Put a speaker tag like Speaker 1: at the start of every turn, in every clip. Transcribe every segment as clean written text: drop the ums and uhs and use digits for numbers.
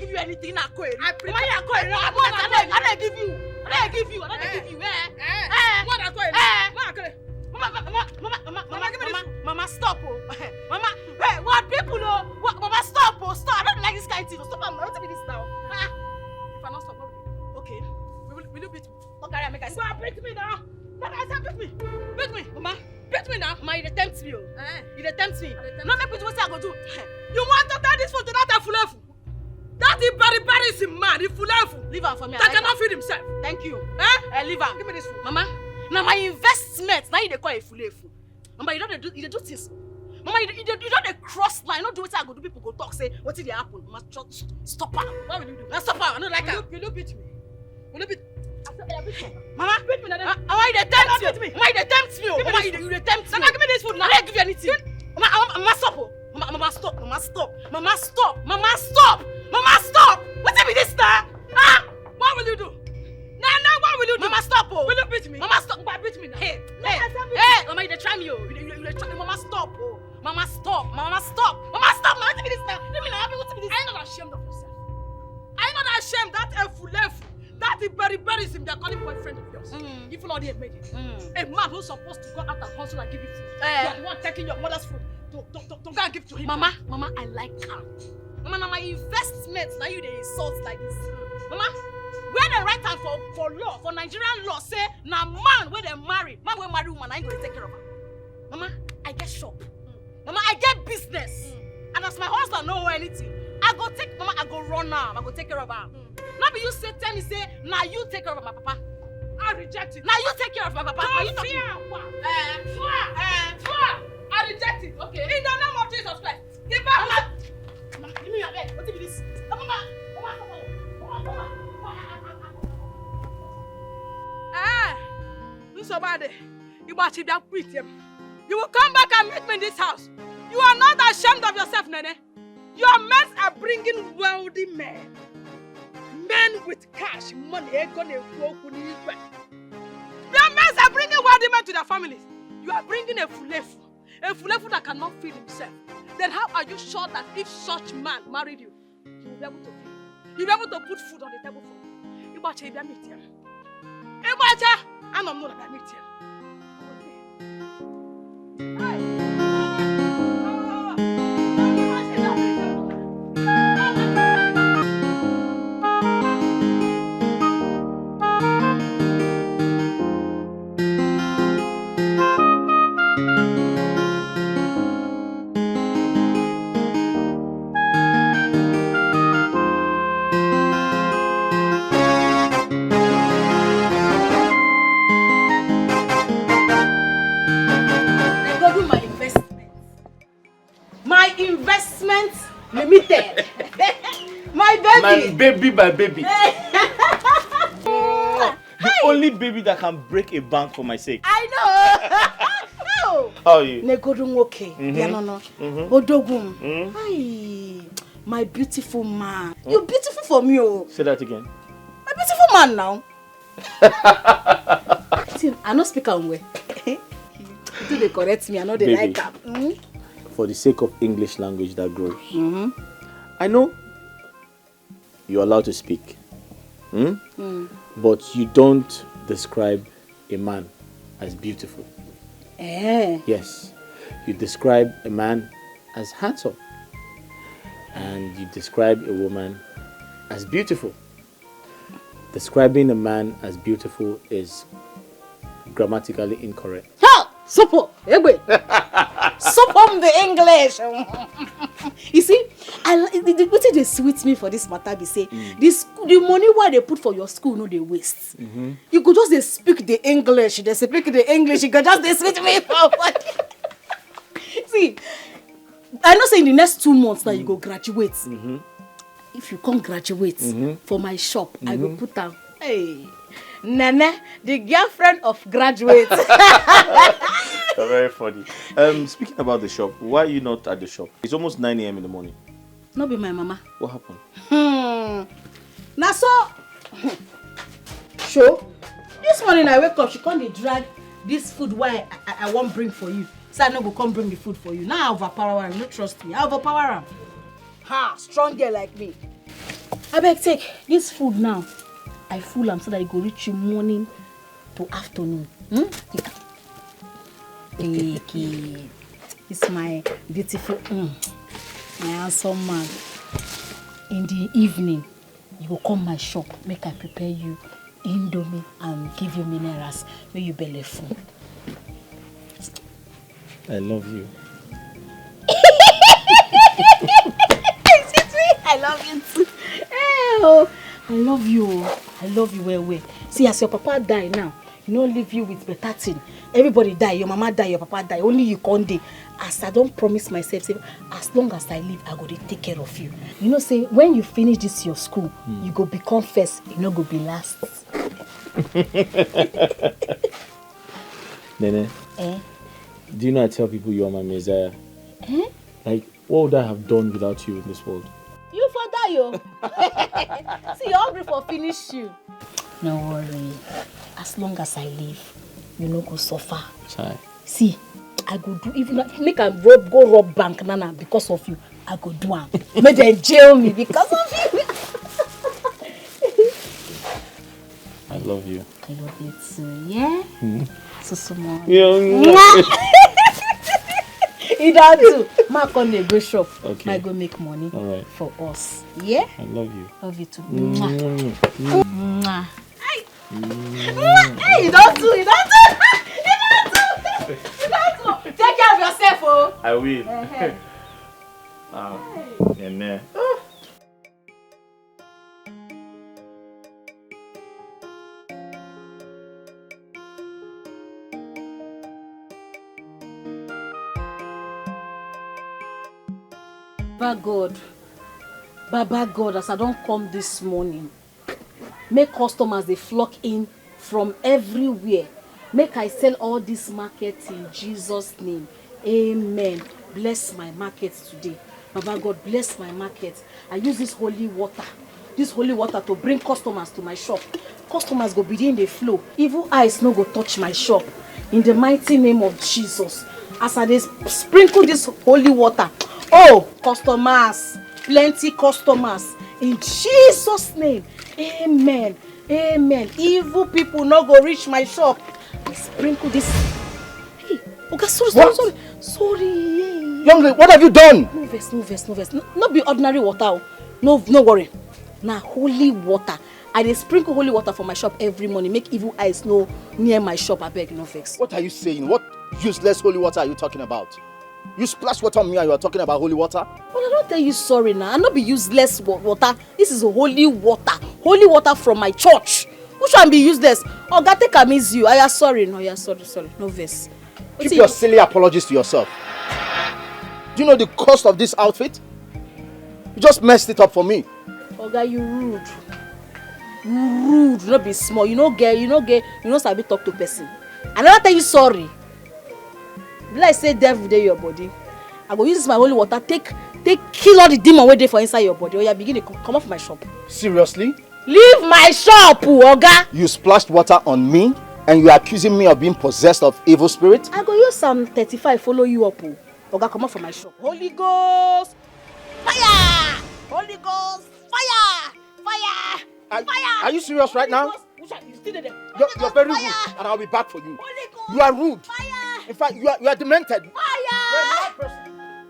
Speaker 1: you anything. I quit.
Speaker 2: I
Speaker 1: don't give you. I don't give you. Mama, stop, oh. Mama, hey, what people know? Mama, stop, oh, stop. I don't like this kind of thing. Stop, I'm not doing this now. If I not stop, okay. Will you beat me? Okay, make I stop. Beat me now. Beat me, Mama. Beat me now. Mama, you tempt me, oh. You tempt me. No, make me do what I go do. You want to tell this food to that full. That is very is man. He's full. Leave him for me. That cannot feed himself. Thank you. Leave him. Give me this food, Mama. Now my investment. Now you call it full. Mama, you don't do things. Mama, you don't cross line. Don't do what I go do. People go talk. Say what did they happen? Mama, stop her. What will you do? Now stop her. I don't like her. Will you beat me? Will you beat? Mama, beat me. Mama, you tempt me. Mama, you tempt me. Mama, you tempt me. Mama, give me this food. Now I don't give you anything. Mama, stop. Mama, stop. Mama, stop. Mama, stop. Mama, stop. Mama, stop. What's with this now? What will you do? Nah, what will you do? Mama, stop. Will you beat me? Mama, stop. Mama, beat me now. Hey. Mama, you try me. You try me. Mama, stop. Mama, stop. Mama, stop. Mama, stop. Mama, what's with this now? Let me know. What's with this? Are you not ashamed of yourself? Are you not ashamed that full? That is very sim. They're calling boyfriend of yours. If not, they made it. A man who's supposed to go out and hustle and give you food. You're the one taking your mother's food to go and give to him. Mama, I like her. Mama, now my investments, now you they insult like this. Mama, where the right time for law, for Nigerian law, say, now man where they marry woman, I ain't going to take care of her. Mama, I get shop. Mama, I get business. And as my husband know anything, I go run now. I go take care of her. Now be you tell me, now you take care of my papa. I reject it. Now you take care of my papa. I reject it. Okay. In the name of Jesus Christ. Give back. Mama, give me your bed. What is this? Mama. So bad. You must see that quit him. You will come back and meet me in this house. You are not ashamed of yourself, Nene. Your men are bringing wealthy men. Men with cash, money. Your men are bringing wealthy men to their families. You are bringing a fulefu that cannot feed himself. Then how are you sure that if such man married you, he will be able to feed? He will be able to put food on the table for you. You must meet him. I'm not going to meet him. Limited. My baby.
Speaker 3: The only baby that can break a bank for my sake.
Speaker 1: I know.
Speaker 3: How are you?
Speaker 1: Okay. My beautiful man. You're beautiful for me.
Speaker 3: Say that again.
Speaker 1: My beautiful man now. I don't speak on way. Do they correct me? I know they like that.
Speaker 3: For the sake of English language that grows. I know you're allowed to speak. But you don't describe a man as beautiful. Yes. You describe a man as handsome. And you describe a woman as beautiful. Describing a man as beautiful is grammatically incorrect.
Speaker 1: Support the English. You see, what they sweet me for this matter? They say the money why they put for your school, no, they waste. You could just speak the English. They speak the English. You could just they sweet me for. See, I know say in the next 2 months now you go graduate. If you can't graduate for my shop, I will put down. Hey, Nana, the girlfriend of graduates.
Speaker 3: Very funny. Speaking about the shop, why are you not at the shop? It's almost 9 a.m. in the morning.
Speaker 1: Not be my mama.
Speaker 3: What happened?
Speaker 1: Now so, show. This morning I wake up, she can't drag this food why I won't bring for you. So I no go come bring the food for you. Now I overpower her. You don't trust me. I overpower her. Strong girl like me. I beg take this food now. I full am so that it go reach you morning to afternoon. Take it. It's my beautiful, my handsome man. In the evening, you go come my shop, make I prepare you indomie and give you minerals when you belly full.
Speaker 3: I love you.
Speaker 1: I love you too. Oh, I love you. I love you well. See, as your papa die now, you don't leave you with better thing. Everybody die, your mama die, your papa die. Only you can't die. As I don't promise myself, say, as long as I live, I go to take care of you. You know, say when you finish this your school, you go become first. You know, go be last.
Speaker 3: Nene. Do you know I tell people you are my Messiah? Like, what would I have done without you in this world?
Speaker 1: You for die, yo. See, you're hungry for finish you. No worry. As long as I live, you no go suffer.
Speaker 3: Chai.
Speaker 1: See, I go do even make a go rob bank nana because of you. I go do am. Make them jail me because of you.
Speaker 3: I love you.
Speaker 1: I love you too. Yeah. So small.
Speaker 3: Yeah.
Speaker 1: You don't do. Mark on the go shop.
Speaker 3: Okay.
Speaker 1: I go make money.
Speaker 3: All right.
Speaker 1: For us. Yeah.
Speaker 3: I love you.
Speaker 1: Love you too. Mwah. Hey, you don't do. Take care of yourself, oh.
Speaker 3: I will. Nene.
Speaker 1: Baba God, as I don't come this morning, make customers they flock in from everywhere. Make I sell all this market in Jesus' name. Amen. Bless my market today. Baba God, bless my market. I use this holy water to bring customers to my shop. Customers go begin the flow. Evil eyes no go touch my shop. In the mighty name of Jesus. As I sprinkle this holy water, oh, customers, plenty customers. In Jesus' name, amen. Amen. Evil people no go reach my shop. Sprinkle this. Hey, okay, sorry.
Speaker 2: Young lady, what have you done?
Speaker 1: No vex. No be ordinary water. No worry. Now holy water. I dey sprinkle holy water for my shop every morning. Make evil eyes no near my shop. I beg, no vex.
Speaker 2: What are you saying? What useless holy water are you talking about? You splash water on me and you are talking about holy water?
Speaker 1: Well, I don't tell you sorry now. I not be useless water. This is holy water. Holy water from my church. Which one be useless? Oh, God, take am easy. I am sorry. No, you are sorry. No vex.
Speaker 2: Keep your silly apologies to yourself. Do you know the cost of this outfit? You just messed it up for me.
Speaker 1: Oh, God, you rude. You not be small. You no sabi talk to person. I never tell you sorry. Like say devil dey your body. I go use this my holy water, take kill all the demon wey dey for inside your body. Oh, you begin to come off my shop.
Speaker 2: Seriously?
Speaker 1: Leave my shop, Oga.
Speaker 2: You splashed water on me and you are accusing me of being possessed of evil spirit?
Speaker 1: I go use Psalm 35 follow you up. Oga, come off from my shop. Holy Ghost, fire! Holy Ghost, fire! Fire!
Speaker 2: Are you serious right now?
Speaker 1: You still there?
Speaker 2: You're very rude, and I'll be back for you. You are rude.
Speaker 1: Fire!
Speaker 2: In fact, you are demented.
Speaker 1: Fire!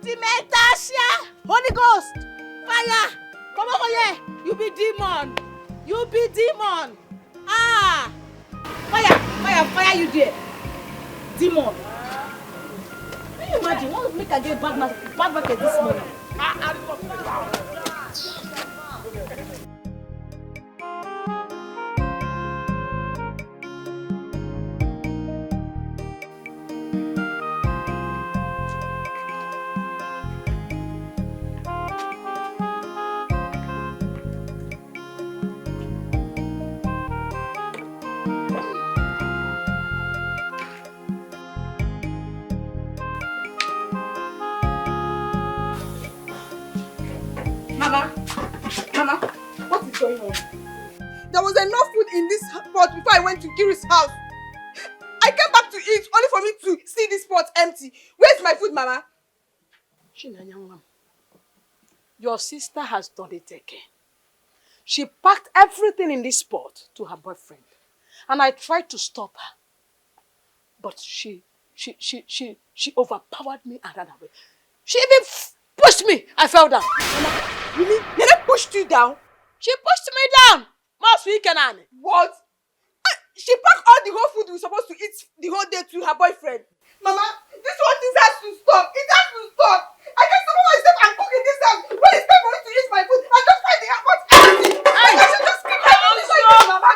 Speaker 1: Dementation! Holy Ghost! Fire! Come over here! You be demon! Ah! Fire you there! Demon! Can you imagine? What would make I get bad market this morning? Mama, what is going on?
Speaker 4: There was enough food in this pot before I went to Kiri's house. I came back to eat only for me to see this pot empty. Where's my food, Mama?
Speaker 1: Chinanyangam, your sister has done it again. She packed everything in this pot to her boyfriend. And I tried to stop her. But she overpowered me and ran away. She even pushed me. I fell down.
Speaker 4: You mean Nene pushed you down?
Speaker 1: She pushed me down.
Speaker 4: What? She packed all the whole food we were supposed to eat the whole day to her boyfriend. Mama, this whole thing has to stop. It has to stop. I can support myself and cook in this house. When it's time for me to eat my food, I just find the airport empty. I should just keep my food like this, Mama.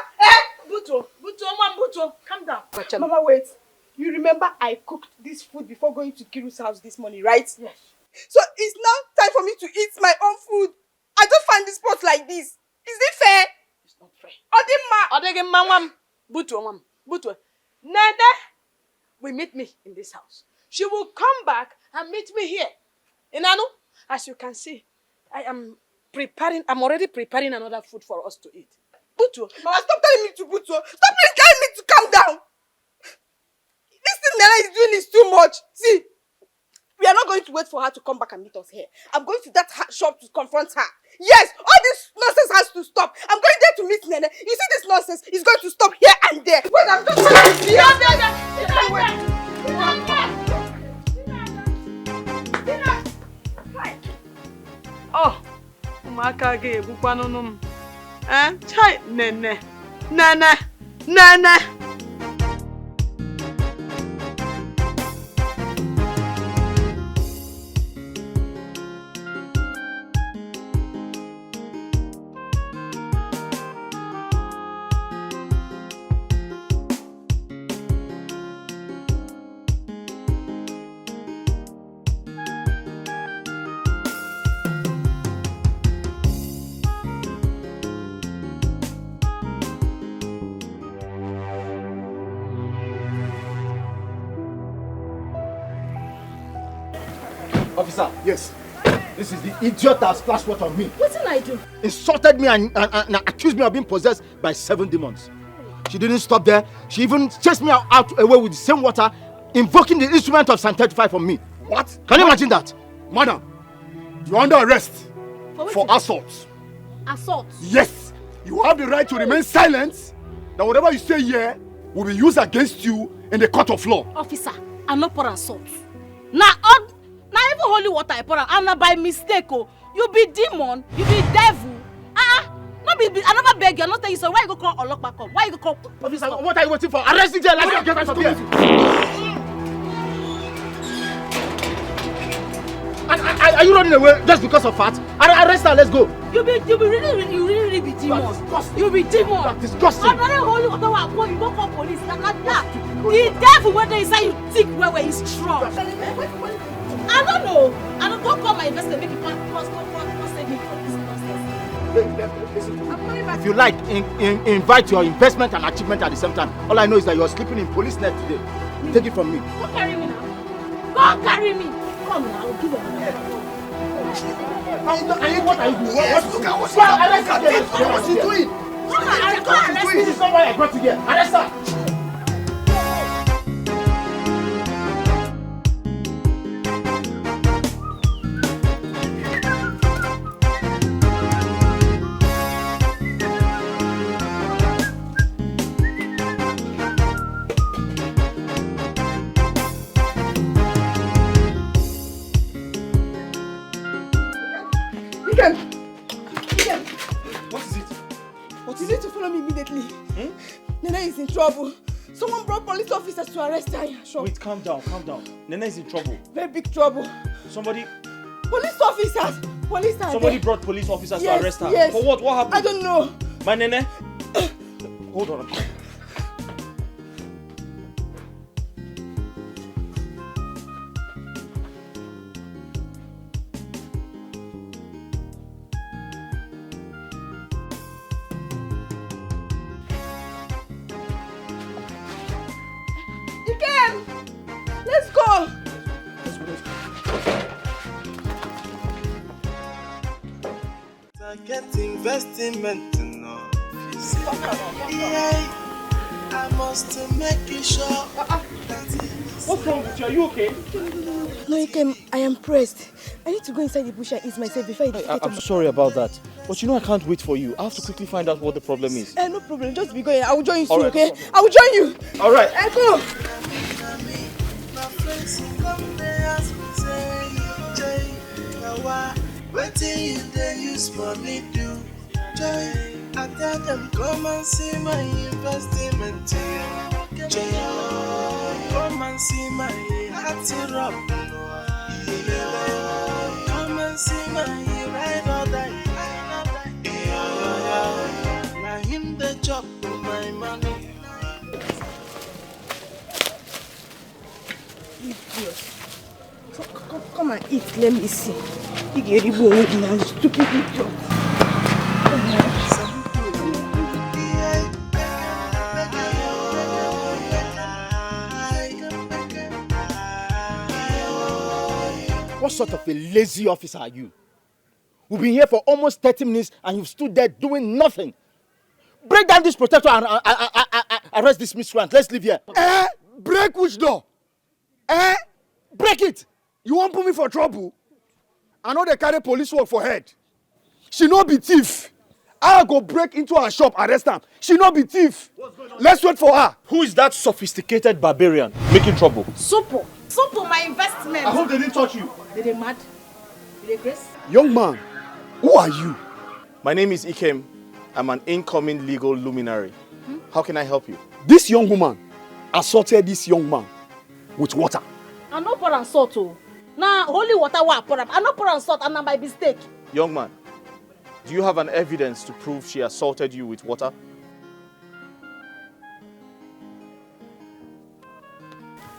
Speaker 1: Buto, calm down.
Speaker 4: Mama, wait. You remember I cooked this food before going to Kiru's house this morning, right?
Speaker 1: Yes.
Speaker 4: So it's now time for me to eat my own food. I just find this pot like this. Is it fair?
Speaker 1: It's not fair. Buto. Nene will meet me in this house. She will come back and meet me here. Inanu, as you can see, I'm already preparing another food for us to eat. Buto.
Speaker 4: Mama, stop telling me to Buto. Stop telling me to calm down. This thing Nana is doing is too much. See, we are not going to wait for her to come back and meet us here. I'm going to that shop to confront her. Yes, all this nonsense has to stop. I'm going there to meet Nene. You see this nonsense is going to stop here and there. Wait, I'm just trying to see
Speaker 1: Oh, umaka ge bukwanunum. Chai Nene.
Speaker 2: Officer, yes. This is the idiot that splashed water on me.
Speaker 5: What did I do?
Speaker 2: Insulted me and accused me of being possessed by 7 demons. She didn't stop there. She even chased me out away with the same water, invoking the instrument of Psalm 35 from me.
Speaker 6: What?
Speaker 2: Can you imagine that?
Speaker 6: Madam, you're under arrest for assault.
Speaker 5: Assault?
Speaker 6: Yes. You have the right to remain silent. That whatever you say here will be used against you in the court of law.
Speaker 5: Officer, I'm not for assault. Now even holy water I pour am na by mistake. Oh, you be demon, you be devil. I never beg you. I'm not telling you so. Why you go call Olokpa come? Why you go call police?
Speaker 2: Officer, what are you waiting for? Arrest the jail. Let's get out of here. Are you running away just because of fat? Arrest her. Let's go.
Speaker 5: You really be demon. You be demon.
Speaker 2: That's disgusting.
Speaker 5: Another holy water I pour, you go call police. The devil when they say you thick where he's strong. I don't know. I don't go call my investor make it save me from this nonsense.
Speaker 2: If you like, invite your investment and achievement at the same time. All I know is that you're sleeping in police net today. Take it from me.
Speaker 5: Go carry me now. Go carry me. Come now, I'll give you another.
Speaker 2: What are you doing? What's he doing? This is not why I brought you here. Arrest her.
Speaker 4: You need to follow me immediately. Nene is in trouble. Someone brought police officers to arrest her. Sure.
Speaker 3: Wait, calm down. Nene is in trouble.
Speaker 4: Very big trouble.
Speaker 3: Somebody
Speaker 4: Police officers!
Speaker 3: Somebody brought police officers to arrest her.
Speaker 4: Yes.
Speaker 3: For what? What happened?
Speaker 4: I don't know.
Speaker 3: My Nene? Hold on.
Speaker 4: Let's go!
Speaker 7: I get investment in office. Yeah, I must make sure that
Speaker 3: What's wrong with you? Are you okay?
Speaker 4: No, Ikem, I am pressed. I need to go inside the bush and ease myself before I get
Speaker 3: I'm sorry about that. But you know I can't wait for you. I have to quickly find out what the problem is.
Speaker 4: No problem. Just be going. I will join you soon,
Speaker 3: All right,
Speaker 4: okay?
Speaker 3: no problem.
Speaker 4: I will join you.
Speaker 3: All right.
Speaker 4: Go.
Speaker 7: My friends come there ask me say, Jay, now what you they use money do? Jay, I tell them come and see my investment. Jay, come and see my heart rock. Come and see my ride or die. Now him the job for my money.
Speaker 4: Come and eat. Let me see. You get it going now, stupid idiot.
Speaker 2: What sort of a lazy officer are you? We've been here for almost 30 minutes and you've stood there doing nothing. Break down this protector and arrest this miscreant. Let's leave here.
Speaker 6: Break which door?
Speaker 2: Break it!
Speaker 6: You won't put me for trouble? I know they carry police work for head. She no be thief. I'll go break into her shop, arrest her. She no be thief. Let's wait for her.
Speaker 3: Who is that sophisticated barbarian making trouble?
Speaker 5: Sopo, my investment.
Speaker 2: I hope they didn't touch you.
Speaker 5: Did they mad? Did they grace?
Speaker 6: Young man, who are you?
Speaker 3: My name is Ikem. I'm an incoming legal luminary. How can I help you?
Speaker 6: This young woman assaulted this young man with water.
Speaker 5: I no pour and salt oh. Nah, holy water wa pour up. I no pour and salt and na by mistake.
Speaker 3: Young man, do you have an evidence to prove she assaulted you with water?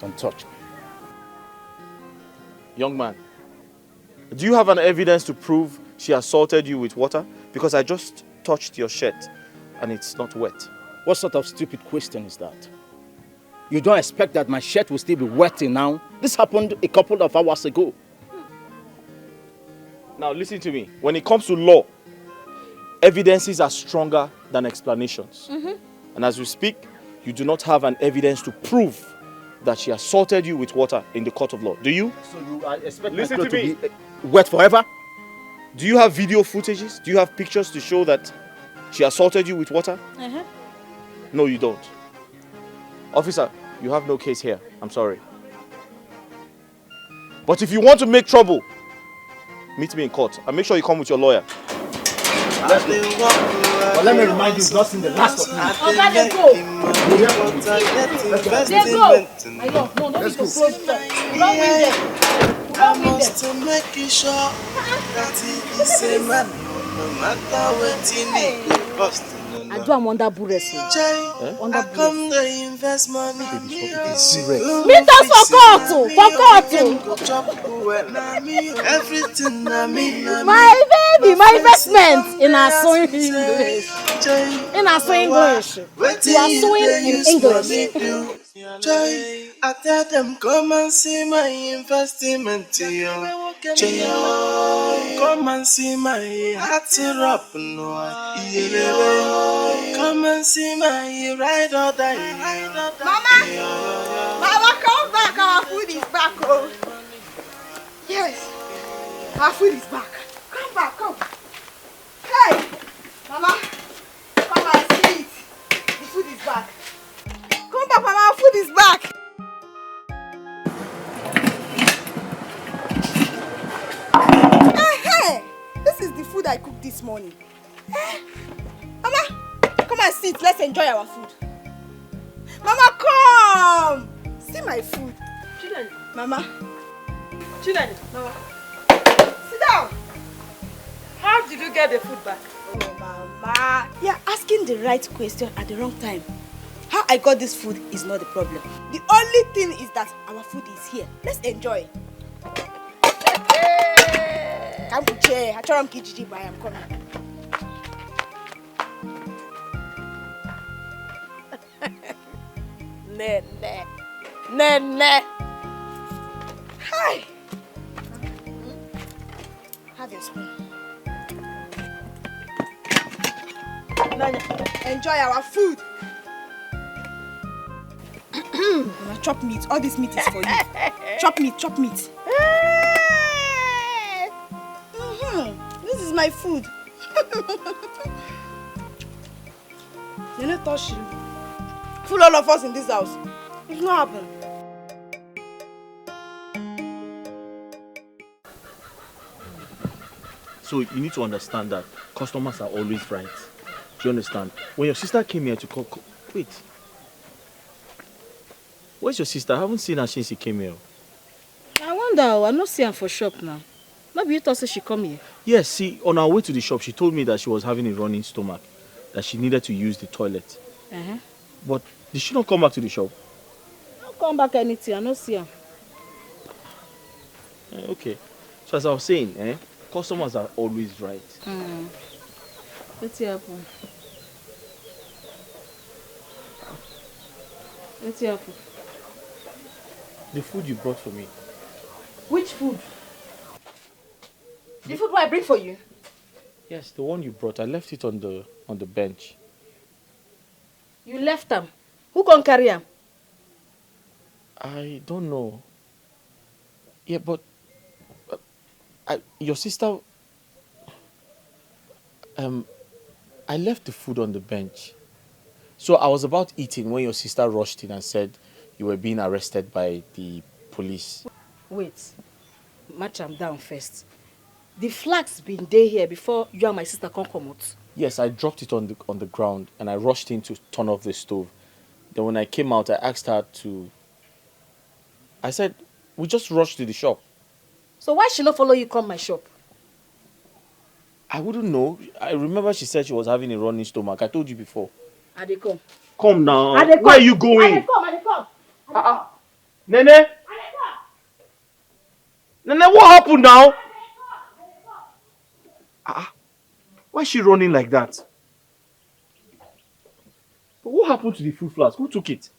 Speaker 2: Don't touch me.
Speaker 3: Young man, do you have an evidence to prove she assaulted you with water? Because I just touched your shirt and it's not wet.
Speaker 2: What sort of stupid question is that? You don't expect that my shirt will still be wet till now? This happened a couple of hours ago.
Speaker 3: Now listen to me. When it comes to law, evidences are stronger than explanations. And as we speak, you do not have an evidence to prove that she assaulted you with water in the court of law. Do you?
Speaker 2: So you expect
Speaker 3: Listen
Speaker 2: my
Speaker 3: to
Speaker 2: clothes
Speaker 3: me.
Speaker 2: to be wet forever?
Speaker 3: Do you have video footages? Do you have pictures to show that she assaulted you with water? No, you don't. Officer, you have no case here. I'm sorry. But if you want to make trouble, meet me in court and make sure you come with your lawyer.
Speaker 2: But let me remind you, you've not seen the last of me.
Speaker 5: Okay, let's go. Let's go. I know. No, don't need to close the door. Don't win them.
Speaker 7: I must make it sure that he is a man, no matter what he need. Bust.
Speaker 5: I do am under burress.
Speaker 7: I come to invest money.
Speaker 5: Meet us for court.
Speaker 7: Everything I mean.
Speaker 5: My baby, my investment in our sewing English. In our sewing English. You are sewing in English.
Speaker 7: I tell them come and see my investment. Come and see my heart up. Come and see my ride or die.
Speaker 4: Mama, come back. Our food is back. Oh. Yes. Our food is back. Come back, come. Hey, Mama, come and see it. The food is back. Come back, Mama, our food is back. Hey, this is the food I cooked this morning. Mama, come and sit. Let's enjoy our food. Mama, come. See my food.
Speaker 1: Children.
Speaker 4: Mama.
Speaker 1: Children.
Speaker 4: Mama. Sit down.
Speaker 1: How did you get the food back?
Speaker 4: Oh, Mama. You're asking the right question at the wrong time. How I got this food is not the problem. The only thing is that our food is here. Let's enjoy. Come to chair. I'm coming. Nene. Hi. Have your spoon. Enjoy our food. Now chop meat. All this meat is for you. Chop meat. This is my food. You not touch you. Full all of us in this house. It's not happening.
Speaker 3: So you need to understand that customers are always right. Do you understand? When your sister came here to call... Wait. Where's your sister? I haven't seen her since she came here.
Speaker 5: I wonder, I'm not seeing her for shop now. Maybe you thought she come here.
Speaker 3: Yes, see, on our way to the shop, she told me that she was having a running stomach, that she needed to use the toilet. But did she not come back to the shop?
Speaker 5: Don't come back anything, I don't see her.
Speaker 3: Okay. So as I was saying, customers are always right.
Speaker 5: What's happen? What's happen?
Speaker 3: The food you brought for me.
Speaker 5: Which food? The food I bring for you?
Speaker 3: Yes, the one you brought. I left it on the bench.
Speaker 5: You left them? Who can carry them?
Speaker 3: I don't know. Yeah, but your sister... I left the food on the bench. So I was about eating when your sister rushed in and said you were being arrested by the police.
Speaker 5: Wait. Match them down first. The flag's been there here before you and my sister come out.
Speaker 3: Yes, I dropped it on the ground and I rushed in to turn off the stove. Then when I came out, I asked her to... I said, we just rushed to the shop.
Speaker 5: So why she not follow you come my shop?
Speaker 3: I wouldn't know. I remember she said she was having a running stomach. I told you before.
Speaker 5: I dey come.
Speaker 3: Come now.
Speaker 5: I dey come.
Speaker 3: Where are you going?
Speaker 5: I dey come.
Speaker 3: Nene? Nene, what happened now? Why is she running like that? But what happened to the food flask? Who took it?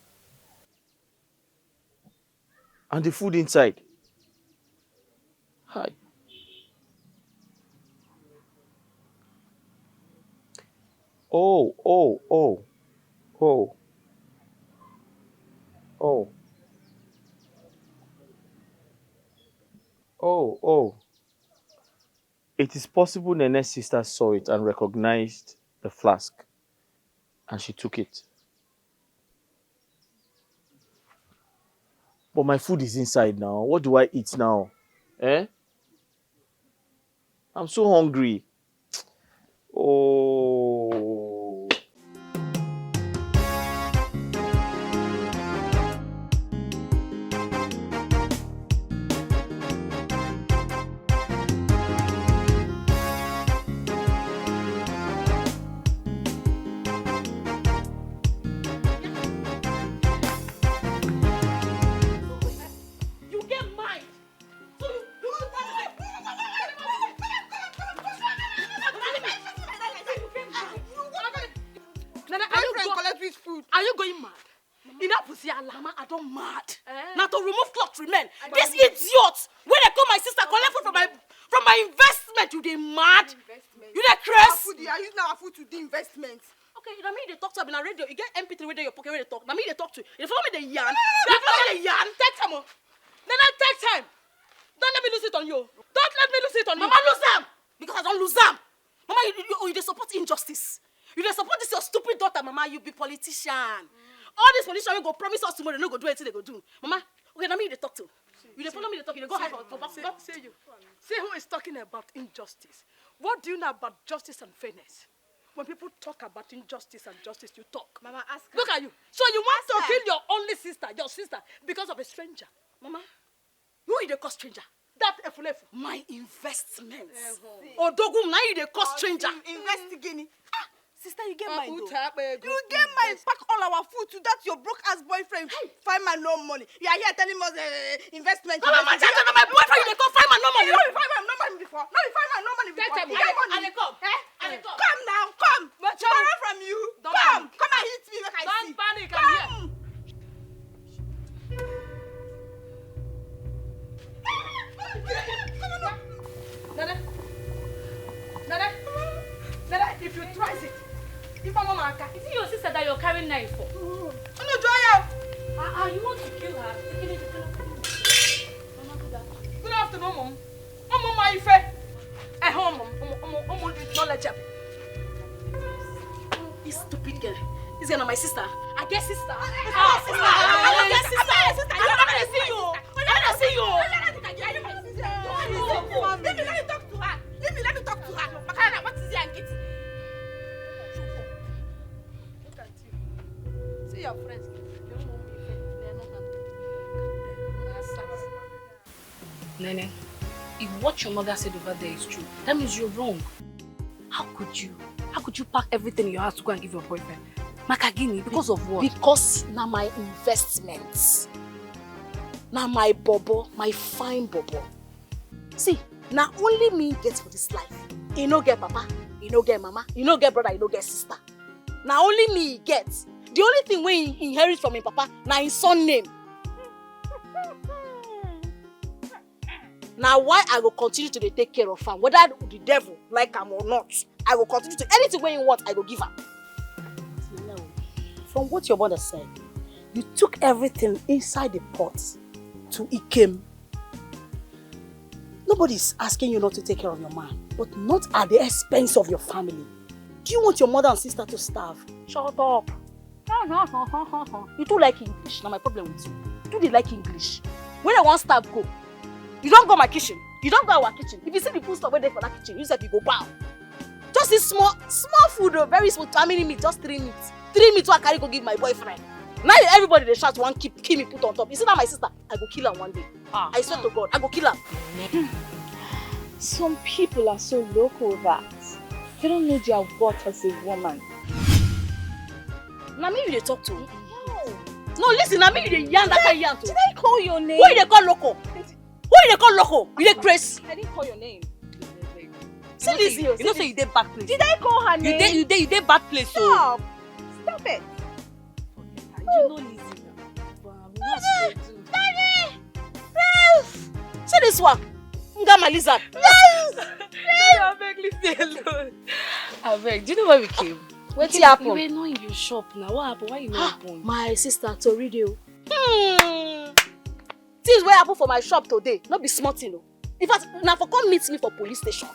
Speaker 3: And the food inside? Hi. Oh. It is possible Nene's sister saw it and recognized the flask. And she took it. But my food is inside now. What do I eat now? I'm so hungry. Oh.
Speaker 1: Are you going mad? Enough with your lama, I don't mad. Now to remove cloth remain. This idiot, when I call my sister collect food from my investment, you dey mad? You dey crazy?
Speaker 4: I use our food to do investments.
Speaker 1: Okay, you know me they talk to me on radio. You get MP3 with your pocket where they talk. Now me they talk to you. You follow me the yarn. You follow me the yarn. Take time. Then I take time. Don't let me lose it on you. Don't let me lose it on you. Mama lose them. Because I don't lose them. Mama, you dey support injustice. You dey support this your stupid daughter, Mama. You be politician. All these politicians will go promise us tomorrow. They no go do anything they go do. Mama, okay, now me they talk to. You dey follow me they talk. You dey go hide for back.
Speaker 8: Say you. See who is talking about injustice. What do you know about justice and fairness? When people talk about injustice and justice, you talk.
Speaker 4: Mama, ask her.
Speaker 8: Look at you. So you want to kill your only sister, your sister, because of a stranger.
Speaker 1: Mama, who is the cost stranger?
Speaker 8: That efulefu.
Speaker 1: My investments. Odogum, now you the cost stranger.
Speaker 4: Investigate. Sister, you get mine though.
Speaker 8: You
Speaker 4: You get mine. Pack all our food to that your broke ass boyfriend. Find my no money. You are here telling us investment.
Speaker 1: Mama, my boyfriend, you dey come find my no money.
Speaker 4: You know, find my no money before. No, you find my no money before.
Speaker 1: Take time.
Speaker 4: You get money.
Speaker 1: I dey come. I dey come.
Speaker 4: Come now, come. Tomorrow from you.
Speaker 1: Don't
Speaker 4: Come.
Speaker 1: panic.
Speaker 4: Come and hit me like I see.
Speaker 1: Don't panic, I'm here.
Speaker 8: Nana, if you try it, if I'm mama,
Speaker 5: Is it your sister that you're carrying knife for?
Speaker 4: No, Joya.
Speaker 5: You want to kill her?
Speaker 8: good afternoon, Mom. Mama, my fair. Mom, knowledge.
Speaker 5: This girl na my sister. I get sister.
Speaker 1: I get sister. I never see you. Let me talk to her. Let me talk to her. Makana, what is here and getting?
Speaker 8: Look at you. See your friends. They don't want me. They're not happy.
Speaker 9: Nene, if what your mother said over there is true, that means you're wrong. How could you? How could you pack everything in your house to go and give your boyfriend? Makagini, because of what?
Speaker 5: Because na my investments. Na my bobo, my fine bobo. See, na only me get for this life. You no get papa, you no get mama, you no get brother, you no get sister. Na only me he get. The only thing when he inherit from him papa, na his son name. Now why I will continue to take care of him, whether the devil like him or not. I will continue to anything when you want, I will give him. From what your mother said, you took everything inside the pot to Ikem. Nobody's asking you not to take care of your man, but not at the expense of your family. Do you want your mother and sister to starve? Shut up. You do like English. Now my problem with you. Do they like English? When I want to starve, go. You don't go my kitchen. You don't go our kitchen. If you see the food stuff waiting for that kitchen, you say you go bow. Just this small food, very small. How many meat? Just 3 meats. 3 meats I carry go give my boyfriend. Now everybody they shout one kill me put on top. You see that my sister? I go kill her one day. I swear to God, I go kill her.
Speaker 10: Some people are so local that they don't know their worth as a woman.
Speaker 5: Now me you they talk to. No, listen. Now me you they yarn that kind yarn to.
Speaker 10: Did I call your name?
Speaker 5: Who they call loco? Who they call loco? You they crazy?
Speaker 10: I didn't call your name.
Speaker 5: See Lizzie.
Speaker 9: You know say you dey bad place.
Speaker 10: Did I call her name?
Speaker 9: You dey bad place.
Speaker 10: Stop! Stop it!
Speaker 9: You know Lizzie now.
Speaker 5: Daddy! See this one. Ngama lizard.
Speaker 9: I beg, leave me alone. I beg. Do you know where we came?
Speaker 5: What's
Speaker 9: You
Speaker 5: happen?
Speaker 9: were not in your shop now. What happened? Why you not open?
Speaker 5: My sister Toridio. Things wey happen for my shop today. Not be smart, you know. In fact, now for come meet me for police station.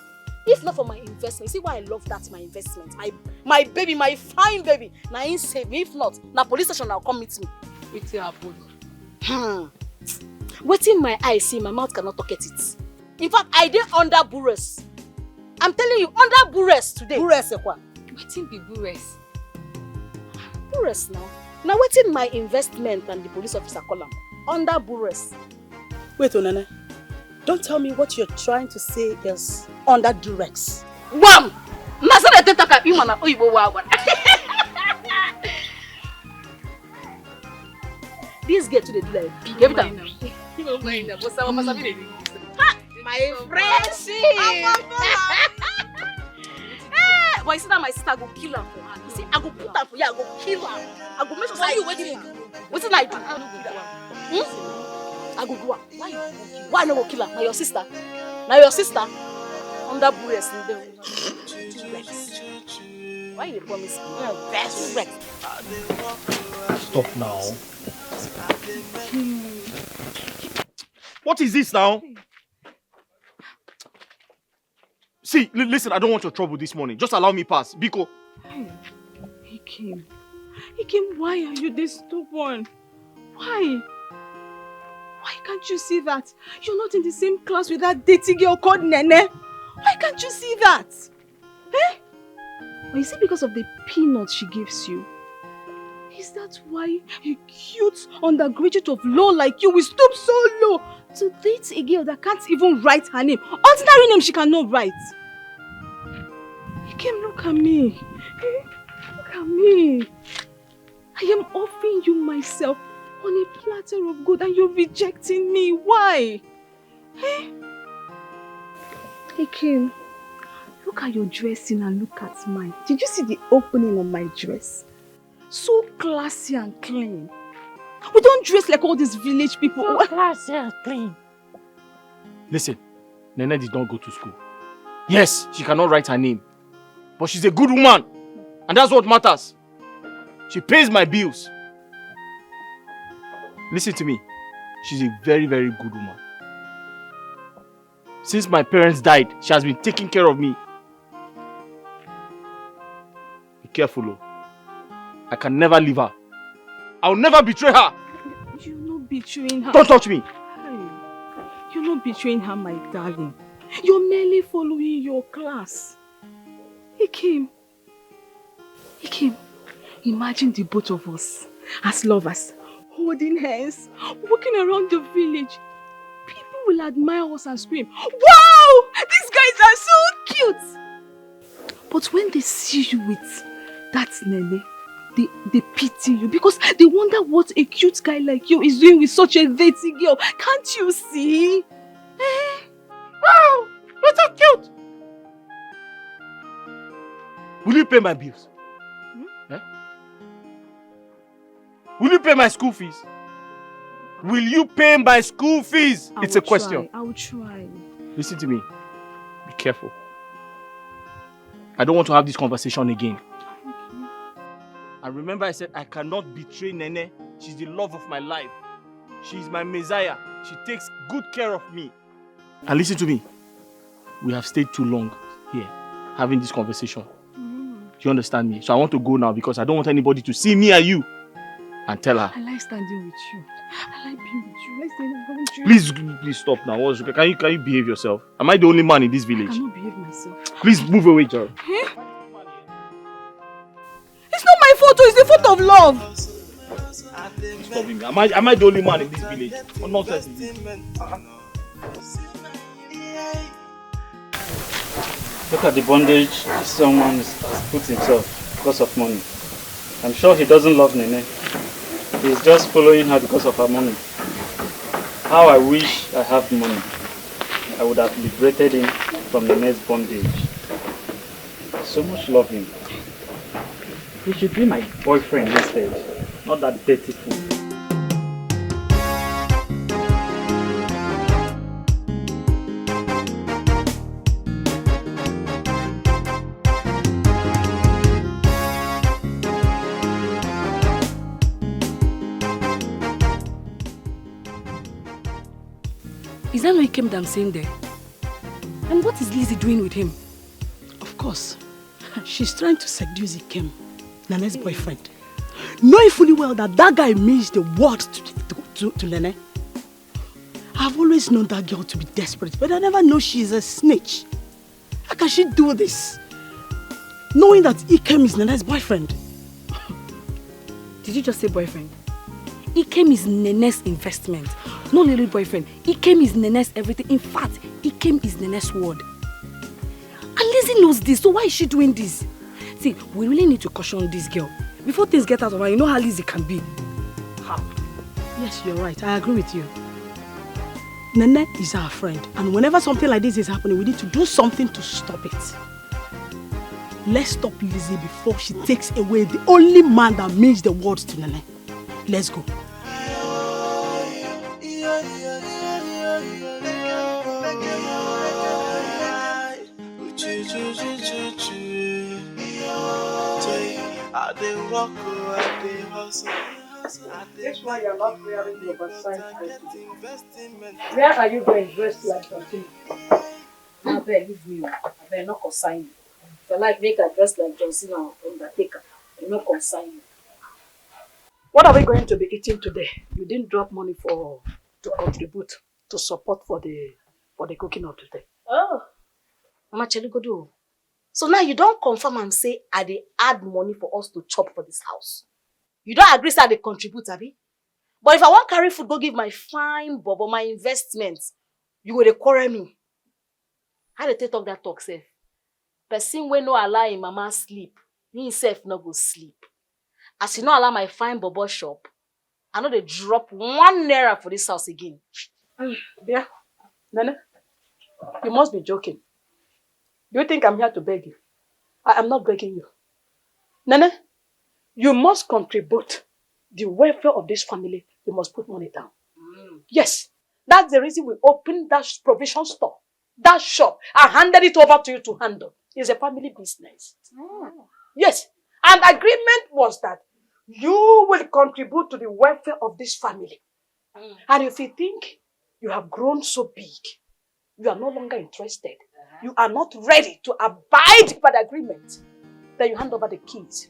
Speaker 5: If not for my investment, see why I love that my investment. My baby, my fine baby. Now he save me. If not, now police station now come meet me.
Speaker 9: What's happened?
Speaker 5: Waiting my eyes see, my mouth cannot talk at it. In fact, I did under Bures. I'm telling you, under Bures today. Bures ekwa.
Speaker 9: Waiting be Bures.
Speaker 5: Bures now. Now waiting my investment and the police officer call him. Under Bures. Wait, Onene. Don't tell me what you're trying to say is under duress. Wham! Nasana tetaka imana oyibo wawan. This girl today do like big every time. My friendship. But you see that my sister go kill her for her. You see, I go put her for you, I go kill her. I go make sure say you waiting. What did I do? I go do her. Why no go kill her? Now your sister. Under Bures in the why you promise me? Best friend.
Speaker 6: Stop now. What is this now? See, listen, I don't want your trouble this morning. Just allow me pass. Biko.
Speaker 10: He came, why are you this stubborn? Why? Why can't you see that? You're not in the same class with that dirty girl called Nene. Why can't you see that? Eh? Or is it because of the peanuts she gives you? Is that why a cute undergraduate of law like you will stoop so low to date a girl that can't even write her name? Ordinary name she cannot write. He came, look at me. Look at me. I am offering you myself on a platter of gold and you're rejecting me. Why? Hey Kim, look at your dressing and look at mine. Did you see the opening on my dress? So classy and clean. We don't dress like all these village people.
Speaker 9: So classy and clean.
Speaker 6: Listen, Nene did not go to school. Yes, she cannot write her name. But she's a good woman. And that's what matters. She pays my bills. Listen to me. She's a very, very good woman. Since my parents died, she has been taking care of me. Be careful, oh.
Speaker 2: I can never leave her. I'll never betray her.
Speaker 10: You're not betraying her.
Speaker 2: Don't touch me.
Speaker 10: You're not betraying her, my darling. You're merely following your class. He came. Imagine the both of us as lovers, holding hands, walking around the village. People will admire us and scream, "Wow! These guys are so cute!" But when they see you with that Nene, they pity you because they wonder what a cute guy like you is doing with such a dirty girl. Can't you see?
Speaker 2: Wow! You're so cute! Will you pay my bills? Will you pay my school fees? Will you pay my school fees? It's a question.
Speaker 10: I will try.
Speaker 2: Listen to me. Be careful. I don't want to have this conversation again.
Speaker 10: Okay.
Speaker 2: And remember I said I cannot betray Nene. She's the love of my life. She's my messiah. She takes good care of me. And listen to me. We have stayed too long here having this conversation. Do you understand me? So I want to go now because I don't want anybody to see me and you and tell her.
Speaker 10: I like standing with you. I like being with you. Let's stand around you.
Speaker 2: Please stop now. Can you behave yourself? Am I the only man in this village?
Speaker 10: I cannot behave myself.
Speaker 2: Please move away, Gerald.
Speaker 10: It's not my photo, it's the photo of love.
Speaker 2: Stop me. Am I the only man in this village? What nonsense is this?
Speaker 11: Look at the bondage someone has put himself because of money. I'm sure he doesn't love Nene. He's just following her because of her money. How I wish I had money. I would have liberated him from Nene's bondage. I so much love him. He should be my boyfriend instead, not that dirty fool.
Speaker 9: Is that not Ikem that I'm saying there? And what is Lizzie doing with him?
Speaker 1: Of course. She's trying to seduce Ikem, Nene's boyfriend. Knowing fully well that guy means the world to Nene. I've always known that girl to be desperate, but I never know she's a snitch. How can she do this? Knowing that Ikem is Nene's boyfriend.
Speaker 9: Did you just say boyfriend? Ikem is Nene's investment. No little boyfriend. Ikem is Nene's everything. In fact, Ikem is Nene's word. And Lizzie knows this, so why is she doing this? See, we really need to caution this girl. Before things get out of hand, you know how Lizzie can be.
Speaker 1: How? Yes, you're right. I agree with you. Nene is our friend. And whenever something like this is happening, we need to do something to stop it. Let's stop Lizzie before she takes away the only man that means the world to Nene. Let's go.
Speaker 8: That's why you're not wearing the oversized dress. Where are you going dressed like John?
Speaker 9: I beg, leave me. I beg, not consign you. If I like make a dress like John Cena or Undertaker, I'm not consign you.
Speaker 8: What are we going to be eating today? You didn't drop money to contribute to support for the cooking of today.
Speaker 9: Oh, Mama Cheligodo. So now you don't confirm and say I dey add money for us to chop for this house. You don't agree say I dey contribute, abi? But if I want carry food, go give my fine bobo my investments, you go dey quarrel me. How they take talk that talk, sef? Person wey no allow him mama sleep, he himself no go sleep. As you no allow my fine bobo shop, I know they drop 1 naira for this house again.
Speaker 8: Yeah, Nene, you must be joking. Do you think I'm here to beg you? I am not begging you. Nene, you must contribute the welfare of this family. You must put money down. Yes, that's the reason we opened that provision store, that shop. I handed it over to you to handle. It's a family business. Yes, and agreement was that you will contribute to the welfare of this family. And if you think you have grown so big, you are no longer interested, you are not ready to abide by the agreement, then you hand over the keys.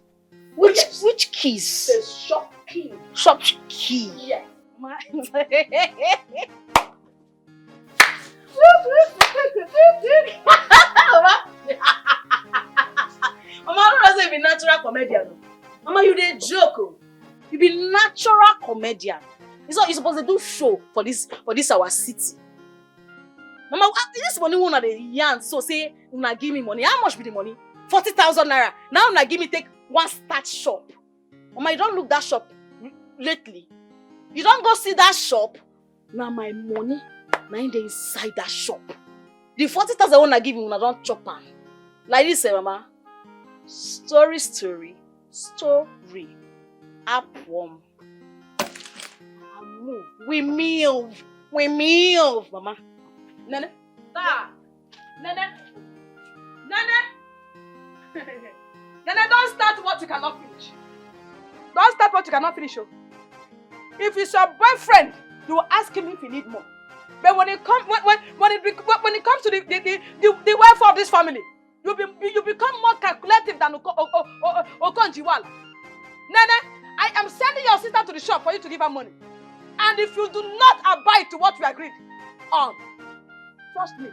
Speaker 9: Which keys?
Speaker 8: The shop key.
Speaker 9: Shop key.
Speaker 8: Yeah.
Speaker 9: Mama. Mama, I don't know if you be natural comedian. Mama, you dey joke. Oh. You be natural comedian. It's not you supposed to do show for this our city. Mama, this money una dey yarn so say una give me money. How much be the money? 40,000 naira. Now una give me take one start shop. Mama, you don't look that shop lately. You don't go see that shop. Now my money, now in the inside that shop. The 40,000 una give me una don't chop am. Like this, Mama. Story. Upworm. Move. We move, Mama.
Speaker 8: Nene. Nene, don't start what you cannot finish. Don't start what you cannot finish. Oh. If it's your boyfriend, you will ask him if you need more. But when it comes to the welfare of this family, you become more calculative than Okonjiwala. Nene, I am sending your sister to the shop for you to give her money. And if you do not abide to what we agreed on, trust me,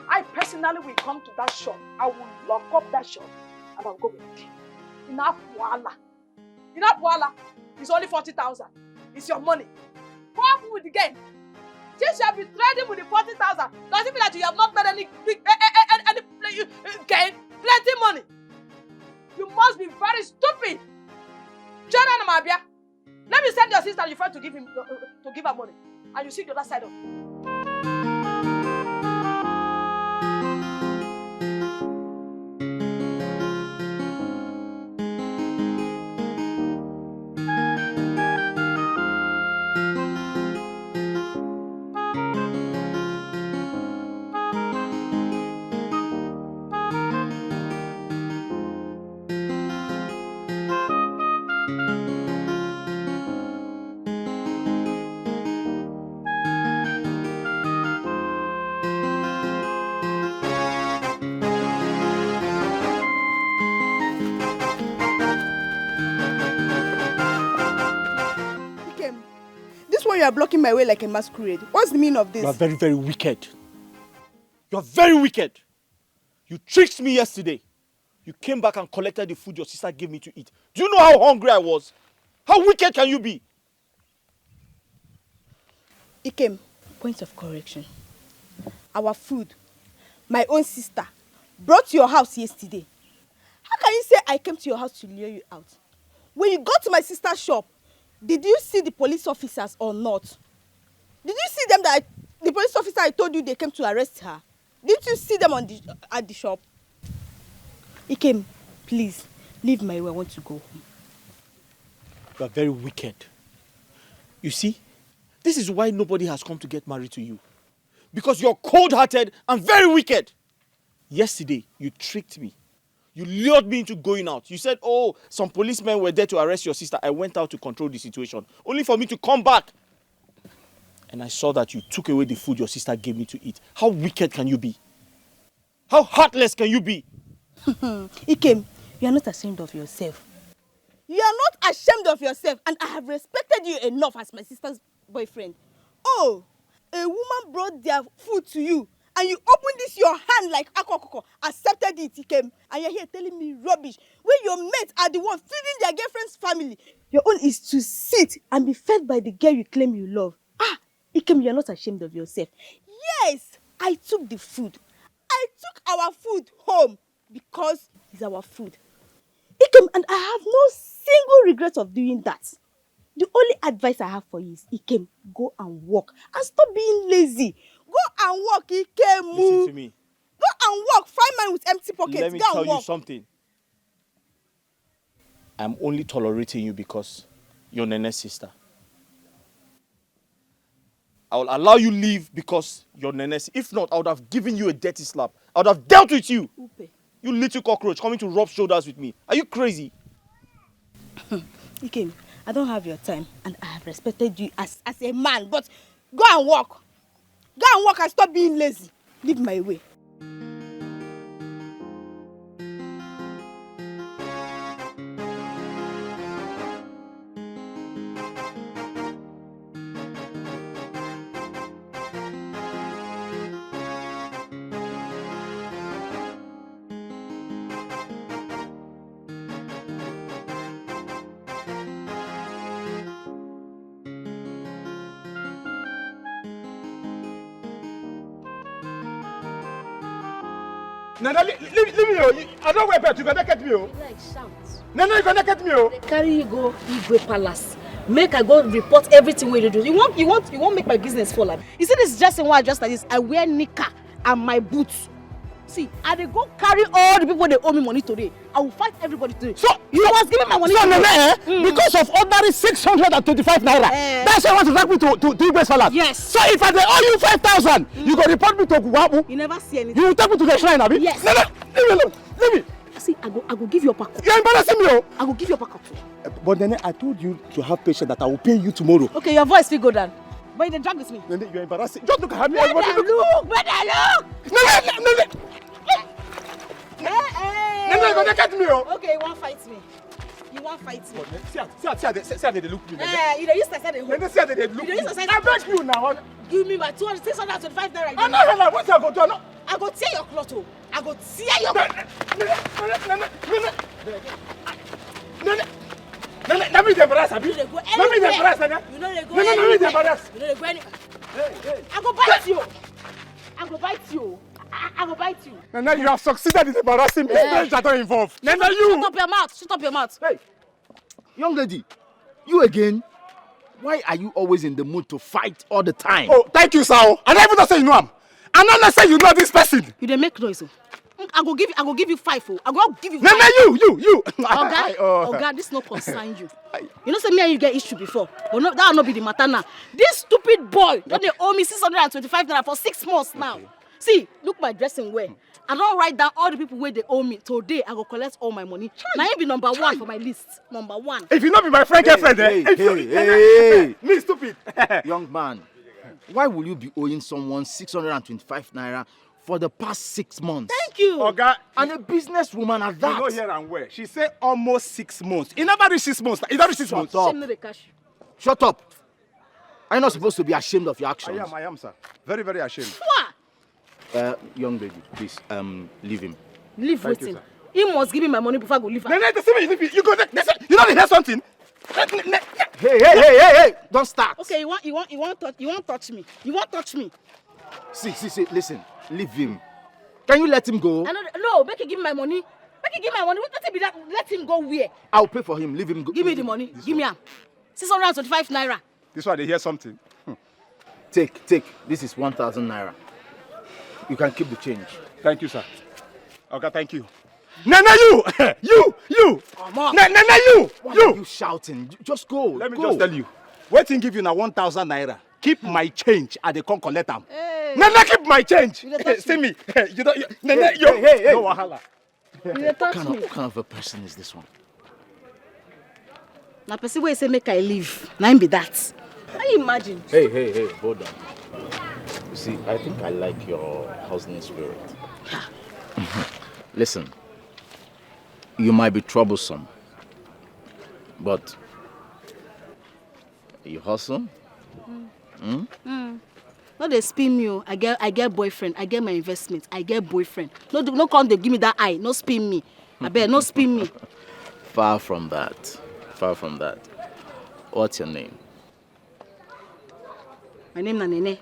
Speaker 8: I personally will come to that shop. I will lock up that shop and I'll go with it. Enough wala. It's only 40,000. It's your money. Go up with the game. Since you have been trading with the 40,000, does it mean that you have not made any gain? Plenty money. You must be very stupid. Jana Namabia. Let me send your sister your friend to give her money. And you see the other side of it.
Speaker 4: You are blocking my way like a masquerade. What's the meaning of this?
Speaker 2: You are very, very wicked. You are very wicked. You tricked me yesterday. You came back and collected the food your sister gave me to eat. Do you know how hungry I was? How wicked can you be?
Speaker 4: Ikem, point of correction. Our food, my own sister, brought to your house yesterday. How can you say I came to your house to lure you out? When you got to my sister's shop, did you see the police officers or not? Did you see them the police officer I told you they came to arrest her? Didn't you see them at the shop? Ikem, please, leave my way. I want to go home.
Speaker 2: You are very wicked. You see, this is why nobody has come to get married to you. Because you're cold-hearted and very wicked. Yesterday, you tricked me. You lured me into going out. You said, oh, some policemen were there to arrest your sister. I went out to control the situation. Only for me to come back. And I saw that you took away the food your sister gave me to eat. How wicked can you be? How heartless can you be?
Speaker 4: Ikem, you are not ashamed of yourself. You are not ashamed of yourself. And I have respected you enough as my sister's boyfriend. Oh, a woman brought their food to you. And you opened this your hand like akokoko, accepted it, Ikem, and you're here telling me rubbish. When your mates are the one feeding their girlfriend's family, your own is to sit and be fed by the girl you claim you love. Ah, Ikem, you're not ashamed of yourself. Yes, I took the food. I took our food home because it's our food. Ikem, and I have no single regret of doing that. The only advice I have for you is, Ikem, go and work and stop being lazy. Go and walk, Ikem.
Speaker 2: Listen to me.
Speaker 4: Go and walk. Find man with empty pockets.
Speaker 2: Let me tell you something. I'm only tolerating you because you're Nene's sister. I will allow you leave because you're Nene's. If not, I would have given you a dirty slap. I would have dealt with you.
Speaker 4: Upe.
Speaker 2: You little cockroach coming to rub shoulders with me. Are you crazy?
Speaker 4: Ikem, I don't have your time and I have respected you as a man, but go and walk. Go and walk and stop being lazy. Leave my way.
Speaker 6: Nana, leave me, oh. I don't wear belt. You gonna get me, oh.
Speaker 9: Like shout.
Speaker 6: Nana, you gonna get me, oh.
Speaker 9: They carry you go Igwe Palace. Make I go report everything where you do. You won't make my business fall up.
Speaker 5: You see this dressing why I dress like this? I wear knicker and my boots. See, I dey go carry all the people they owe me money today. I will fight everybody today.
Speaker 2: So
Speaker 5: you must give me my money.
Speaker 2: So because of ordinary 625 naira, that's why you want to drag me to Igwe's Palace.
Speaker 5: Yes.
Speaker 2: So if I dey owe you 5,000, you go report me to Guwabu.
Speaker 5: You never see anything.
Speaker 2: You will take me to the shrine, Abi?
Speaker 5: Yes.
Speaker 2: No, leave me alone. Leave me.
Speaker 5: See, I go give you a pack.
Speaker 2: You're embarrassing me, oh.
Speaker 5: I go give you a pack.
Speaker 2: But then I told you to have patience that I will pay you tomorrow.
Speaker 5: Okay, your voice will go down. But you drag with me.
Speaker 2: Nene, you're embarrassing. Just look at me.
Speaker 5: Where look.
Speaker 2: Nene. Nene, you're gonna get me, oh.
Speaker 5: Okay, you won't fight me. You won't fight me.
Speaker 2: See how they look me.
Speaker 5: You don't use to say the
Speaker 2: Nene, see how they look me. I beg you now.
Speaker 5: Give me my 625 naira.
Speaker 2: I'm not hell. What's I go do?
Speaker 5: I go tear your cloth. I go tear your
Speaker 2: Nene, let me embarrass, Abi.
Speaker 5: You don't go
Speaker 2: Let me embarrass, Nene.
Speaker 5: You know they go
Speaker 2: Nene, let me embarrass.
Speaker 5: You know they go any.
Speaker 2: Hey.
Speaker 5: I go bite you. I go bite you. I go bite you.
Speaker 2: Nene, you have succeeded in embarrassing me. Friends are not involved. Nene, you.
Speaker 5: Shut up your mouth. Shut up your mouth.
Speaker 2: Hey, young lady, you again. Why are you always in the mood to fight all the time? Oh, thank you, sir. I don't even know say you know him. I'm not say you know this person.
Speaker 5: You dey make noise. I go give you 5. I go give you 5.
Speaker 2: Nene, you.
Speaker 5: Oga, this no concern you. You know say me and you get issue before. But no, that will not be the matter now. This stupid boy, don't they owe me 625 naira for 6 months now. See, look my dressing wear. I don't write down all the people where they owe me. Today, I go collect all my money. Now you be number 1 for my list. Number 1.
Speaker 6: If you not be my friend, girlfriend,
Speaker 2: Hey.
Speaker 6: Me stupid.
Speaker 2: Young man, why will you be owing someone 625 naira for the past 6 months?
Speaker 5: Thank you.
Speaker 6: Oga,
Speaker 2: And a businesswoman at that.
Speaker 6: you know here and where. She said almost 6 months. It never reached 6 months. It never reached 6 months.
Speaker 2: up.
Speaker 5: Shame no dey cash.
Speaker 2: Shut up. Are you not supposed to be ashamed of your actions?
Speaker 6: I am, sir. Very, very ashamed.
Speaker 5: What?
Speaker 2: Young lady, please, leave him.
Speaker 5: Leave
Speaker 6: Thank you,
Speaker 5: waiting.
Speaker 6: sir.
Speaker 5: He must give me my money before I go leave.
Speaker 6: Nene, you go there. You know they hear something?
Speaker 2: Hey, don't start.
Speaker 5: Okay, you won't touch me. You won't touch me.
Speaker 2: See, listen, leave him. Can you let him go?
Speaker 5: No, make him give me my money. Make him give me my money. Let him be that. Let him go where?
Speaker 2: I'll pay for him. Leave him go.
Speaker 5: Give me the money. Give me am. 625 naira.
Speaker 6: This why they hear something.
Speaker 2: Take. This is 1,000 naira. You can keep the change.
Speaker 6: Thank you, sir. Okay, thank you. Nene, you!
Speaker 5: Come on.
Speaker 6: Nene, you!
Speaker 2: Why are you shouting? Just go.
Speaker 6: Let me
Speaker 2: go.
Speaker 6: just tell you. Waiting give you now 1,000 naira. Keep my change and they can't collect them.
Speaker 5: Hey.
Speaker 6: Nene, keep my change.
Speaker 5: You dey touch
Speaker 6: See me. Nene,
Speaker 2: Hey.
Speaker 6: No wahala.
Speaker 5: You dey touch me.
Speaker 2: What kind of a person is this one?
Speaker 5: Na person wey say make I leave. Na him be that. Can you imagine?
Speaker 3: Hey, hold on. You see, I think I like your hustling spirit.
Speaker 2: Listen, you might be troublesome, but you hustle?
Speaker 5: No, they spin me. I get boyfriend. I get my investment. I get boyfriend. No, come they give me that eye. No spin me. I bet no spin me.
Speaker 2: Far from that. What's your name?
Speaker 5: My name na Nene.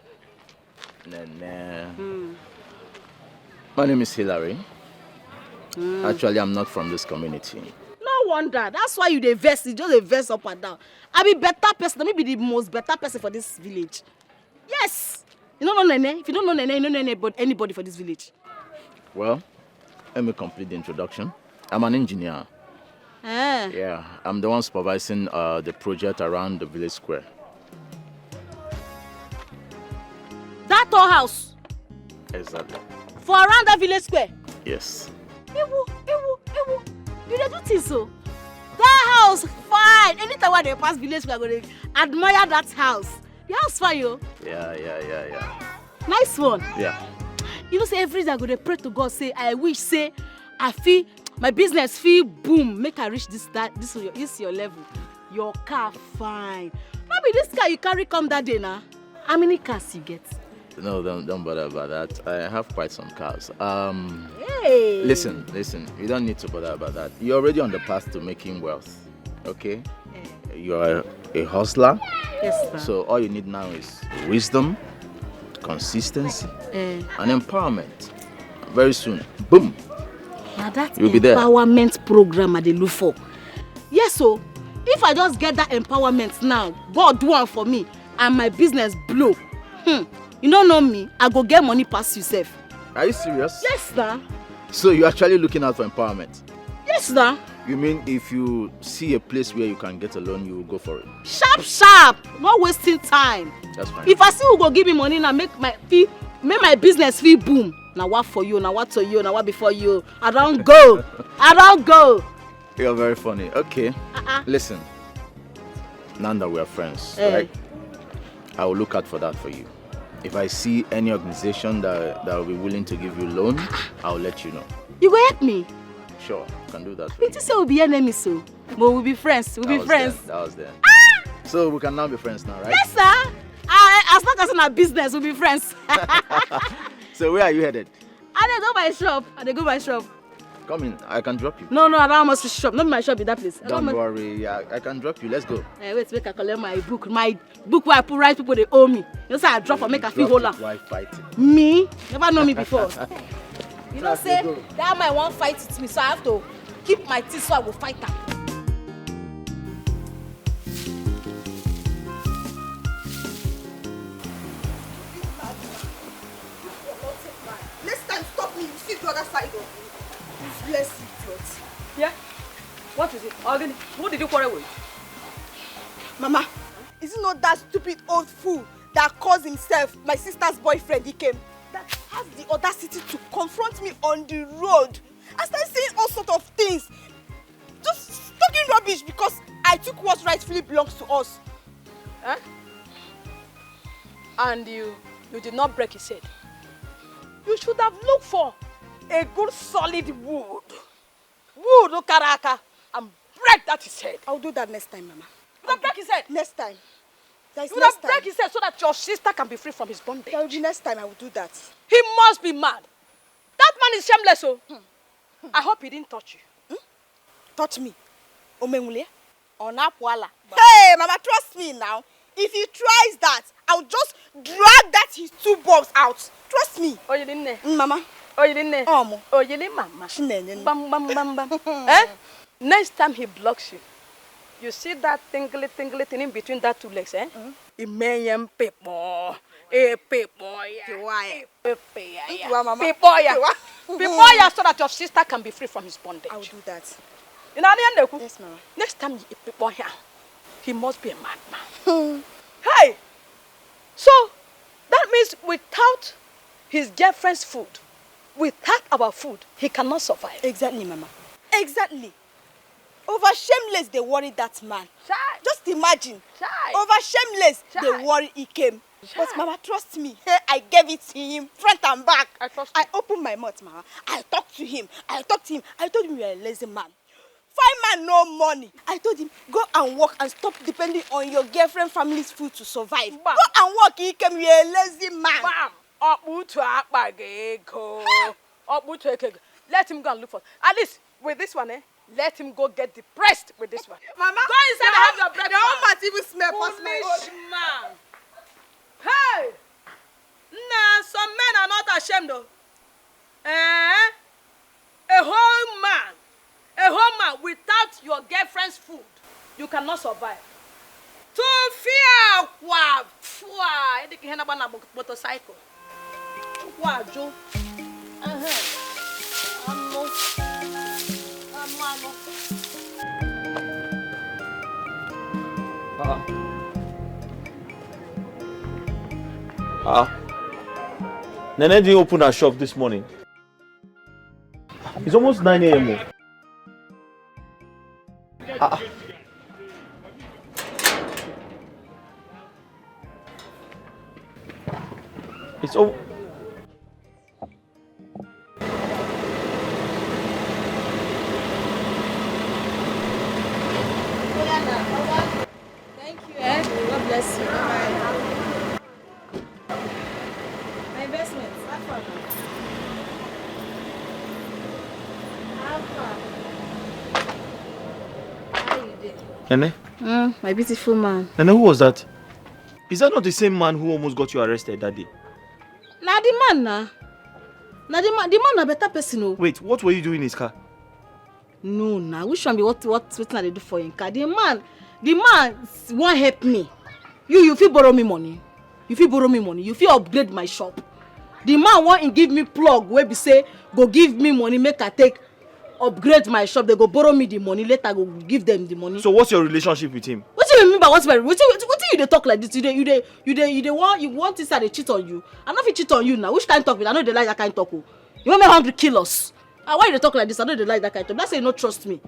Speaker 2: Nene. My name is Hilary. Actually, I'm not from this community.
Speaker 5: No wonder. That's why you dey vex. You just dey vex up and down. I be better person. Let me be the most better person for this village. Yes. You don't know Nene. If you don't know Nene, you don't know anybody for this village.
Speaker 2: Well, let me complete the introduction. I'm an engineer. Yeah, I'm the one supervising the project around the village square.
Speaker 5: That tall house.
Speaker 2: Exactly.
Speaker 5: For around that village square.
Speaker 2: Yes.
Speaker 5: Ewu. You dey do things so. That house fine. Anytime when they pass village square, I go dey admire that house. The house fine, yo.
Speaker 2: Yeah.
Speaker 5: Nice one.
Speaker 2: Yeah.
Speaker 5: You know, say every day I go dey pray to God, say I wish, say I feel my business feel boom, make I reach this your level. Your car fine. Maybe this car you carry come that day now. How many cars you get?
Speaker 2: No, don't bother about that. I have quite some cars.
Speaker 5: Hey.
Speaker 2: Listen. You don't need to bother about that. You're already on the path to making wealth. Okay? You're a hustler.
Speaker 5: Yes, sir.
Speaker 2: So all you need now is wisdom, consistency, and empowerment. very soon. Boom.
Speaker 5: Now that
Speaker 2: You'll be there.
Speaker 5: empowerment program I dey look for. Yes, so if I just get that empowerment now, God do one for me and my business blow. You don't know me, I go get money past yourself.
Speaker 2: Are you serious?
Speaker 5: Yes, sir.
Speaker 2: So you're actually looking out for empowerment?
Speaker 5: Yes, sir.
Speaker 2: You mean if you see a place where you can get a loan, you will go for it?
Speaker 5: Sharp, sharp. Not wasting time.
Speaker 2: That's fine.
Speaker 5: If I see who go give me money now, make my business fee boom. Now what for you? Now what to you? Now what before you? I don't go. I don't go.
Speaker 2: You're very funny. Okay. Listen. Now that we are friends, right? I will look out for that for you. If I see any organization that will be willing to give you loan, I'll let you know.
Speaker 5: You go help me?
Speaker 2: Sure, I can do that for you.
Speaker 5: You say we'll be enemies, so but we'll be friends. We'll be friends.
Speaker 2: That was there. So we can now be friends now, right?
Speaker 5: Yes, sir. As long as in our business, we'll be friends.
Speaker 2: So where are you headed?
Speaker 5: I go by shop.
Speaker 2: Come in, I can drop you.
Speaker 5: No, I don't want to shop. Not my shop in that place.
Speaker 2: Don't worry, I can drop you. Let's go.
Speaker 5: Wait, make I collect my book. My book where I put right people they owe me. You say I drop or make a feel holder.
Speaker 2: Why fighting?
Speaker 5: Me? Never know me before. You know, say that man won't fight with me, so I have to keep my teeth so I will fight her.
Speaker 4: Next time, stop me. You see the other side of me. Bless you,
Speaker 8: Yeah? What is it? Again, who did you quarrel with?
Speaker 4: Mama, is it not that stupid old fool that calls himself my sister's boyfriend? He came. That has the audacity to confront me on the road and start saying all sorts of things. Just talking rubbish because I took what rightfully belongs to us.
Speaker 8: Huh? And you did not break his head. You should have looked for a good solid wood, Okaraka, and break that his head.
Speaker 4: I'll do that next time, Mama.
Speaker 8: You will break his head.
Speaker 4: Next time.
Speaker 8: You will break his head so that your sister can be free from his bondage.
Speaker 4: There will be next time I will do that.
Speaker 8: He must be mad. That man is shameless, oh. I hope he didn't touch you.
Speaker 4: Touch me? Omengule? Onapwala. Hey, Mama, trust me now. If he tries that, I'll just drag that his two bulbs out. Trust me.
Speaker 8: Oh, you didn't know?
Speaker 4: Mama.
Speaker 8: Oh, you didn't know? Oh, you didn't, Mama. Bam, bam, bam, bam. Eh? Next time he blocks you, you see that tingly thing in between that two legs, eh? Imenyem people. People, yeah. So that your sister can be free from his bondage.
Speaker 4: I will do that.
Speaker 8: Yes, Mama. Next time you people here, he must be a madman. Hey! So, that means without his girlfriend's food, without our food, he cannot survive.
Speaker 4: Exactly, Mama. Exactly. Over shameless, they worried that man.
Speaker 8: Chai.
Speaker 4: Just imagine.
Speaker 8: Chai.
Speaker 4: Over shameless,
Speaker 8: Chai.
Speaker 4: they worried he came.
Speaker 8: Chai.
Speaker 4: But Mama, trust me. I gave it to him, front and back.
Speaker 8: I
Speaker 4: opened my mouth, Mama. I talked to him. I told him you're a lazy man. Fine man, no money. I told him, go and work and stop depending on your girlfriend family's food to survive. Bam. Go and work, he came, you're a lazy man.
Speaker 8: Let him go and look for it. At least with this one, let him go get depressed with this one.
Speaker 4: Mama,
Speaker 8: go inside and have your breakfast.
Speaker 4: Your own mouth even smell past my
Speaker 8: man. Hey! Nah, some men are not ashamed though. A whole man without your girlfriend's food, you cannot survive. To fear motorcycle. Joe.
Speaker 3: Nene didn't open her shop this morning. It's almost 9 a.m. It's over.
Speaker 5: Thank you, God bless you. Bye. My investments. How are you doing?
Speaker 3: Nene?
Speaker 5: My beautiful man.
Speaker 3: Nene, who was that? Is that not the same man who almost got you arrested that day?
Speaker 5: Nah, the man, nah. Now the man a better person. Oh.
Speaker 12: Wait, what were you doing in his car?
Speaker 5: No, now which one be what I do for him car? The man won't help me. You feel borrow me money. You feel upgrade my shop. The man won't give me plug where be say go give me money make I take upgrade my shop. They go borrow me the money later go give them the money.
Speaker 12: So what's your relationship with him?
Speaker 5: What do you mean by what you dey talk like this? You want this and they cheat on you. I know if he cheat on you now. Which kind talk? I know they like that kind talk. You want me hungry kill us? Why you dey talk like this? I know they like that kind talk. That's say you don't trust me.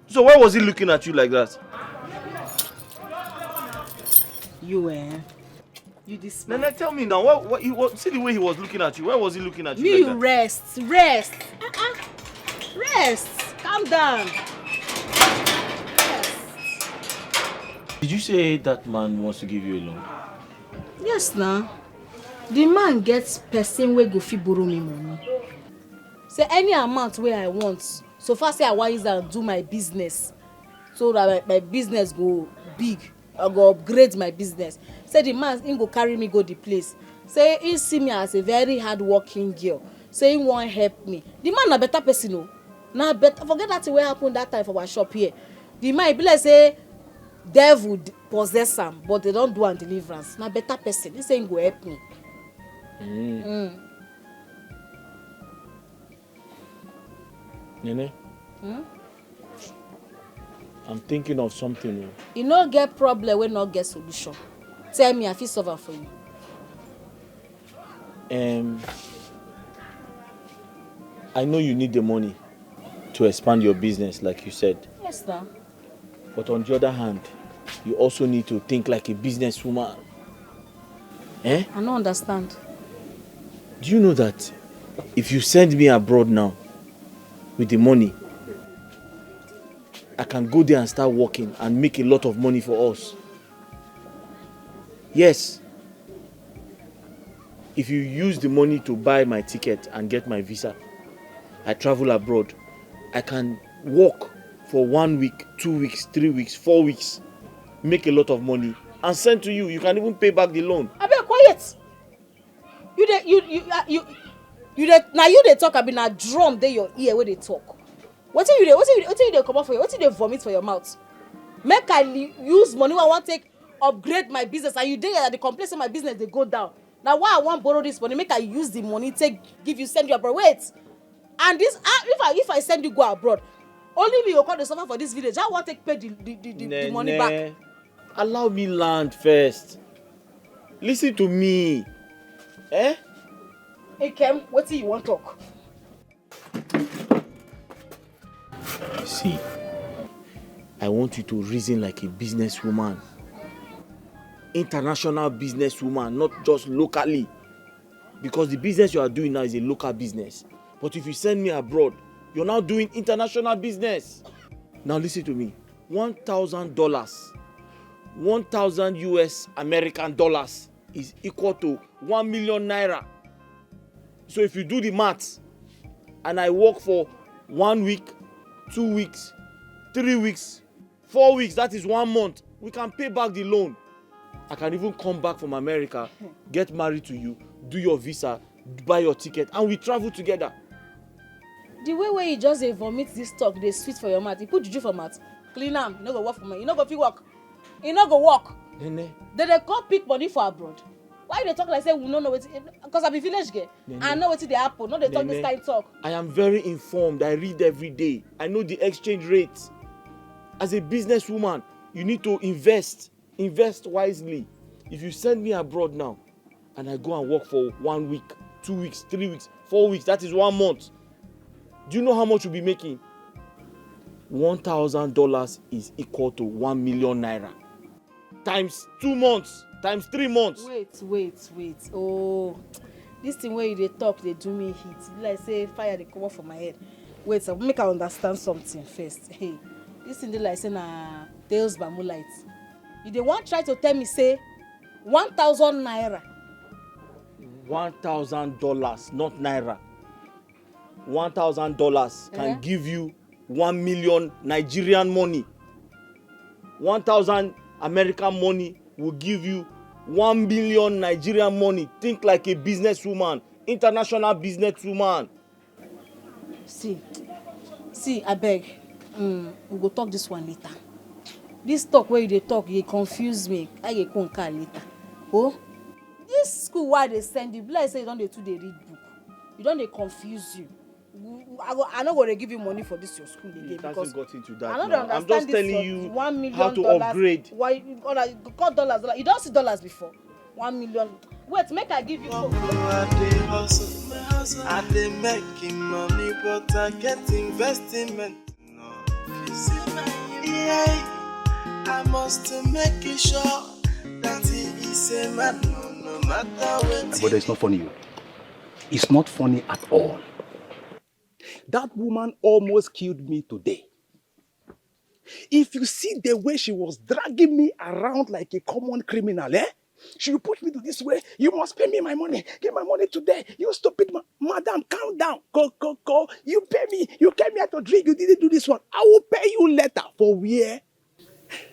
Speaker 12: So why was he looking at you like that?
Speaker 5: You this
Speaker 12: man. Nene, tell me now. What? See the way he was looking at you. Why was he looking at you?
Speaker 5: You
Speaker 12: like
Speaker 5: rest. Rest. Calm down. Rest.
Speaker 3: Did you say that man wants to give you a loan?
Speaker 5: Yes, now. The man gets person wey go fit borrow me money. Say any amount where I want. So far say I want use and do my business. So that my business go big. I go upgrade my business. Say the man he go carry me go the place. Say he see me as a very hard-working girl. Say he won't help me. The man a better person, no. Now better forget that what happened that time for our shop here. The man be like say devil possess him, but they don't do an deliverance. Now better person. He say he go help me.
Speaker 3: Nene? I'm thinking of something.
Speaker 5: You no get problem when not get solution. Tell me, I feel solve for you.
Speaker 3: I know you need the money to expand your business, like you said.
Speaker 5: Yes, sir.
Speaker 3: But on the other hand, you also need to think like a businesswoman.
Speaker 5: I don't understand.
Speaker 3: Do you know that if you send me abroad now with the money, I can go there and start working and make a lot of money for us? Yes. If you use the money to buy my ticket and get my visa, I travel abroad. I can work for 1 week, 2 weeks, 3 weeks, 4 weeks, make a lot of money and send to you. You can even pay back the loan.
Speaker 5: I be quiet. Now you they talk. I be a drum. They your ear where they talk. What you dey come out for you? What you dey vomit for your mouth? Make I use money when I want to take upgrade my business, and you dey at the complain say my business they go down. Now why I want borrow this money? Make I use the money take send you abroad. Wait, and this if I send you go abroad, only me you call the suffer for this village. I want to take pay the money back.
Speaker 3: Allow me land first. Listen to me. Hey
Speaker 5: Kem, what do you want talk?
Speaker 3: See, I want you to reason like a businesswoman. International businesswoman, not just locally. Because the business you are doing now is a local business. But if you send me abroad, you're now doing international business. Now listen to me. $1,000, 1,000 US American dollars is equal to 1 million naira. So if you do the maths, and I work for 1 week, 2 weeks, 3 weeks, 4 weeks, that is 1 month, we can pay back the loan. I can even come back from America, get married to you, do your visa, buy your ticket, and we travel together.
Speaker 5: The way where you just vomit this talk, they sweet for your mouth. You put juju for mouth, clean them, you no go work for me. You no go fit work. You no go work.
Speaker 3: Nene.
Speaker 5: Then they come pick money for abroad. Why they talk like say we don't know what? Because I be village girl.
Speaker 3: Nene.
Speaker 5: I know what they happen. No, they talk
Speaker 3: Nene.
Speaker 5: this kind of talk.
Speaker 3: I am very informed. I read every day. I know the exchange rates. As a businesswoman, you need to invest. Invest wisely. If you send me abroad now, and I go and work for 1 week, 2 weeks, 3 weeks, 4 weeks, that is 1 month. Do you know how much you'll be making? $1,000 is equal to 1 million naira. Times 2 months, times 3 months.
Speaker 5: Wait. Oh, this thing where they talk, they do me hit. Like say fire, they come off from my head. Wait, so make I understand something first. Hey, this thing they like say na Tales by Moonlight. You they want try to tell me say 1,000 naira.
Speaker 3: $1,000, not naira. $1,000 can give you 1 million Nigerian money. 1,000 American money will give you 1 billion Nigerian money. Think like a businesswoman.
Speaker 12: international businesswoman.
Speaker 5: See, I beg. We go talk this one later. This talk where they talk, you confuse me. I get come later. Oh, this school why they send you? Like say you don't they read book. You don't they confuse you. I'm not gonna give you money for this your school again because
Speaker 12: got into that.
Speaker 5: I'm
Speaker 12: just telling you
Speaker 5: $1 million
Speaker 12: how to upgrade.
Speaker 5: Why you got dollars? You don't see dollars before. 1 million. Wait, make I give you.
Speaker 7: I dey making money, but I get investment. No, yeah, I must make it sure that he is a man, no matter what.
Speaker 6: But it's not funny. It's not funny at all. That woman almost killed me today. If you see the way she was dragging me around like a common criminal, she will push me to this way. You must pay me my money. Give my money today. You stupid madam, calm down. Go. You pay me. You came here to drink. You didn't do this one. I will pay you later. For where?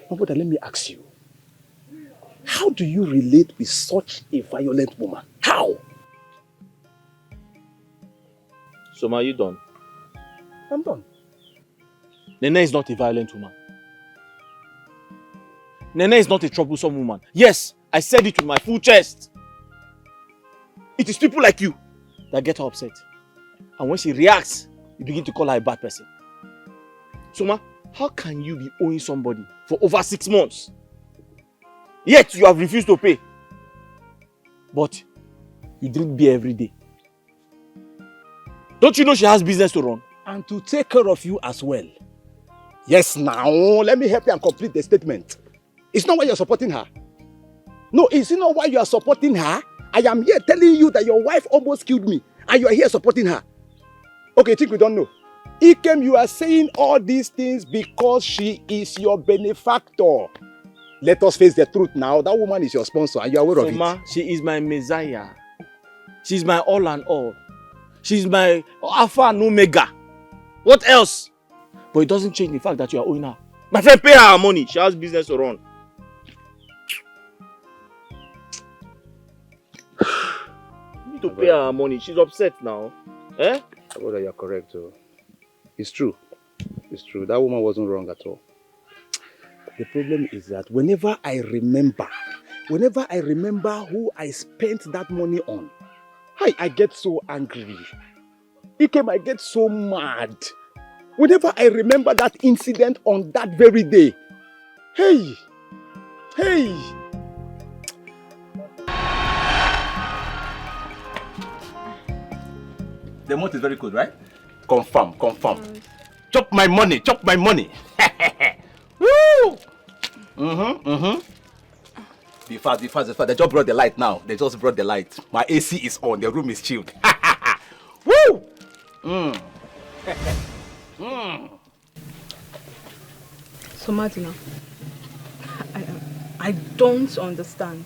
Speaker 6: My brother, let me ask you. How do you relate with such a violent woman? How?
Speaker 12: So, are you done?
Speaker 6: I'm done.
Speaker 12: Nene is not a violent woman. Nene is not a troublesome woman. Yes, I said it with my full chest. It is people like you that get her upset. And when she reacts, you begin to call her a bad person. Soma, how can you be owing somebody for over 6 months? Yet you have refused to pay. But you drink beer every day. Don't you know she has business to run?
Speaker 6: And to take care of you as well. Yes, now, let me help you and complete the statement. It's not why you're supporting her. No, it's not why you are supporting her. I am here telling you that your wife almost killed me. And you are here supporting her. Okay, think we don't know. Ikem, you are saying all these things because she is your benefactor. Let us face the truth now. That woman is your sponsor and you are aware of it.
Speaker 12: She is my messiah. She's my all and all. She's my alpha and omega. What else? But it doesn't change the fact that you are owing her. My friend, pay her money. She has business to run. You need to pay her money. She's upset now. Eh?
Speaker 6: Brother, you're correct. It's true. It's true. That woman wasn't wrong at all. The problem is that whenever I remember who I spent that money on, I get so angry. I get so mad. Whenever I remember that incident on that very day. Hey! The month is very good, right? Confirm. Chop my money. Woo! Be fast. They just brought the light now. My AC is on. The room is chilled. Woo!
Speaker 10: So Martina, I don't understand.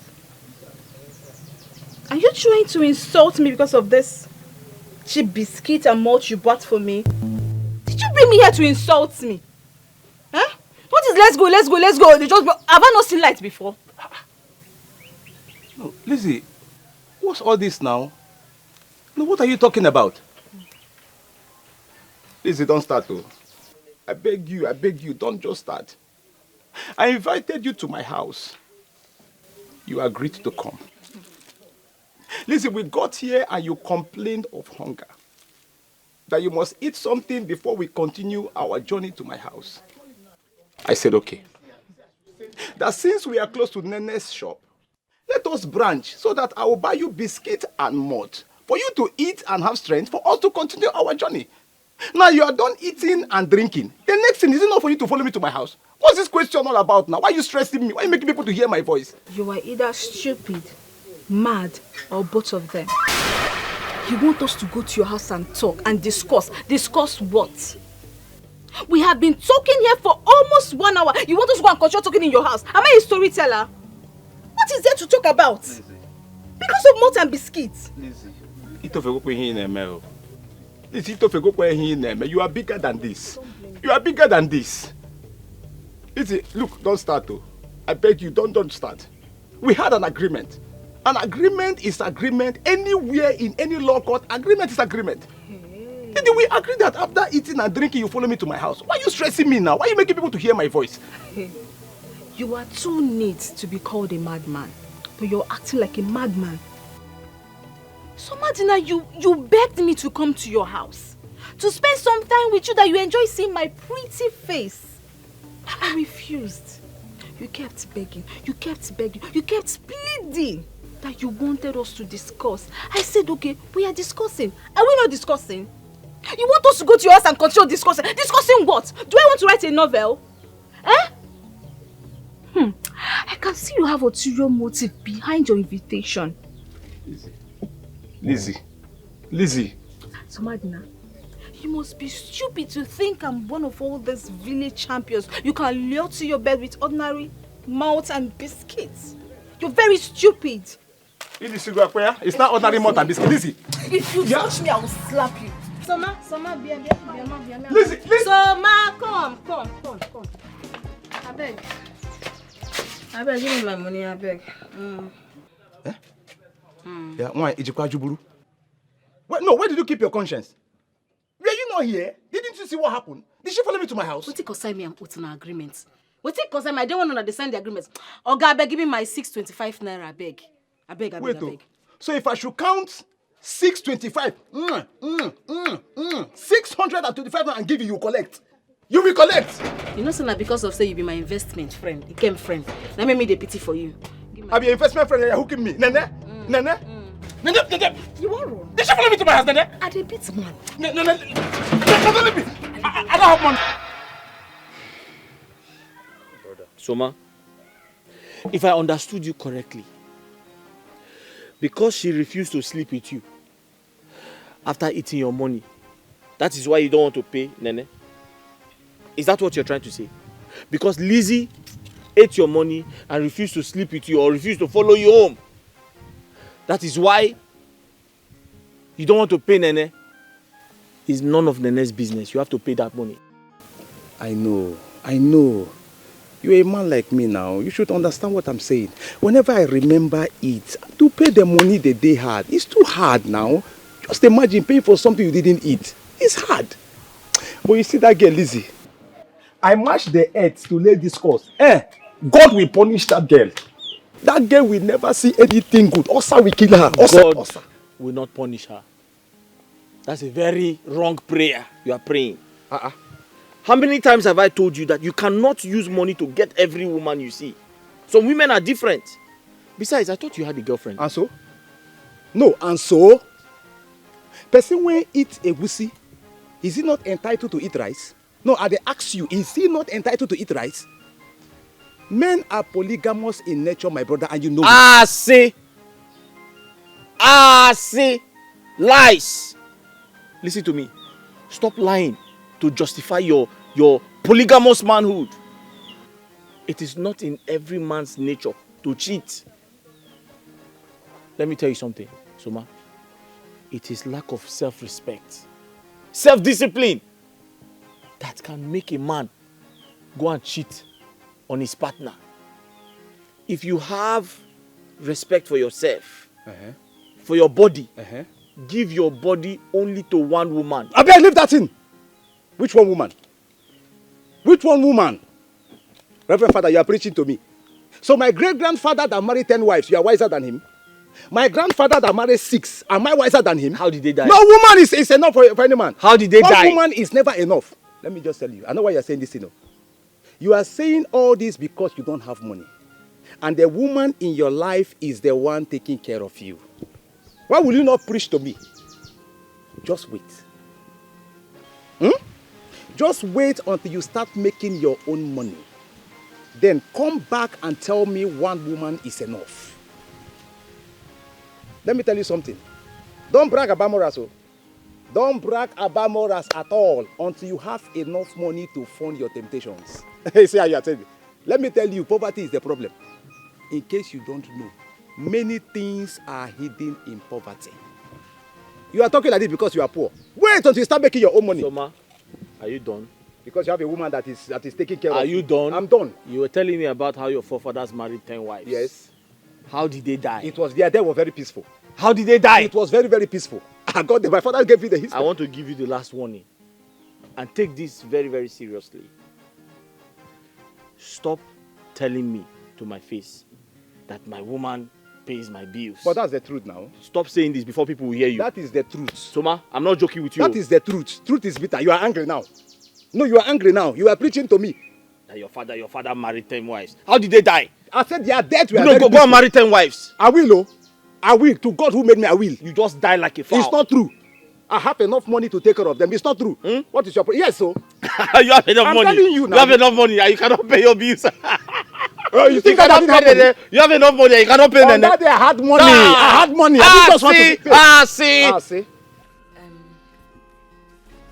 Speaker 10: Are you trying to insult me because of this cheap biscuit and malt you bought for me? Did you bring me here to insult me? Huh? What is let's go? They just have I not seen light before?
Speaker 6: No, Lizzie, what's all this now? No, what are you talking about? Lizzie, don't start though. I beg you, don't just start. I invited you to my house. You agreed to come. Lizzie, we got here and you complained of hunger. That you must eat something before we continue our journey to my house. I said okay. That since we are close to Nene's shop, let us branch so that I will buy you biscuit and malt for you to eat and have strength for us to continue our journey. Now you are done eating and drinking. The next thing is enough for you to follow me to my house. What's this question all about now? Why are you stressing me? Why are you making people to hear my voice?
Speaker 10: You are either stupid, mad, or both of them. You want us to go to your house and talk and discuss. Discuss what? We have been talking here for almost 1 hour. You want us to go and continue talking in your house? Am I a storyteller? What is there to talk about? Lizzie. Because of malt and biscuits.
Speaker 6: Lizzie, you are bigger than this. Lizzie, look, don't start though. I beg you, don't start. We had an agreement. An agreement is agreement. Anywhere in any law court, agreement is agreement. Did we agree that after eating and drinking, you follow me to my house? Why are you stressing me now? Why are you making people to hear my voice?
Speaker 10: You are too neat to be called a madman, but you're acting like a madman. So Madina, you begged me to come to your house, to spend some time with you that you enjoy seeing my pretty face. I refused. You kept begging, you kept pleading that you wanted us to discuss. I said, okay, we are discussing. Are we not discussing? You want us to go to your house and continue discussing? Discussing what? Do I want to write a novel? Eh? I can see you have ulterior motive behind your invitation.
Speaker 6: Lizzie.
Speaker 10: So Madina, you must be stupid to think I'm one of all these village champions you can lure to your bed with ordinary malt and biscuits. You're very stupid.
Speaker 6: It's not ordinary malt and biscuits. Lizzie.
Speaker 10: If you touch me, I will slap you. Soma, Bia.
Speaker 6: Lizzie.
Speaker 10: Soma, come. I beg, give me my money, I beg.
Speaker 6: Yeah, why? Where did you keep your conscience? Were you not here? Didn't you see what happened? Did she follow me to my house?
Speaker 9: What it concern me and put in an agreement? What it concern me? I don't want to understand the agreement. Oga, I beg, give me my 625 naira, I beg. I beg.
Speaker 6: So if I should count 625, 625 and give you collect. You will collect.
Speaker 9: You know, sir, because of say you be my investment friend, you came friend. That made me the pity for you.
Speaker 6: I be your investment friend, you're hooking me. Nene.
Speaker 9: You are wrong.
Speaker 6: Did she follow me to my house, Nene?
Speaker 9: I did beat man.
Speaker 6: No, don't leave me. I don't have money.
Speaker 12: Soma, if I understood you correctly, because she refused to sleep with you after eating your money, that is why you don't want to pay, Nene? Is that what you're trying to say? Because Lizzie ate your money and refused to sleep with you or refused to follow you home, that is why you don't want to pay Nene? It's none of Nene's business. You have to pay that money.
Speaker 6: I know. You're a man like me now. You should understand what I'm saying. Whenever I remember it, to pay the money that they had, it's too hard now. Just imagine paying for something you didn't eat. It's hard. But you see that girl, Lizzie? I mashed the earth to lay this cause. God will punish that girl. That girl will never see anything good. Osa will kill her.
Speaker 12: God will not punish her. That's a very wrong prayer you are praying. How many times have I told you that you cannot use money to get every woman you see? Some women are different. Besides, I thought you had a girlfriend.
Speaker 6: And so? No, and so? Person when eat a wussy, is he not entitled to eat rice? No, I ask you, is he not entitled to eat rice? Men are polygamous in nature, my brother, and you know
Speaker 12: it. See. Lies. Listen to me. Stop lying to justify your polygamous manhood. It is not in every man's nature to cheat. Let me tell you something, Soma. It is lack of self-respect, self-discipline that can make a man go and cheat on his partner. If you have respect for yourself, for your body, give your body only to one woman.
Speaker 6: I beg, leave that in. Which one woman? Which one woman? Reverend Father, you are preaching to me. So my great-grandfather that married 10 wives, you are wiser than him? My grandfather that married 6, am I wiser than him?
Speaker 12: How did they die?
Speaker 6: No woman is enough for any man.
Speaker 12: How did they die?
Speaker 6: One woman is never enough. Let me just tell you. I know why you are saying this, you know. You are saying all this because you don't have money. And the woman in your life is the one taking care of you. Why will you not preach to me? Just wait. Just wait until you start making your own money. Then come back and tell me one woman is enough. Let me tell you something. Don't brag about morals. Don't brag about morals at all until you have enough money to fund your temptations. See how you are telling me. Let me tell you, poverty is the problem. In case you don't know, many things are hidden in poverty. You are talking like this because you are poor. Wait until you start making your own money.
Speaker 12: Soma, are you done?
Speaker 6: Because you have a woman that is taking care of you.
Speaker 12: Are you done?
Speaker 6: I'm done.
Speaker 12: You were telling me about how your forefathers married 10 wives.
Speaker 6: Yes.
Speaker 12: How did they die?
Speaker 6: It was their death was very peaceful.
Speaker 12: How did they die?
Speaker 6: It was very, very peaceful. I got them. My father gave me the history.
Speaker 12: I want to give you the last warning. And take this very, very seriously. Stop telling me to my face that my woman pays my bills.
Speaker 6: But that's the truth now.
Speaker 12: Stop saying this before people will hear you.
Speaker 6: That is the truth.
Speaker 12: Soma, I'm not joking with you.
Speaker 6: That is the truth. Truth is bitter. You are angry now. No, you are angry now. You are preaching to me.
Speaker 12: That your father married 10 wives. How did they die?
Speaker 6: I said they are dead.
Speaker 12: You go and marry 10 wives.
Speaker 6: I will, oh. I will. To God who made me, I will.
Speaker 12: You just die like a fowl.
Speaker 6: It's not true. I have enough money to take care of them. It's not true. What is your problem? Yes, so.
Speaker 12: You have enough money.
Speaker 6: I'm telling you now.
Speaker 12: You have enough money and you cannot pay your bills.
Speaker 6: You think I didn't have money?
Speaker 12: You have enough money and you cannot pay them.
Speaker 6: That day I had money. I had money. I
Speaker 12: see.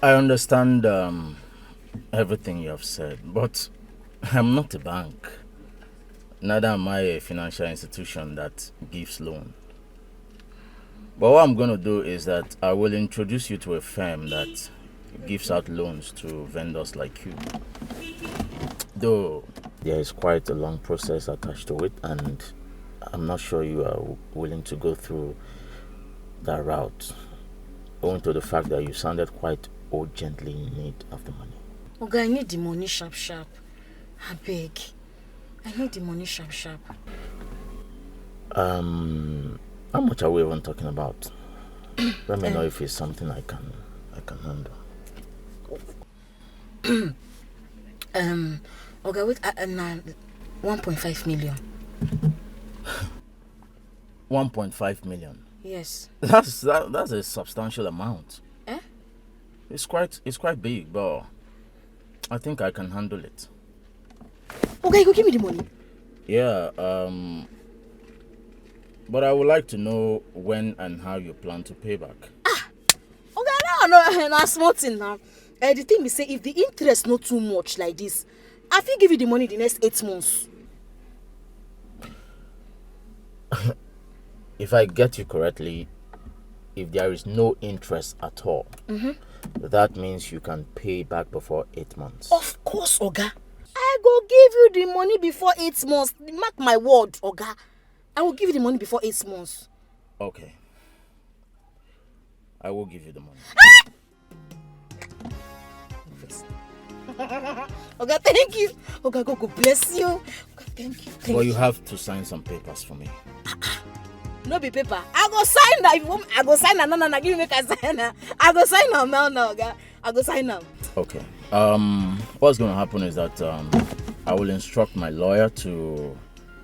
Speaker 13: I understand everything you have said, but I'm not a bank. Neither am I a financial institution that gives loan. But what I'm going to do is that I will introduce you to a firm that gives out loans to vendors like you. Though there is quite a long process attached to it, and I'm not sure you are willing to go through that route, owing to the fact that you sounded quite urgently in need of the money.
Speaker 9: Okay, I need the money sharp. I beg. I need the money sharp.
Speaker 13: How much are we even talking about? Let me know if it's something I can handle.
Speaker 9: Okay, wait, 1.5 million.
Speaker 13: 1.5 million.
Speaker 9: Yes.
Speaker 13: That's a substantial amount. It's quite big, but I think I can handle it.
Speaker 9: Okay, go give me the money.
Speaker 13: Yeah, but I would like to know when and how you plan to pay back.
Speaker 9: Okay, no, small thing now. The thing is, say if the interest not too much like this, I will give you the money the next 8 months.
Speaker 13: If I get you correctly, if there is no interest at all, that means you can pay back before 8 months.
Speaker 9: Of course, Oga. I go give you the money before 8 months. Mark my word, Oga. I will give you the money before 8 months.
Speaker 13: Okay. I will give you the money.
Speaker 9: Oga, thank you. Oga, God bless you. Oga, thank you.
Speaker 13: But you have to sign some papers for me.
Speaker 9: No be paper. I go sign that. If you want, I go sign that. No, give me a sign. I go sign now, Oga. I go sign now.
Speaker 13: Okay. What's going to happen is that I will instruct my lawyer to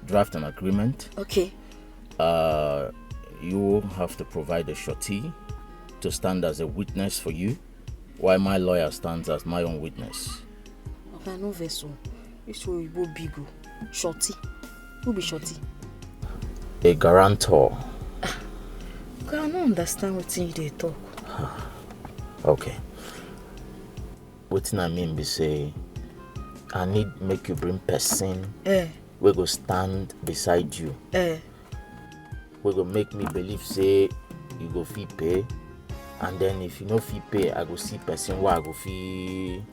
Speaker 13: draft an agreement.
Speaker 9: Okay.
Speaker 13: You will have to provide a surety to stand as a witness for you, while my lawyer stands as my own witness.
Speaker 9: Okay, no vessel. This will be big. Surety. Who be surety?
Speaker 13: A guarantor.
Speaker 9: Okay, I don't understand what they talk.
Speaker 13: Okay. What I mean be say, I need make you bring person. We go stand beside you. We go make me believe say you go fee pay, and then if you no fee pay, I go see person where I go fee.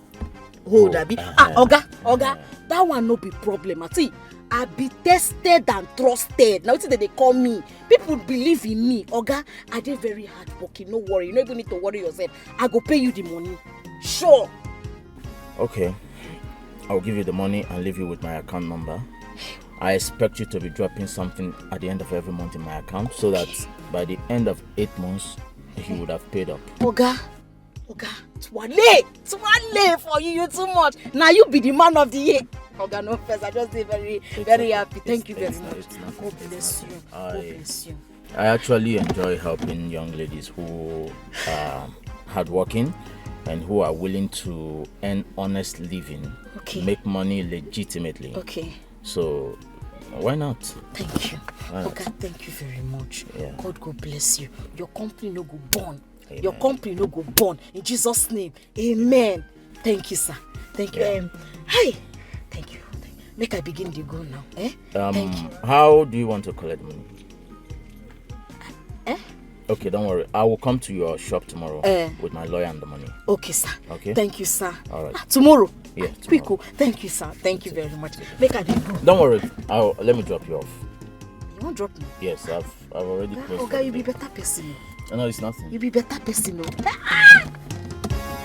Speaker 9: Hold that be. Oga, that one no be problem. I be tested and trusted. Now they call me. People believe in me. Oga, I did very hard working. No worry. You don't even need to worry yourself. I go pay you the money. Sure.
Speaker 13: Okay. I'll give you the money and leave you with my account number. I expect you to be dropping something at the end of every month in my account so that by the end of 8 months, you would have paid up.
Speaker 9: Oga, Twale for you. You too much. Now you be the man of the year. Oga, no first. I just say very happy. Thank you very much. God bless you. God bless you.
Speaker 13: I actually enjoy helping young ladies who are hardworking and who are willing to earn honest living, make money legitimately.
Speaker 9: Okay.
Speaker 13: So, why not?
Speaker 9: Thank you. Okay, thank you very much.
Speaker 13: Yeah.
Speaker 9: God bless you. Your company no go burn. Amen. Your company no go burn. In Jesus' name, amen. Thank you, sir. Thank you.
Speaker 13: Yeah.
Speaker 9: Hi. Thank you. Make I begin to go now. Thank you.
Speaker 13: How do you want to collect money? Okay, don't worry. I will come to your shop tomorrow with my lawyer and the money.
Speaker 9: Okay, sir.
Speaker 13: Okay.
Speaker 9: Thank you, sir.
Speaker 13: All right.
Speaker 9: Tomorrow.
Speaker 13: Yeah.
Speaker 9: Tomorrow. Thank you, sir. Thank you very much. Make I go.
Speaker 13: Don't worry. Let me drop you off.
Speaker 9: You You won't drop me?
Speaker 13: Yes, I've already closed.
Speaker 9: Oga, you be better person.
Speaker 13: No, it's nothing.
Speaker 9: You be better person, no?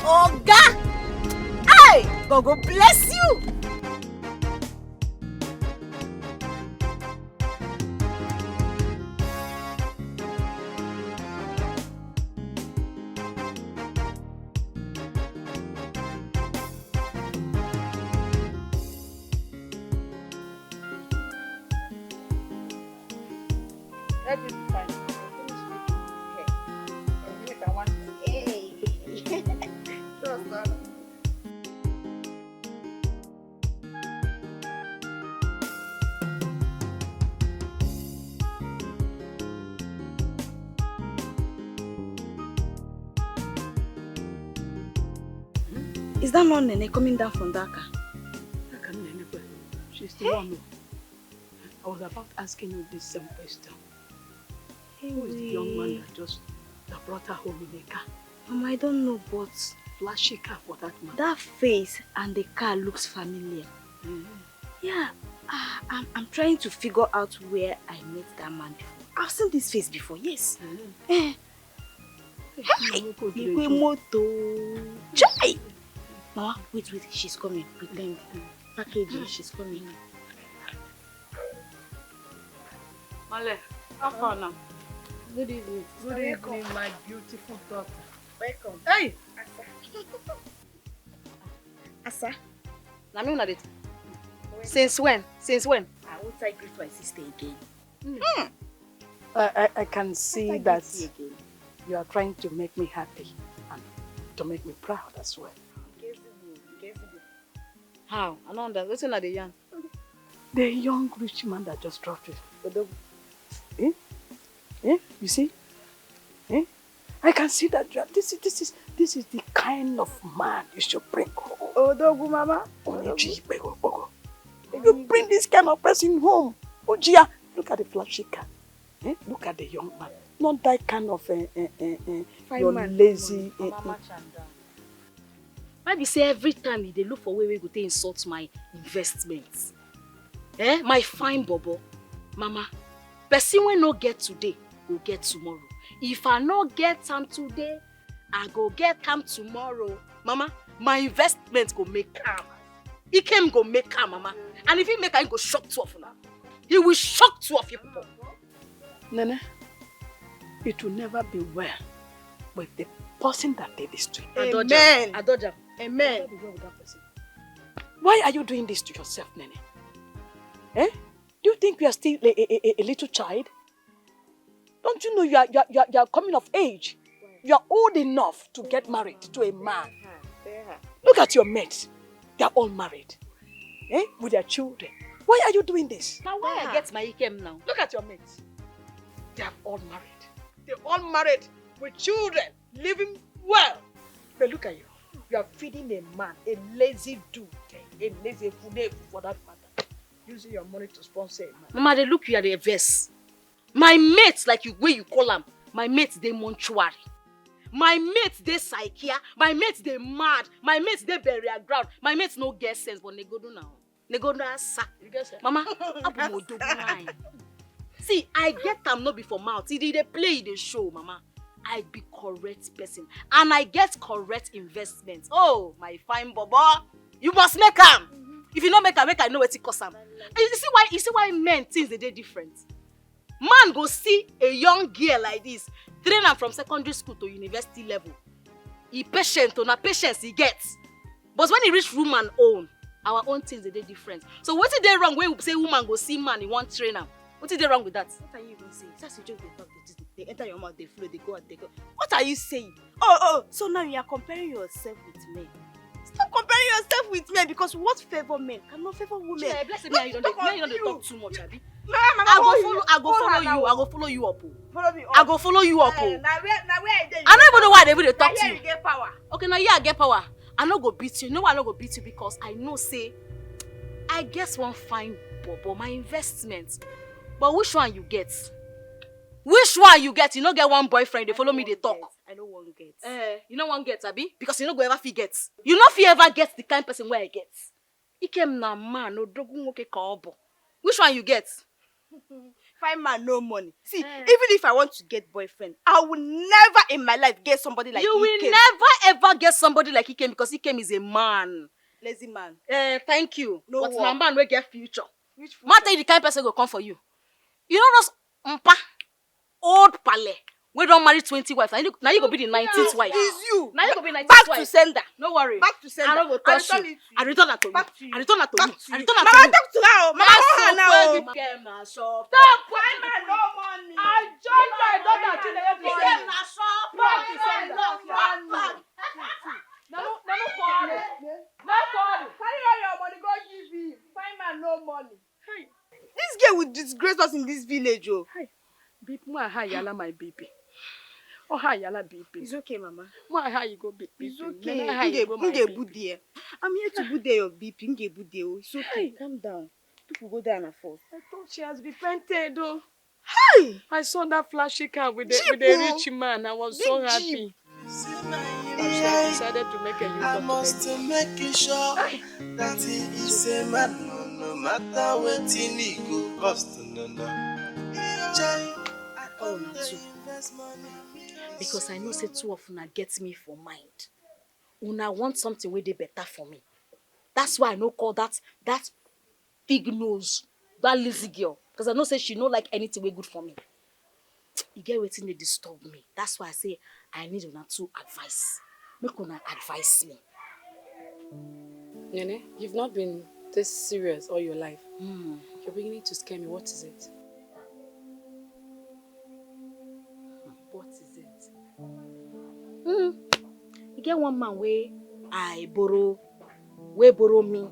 Speaker 9: Oga! Hey! God go bless you!
Speaker 1: Let me find it.
Speaker 9: Is that not Nene coming down from Dhaka?
Speaker 8: She's the one. I was about asking you this same question. Who is the young man that brought her home in a car?
Speaker 9: Mama, I don't know, but
Speaker 8: Flashy car for that man.
Speaker 9: that face and the car looks familiar. Yeah, I'm trying to figure out where I met that man before. I've seen this face before, yes. Hey, Ikwe moto. Chai! Mama, wait, she's coming. Pretend. Packaging, she's coming.
Speaker 8: Male, how far now?
Speaker 1: Good evening.
Speaker 8: Good evening, my beautiful daughter.
Speaker 1: Welcome.
Speaker 8: Hey!
Speaker 9: Asa, na me una dey. Since when? I won't I greet my sister again.
Speaker 8: I can see that you are trying to make me happy and to make me proud as well.
Speaker 9: How? I don't understand. What's in the yarn?
Speaker 8: The young rich man that just dropped it. You see? I can see that this is the kind of man you should bring home.
Speaker 1: Odogu mama.
Speaker 8: You bring this kind of person home. Ojia, look at the flashy car. Look at the young man. Not that kind of your
Speaker 1: man.
Speaker 8: lazy.
Speaker 9: Why be say every time they look for where we go to insult my investments? My fine bobo. Mama, person when no get today, will get tomorrow. If I not get time today, I go get time tomorrow. Mama, my investment go make calm. He can go make calm, mama. And if he make calm, he go shock two of you now. He will shock two of you people.
Speaker 8: Nene, it will never be well with the person that did this to you.
Speaker 1: Amen.
Speaker 9: Adoja.
Speaker 1: Amen.
Speaker 8: Why are you doing this to yourself, Nene? Do you think you are still a little child? Don't you know you are coming of age? You are old enough to get married to a man. Look at your mates. They are all married. With their children. Why are you doing this?
Speaker 9: Now why I get my ikem now?
Speaker 8: Look at your mates. They are all married. They're all married with children, living well. But look at you. You are feeding a man, a lazy dude, a lazy fool for that matter. Using your money to sponsor a man.
Speaker 9: Mama, they look you at the verse. My mates, like you where you call them, my mates they mortuary. My mates they psychia. My mates they mad. My mates they burial ground. My mates no get sense, but they go do now. They go do sack. Mama, see, I get them not before mouth. See, they play the show, Mama. I be correct person, and I get correct investments. Oh, my fine bobo, you must make them. If you not make them, I know what it cost them. You see why men things they different. Man go see a young girl like this, train her from secondary school to university level. He patient, or not patience he gets. But when he reach woman own, our own things they different. So what is there wrong when we say woman go see man, he want train am? What is there wrong with that?
Speaker 1: What are you even saying? That's you just they talk, they enter your mouth, they flow, they go and they go. What are you saying? Oh, so now you are comparing yourself with men. Stop comparing yourself with men because what favor men cannot favor women.
Speaker 9: Yeah, bless me, you don't talk too much, Abi.
Speaker 1: I
Speaker 9: go follow you up.
Speaker 1: Follow me up.
Speaker 9: I go follow you up.
Speaker 1: Now where I dey?
Speaker 9: I don't even know why they will talk to
Speaker 1: Here
Speaker 9: you.
Speaker 1: you get power.
Speaker 9: Okay, now yeah, I get power. I no go beat you. You know why I no go beat you? Because I know say I guess one fine bobo, my investment. But which one you get? Which one you get? You no get one boyfriend, they follow me, they talk.
Speaker 1: I don't want get.
Speaker 9: You no one get, Abi? Because you no go ever forget. You no fit ever get the kind person where I get. Ikem na man, no dogun woke kaobo. Which one you get?
Speaker 4: Fine man, no money. See, even if I want to get boyfriend, I will never in my life get somebody like
Speaker 5: You
Speaker 4: Ikem.
Speaker 5: will never ever get somebody like Ikem because Ikem is a man.
Speaker 4: Lazy man.
Speaker 5: Thank you.
Speaker 4: No
Speaker 5: but
Speaker 4: work.
Speaker 5: my man will get future.
Speaker 4: Which future?
Speaker 5: Man tell you the kind person go come for you. You know those mpa, old pale, we don't marry 20 wives. Now you go be the 19th wife.
Speaker 4: It's you.
Speaker 5: Now you go be 19th
Speaker 4: Back
Speaker 5: wife.
Speaker 4: to sender.
Speaker 5: No worry.
Speaker 4: Back to sender.
Speaker 5: I don't go touch you. I return that to you.
Speaker 4: Back to you.
Speaker 5: I return that to you.
Speaker 4: Back to
Speaker 5: I
Speaker 4: you.
Speaker 5: return that
Speaker 4: Mama,
Speaker 5: to you.
Speaker 4: talk to her. Mama, call her now.
Speaker 5: Stop.
Speaker 4: Fine man, no money.
Speaker 8: I just my daughter to the
Speaker 5: Back to sender.
Speaker 4: Carry all your money, go give him. Fine man, no money. This girl will disgrace us in this village, oh.
Speaker 8: Babe, yala my baby. Oh, hi, yala baby.
Speaker 4: It's okay, Mama.
Speaker 8: How you go baby?
Speaker 4: It's okay. I'm here to put there your BP. It's okay. Calm down. People go down and forth.
Speaker 8: I thought she has repented, though.
Speaker 4: Hi!
Speaker 8: I saw that flashy car with a rich man. I was so happy. She decided to make a
Speaker 7: I must make you sure that he is a man. No matter what he go cost.
Speaker 5: Because I know say two of una get me for mind. Una want something where they better for me. That's why I no call that big nose, that lazy girl. Because I know say she no like anything way good for me. You get waiting they disturb me. That's why I say I need una to advice. Make una advise me.
Speaker 10: Nene, you've not been this serious all your life. You're beginning to scare me. What is it? What is it?
Speaker 5: You get one man where I borrow me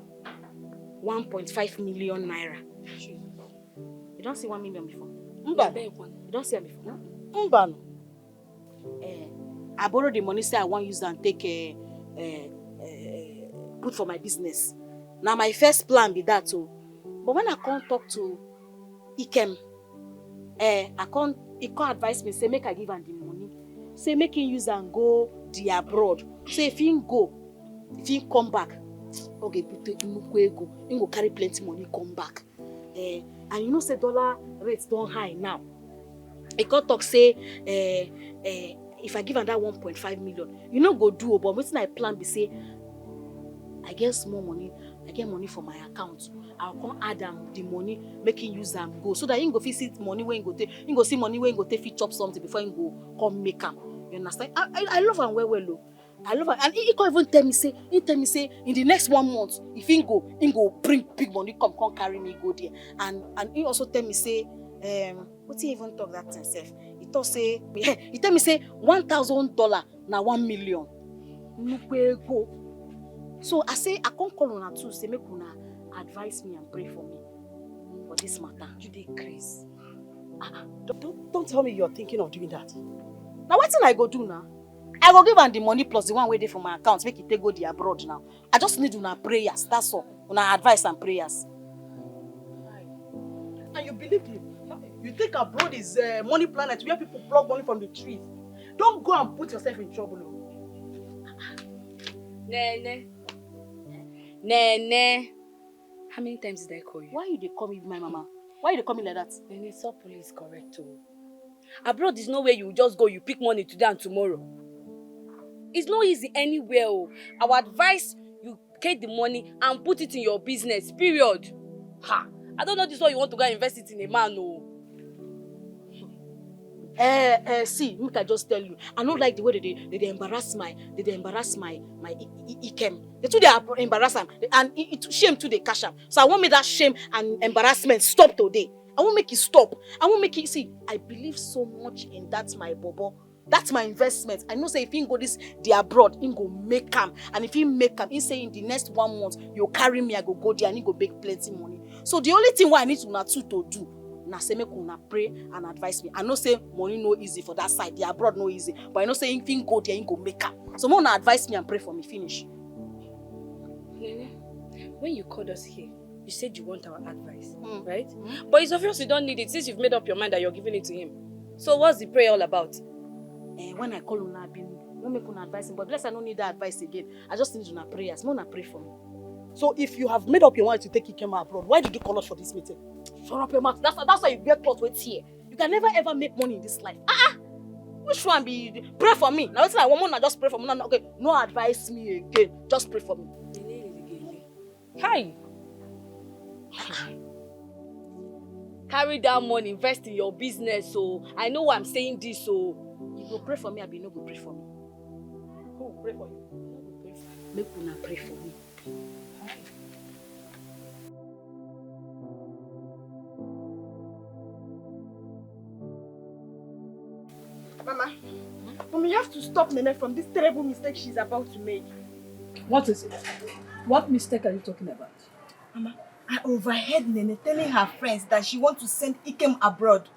Speaker 5: 1.5 million naira. You don't see 1 million before? You don't see it before?
Speaker 4: Mbano.
Speaker 5: I borrow the money, say I want to use and take put for my business. Now my first plan be that too. But when I can't talk to Ikem, he can't advise me, say make I give him the money. Say make him use and go the abroad. Say if he come back, okay, he go carry plenty money, come back. And you know say dollar rates don't high now. He can't talk say if I give him that 1.5 million, you know go do, but wetin I plan be say I get small money, I get money for my account. I'll come add the money, make him use them go. So that he go see money when he go take, he go see money when he go take fit chop something before he go come make him. You understand? I love him well though. I love him. And he can even tell me say in the next 1 month, if he go bring big money, come carry me go there. And he also tell me say, what he even talk that himself? He tell me say $1,000 na 1 million. Go. So I say I can't call on her too, say make una advise me and pray for me for this matter.
Speaker 8: You dey crazy.
Speaker 1: Don't tell me you're thinking of doing that.
Speaker 5: Now what thing I go do now? I go give her the money plus the one way there for my account, make it take go the abroad now. I just need una prayers, that's all. Una advice and prayers.
Speaker 1: And you believe him? You think abroad is a money planet where people plug money from the trees? Don't go and put yourself in trouble.
Speaker 10: Nene. How many times did I call you?
Speaker 5: Why you dey call me my mama? Why you dey call me like that?
Speaker 10: Nene, stop police correct too. Abroad is nowhere you just go, you pick money today and tomorrow. It's not easy anywhere. Our advice, you get the money and put it in your business, period. Ha! I don't know this one you want to go and invest it in a man, no.
Speaker 5: See, make I just tell you, I don't like the way they embarrass my Ikem. They too they embarrass him, and it shame too they cash him. So I want me that shame and embarrassment stop today. I won't make it stop. I won't make it see. I believe so much in that my bobo. That's my investment. I know say if he go the abroad, he go make him, and if he make him, he say in the next 1 month you carry me, I go there and he go make plenty money. So the only thing what I need to do. Now say make una pray and advise me. I know say money no easy for that side, the abroad no easy. But I know say if he go there, he go make up. So more advise me and pray for me. Finish.
Speaker 10: Nene, when you called us here, you said you want our advice, right? But it's obvious you don't need it since you've made up your mind that you're giving it to him. So what's the prayer all about?
Speaker 5: When I call una, I no make una advise him. But bless I don't need that advice again. I just need una prayers. More pray for me. So if you have made up your mind to take Ikema abroad, why did you call us for this meeting?
Speaker 9: Shut up your mouth. That's why you get close with here. You can never ever make money in this life. Which one be pray for me? Now it's like one more, just pray for me. No, okay, no advise me again. Just pray for me.
Speaker 10: Hi. Carry that money, invest in your business. So I know why I'm saying this. So
Speaker 9: you go pray for me, Abi no go pray for me.
Speaker 5: Who pray for you?
Speaker 9: Make una pray for me.
Speaker 4: Mama, Mama, you have to stop Nene from this terrible mistake she's about to make.
Speaker 8: What is it? What mistake are you talking about?
Speaker 4: Mama, I overheard Nene telling her friends that she wants to send Ikem abroad.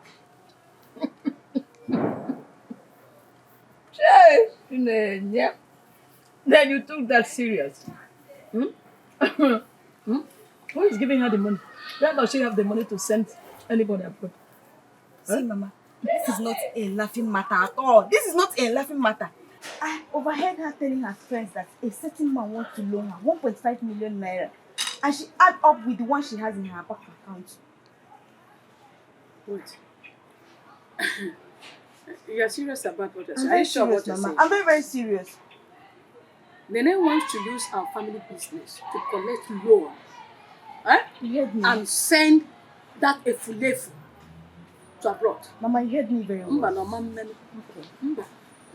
Speaker 8: Yeah. Then you took that serious. Who is giving her the money? Where does she have the money to send anybody abroad?
Speaker 4: See, Mama, this is not a laughing matter at all. This is not a laughing matter. I overheard her telling her friends that a certain man wants to loan her 1.5 million naira. And she add up with the one she has in her bank account.
Speaker 8: Wait. You are serious about what you're saying?
Speaker 4: I'm
Speaker 8: Are
Speaker 4: very
Speaker 8: you sure
Speaker 4: serious,
Speaker 8: what you're
Speaker 4: Mama.
Speaker 8: saying?
Speaker 4: I'm very, very serious.
Speaker 8: Nene wants to use our family business to collect loan.
Speaker 4: You heard me.
Speaker 8: And send that efulefu to abroad.
Speaker 4: Mama, you heard me very well.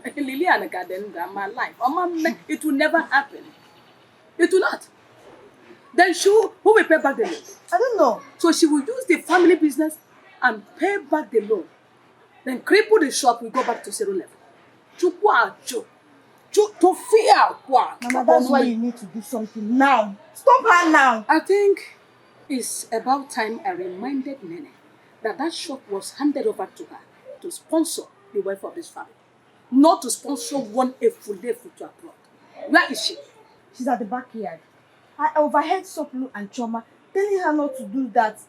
Speaker 8: Liliana Garden, my life. It will never happen. It will not. Then who will pay back the loan?
Speaker 4: I don't know.
Speaker 8: So she will use the family business and pay back the loan. Then cripple the shop, we go back to zero level. To fear.
Speaker 4: Mama, that's why you need to do something now. Stop her now.
Speaker 8: I think it's about time I reminded Nene that shop was handed over to her to sponsor the wife of this family. Not to sponsor one efulefu to abroad. Where is she?
Speaker 4: She's at the backyard. I overheard Soplu and Choma telling her not to do that.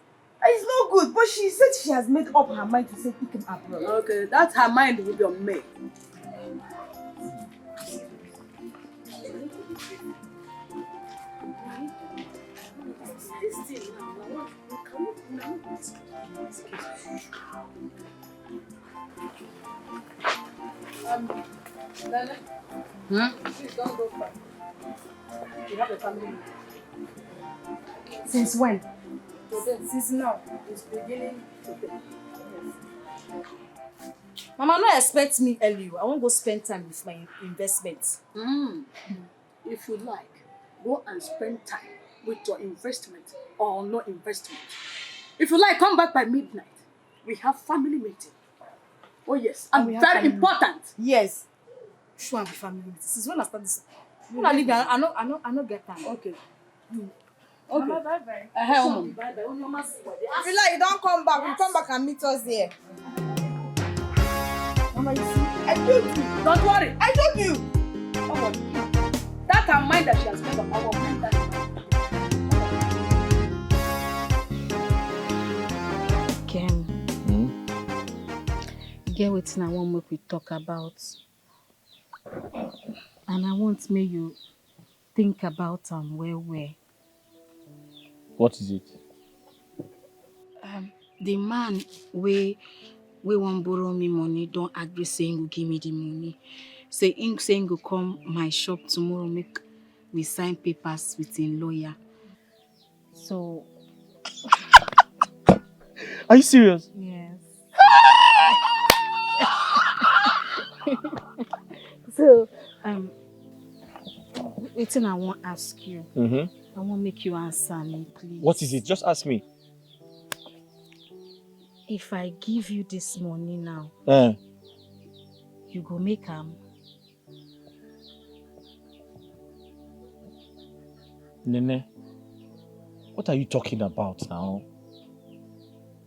Speaker 4: It's not good, but she said she has made up her mind to send Ikem abroad.
Speaker 8: Okay, that her mind will be on me. Nana? Please don't go far. You have a family meeting.
Speaker 4: Since when?
Speaker 8: Today.
Speaker 4: Since now.
Speaker 8: It's beginning today.
Speaker 9: Mama, no expect me early. I won't go spend time with my investments.
Speaker 8: If you like, go and spend time with your investment or no investment. If you like, come back by midnight. We have family meeting. Oh yes, and very important.
Speaker 4: Yes.
Speaker 9: Sure, and family meeting. Since when I start this? When I leave, I know get time.
Speaker 8: Okay.
Speaker 4: Okay.
Speaker 9: Mama, bye-bye.
Speaker 4: Bye-bye. If you like, you don't come back. You come back and meet us here. Mama, you see, I told you.
Speaker 8: Don't worry.
Speaker 4: I told you.
Speaker 8: Come on. That her mind that she has made up, I will mind that.
Speaker 9: Ken. Get wetin I want make we talk about. And I want make you think about well.
Speaker 3: What is it?
Speaker 9: The man we wan borrow me money don't agree say he go give me the money. Say he go come my shop tomorrow make we sign papers with him lawyer. So
Speaker 12: Are you serious?
Speaker 9: yes. So wetin I wan ask you. I wan make you answer me, please.
Speaker 12: What is it? Just ask me.
Speaker 9: If I give you this money now, you go make am.
Speaker 12: Nene, what are you talking about now?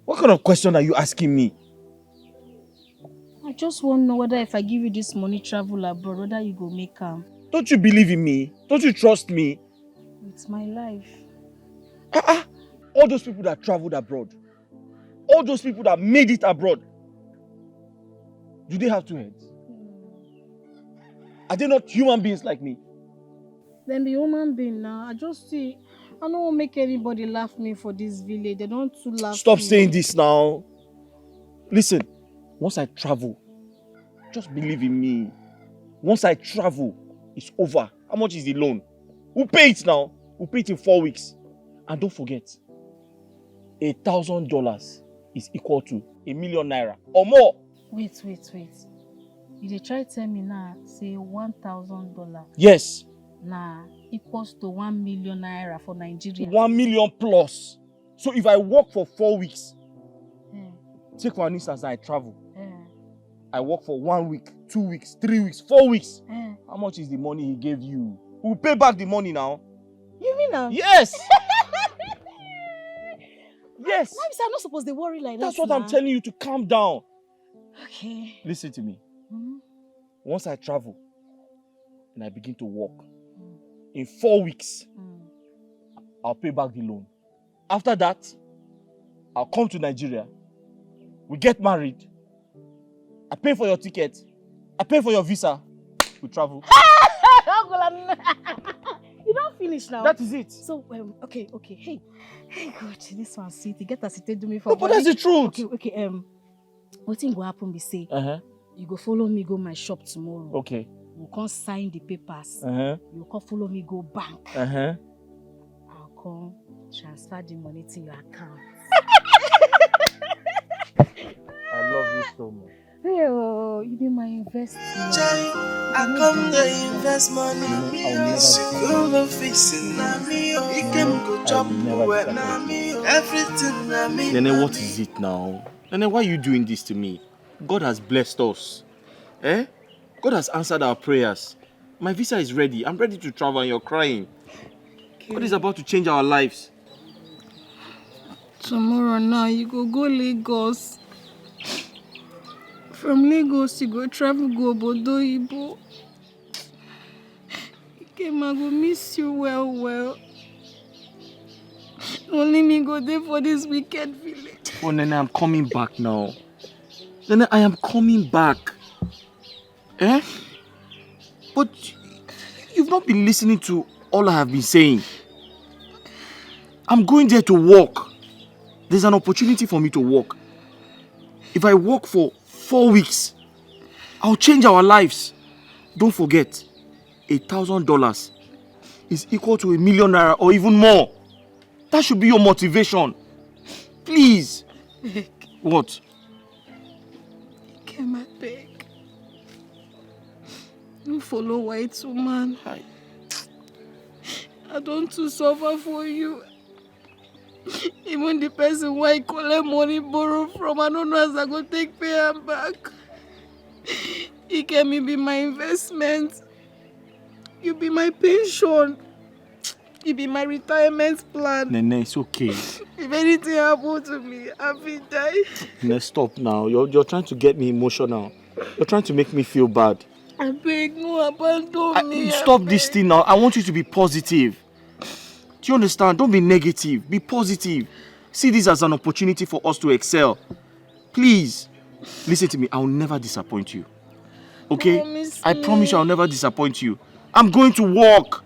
Speaker 12: What kind of question are you asking me?
Speaker 9: I just want to know whether if I give you this money travel abroad, whether you go make am.
Speaker 12: Don't you believe in me? Don't you trust me?
Speaker 9: It's my life.
Speaker 12: All those people that traveled abroad, all those people that made it abroad, do they have two heads? Are they not human beings like me?
Speaker 9: Then be human being now. I just see
Speaker 5: I don't want to make anybody laugh me for this village. They don't too laugh
Speaker 12: Stop
Speaker 5: me.
Speaker 12: saying this now. Listen, once I travel, just believe in me. Once I travel, it's over. How much is the loan? We'll pay it now. We'll pay it in 4 weeks. And don't forget, $1,000 is equal to ₦1,000,000 or more.
Speaker 5: Wait. You dey try tell me now, say $1,000.
Speaker 12: Yes.
Speaker 5: Nah, equals to 1,000,000 naira for Nigeria.
Speaker 12: 1 million plus. So if I work for 4 weeks, take for instance, I travel. I work for 1 week, 2 weeks, 3 weeks, 4 weeks. How much is the money he gave you? We'll pay back the money now.
Speaker 5: You mean now?
Speaker 12: Yes. Yes.
Speaker 5: Why is I'm not supposed to worry like that?
Speaker 12: That's what I'm telling you, to calm down.
Speaker 5: Okay.
Speaker 12: Listen to me. Once I travel and I begin to work, in 4 weeks, I'll pay back the loan. After that, I'll come to Nigeria. We get married. I pay for your ticket. I pay for your visa. We travel.
Speaker 5: You don't finish now.
Speaker 12: That is it.
Speaker 5: So, okay. Hey, God, this one sweet. You get as it do me for.
Speaker 12: No, but that's the truth.
Speaker 5: Okay. What thing will happen? We say, you go follow me go my shop tomorrow.
Speaker 12: Okay.
Speaker 5: We'll come sign the papers. You come follow me go bank. I'll come transfer the money to your account.
Speaker 12: I love you so much.
Speaker 5: Hey, oh, you be my investment.
Speaker 7: I come to invest money. School facing me. You can go job everything.
Speaker 12: Nene, what is it now? Nene, why are you doing this to me? God has blessed us. God has answered our prayers. My visa is ready. I'm ready to travel and you're crying. Okay. God is about to change our lives.
Speaker 10: Tomorrow now, you go Lagos. From Lagos, you go travel go Obodo Ibo. I go miss you well. Only me go there for this wicked village.
Speaker 12: Oh, Nene, I'm coming back now. Nene, I am coming back. But you've not been listening to all I have been saying. I'm going there to work. There's an opportunity for me to work. If I work for 4 weeks, I'll change our lives. Don't forget, $1,000 is equal to ₦1,000,000 naira or even more. That should be your motivation. Please. What?
Speaker 10: I beg. You follow white woman. I don't to suffer for you. Even the person who I collect money borrow from, I don't know as I go take pay her back. He can be my investment. You be my pension. You be my retirement plan.
Speaker 12: Nene, it's okay.
Speaker 10: If anything happens to me, I will die.
Speaker 12: Nene, stop now. You're trying to get me emotional. You're trying to make me feel bad.
Speaker 10: I beg, no abandon me.
Speaker 12: Stop this thing now. I want you to be positive. Do you understand? Don't be negative. Be positive. See this as an opportunity for us to excel. Please, listen to me. I will never disappoint you. Okay? I promise you I'll never disappoint you. I'm going to work.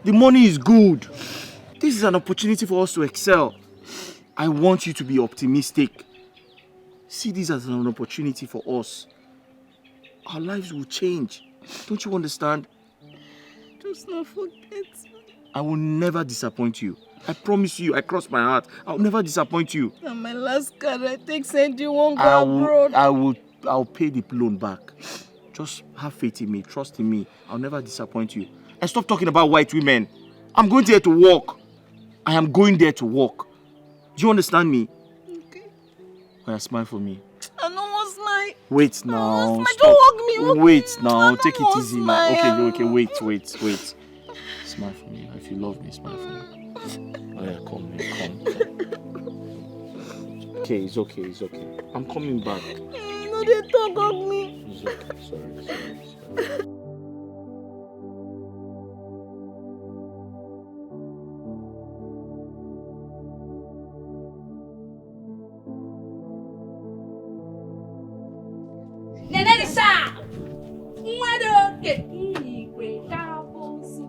Speaker 12: The money is good. This is an opportunity for us to excel. I want you to be optimistic. See this as an opportunity for us. Our lives will change. Don't you understand?
Speaker 10: Just not forget.
Speaker 12: I will never disappoint you. I promise you, I cross my heart. I'll never disappoint you.
Speaker 10: And my last card I take send you won't go abroad.
Speaker 12: I'll pay the loan back. Just have faith in me, trust in me. I'll never disappoint you. And stop talking about white women. I'm going there to work. I am going there to work. Do you understand me?
Speaker 10: Okay.
Speaker 12: Oh, yeah, smile for me.
Speaker 10: I don't want smile.
Speaker 12: Wait now.
Speaker 10: Stop. Don't hug me.
Speaker 12: Wait now. Take it easy now. Okay, wait. Smile for me. If you love me, smile for me. Oh yeah, come. It's okay. I'm coming back.
Speaker 10: No, they don't hug me.
Speaker 12: It's okay. Sorry.
Speaker 14: Nenelisa! Mother, get me great apples.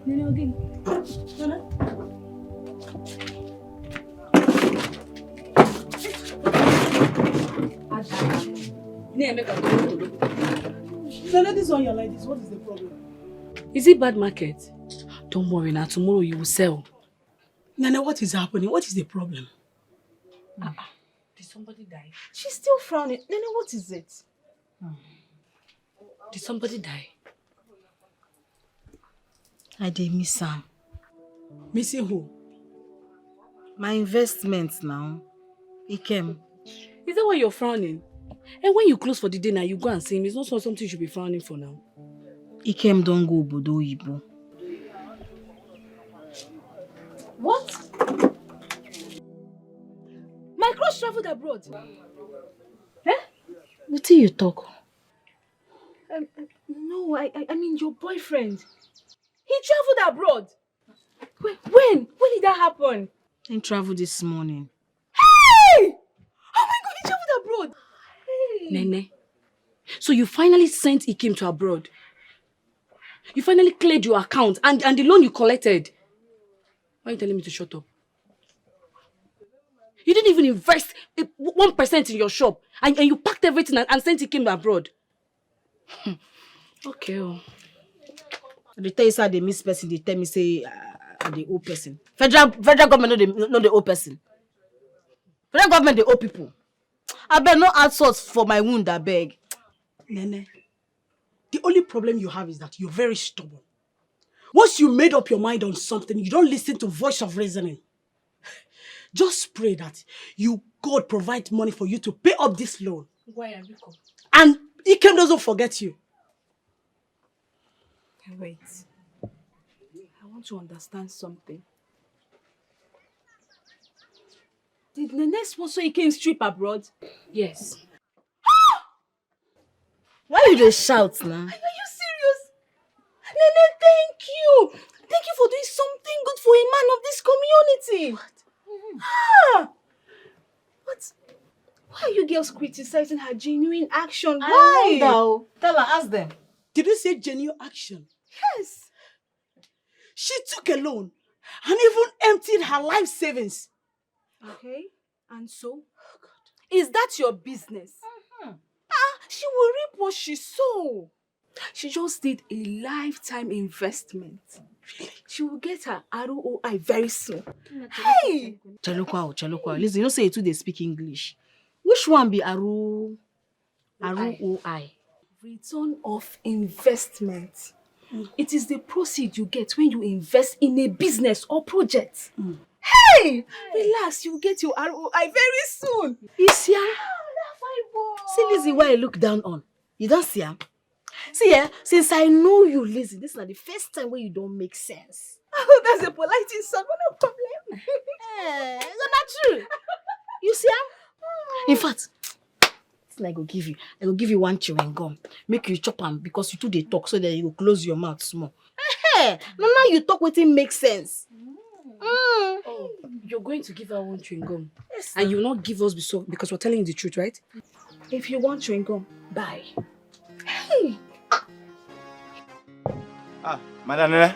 Speaker 14: Nene again.
Speaker 10: make a
Speaker 8: Nana, this one you're like this. What is the problem?
Speaker 10: Is it bad market? Don't worry now. Tomorrow you will sell.
Speaker 8: Nana, what is happening? What is the problem?
Speaker 10: Did somebody die?
Speaker 8: She's still frowning. Nana, what is it?
Speaker 10: Did somebody die?
Speaker 5: I did miss Sam.
Speaker 8: Missing who?
Speaker 5: My investment now. He came.
Speaker 10: Is that why you're frowning? And when you close for the day now, you go and see him. It's not something you should be frowning for now.
Speaker 5: He came, don't go Obodo Oyibo.
Speaker 10: What? My crush traveled abroad. Eh?
Speaker 5: What do you talk?
Speaker 10: No, I mean your boyfriend. He traveled abroad. When? When did that happen?
Speaker 5: He traveled this morning.
Speaker 10: Hey! Oh my God, he traveled abroad. Hey. Nene, so you finally sent Ikem to abroad. You finally cleared your account and the loan you collected. Why are you telling me to shut up? You didn't even invest 1% in your shop and you packed everything and sent Ikem abroad. Okay.
Speaker 5: They tell you say they miss person, they tell me say the old person. Federal government not the old person. Federal government they owe people. I beg no add salt for my wound, I beg.
Speaker 8: Nene, the only problem you have is that you're very stubborn. Once you made up your mind on something, you don't listen to voice of reasoning. Just pray that God provide money for you to pay up this loan.
Speaker 10: Why are you come?
Speaker 8: And Ikem doesn't forget you.
Speaker 10: Wait. I want to understand something. Did Nene sponsor Ikem's trip abroad? Yes.
Speaker 5: Why you just shout now?
Speaker 10: Are you serious? Nene, thank you. Thank you for doing something good for a man of this community. What? But why are you girls criticizing her genuine action? Why?
Speaker 5: Tell her, ask them.
Speaker 8: Did you say genuine action?
Speaker 10: Yes.
Speaker 8: She took a loan and even emptied her life savings.
Speaker 10: Okay, and so? Oh God. Is that your business? She will reap what she sow. She just did a lifetime investment. Really? She will get her ROI very soon. Hey!
Speaker 5: Chalukwa. Listen, you don't say it too, they speak English. Which one be ROI?
Speaker 10: Return of investment. It is the proceed you get when you invest in a business or project. Hey! Relax, you get your ROI very soon.
Speaker 5: You see her? See Lizzie, why I look down on. You don't see her? See, since I know you, Lizzie, this is not the first time where you don't make sense.
Speaker 10: Oh, that's a polite insult, no problem.
Speaker 5: It's not true. You see her? In fact, I go give you one chewing gum. Make you chop them because you two they talk so that you close your mouth small. Hey, now you talk with him makes sense.
Speaker 10: Oh, you're going to give her one chewing gum. Yes, and you will not give us because we're telling you the truth, right? If you want chewing gum, buy. Hey.
Speaker 15: Madam,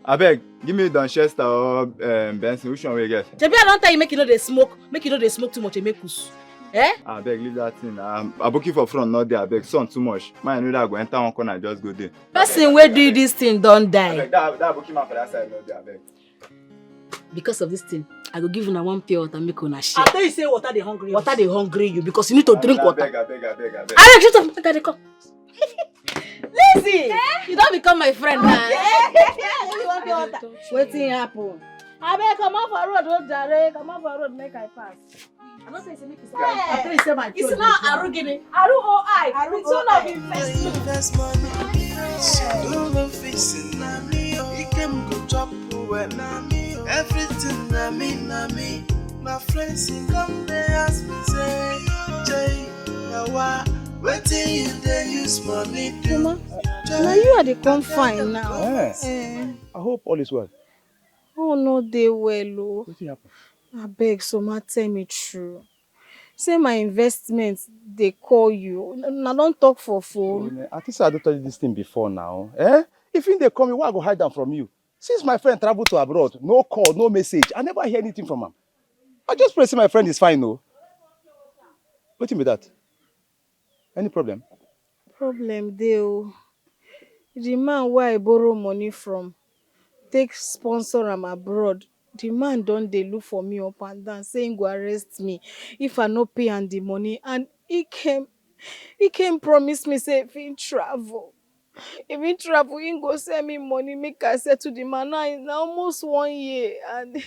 Speaker 15: I beg, give me Donchester or Benson. Which one will you get?
Speaker 5: Jabi, I don't tell you make you know they smoke. Make you know they smoke too much. Make us. Eh?
Speaker 15: I beg, leave that thing. I'm booking for front, not there. I beg, son too much. Man, I know that I go enter one corner and just go there.
Speaker 5: Person where do this thing don't die.
Speaker 15: I beg, that booking man for that side, not there. I beg.
Speaker 5: Because of this thing, I go give you one pure water make una share.
Speaker 8: I tell you say water they hungry.
Speaker 5: Water they hungry you because you need to drink water.
Speaker 15: I beg.
Speaker 5: Alex, shut up. Make I come. Lizzie, you don't become my friend now. Wetin happen?
Speaker 1: Abeg, come off for road, Jare. Come off for road, make I pass. I don't say make you say. I tell you say my.
Speaker 10: It's not Arugini. ROI. Return of investment.
Speaker 7: Everything na me. My friends come there ask me say, Jay, now wetin you dey use money do?
Speaker 1: Mama, now you are the confine now.
Speaker 2: Yes. I hope all is well.
Speaker 1: Oh no, they well. Oh.
Speaker 2: What happened?
Speaker 1: I beg, so ma tell me true. Say my investments, they call you. Now don't talk for phone.
Speaker 2: I think I don't tell you this thing before now. If they call me, why I go hide them from you? Since my friend traveled to abroad, no call, no message. I never hear anything from him. I just pray say my friend is fine, no. What you mean that? Any problem?
Speaker 10: Problem dey o. The man wey I borrow money from take sponsor am abroad. The man don dey look for me up and down say him go arrest me if I no pay am the money, and he came promise me say if he travel he go send me money make I settle the man. Now it's almost 1 year and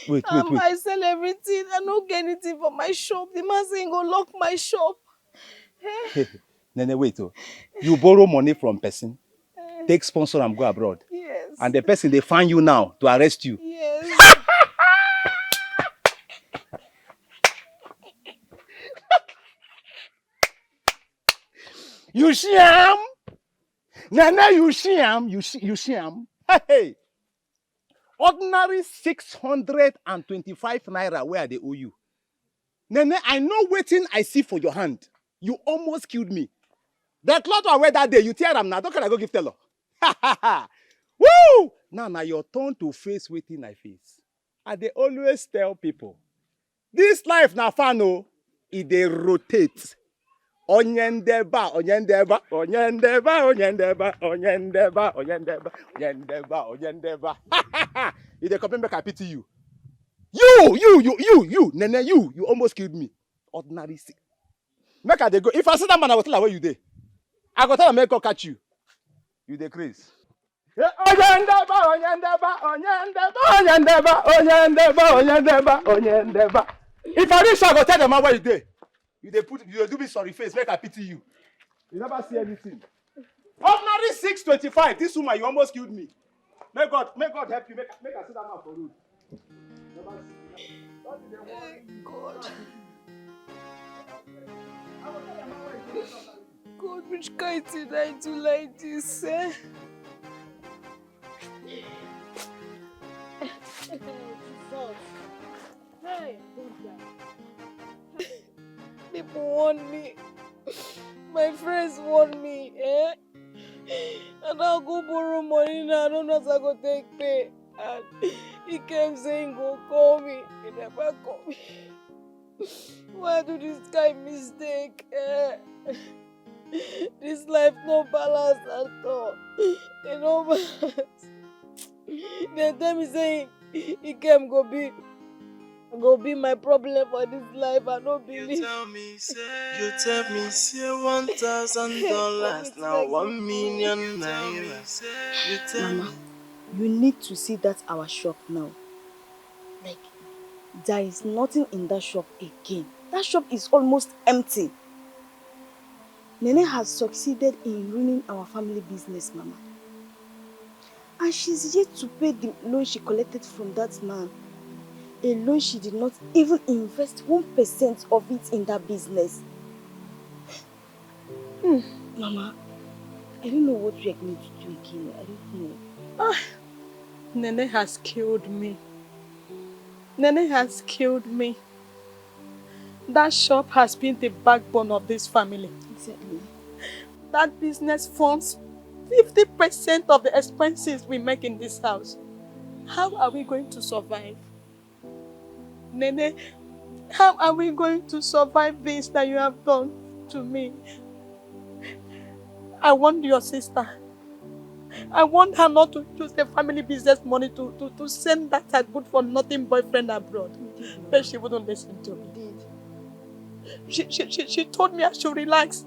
Speaker 2: Wait.
Speaker 10: I sell everything. I no get anything for my shop. The man say he go lock my shop.
Speaker 2: Nene, wait. Oh. You borrow money from person, take sponsor and go abroad.
Speaker 10: Yes.
Speaker 2: And the person, they find you now to arrest you.
Speaker 10: Yes.
Speaker 2: You see him? Nene, you see him? You see him? Hey. Ordinary 625 naira where they owe you. Nene, I know waiting I see for your hand. You almost killed me. The cloth I wear that day, you tear them now. Don't can I go give teller? Woo! Now your turn to face waiting I face. And they always tell people, this life na fun oh, it they rotate. Onyendeba. If they come back, I pity you. You, Nene, you almost killed me. Ordinary sick. Make I dey go. If I see that man, I will tell her where you dey. I go tell her make her catch you. You dey craze. Onyendeba. If I reach, I go tell the man where you dey. You dey do me sorry face, make I pity you. You never see anything. Ordinary 625. This woman, you almost killed me. May God help you. Make I see that man for road.
Speaker 10: God. God, which kind did I do like this, eh? Hey, people want me. My friends want me, eh? And I'll go borrow money now. I don't know if I go take pay. And he kept saying, go call me. He never called me. Why do this guy mistake? This life no balance at all. You know, balance. They tell me saying he came go be my problem for this life. I don't believe.
Speaker 7: You tell me say $1,000 now 1 million naira.
Speaker 9: Mama, you need to see that our shop now. Like, there is nothing in that shop again. That shop is almost empty. Nene has succeeded in ruining our family business, Mama. And she's yet to pay the loan she collected from that man. A loan she did not even invest 1% of it in that business. Mama, I don't know what we are going to do again. I don't know.
Speaker 10: Nene has killed me. Nene has killed me. That shop has been the backbone of this family.
Speaker 9: Exactly.
Speaker 10: That business funds 50% of the expenses we make in this house. How are we going to survive? Nene, how are we going to survive this that you have done to me? I want your sister. I want her not to use the family business money to send that her good-for-nothing boyfriend abroad. But she wouldn't listen to me. She told me I should relax.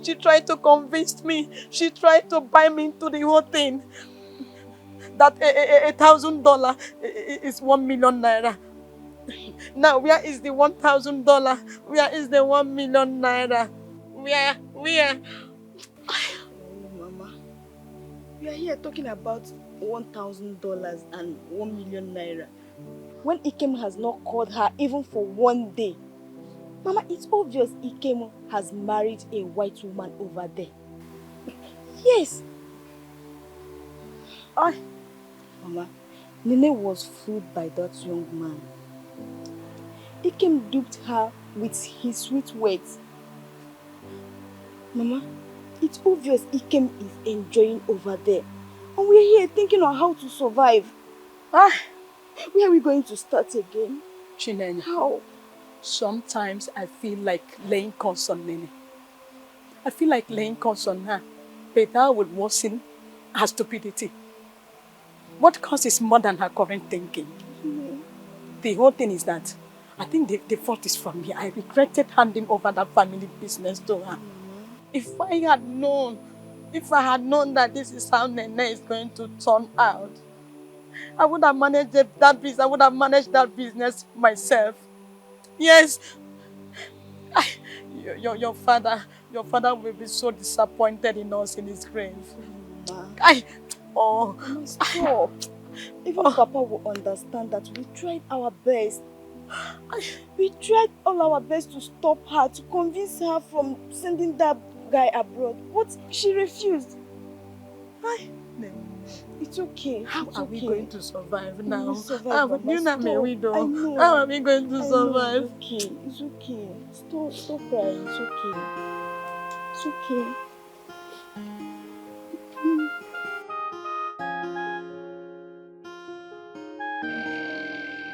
Speaker 10: She tried to convince me. She tried to buy me into the whole thing. That $1,000 is 1 million naira. Now, where is the $1,000? Where is the 1 million naira? Where?
Speaker 9: Mama, we are here talking about $1,000 and 1 million naira. When Ikem has not called her even for 1 day. Mama, it's obvious Ikem has married a white woman over there. Yes. Mama, Nene was fooled by that young man. Ikem duped her with his sweet words. Mama, it's obvious Ikem is enjoying over there. And we're here thinking on how to survive. Where are we going to start again?
Speaker 10: Chinenye.
Speaker 9: How?
Speaker 10: Sometimes I feel like laying curse on Nene.
Speaker 8: I feel like laying curse on her, but that would worsen her stupidity. What causes more than her current thinking? The whole thing is that I think the fault is from me. I regretted handing over that family business to her. If I had known that this is how Nene is going to turn out, I would have managed that business. I would have managed that business myself. Yes. Your father will be so disappointed in us in his grave.
Speaker 4: Stop. Even Papa will understand that we tried our best. We tried all our best to stop her, to convince her from sending that guy abroad. But she refused. It's okay.
Speaker 8: How are we going to survive now?
Speaker 4: We'll survive,
Speaker 8: How are we going to survive?
Speaker 4: It's okay. Stop crying. It's okay. It's okay.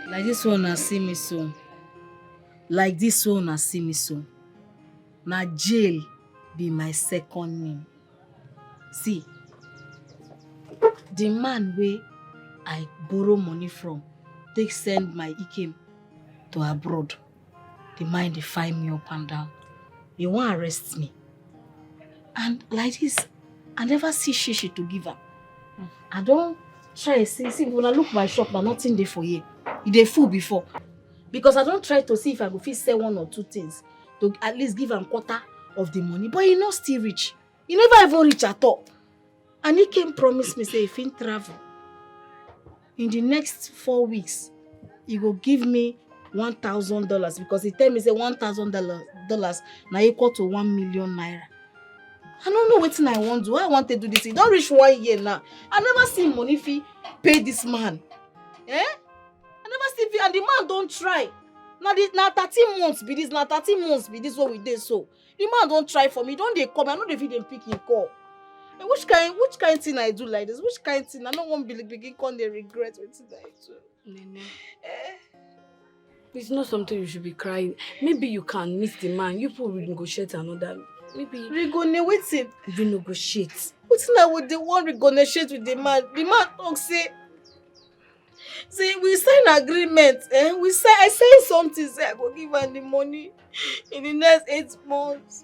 Speaker 9: Like this one, I see me so. Like this one, I see me so. Now jail be my second name. See, the man where I borrow money from, they send my Ikem to abroad. The man they find me up and down. They want to arrest me. And like this, I never see shishi to give her. I don't try to see when I look my shop, but nothing there for you. They full before. Because I don't try to see if I go fit sell one or two things to at least give him quarter of the money. But he not still rich. He never even rich at all. And he came promise me say if he travel in the next 4 weeks, he go give me $1,000 because he tell me say $1,000 now equal to 1 million naira. I don't know what I want to do. I want to do this. He don't reach 1 year now. I never see money fee pay this man. Eh? I never see fee and the man don't try. Now 13 months be this. Now 13 months be this what we did so. The man don't try for me. Don't they come? I know they feed them pick him call. And which kind thing I do like this? Which kind thing? I don't want to begin come they regret what I do.
Speaker 10: Nene. It's not something you should be crying. Maybe you can meet the man. You people will negotiate another. Maybe
Speaker 9: Renegotiate.
Speaker 10: Renegotiate.
Speaker 9: What's now with the one renegotiate with the man? The man talk say we sign agreement. I say something. Say I go give her the money in the next 8 months.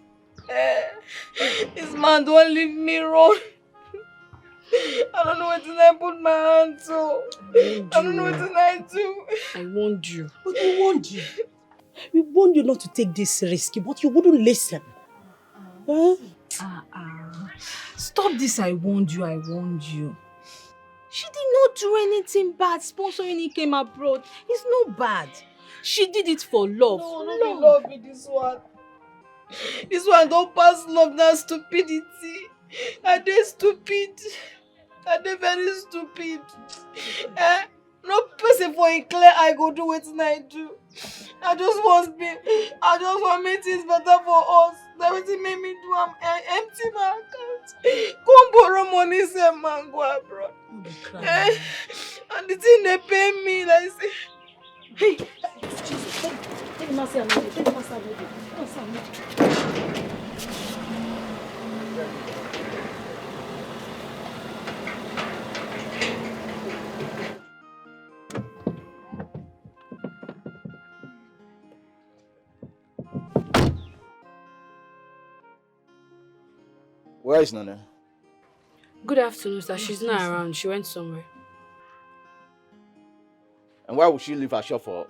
Speaker 9: This man don't leave me run. I don't know what I put my hand to. I don't know what I do.
Speaker 10: I warned you.
Speaker 8: But we warned you. We warned you not to take this risk, but you wouldn't listen.
Speaker 10: Stop this, I warned you. She did not do anything bad sponsoring he came abroad. It's not bad. She did it for love.
Speaker 9: No, love me this one. This one don't pass love, that's stupidity. Are they stupid? Are they very stupid? No person for a clear I go do what I do. I just want make things better for us. That what it made me do. I'm empty my account. Come borrow money, say man go abroad. And the thing they pay me, like say,
Speaker 10: hey, Jesus, take him outside. Take him outside.
Speaker 2: Where is Nana?
Speaker 10: Good afternoon, sir. She's not around. She went somewhere.
Speaker 2: And why would she leave her shop for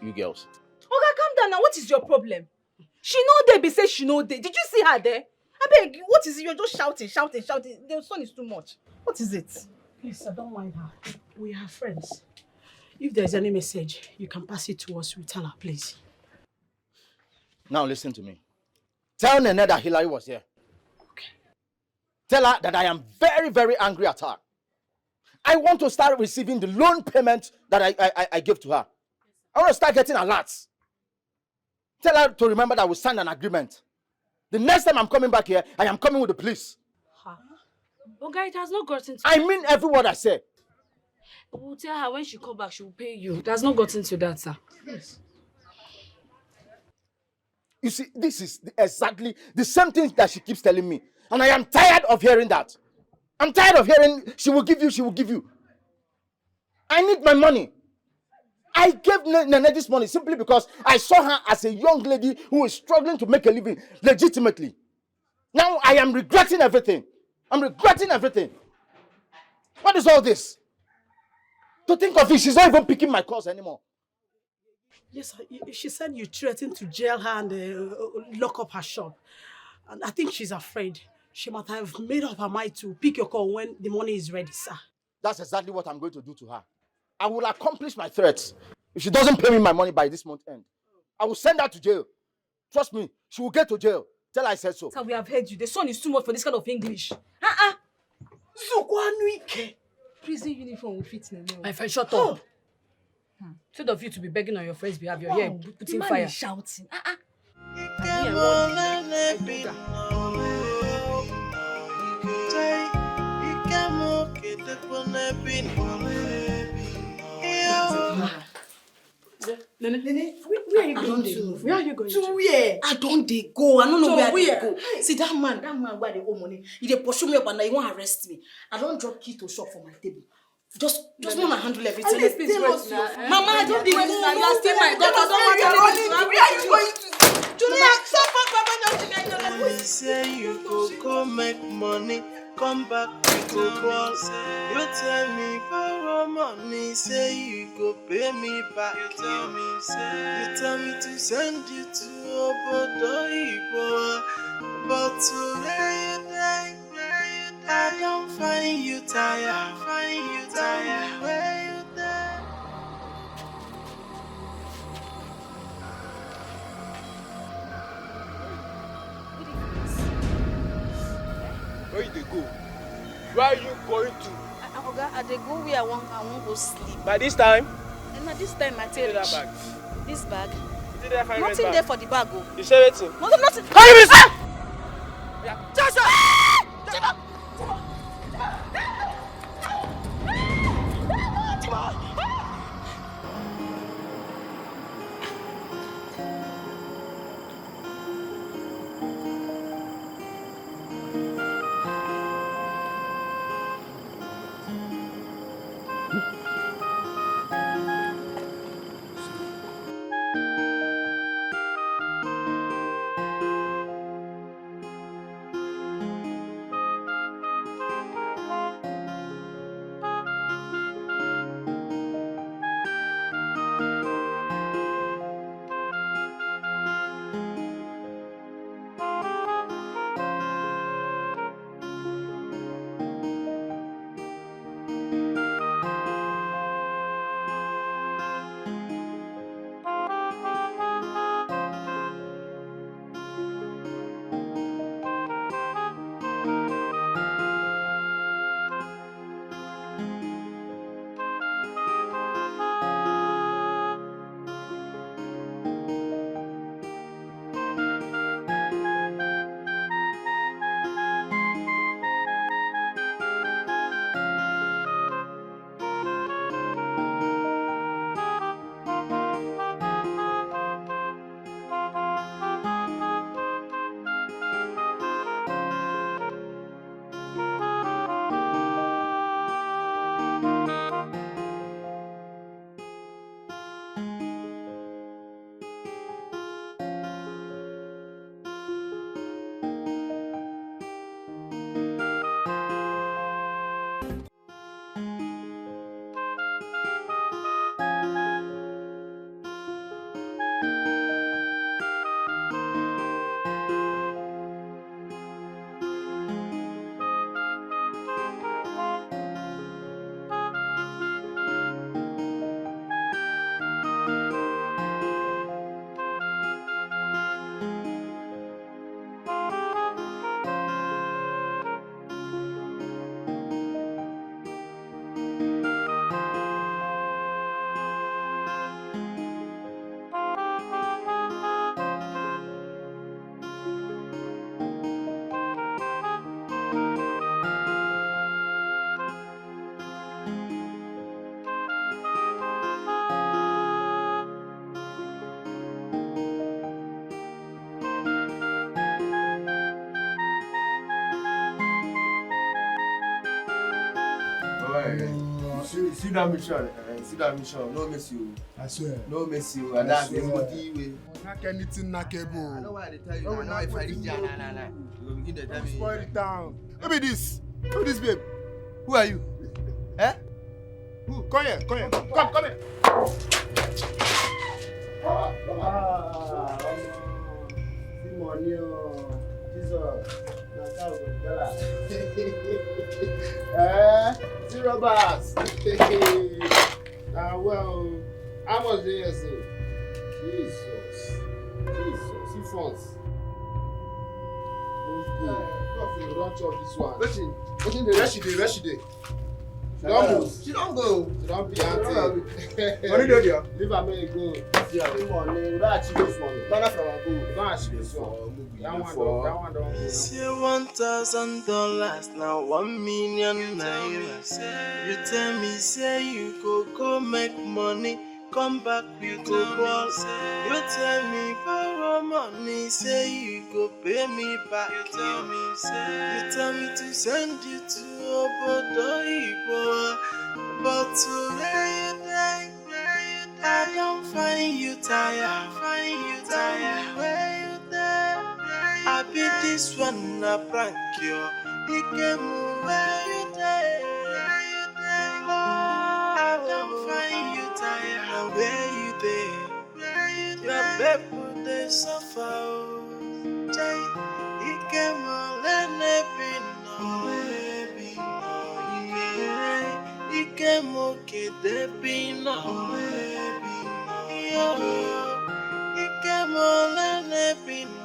Speaker 2: you girls?
Speaker 1: Okay, calm down now. What is your problem? She know there, be say she know there. Did you see her there? I beg, what is it? You're just shouting. The sun is too much. What is it?
Speaker 8: Please, sir, don't mind her. We are friends. If there's any message, you can pass it to us. We'll tell her, please.
Speaker 2: Now listen to me. Tell Nene that Hillary was here.
Speaker 8: Okay.
Speaker 2: Tell her that I am very, very angry at her. I want to start receiving the loan payment that I gave to her. I want to start getting alerts. Tell her to remember that we signed an agreement. The next time I'm coming back here, I am coming with the police.
Speaker 10: Huh? Okay, it has not gotten to
Speaker 2: I mean every word I say.
Speaker 10: We'll tell her when she comes back, she will pay you. It has not gotten to that, sir.
Speaker 8: Yes.
Speaker 2: You see, this is exactly the same thing that she keeps telling me. And I am tired of hearing that. I'm tired of hearing she will give you, she will give you. I need my money. I gave Nene this money simply because I saw her as a young lady who is struggling to make a living legitimately. Now I am regretting everything. I'm regretting everything. What is all this? To think of it, she's not even picking my calls anymore.
Speaker 8: Yes, she said you threatened to jail her and lock up her shop. And I think she's afraid. She might have made up her mind to pick your call when the money is ready, sir.
Speaker 2: That's exactly what I'm going to do to her. I will accomplish my threats. If she doesn't pay me my money by this month end, I will send her to jail. Trust me, she will get to jail. Tell her I said so.
Speaker 14: Sir, we have heard you. The son is too much for this kind of English. Prison uniform will fit Nene.
Speaker 8: My friend, shut up.
Speaker 14: Instead of you to be begging on your friend's behalf, you're here putting fire.
Speaker 10: Is shouting.
Speaker 8: Nene, where are you going to? Where are you going to?
Speaker 9: Where? I don't dey go. I don't know where they go. See that man where they owe money. He dey pursue me up and now he won't arrest me. I don't drop key to shop for my table. Just wanna handle everything. Mama, I don't dey go. You are still my daughter. Don't want to where are you going to? Julia, stop
Speaker 7: Money say you go make money, come back we go ball. You tell me borrow money, say you go pay me back. You tell me to send you to Obodo Ibo, but today you die. I don't find you tired. Where you there?
Speaker 16: Where you dey go? Where are you going to?
Speaker 5: Oga, I dey go where I want go sleep.
Speaker 16: By this time?
Speaker 5: And this time I tell you.
Speaker 16: That bag.
Speaker 5: This bag?
Speaker 16: Nothing
Speaker 5: there for the bag. Oh.
Speaker 16: You say anything?
Speaker 5: Nothing.
Speaker 16: How you miss?
Speaker 5: Yeah.
Speaker 16: See that mission. See that mission. No miss you. I swear. No miss you. And that's everybody way.
Speaker 17: Not anything not cable.
Speaker 16: I know why they tell you. I know if I reach there, nah. You begin to tell me.
Speaker 17: Spoil it down. Who be this? Who this babe?
Speaker 16: Who are you? Eh?
Speaker 17: Who? Come here. Come here. Come here.
Speaker 16: See money, Jesus. See robbers. Well, how much do you say? Jesus. See funds. You don't chop this one. Waiting the rest she dey. She don't move. She don't go. She don't be auntie.
Speaker 17: Money dey there.
Speaker 16: Leave her make go. See money. We don't achieve this money. Banana from her go. We don't achieve this one. That one don't.
Speaker 7: It's $1,000 now, 1 million naira. You tell me, say you go make money, come back with go ball. You tell me borrow money, say you go pay me back. You tell me to send you to Obodo Igbo, but today you die. I don't find you tired. Where you there? I be this one a prank you. He came where you there. I don't find you tired. Where you there? Your people they suffer. He came let me be no. He came okay, they be no. He came let me be no.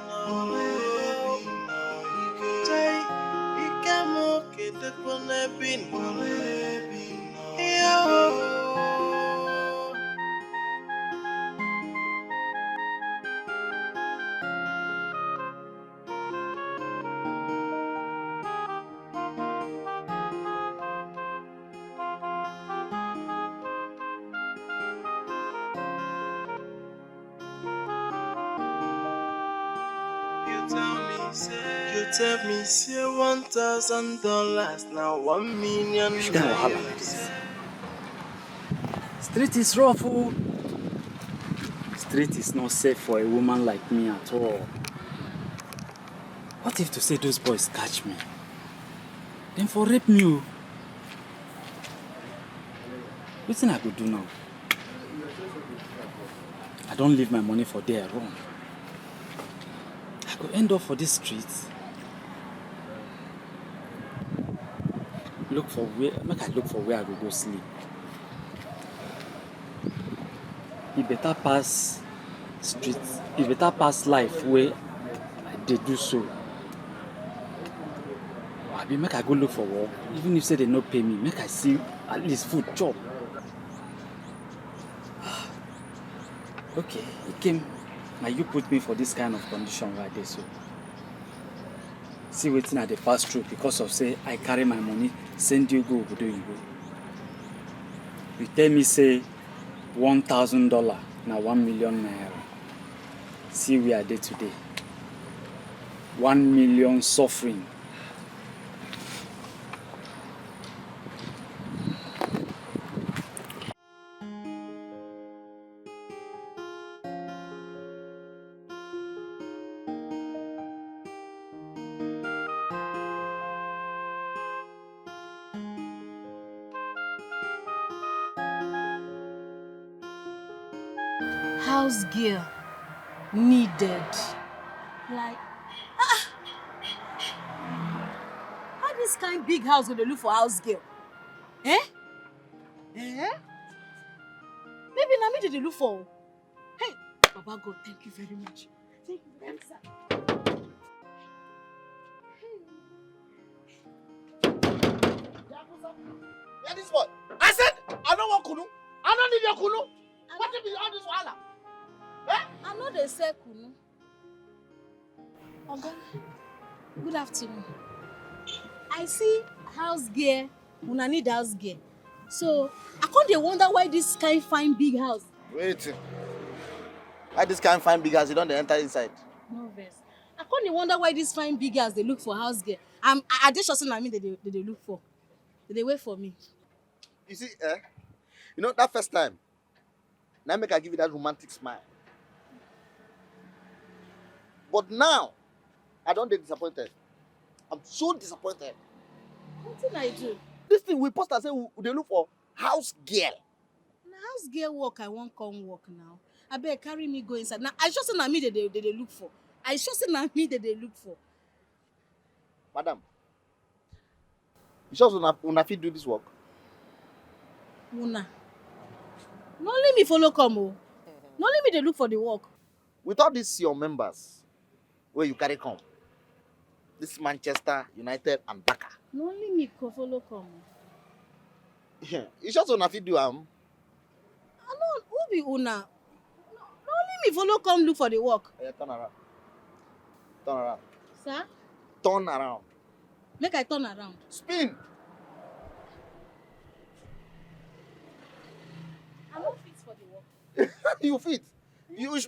Speaker 7: You tell me, say $1,000 now, 1 million.
Speaker 11: Street is rough. Oh. Street is not safe for a woman like me at all. What if to say those boys catch me? Then for rape me. What thing I could do now? I don't leave my money for there wrong. I could end up for this street. Make I look for where I will go sleep. It better pass street. It better pass life where I did do so. Abi make I go look for work. Even if say they no pay me, make I see at least food chop. Okay, it came. Now you put me for this kind of condition right there, so. See waiting at the pass through because of say I carry my money, send you go, do you go. You tell me say $1,000, now 1 million naira. See we are there today. 1 million suffering.
Speaker 9: House girl needed. Like, how this kind big house will they look for house girl? Eh? Maybe na me they look for. Hey, Baba God, thank you very much. Thank you very much, sir.
Speaker 2: Yeah, this one. I said, I don't want kunu. I don't need your kunu. What if it's all this wahala? Eh?
Speaker 9: I know they say kunu. Oga, good afternoon. I see house girl, una need house girl. So, I can't dey wonder why this kind fine big house.
Speaker 2: Wait. Why this can't find big house? You don't enter inside.
Speaker 9: No vex. I can't dey wonder why this fine big house they look for house girl. I just sure say na me they look for. They wait for me.
Speaker 2: You see, you know that first time, now make I give you that romantic smile. But now, I don't get disappointed. I'm so disappointed.
Speaker 5: What did I do?
Speaker 2: This thing we post and say they look for house girl.
Speaker 5: Na house girl work I wan come work now. Abeg carry me go inside. Now I sure say na me they look for. I sure say na me they look for.
Speaker 2: Madam, you sure una fit do this work?
Speaker 5: Una. No let me follow come o. No let me they look for the work.
Speaker 2: With all these your members, where you carry come, this Manchester United and Barca.
Speaker 5: No let me follow come.
Speaker 2: Yeah, you sure una fit do am?
Speaker 5: No, who be una? No let me follow come look for the work.
Speaker 2: Yeah, turn around. Turn around.
Speaker 5: Sir?
Speaker 2: Turn around.
Speaker 5: Make I turn around.
Speaker 2: Spin.
Speaker 5: I no fit for the work.
Speaker 2: You fit.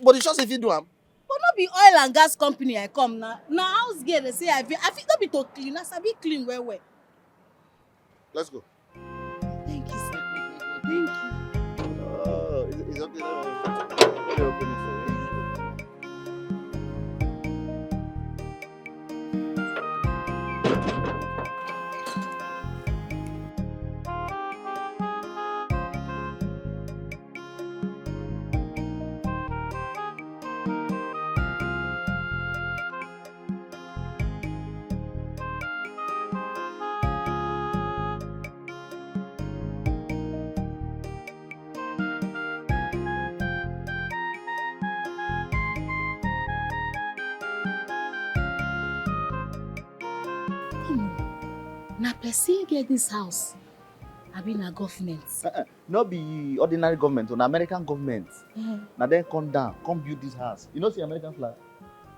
Speaker 2: But you sure say fit do am?
Speaker 5: But no be oil and gas company I come now. Now house girl they say I fit not be to clean. I sabi clean well.
Speaker 2: Let's go.
Speaker 5: Thank you, sir. Thank you.
Speaker 2: Oh, it's okay. Let me open it for you.
Speaker 5: Na person get this house. I be na government.
Speaker 2: Not be ordinary government, or American government. Now then come down, come build this house. You know see American flag?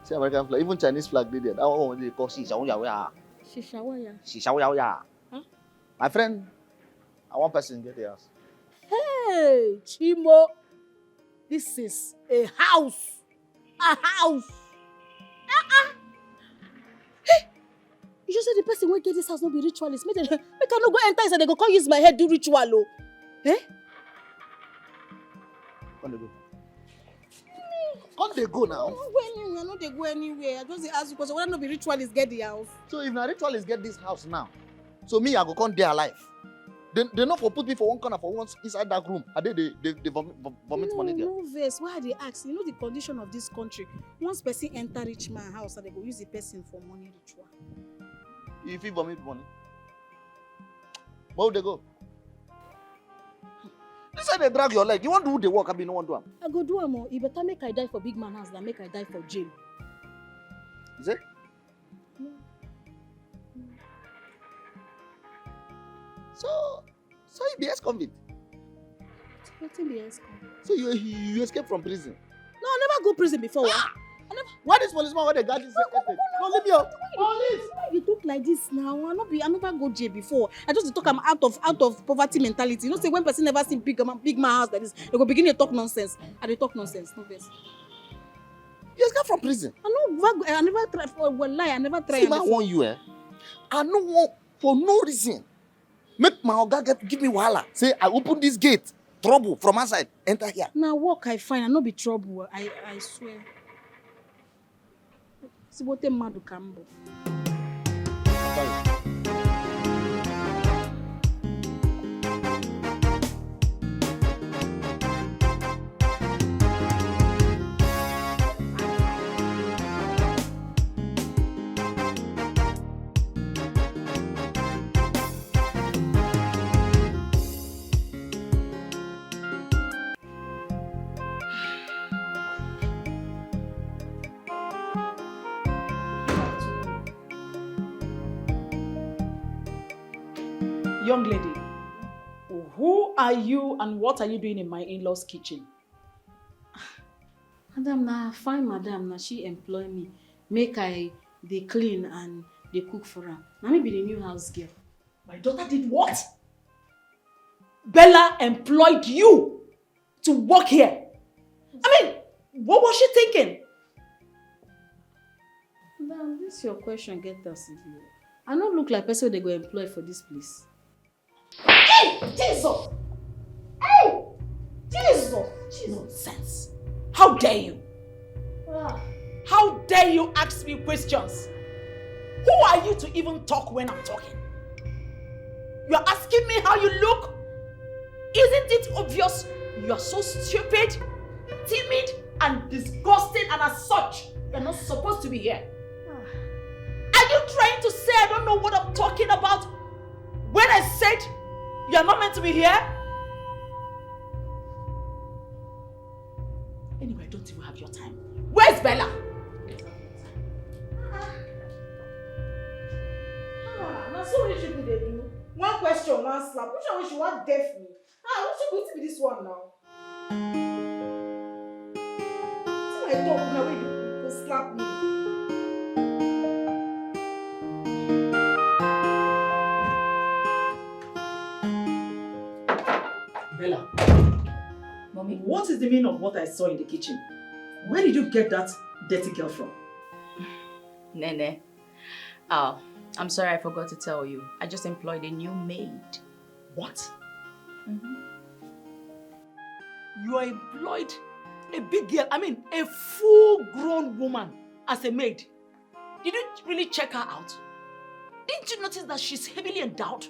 Speaker 2: See American flag, even Chinese flag did it. That one they call Shishawaya.
Speaker 5: Shishawaya. Huh?
Speaker 2: My friend, one person get the house.
Speaker 5: Hey, Chimo. This is a house. A house. Hey, you just said the person who get this house not be ritualist. Make I no go enter inside, they go come use my head do ritual. Oh. Eh?
Speaker 2: Come they go. Come they go now.
Speaker 5: I know they go anywhere. I just ask you because why not be ritualist get the house?
Speaker 2: So if na ritualist get this house now, so me I go come there alive. They not for put me for one corner for once inside that room. I they vomit money there.
Speaker 5: No verse. Why they ask? You know the condition of this country. Once person enter rich man house, and they go use the person for money ritual.
Speaker 2: If you vomit money, where would they go? This say they drag your leg. You want to do the work? I mean, no one do them.
Speaker 5: I go do am. You better make I die for big man house than make I die for jail.
Speaker 2: Is it?
Speaker 5: No.
Speaker 2: So you be ex-convict.
Speaker 5: Wetin be ex-convict?
Speaker 2: So you escape from prison.
Speaker 5: No, I never go prison before.
Speaker 2: Why this policeman when they guard this? No, leave me up. Police!
Speaker 5: Why you talk like this now? I never go jail before. I just talk I'm out of poverty mentality. You know, say when person never see big man house like this, they go begin to talk nonsense. And they talk nonsense. No best.
Speaker 2: You escape from prison.
Speaker 5: I never try for lie. I never try.
Speaker 2: See, man, want you, I no want for no reason. Make my oga give me wahala. Say I open this gate, trouble from outside, enter here.
Speaker 5: Now work I find, I no be trouble. I swear. See what a mad cambo.
Speaker 8: Young lady, who are you and what are you doing in my in-laws' kitchen?
Speaker 5: Madam, na fine madam, na she employ me. Make I they clean and they cook for her. Now me be the new house girl.
Speaker 8: My daughter did what? Bella employed you to work here. I mean, what was she thinking?
Speaker 5: Madam, this your question get us. I don't look like person they go employ for this place. Hey, Jesus! Hey! Jesus! Nonsense. How dare you? How dare you ask me questions? Who are you to even talk when I'm talking? You're asking me how you look? Isn't it obvious you're so stupid, timid, and disgusting, and as such, you're not supposed to be here? Are you trying to say I don't know what I'm talking about when I said you're not meant to be here? Anyway, I don't even have your time. Where's Bella?
Speaker 4: Now so many people they do. One question, one slap. Which one you want deaf me? What should be this one now? See my talk now when you slap me.
Speaker 1: Bella. Mommy, what is the meaning of what I saw in the kitchen? Where did you get that dirty girl from?
Speaker 18: Nene. Oh, I'm sorry I forgot to tell you. I just employed a new maid.
Speaker 1: What? You are employed a big girl, a full-grown woman as a maid. Did you really check her out? Didn't you notice that she's heavily endowed?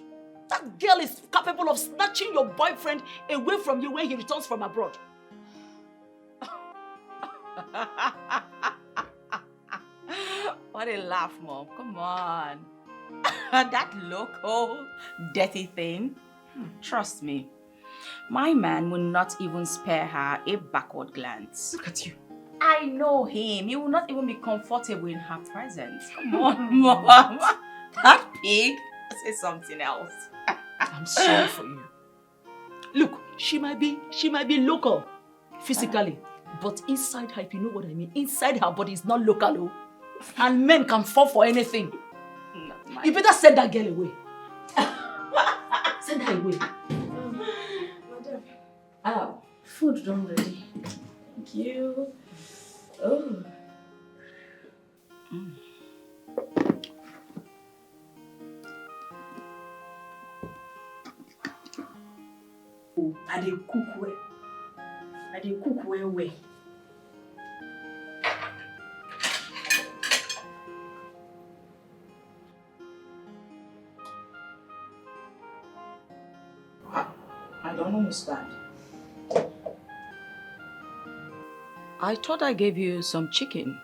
Speaker 1: That girl is capable of snatching your boyfriend away from you when he returns from abroad.
Speaker 18: What a laugh, Mom. Come on. That local, dirty thing. Trust me. My man will not even spare her a backward glance.
Speaker 1: Look at you.
Speaker 18: I know him. He will not even be comfortable in her presence. Come on, Mom. That pig. Say something else.
Speaker 1: I'm sorry for you. Look, she might be local physically, but inside her, if you know what I mean, inside her body is not local. Oh. And men can fall for anything. You better send that girl away. Send her away.
Speaker 4: Madam.
Speaker 18: Oh,
Speaker 4: Food done ready. Thank you. Oh.
Speaker 1: I dey cook well. I dey cook well.
Speaker 18: I don't understand. I thought I gave you some chicken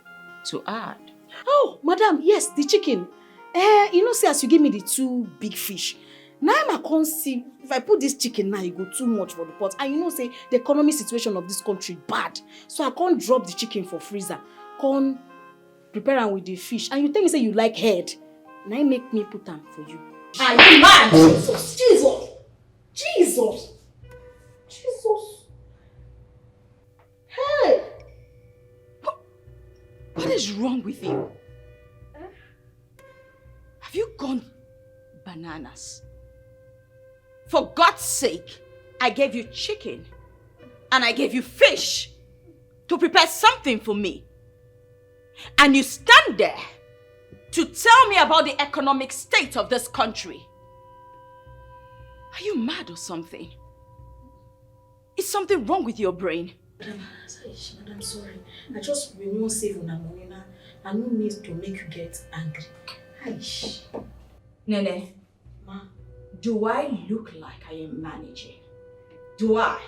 Speaker 18: to add.
Speaker 5: Oh, madam, yes, the chicken. You know, see, as you give me the 2 big fish, now I can't see, if I put this chicken now, it go too much for the pot. And you know, say, the economic situation of this country bad. So I can't drop the chicken for freezer. Can't prepare am with the fish. And you tell me, say, you like head. Now make me put them for you.
Speaker 18: Are you mad?
Speaker 5: Jesus! Jesus! Jesus! Jesus! Hey!
Speaker 18: What is wrong with you? Have you gone bananas? For God's sake, I gave you chicken and I gave you fish to prepare something for me. And you stand there to tell me about the economic state of this country. Are you mad or something? Is something wrong with your brain?
Speaker 5: Madam, sorry. I just won't save on money now. I no need to make you get angry. Aish.
Speaker 18: Nene,
Speaker 5: Ma.
Speaker 18: Do I look like I am managing? Do I?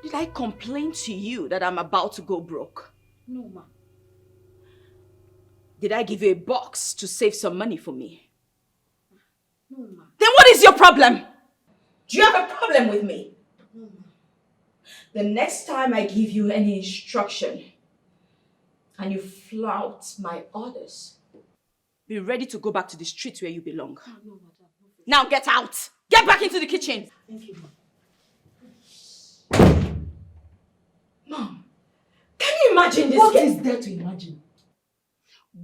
Speaker 18: Did I complain to you that I'm about to go broke?
Speaker 5: No, ma.
Speaker 18: Did I give you a box to save some money for me?
Speaker 5: No, ma.
Speaker 18: Then what is your problem? Do you have a problem with me?
Speaker 5: No, ma.
Speaker 18: The next time I give you any instruction and you flout my orders, be ready to go back to the street where you belong.
Speaker 5: Oh, no, madam.
Speaker 18: Now get out! Get back into the kitchen!
Speaker 5: Thank you, ma.
Speaker 18: Mom, can you imagine this?
Speaker 1: What is there to imagine?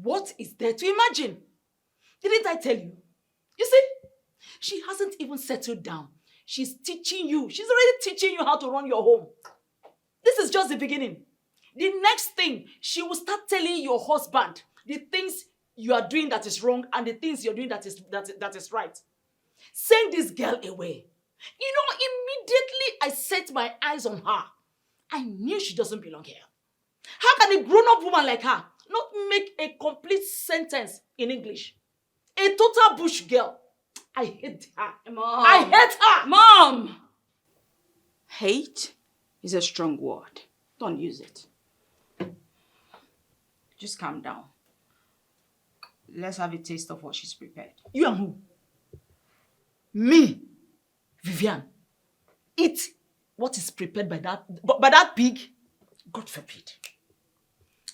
Speaker 1: What is there to imagine? Didn't I tell you? You see, she hasn't even settled down. She's teaching you. She's already teaching you how to run your home. This is just the beginning. The next thing, she will start telling your husband the things you are doing that is wrong and the things you're doing that is right.
Speaker 18: Send this girl away. You know, immediately I set my eyes on her. I knew she doesn't belong here. How can a grown-up woman like her not make a complete sentence in English? A total bush girl. I hate her.
Speaker 10: Mom.
Speaker 18: I hate her.
Speaker 10: Mom!
Speaker 18: Hate is a strong word. Don't use it. Just calm down. Let's have a taste of what she's prepared. You and who? Me, Vivian. Eat what is prepared by that pig. God forbid.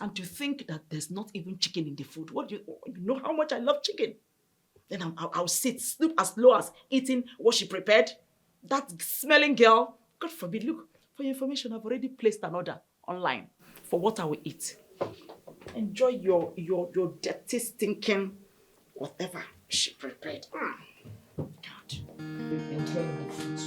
Speaker 18: And to think that there's not even chicken in the food. You know how much I love chicken. Then I'll sit, sleep as low as eating what she prepared. That smelling girl. God forbid. Look, for your information, I've already placed an order online for what I will eat. Enjoy your dirty, stinking, whatever she prepared. God. Enjoy my food.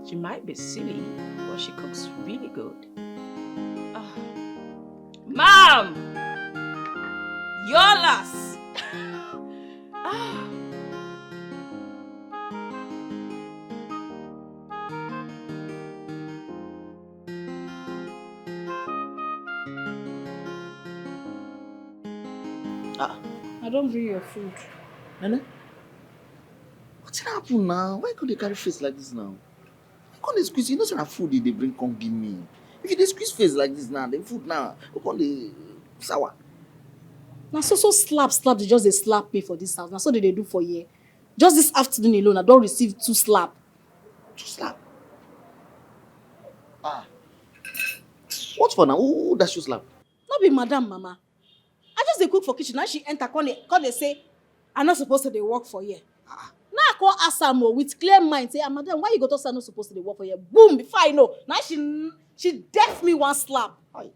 Speaker 18: She might be silly, but she cooks really good. Mom! Yolas!
Speaker 10: I don't bring your food.
Speaker 2: Nana? What's happened now? Why could they carry face like this now? Why can't they squeeze? You know some food they bring can't give me. If they squeeze face like this now, the food now, why can't they sour?
Speaker 9: Now so slap, they just they slap me for this house. Now so they do for you. Just this afternoon alone, I don't receive 2 slap.
Speaker 2: 2 slap? What for now? Who does you slap?
Speaker 9: Not be madam, mama. I just they cook for kitchen. Now she enter, come they say, I'm not supposed to they work for you. Now I call Asamo with clear mind, say, madam, why you go to say I'm not supposed to they work for you? Boom, before I know. Now she deaf me 1 slap. I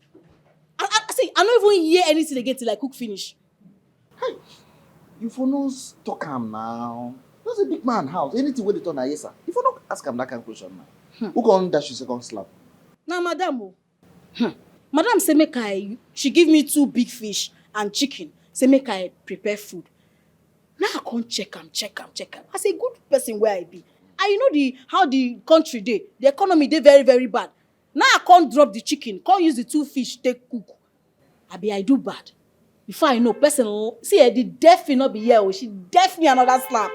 Speaker 9: see, I don't even hear anything again till I cook finish.
Speaker 2: Hey, you for no talk him now. That's a big man house. Anything where they turn yes, sir. If you not ask him that kind of question now. Who can dash you second slap?
Speaker 9: Now, madam, madam say she give me 2 big fish and chicken. Say make I prepare food. Now I can't check am. As a good person where I be. And you know how the country dey, the economy dey very, very bad. Now I can't drop the chicken, can't use the 2 fish, take cook. I do bad. Before I know, person, see, the deaf will not be here. She deaf me another slap.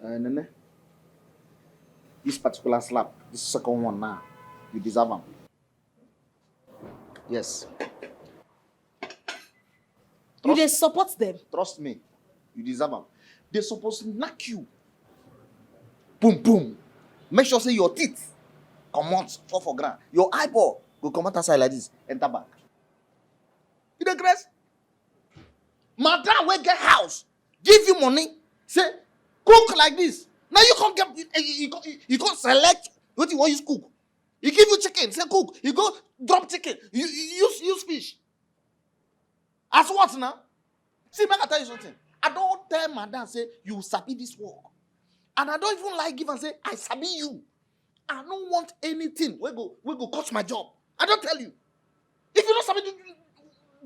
Speaker 2: Nene, this particular slap, this second one now, you deserve them. Yes.
Speaker 9: You dey support them?
Speaker 2: Trust me, you deserve them. They're supposed to knock you. Boom, boom. Make sure say your teeth come out, fall for ground. Your eyeball go come out aside like this, enter back. You dey grace? Madam will get house, give you money, say, cook like this. Now you can't get, you can't select what you want to cook. He give you chicken, say cook. You go drop chicken, you use fish. As what now? See, man, I tell you something. I don't tell madam say you sabi this work. And I don't even like give and say I sabi you. I don't want anything. We go cost my job. I don't tell you. If you don't sabi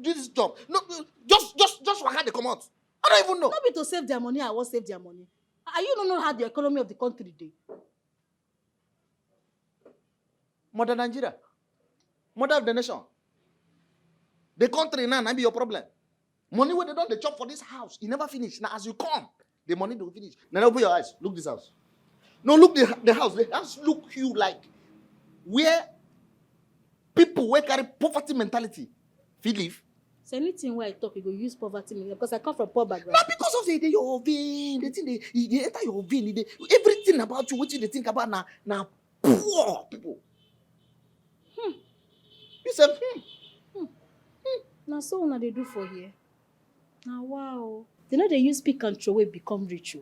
Speaker 2: do this job, no, just waka they come out. I don't even know.
Speaker 9: Not be to save their money, I won't save their money. And you don't know how the economy of the country dey.
Speaker 2: Mother Nigeria. Mother of the nation. The country now be your problem. Money where they don't they chop for this house, it never finish. Now as you come, the money don't finish. Now open your eyes. Look this house. No, look the house. The house look you like where people where carry poverty mentality feel live.
Speaker 9: So anything where I talk, you go use poverty because I come from poor background.
Speaker 2: Not because of your vein. The thing they enter your vein. Everything about you, what you they think about now poor people. You said,
Speaker 9: Now so what they do for here? Now wow. They know they use pick and throw away become rich.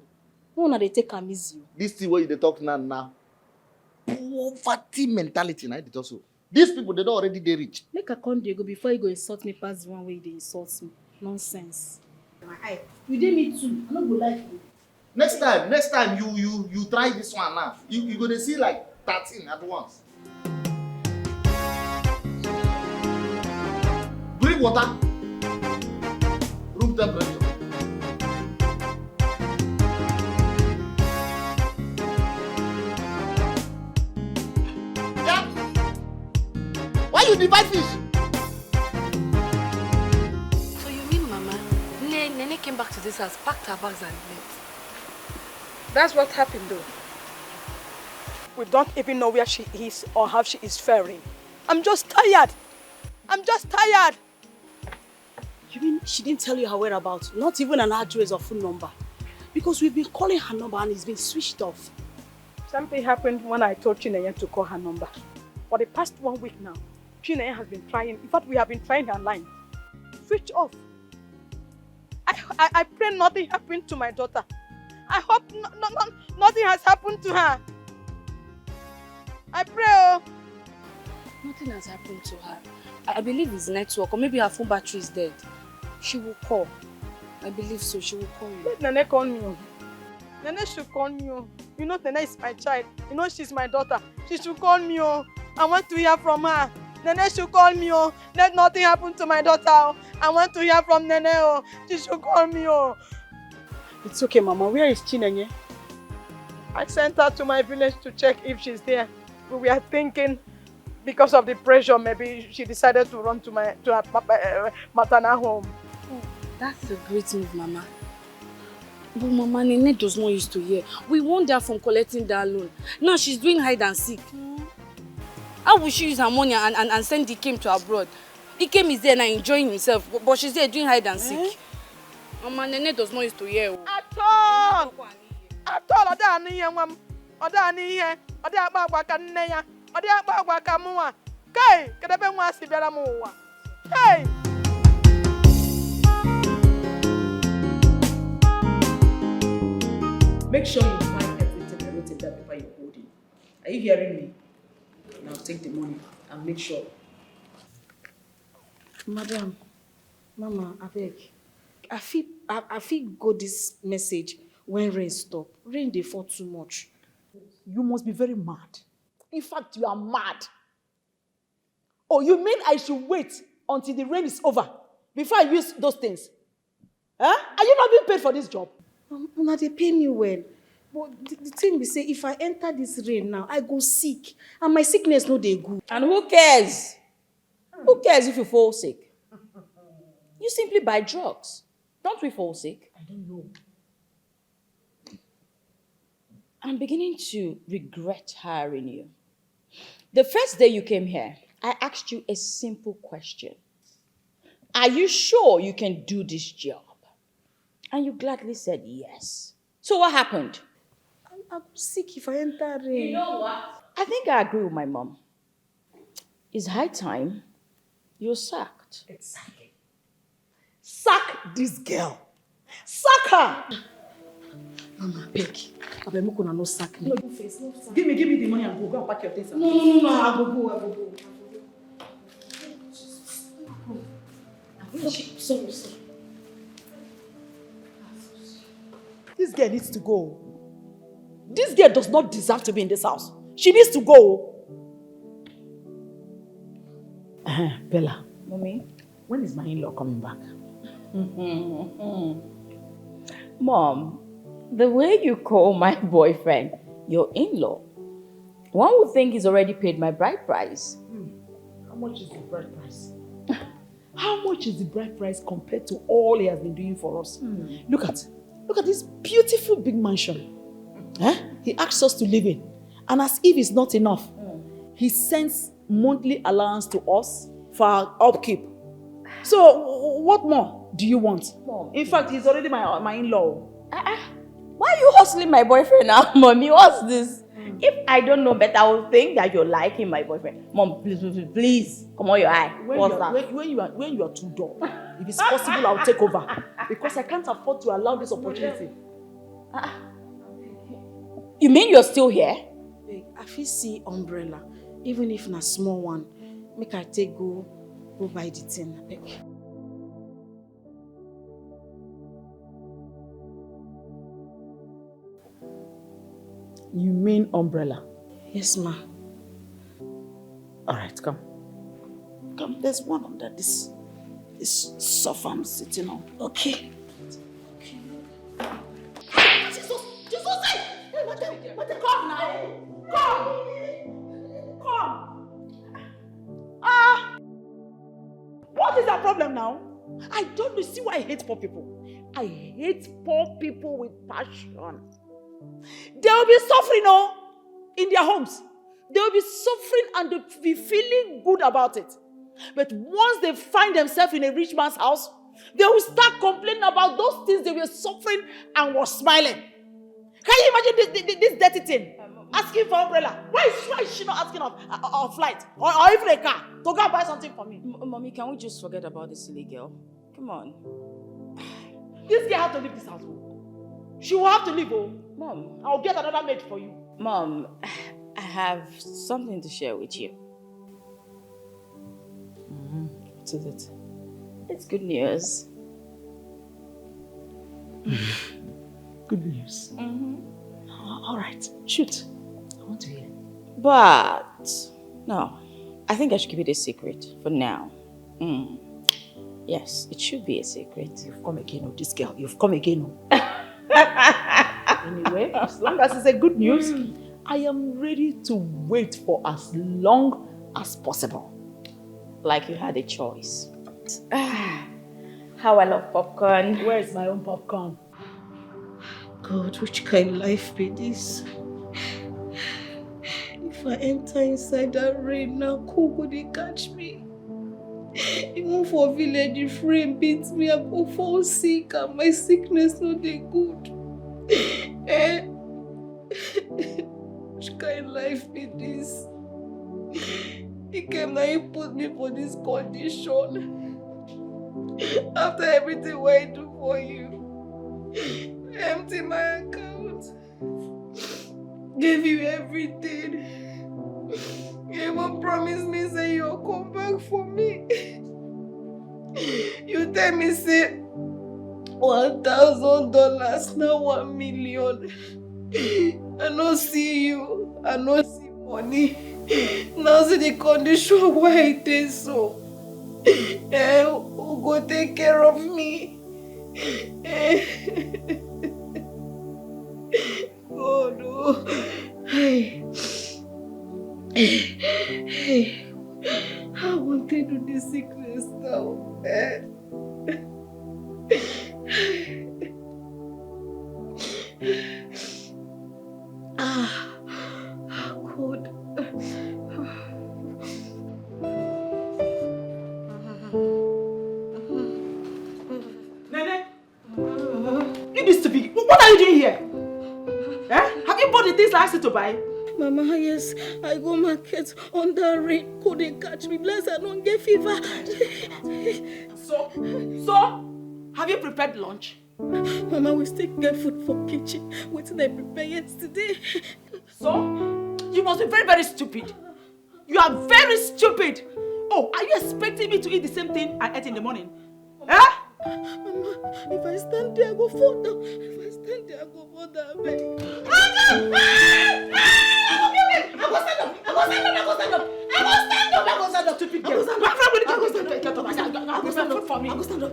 Speaker 9: No one they take am easy.
Speaker 2: This thing what you talk now. Poverty mentality, na it also. These people, they don't already they rich.
Speaker 9: Make a con go before you go insult me past the one way they insult me. Nonsense. You did me too. I don't go like you.
Speaker 2: Next time you try this one now. You gonna see like 13 at once. Drink water. Room temperature. Yeah. Why you divide fish?
Speaker 10: So you mean Mama, Nene came back to this house, packed her bags and left?
Speaker 8: That's what happened though. We don't even know where she is or how she is faring. I'm just tired.
Speaker 9: You mean she didn't tell you her whereabouts? Not even an address or phone number? Because we've been calling her number and it's been switched off.
Speaker 8: Something happened when I told Chineye to call her number. For the past 1 week now, Chineye has been trying. In fact, we have been trying her line. Switch off. I pray nothing happened to my daughter. I hope nothing has happened to her. I pray. Oh.
Speaker 10: Nothing has happened to her. I believe it's network, or maybe her phone battery is dead. She will call. I believe so. She will call you.
Speaker 8: Let Nene call me. Nene should call me. You know Nene is my child. You know she's my daughter. She should call me. I want to hear from her. Nene should call me. Let nothing happen to my daughter. I want to hear from Nene. She should call me. It's okay, Mama. Where is Chinenye? I sent her to my village to check if she's there. We were thinking, because of the pressure, maybe she decided to run to her maternal home.
Speaker 10: Oh, that's a great move, Mama. But Mama, Nene does not used to hear. We warned her from collecting that loan. Now she's doing hide and seek. How will she use her money and send Ikem to abroad? Ikem is there now enjoying himself, but she's there doing hide and seek. Mama, Nene does not used to hear.
Speaker 8: At all! Oda ani here, ma'am. Oda ani here. Oda agba ka nne ya. Oda agba ka muwa. Kai, kedebe nwa si biara mu wa. Hey!
Speaker 18: Make sure you find everything I wrote in that paper you're holding. Are you hearing me? Now take the money and make sure.
Speaker 9: Madam, Mama, I beg. I feel go this message when rain stop. Rain dey fall too much.
Speaker 18: You must be very mad. In fact, you are mad. Oh, you mean I should wait until the rain is over before I use those things? Huh? Are you not being paid for this job?
Speaker 9: Una dey pay me well. But the thing be say, if I enter this rain now, I go sick. And my sickness no dey good.
Speaker 18: And who cares? Who cares if you fall sick? You simply buy drugs. Don't we fall sick?
Speaker 9: I don't know.
Speaker 18: I'm beginning to regret hiring you. The first day you came here, I asked you a simple question. Are you sure you can do this job? And you gladly said yes. So what happened?
Speaker 9: I'm sick if I enter rain.
Speaker 18: You know what? I think I agree with my mom. It's high time you're sacked.
Speaker 8: Exactly. Sack this girl. Sack her.
Speaker 9: Mama, beg. I beg make una no sack me.
Speaker 8: No, you face. No, give me the money and go and pack your things.
Speaker 9: No. I go go. Sorry.
Speaker 8: This girl needs to go. This girl does not deserve to be in this house. She needs to go. Bella.
Speaker 18: Mommy?
Speaker 8: When is my in-law coming back?
Speaker 18: Mom, the way you call my boyfriend your in-law, one would think he's already paid my bride price.
Speaker 8: How much is the bride price? How much is the bride price compared to all he has been doing for us? Look at this beautiful big mansion. He asks us to live in. And as if it's not enough, he sends monthly allowance to us for our upkeep. So, what more do you want?
Speaker 18: Mom.
Speaker 8: In fact, he's already my in-law.
Speaker 18: Why are you hustling my boyfriend now, Mommy? What's this? If I don't know better, I will think that you're liking my boyfriend. Mom, please, come on your eye.
Speaker 8: When you are too dull. If it's possible, I'll take over. Because I can't afford to allow this opportunity.
Speaker 18: You mean you're still here?
Speaker 5: I fit see umbrella, even if na small one. Make I take go buy the thing. Abeg.
Speaker 8: You mean umbrella?
Speaker 5: Yes, ma.
Speaker 8: All right, come.
Speaker 5: Come, there's one under this sofa I'm sitting on. Okay.
Speaker 8: Come now. Come. What is that problem now? I don't see why I hate poor people. I hate poor people with passion. They will be suffering, in their homes. They will be suffering and they will be feeling good about it. But once they find themselves in a rich man's house, they will start complaining about those things they were suffering and were smiling. Can you imagine this dirty thing? Asking for umbrella. Why is she not asking of flight? Or even a car to go buy something for me?
Speaker 18: Mommy, can we just forget about this silly girl? Come on.
Speaker 8: This girl has to leave this house. She will have to leave.
Speaker 18: Mom.
Speaker 8: I'll get another maid for you.
Speaker 18: Mom, I have something to share with you.
Speaker 8: What is it?
Speaker 18: It's good news.
Speaker 8: Good news. All right, shoot. I want to hear.
Speaker 18: But, no, I think I should keep it a secret for now. Yes, it should be a secret.
Speaker 8: You've come again, this girl. You've come again. Anyway, as long as it's a good news, I am ready to wait for as long as possible.
Speaker 18: Like you had a choice. How I love popcorn.
Speaker 8: Where is my own popcorn?
Speaker 5: God, which kind of life be this? If I enter inside that rain now, who go they catch me? Even for village, if rain beats me, I go fall sick and my sickness not dey good. Which kind of life be this? He came now, he put me for this condition. After everything what I do for you. Empty my account. Gave you everything. You even promised me say you'll come back for me. You tell me say $1,000 now 1 million. I no see you. I no see money. Now see the condition why it is so. Who go take care of me? Oh no. Hey. I want to do this sickness now. Good.
Speaker 8: Nene, you need to be. What are you doing here? Have you bought the things I asked you to buy?
Speaker 5: Mama, yes, I go market under rain. Could they catch me? Bless I don't get fever.
Speaker 8: So, have you prepared lunch?
Speaker 5: Mama, we still get food for kitchen. What did I prepare yesterday?
Speaker 8: So, you must be very, very stupid. You are very stupid. Oh, are you expecting me to eat the same thing I ate in the morning?
Speaker 5: Mama, if I stand there, I go fall down. If I stand there, I go fall down. I go stand up. Stupid girl. I go stand up for me. I go stand up.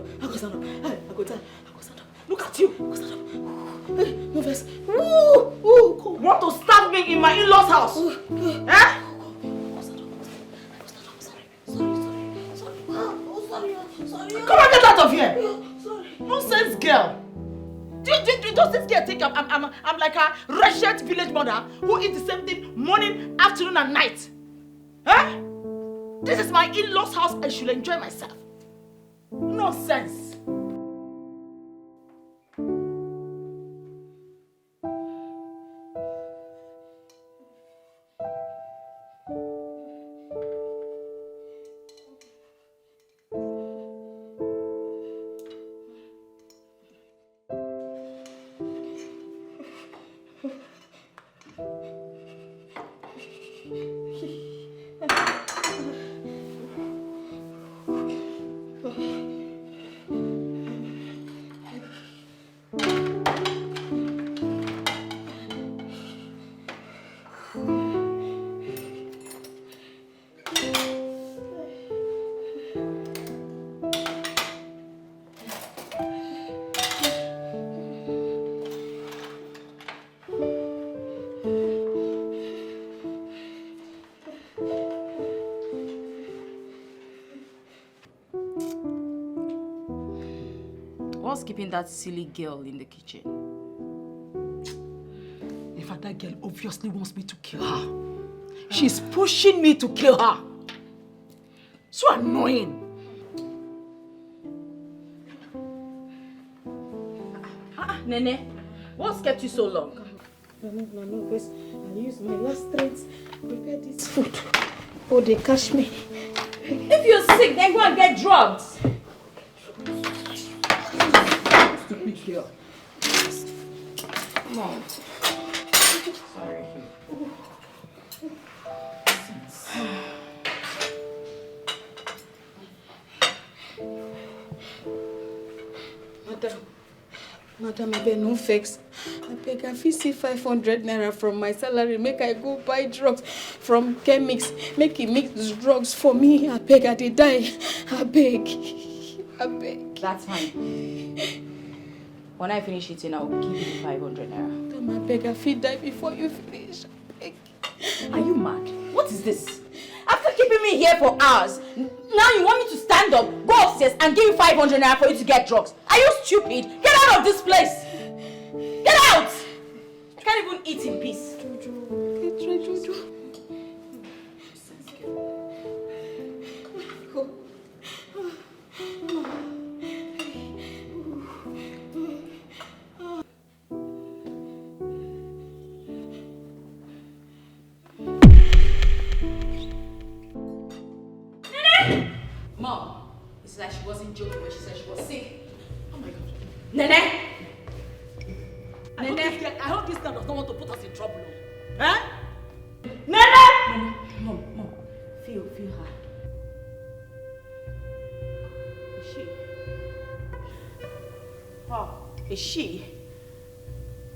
Speaker 5: Look at you. I go stand up. Hey, no verse. Come.
Speaker 8: Want to stab me in my in-laws' house?
Speaker 5: Sorry.
Speaker 8: Come on, get out of here.
Speaker 5: Sorry.
Speaker 8: Nonsense girl. Does this girl think I'm like a wretched village mother who eats the same thing morning, afternoon, and night? This is my in-laws' house. I should enjoy myself. Nonsense.
Speaker 18: What's keeping that silly girl in the kitchen?
Speaker 1: In fact, that girl obviously wants me to kill her. She's pushing me to kill her. So annoying.
Speaker 18: Nene, what's kept you so long?
Speaker 10: No, because I used my last strength to prepare this food. Oh, they catch me.
Speaker 18: If you're sick, then go and get drugs.
Speaker 1: Stupid girl.
Speaker 18: Come on. Sorry.
Speaker 10: Madam, I beg no vex. I beg, I fit see 500 naira from my salary. Make I go buy drugs from chemics. Make he mix the drugs for me. I beg, I dey die. I beg. I beg.
Speaker 18: That's fine. When I finish eating, I'll give you the 500 naira.
Speaker 10: Madam, I beg, I fit die before you finish. I beg.
Speaker 18: Are you mad? What is this? After keeping me here for hours, now you want me to stand up, go upstairs and give you 500 naira for you to get drugs? Are you stupid? Get out of this place! Get out! I can't even eat in peace.
Speaker 10: Jojo.
Speaker 18: Mom, it's like she wasn't joking when she said she was sick. Oh my God. Nene!
Speaker 1: I hope this girl does not want to put us in trouble. Huh?
Speaker 18: Nene! Mom, feel her. Is she? Oh, is she?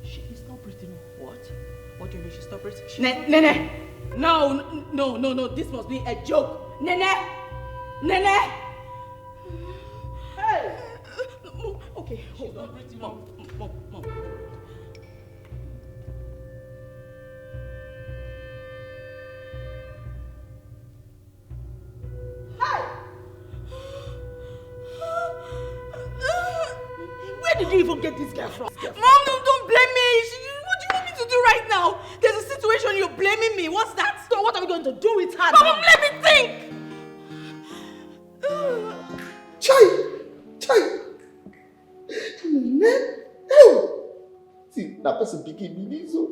Speaker 1: She is not breathing.
Speaker 18: What? What do you mean she's not breathing?
Speaker 1: Nene! No, this must be a joke. Nene! Hey! Okay, hold on. Mom. Where did you even get this girl from?
Speaker 18: Mom, no, don't blame me. What do you want me to do right now? There's a situation you're blaming me. What's that?
Speaker 1: So what are we going to do with her?
Speaker 18: Mom, let me think.
Speaker 16: Chai! See, that person picking me so.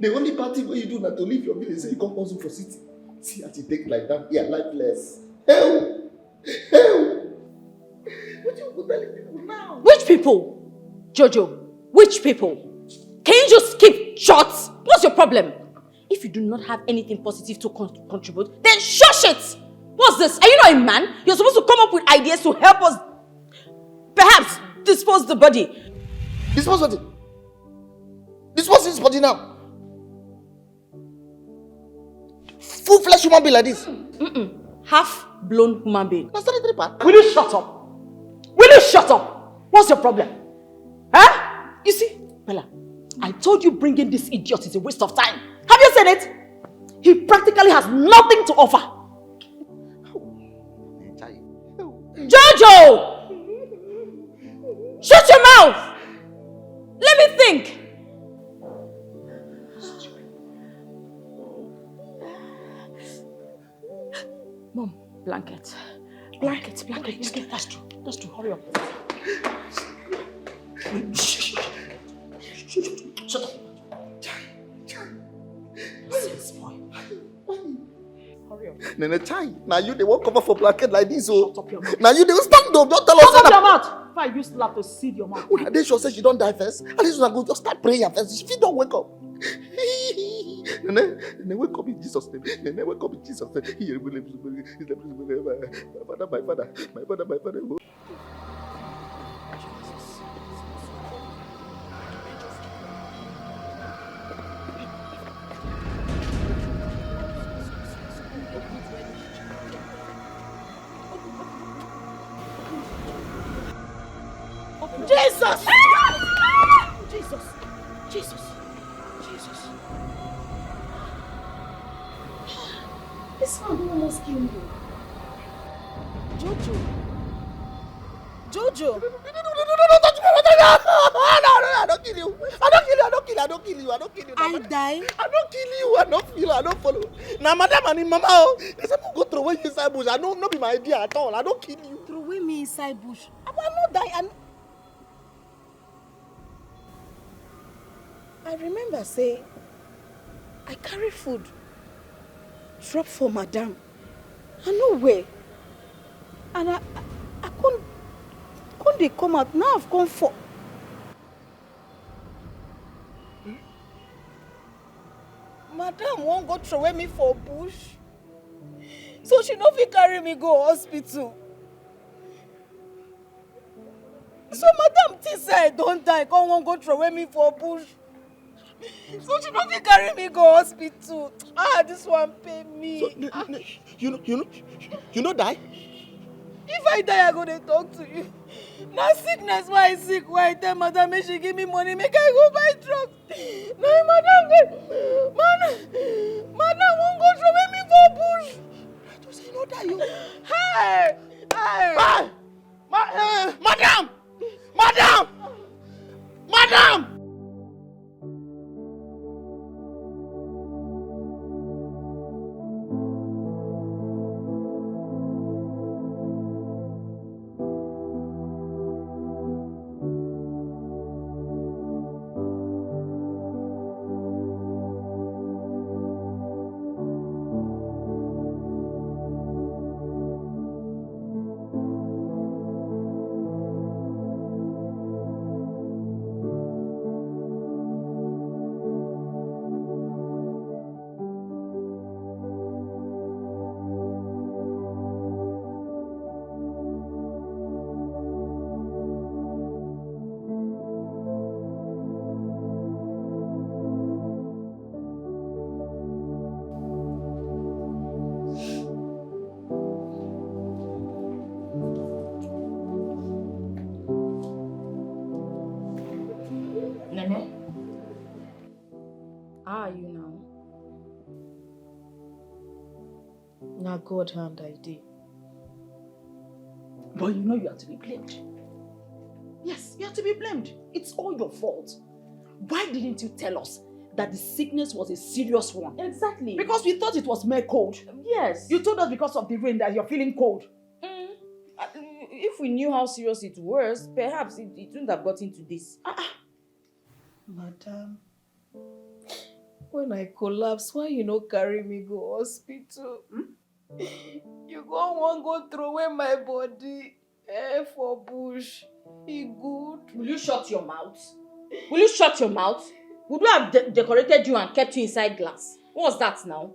Speaker 16: The only party where you do not to leave your village, say you come hustle for city. See how you take like that, yeah, lifeless. Hell! What you go telling people now?
Speaker 18: Which people? Jojo, which people? Can you just keep short? What's your problem? If you do not have anything positive to contribute, then shush it! What's this? Are you not a man? You're supposed to come up with ideas to help us perhaps dispose the body.
Speaker 16: Dispose what? Dispose his body now. Full-fledged human being like this.
Speaker 18: Half-blown human being.
Speaker 16: That's not the part.
Speaker 1: Will you shut up? What's your problem? Huh? You see, Bella, I told you bringing this idiot is a waste of time. Have you seen it? He practically has nothing to offer.
Speaker 18: Jojo! Shut your mouth! Let me think. Mom, blanket.
Speaker 1: That's true. Hurry up. Shut up. Hurry up.
Speaker 16: Nene Chai, now you they won't cover for blanket like this, oh. Now you they will stand up, don't tell us.
Speaker 1: Shut up your mouth! If I use slap to seed your mouth.
Speaker 16: Are they sure say she don't die first? At least we go just start praying first. If you don't wake up. Nene, wake up in Jesus' name. Nene, wake up in Jesus' name. My father.
Speaker 1: Jesus! This man almost killed me.
Speaker 5: Jojo.
Speaker 16: No, I don't kill you. I don't kill you. I don't kill you. I don't kill you. I don't kill you.
Speaker 5: I die.
Speaker 16: I don't kill you. I don't feel. I don't follow. Now, madam and mama, oh, they say go throw away inside bush. I don't be my idea at all. I don't kill you.
Speaker 5: Throw away me inside bush. I will not die. I remember say I carry food drop for madam. I no way. And I can't they come out. Now I've come for. Madam won't go throw me for bush. So she no fit carry me go hospital. So madam think say I don't die, come won't go throw me for bush. So she no fit carry me go hospital. This one pay me.
Speaker 16: So, you know die?
Speaker 5: If I die, I go to talk to you. Now sickness, why I sick? Why I tell madam make she give me money, make I go buy drugs. Now madam won't go throw me for bush.
Speaker 16: I just say no die you.
Speaker 5: Hey!
Speaker 16: Madam! Madam! Madam!
Speaker 9: How are you now? Now God hand I did.
Speaker 18: But you know you are to be blamed. Yes, you are to be blamed. It's all your fault. Why didn't you tell us that the sickness was a serious one?
Speaker 9: Exactly.
Speaker 18: Because we thought it was mere cold.
Speaker 9: Yes.
Speaker 18: You told us because of the rain that you're feeling cold.
Speaker 9: If we knew how serious it was, perhaps it wouldn't have gotten to this.
Speaker 5: Madam, when I collapse, why you no carry me go hospital? You go throw away my body for bush. He good.
Speaker 9: Will you shut your mouth? Will you shut your mouth? Would we have decorated you and kept you inside glass? What's that now?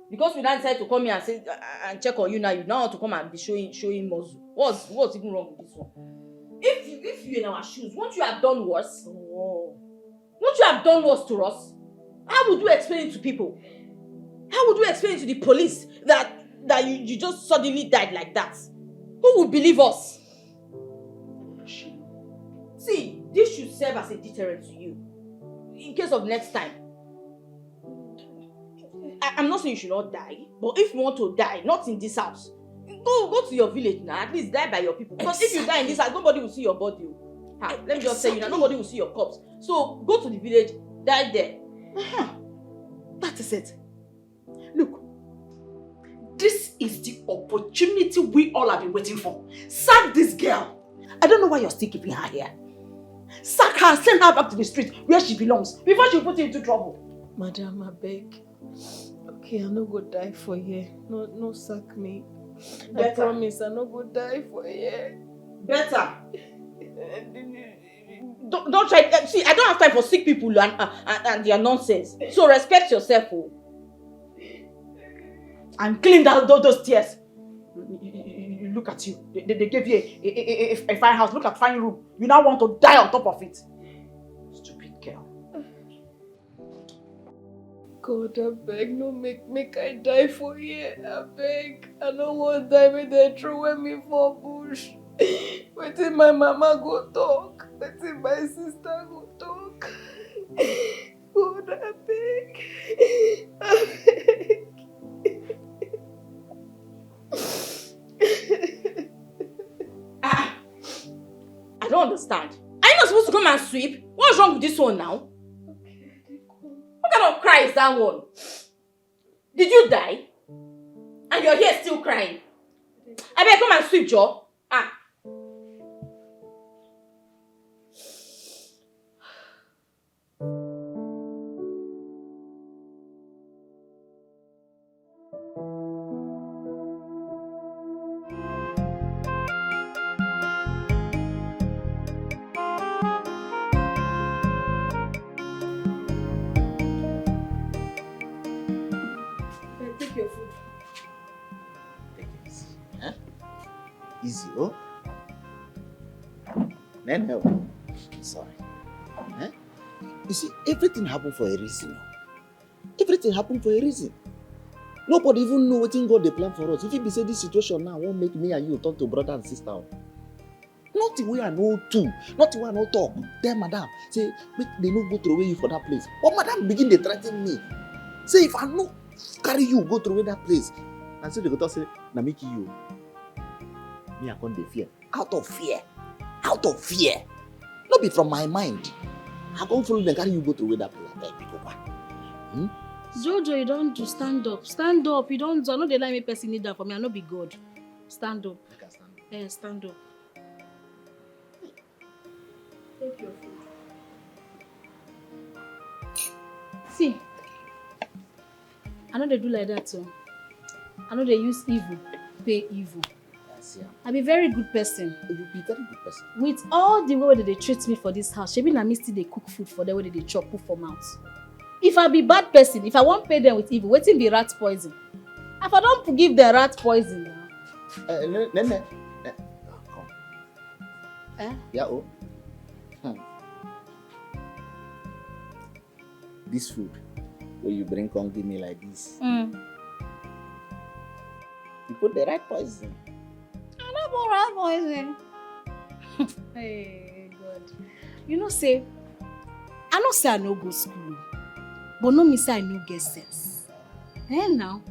Speaker 9: Because we now decided to come here and say and check on you now, you now want to come and be showing muscle. What's even wrong with this one? If you're in our shoes, won't you have done worse?
Speaker 5: Oh.
Speaker 9: Won't you have done worse to us? How would you explain it to people? How would you explain it to the police that you just suddenly died like that? Who would believe us? See, this should serve as a deterrent to you. In case of next time. I'm not saying you should not die, but if you want to die, not in this house, go to your village now. At least die by your people. Because if you die in this house, nobody will see your body. Let me just tell you now, nobody will see your corpse. So go to the village, die there.
Speaker 18: That is it. Look, this is the opportunity we all have been waiting for. Sack this girl. I don't know why you're still keeping her here. Sack her, send her back to the street where she belongs before she put you into trouble.
Speaker 5: Madam, I beg. Okay, I no go die for you. No sack me.
Speaker 18: Better.
Speaker 5: I promise I no go die for you.
Speaker 18: Better. Don't try. See, I don't have time for sick people and their nonsense. So respect yourself, and clean down those tears. Look at you. They gave you a fine house. Look at fine room. You now want to die on top of it. Stupid girl.
Speaker 5: God, I beg, no make I die for you. I beg. I no want die when they throw me for bush. Wetin my mama go talk. Wetin my sister go talk. God, I beg. I beg.
Speaker 18: don't understand. Are you not supposed to come and sweep? What's wrong with this one now? What kind of cry is that one? Did you die? And you're here still crying? I better come and sweep, Joe. Ah.
Speaker 8: Take your food.
Speaker 2: Easy, oh? No. Sorry. Huh? You see, everything happened for a reason. Everything happened for a reason. Nobody even know what God they plan for us. If it be say this situation now won't make me and you talk to brother and sister. Nothing we are no two. Nothing we are no talk. Tell madam, say, make they no go throw away you for that place. But madam begin to threaten me. Say, if I no carry you, go throw away that place. And so they go to say, na make you. Me, I can't fear. Out of fear. Out of fear. Not be from my mind. I can't follow them, carry you go through away that place. I beg you, go.
Speaker 9: Jojo, you don't do stand up. Stand up. You don't do. I know they like me person need that for me. I know be God. Stand up.
Speaker 2: I can stand up.
Speaker 9: Yeah, stand up. Take your food. See, I know they do like that too. I know they use evil, pay evil.
Speaker 2: Yes, yeah.
Speaker 9: I be very good person.
Speaker 2: You be very good person.
Speaker 9: With all the way that they treat me for this house, shebi na me still they cook food for them where they chop put for mouth. If I be bad person, if I won't pay them with evil, waiting be rat poison. If I don't give them rat poison now.
Speaker 2: Nene. Come.
Speaker 9: Eh?
Speaker 2: Yeah, oh. This food, where you bring come give me like this. You put the right poison.
Speaker 9: I don't put rat poison. Hey, God. You know, say, I know say I no go school. But no me say I no get sense. Eh now?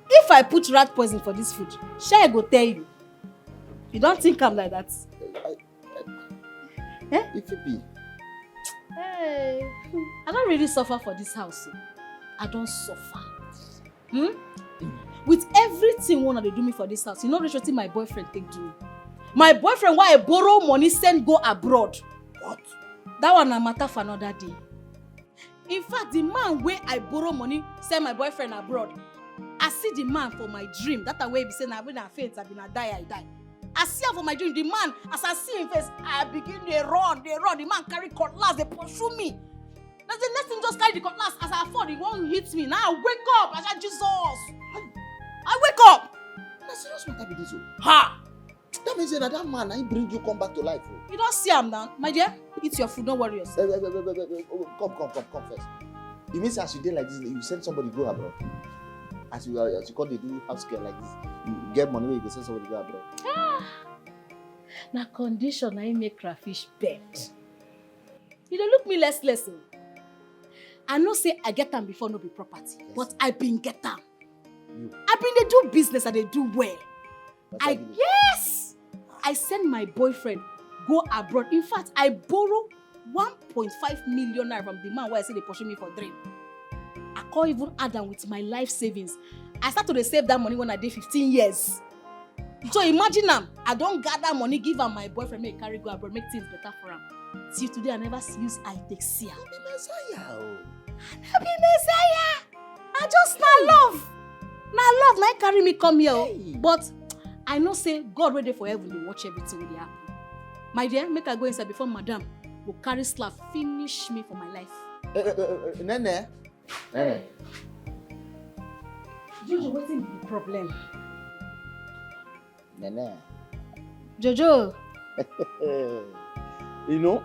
Speaker 9: If I put rat poison for this food, shall I go tell you? You don't think I'm like that?
Speaker 2: If it be.
Speaker 9: Hey, I don't really suffer for this house. I don't suffer. With everything one they do me for this house, you know what my boyfriend take do me? My boyfriend, why I borrow money, send go abroad.
Speaker 2: What?
Speaker 9: That one a matter for another day. In fact, the man where I borrow money, send my boyfriend abroad. I see the man for my dream. That way be saying I been a faint, I been a die, I die. I see him for my dream. The man, as I see him face, I begin to run. The man carry cutlass, they pursue me. That's the next thing, just carry the cutlass. As I fall, the one hits me. Now I wake up. I said, Jesus. I wake up.
Speaker 2: That's serious matter be this.
Speaker 9: Ha!
Speaker 2: That means that man, I bring you come back to life.
Speaker 9: You don't see him now. My dear, eat your food, don't worry yourself.
Speaker 2: Come first. It means as you did like this, you send somebody go abroad. As you call they do house care like this, you get money where you can send somebody go abroad.
Speaker 9: Now condition I make crayfish bend. You don't look me less. I know say I get them before no be property, yes. But I been get them. I been they do business and they do well. Yes! I send my boyfriend go abroad. In fact, I borrow 1.5 million naira from the man where I say they pursue me for dream. I can't even add them with my life savings. I started to save that money when I did 15 years. So imagine I don't gather money, give her my boyfriend, make carry go abroad, make things better for him. See today I never use I take see her.
Speaker 2: Be Messiah.
Speaker 9: I be Messiah. I just not love. Now love, now carry me come here. Hey. But I know say God ready for heaven, they watch everything when they happen. My dear, make her go inside before madam will carry slap, finish me for my life.
Speaker 2: Nene.
Speaker 9: Jojo, what's the problem?
Speaker 2: Nene.
Speaker 9: Jojo.
Speaker 2: You know,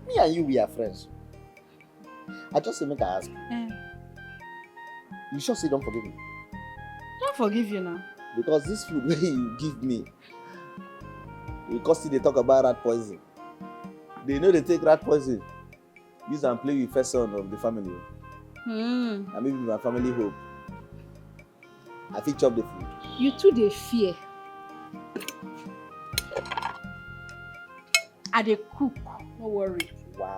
Speaker 2: me and you, we are friends. I just say make I ask you. You sure say don't forgive me?
Speaker 9: Don't forgive you now.
Speaker 2: Because this food where you give me, because they talk about rat poison. They know they take rat poison. Use and play with first son of the family. And maybe my family hope. I fit chop the food.
Speaker 9: You too they fear. I dey cook. No worry.
Speaker 2: Wow.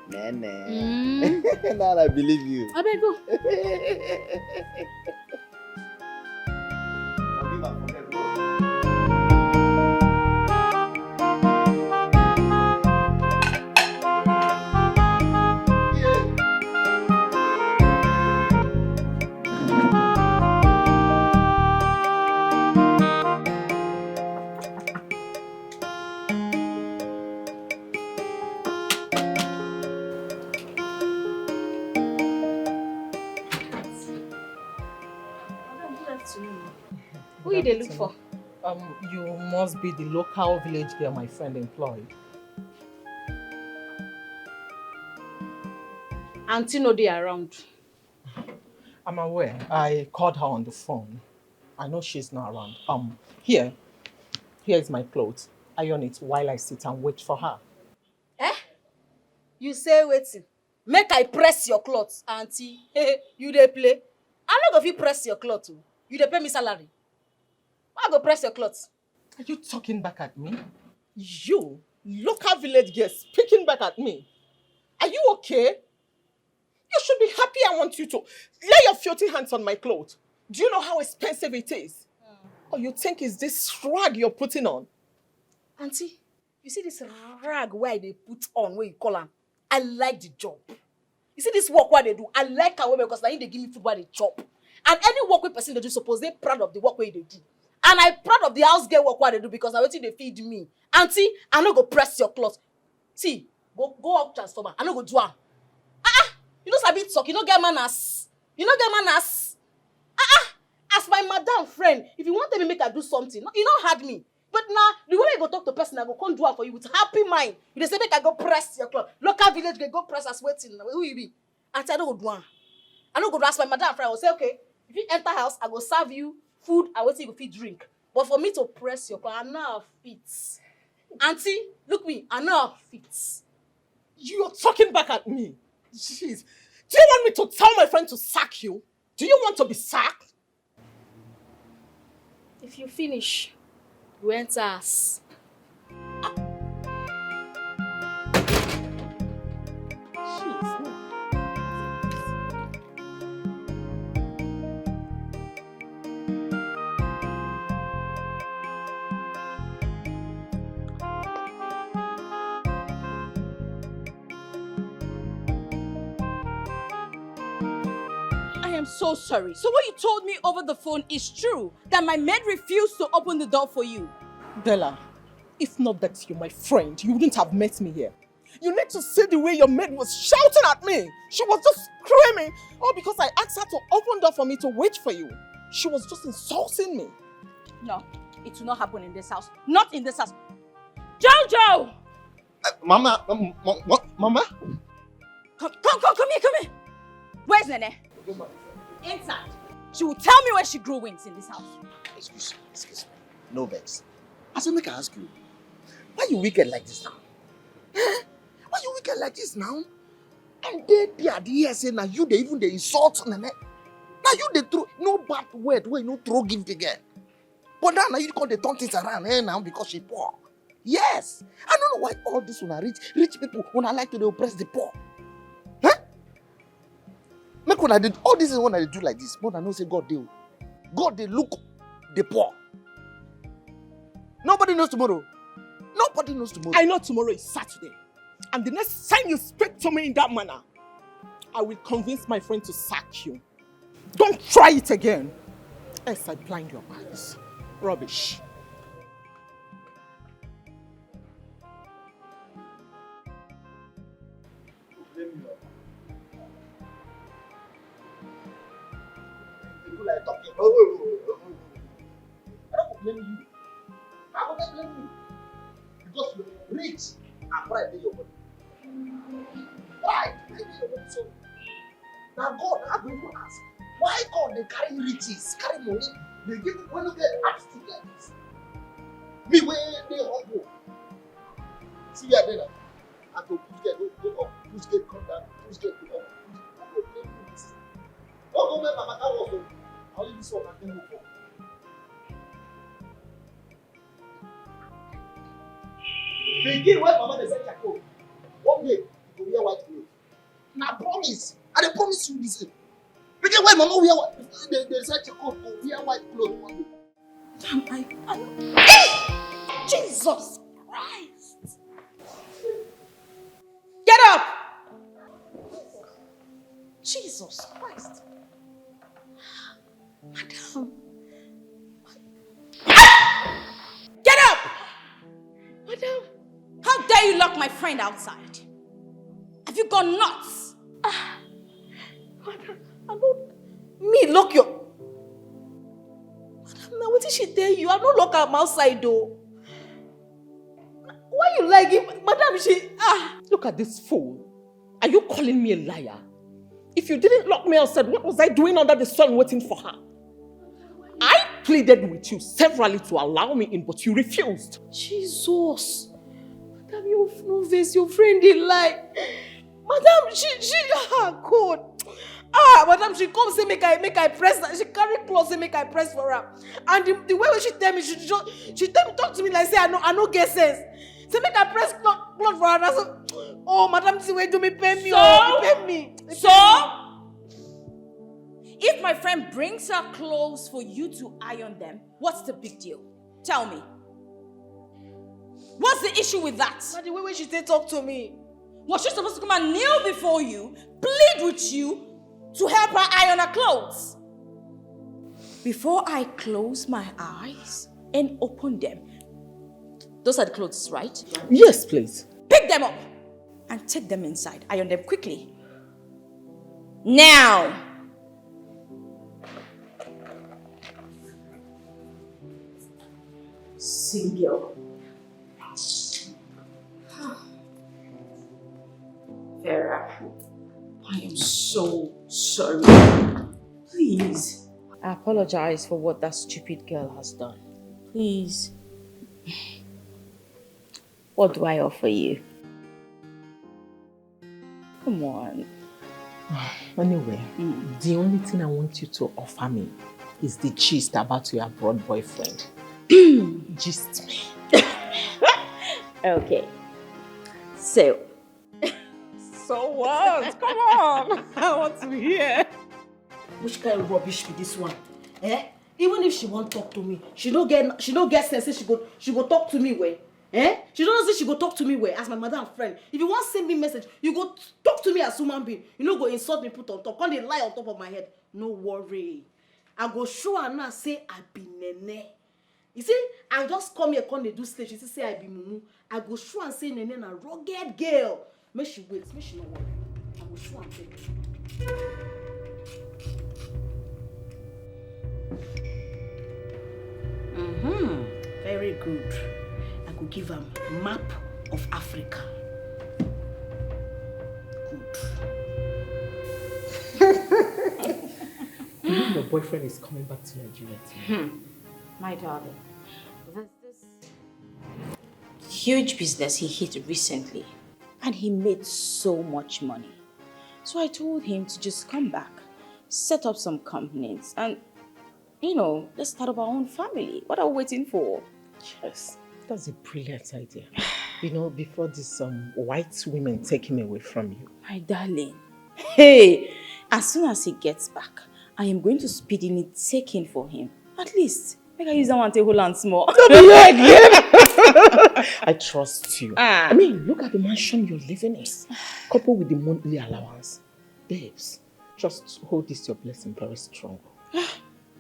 Speaker 2: Nene. Now I believe you.
Speaker 9: I beg go. Who you dey look for?
Speaker 19: You must be the local village girl my friend employed.
Speaker 9: Auntie no dey around.
Speaker 19: I'm aware. I called her on the phone. I know she's not around. Here is my clothes. Iron it while I sit and wait for her.
Speaker 9: Eh? You say waiting. Make I press your clothes, auntie. You dey play. I no go fit press your clothes. You dey pay me salary. Why I go press your clothes?
Speaker 19: Are you talking back at me? You, local village girl, speaking back at me. Are you okay? You should be happy. I want you to lay your filthy hands on my clothes. Do you know how expensive it is? Or you think it's this rag you're putting on?
Speaker 9: Auntie, you see this rag where they put on, where you call them? I like the job. You see this work what they do? I like how because now they give me food while they chop. And any work with person they do, suppose they proud of the work where they do. And I'm proud of the house girl work what they do because I waiting they feed me. Auntie, I no go press your clothes. See, go up transformer. I no go do am. You know sabi talk. You no get manners. You no get manners. As my madam friend, if you want me make I do something, you don't hard me. But now, the way I go talk to person, I go come do it for you with happy mind. You dey say make I go press your clothes. Local village go press as waiting. Who you be? Auntie, I don't go do am. I don't go ask my madam friend. I will say, okay, if you enter house, I go serve you food. I wait till you fit drink. But for me to press your clothes, I know fit. Auntie, look me. I know fit.
Speaker 19: You're talking back at me. Jeez. Do you want me to tell my friend to sack you? Do you want to be sacked?
Speaker 9: If you finish, you enter us.
Speaker 18: So sorry. So what you told me over the phone is true, that my maid refused to open the door for you.
Speaker 19: Della, if not that you're my friend, you wouldn't have met me here. You need to see the way your maid was shouting at me. She was just screaming. All because I asked her to open the door for me to wait for you. She was just insulting me.
Speaker 18: No, it will not happen in this house. Not in this house. Jojo!
Speaker 2: Mama, Mama?
Speaker 18: Come here. Where's Nene? Inside. She will tell me where she grew wings in this house.
Speaker 2: Excuse me. No vex. I said, make I ask you, why you wicked like this now? Why you wicked like this now? And they are the saying now you they even they insult Nene. Now you they throw no bad word where you no throw gift again. But now you call the turn things around now because she poor. Yes. I don't know why all this when I rich people when I like to oppress the poor. Make when I did all this is when I do like this. More than no say God they look the poor. Nobody knows tomorrow. Nobody knows tomorrow.
Speaker 19: I know tomorrow is Saturday. And the next time you speak to me in that manner, I will convince my friend to sack you. Don't try it again. Else I blind your eyes. Rubbish.
Speaker 2: Like talking. I don't blame you. I will not blame you. Because you're rich and pride in your body. Pride in your body. So now God, I'm going to ask, why God they carry riches, carry money, they give it when you get asked to get this. Me where they humble. See you there. I go go up, push get come down, push get go up. I go blame you. Don't go make my matter worse. Only this one I can move on.
Speaker 19: Begin when mama dey say charcoal. One day, you go wear white clothes. Na promise. I dey promise you this. Begin when mama wear they say charcoal, go wear white clothes one day.
Speaker 18: Jesus Christ! Get up! Jesus Christ! Madam. Get up! Madam. How dare you lock my friend outside? Have you gone nuts?
Speaker 19: Madam, I don't... Me lock your... Madam, now what did she tell you? I don't lock her outside though. Why you like it? Madam, she... Look at this fool. Are you calling me a liar? If you didn't lock me outside, what was I doing under the sun waiting for her? I pleaded with you severally to allow me in, but you refused. Jesus. Madam, you no face your friend in lie. Madam, God. Madam, she come say make I press her. She carry clothes say make I press for her. And the way she tell me, she tell me talk to me like say I no get sense. Say make I press cloth for her. So, oh, madam, see where do me pay me? Pay me.
Speaker 18: So, if my friend brings her clothes for you to iron them, what's the big deal? Tell me. What's the issue with that?
Speaker 19: But the way she talk to me.
Speaker 18: Was she supposed to come and kneel before you, plead with you to help her iron her clothes? Before I close my eyes and open them, those are the clothes, right?
Speaker 19: Yes, please.
Speaker 18: Pick them up and take them inside. Iron them quickly. Now. Single. Vera, I am so sorry. Please. I apologize for what that stupid girl has done. Please. What do I offer you? Come on.
Speaker 19: Anyway, the only thing I want you to offer me is the gist about your abroad boyfriend. Gist me.
Speaker 18: Okay. So
Speaker 19: what? Come on. I want to hear.
Speaker 5: Which kind of rubbish be this one? Even if she won't talk to me, she don't get sense. She go talk to me where? She don't know say she go talk to me where as my mother and friend. If you want send me message, you go talk to me as human being. You know go insult me, put on top, come they lie on top of my head. No worry. I go show her now say I be nene. You see, I just come here, come they do stage. She say I be mumu. I go show and say nene na rugged girl. Make she wait, make she not worry. I go show and tell you. Very good. I could give a map of Africa. Good.
Speaker 19: You know your boyfriend is coming back to Nigeria too.
Speaker 18: My darling, there's this huge business he hit recently and he made so much money. So I told him to just come back, set up some companies and, let's start up our own family. What are we waiting for?
Speaker 19: Yes, that's a brilliant idea. Before these white women take him away from you.
Speaker 18: My darling, hey, as soon as he gets back, I am going to speedily take in for him. At least, make I use that one to hold on small.
Speaker 19: I trust you. I mean, look at the mansion you're living in. Coupled with the monthly allowance. Babes, just hold this your blessing very strong.
Speaker 18: Why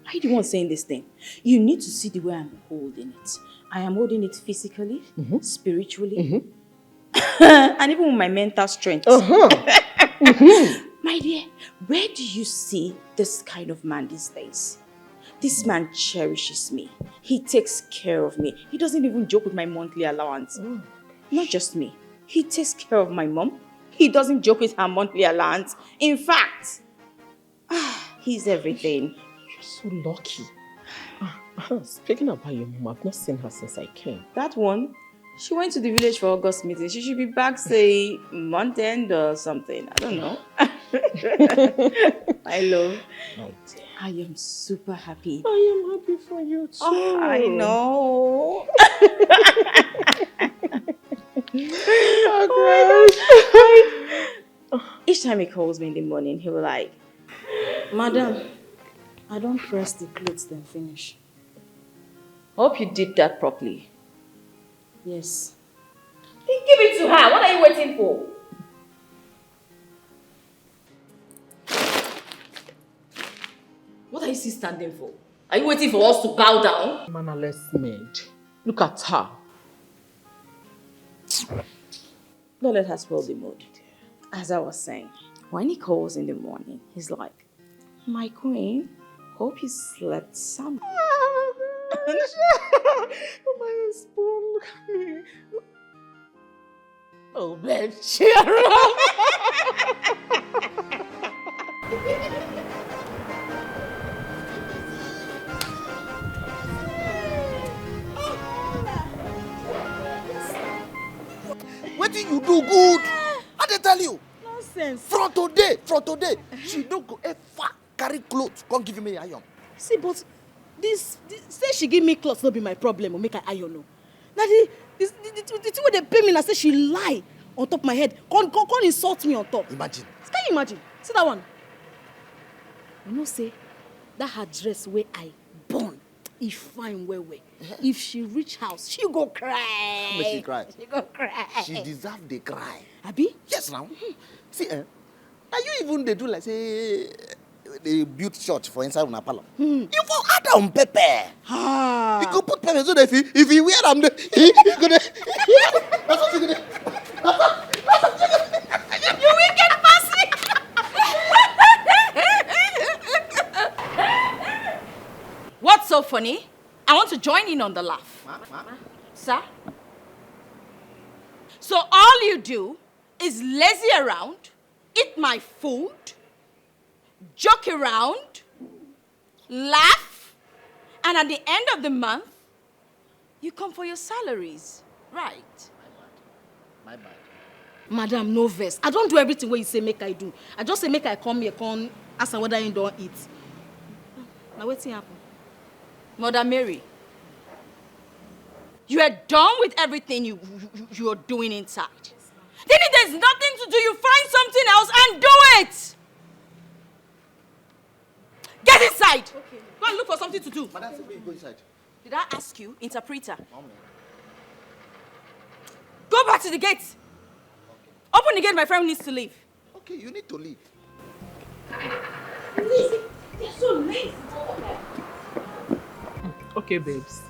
Speaker 18: are you the one saying this thing? You need to see the way I'm holding it. I am holding it physically, spiritually, and even with my mental strength. My dear, where do you see this kind of man these days? This man cherishes me. He takes care of me. He doesn't even joke with my monthly allowance. Not just me. He takes care of my mom. He doesn't joke with her monthly allowance. In fact, he's everything.
Speaker 19: You're so lucky. Speaking about your mom, I've not seen her since I came.
Speaker 18: That one, she went to the village for August meeting. She should be back, say, month end or something. I don't know. My love.
Speaker 19: My dear.
Speaker 18: I am super happy.
Speaker 19: I am happy for you too.
Speaker 18: Oh, I know. Each time he calls me in the morning, he will like, Madam, I don't press the clothes then finish. Hope you did that properly. Yes. Then give it to her. What are you waiting for? What are you still standing for? Are you waiting for us to bow down?
Speaker 19: Mannerless maid. Look at her.
Speaker 18: Don't let her spoil the mood. As I was saying, when he calls in the morning, he's like, my queen, hope you slept some.
Speaker 19: My spoon, look at me. Oh, babe, cheer up.
Speaker 2: What did you do good? I dey tell you.
Speaker 5: Nonsense.
Speaker 2: From today, she don't go ever carry clothes. Come give me iron.
Speaker 5: See, but this say she give me clothes no be my problem or make I iron no. Now the thing wey dey pay me na say she lie on top my head. Come insult me on top.
Speaker 2: Imagine.
Speaker 5: Can you imagine? See that one? You know say that her dress wey I born, e fine well. If she reach house, she go cry.
Speaker 2: Make she cry.
Speaker 5: She go cry.
Speaker 2: She deserve the cry.
Speaker 5: Abi?
Speaker 2: Yes, now. See, now you even they do like say they build church for inside una parlor. You for add on pepper.
Speaker 5: Ah.
Speaker 2: You go put pepper so that if you wear them, you gonna. That's what you gonna.
Speaker 18: You wicked bastard! What's so funny? I want to join in on the laugh. Sir? So all you do is lazy around, eat my food, joke around, laugh, and at the end of the month, you come for your salaries, right?
Speaker 2: My bad.
Speaker 5: Madam, no vex. I don't do everything what you say make I do. I just say make I come here, come ask her whether you don't eat. Now what's happen?
Speaker 18: Mother Mary, you are done with everything you are doing inside. Then if there's nothing to do, you find something else and do it. Get inside.
Speaker 5: Okay.
Speaker 18: Go and look for something to do.
Speaker 2: Madam, go inside.
Speaker 18: Did I ask you, interpreter? Go back to the gate. Open the gate, my friend needs to leave.
Speaker 2: Okay, you need to leave.
Speaker 18: They're so lazy.
Speaker 19: Okay, babes.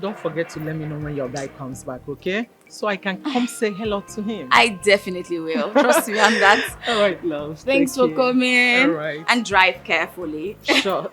Speaker 19: Don't forget to let me know when your guy comes back, okay? So I can come say hello to him.
Speaker 18: I definitely will. Trust me on that.
Speaker 19: All right, love.
Speaker 18: Thanks for coming.
Speaker 19: All right.
Speaker 18: And drive carefully.
Speaker 19: Sure.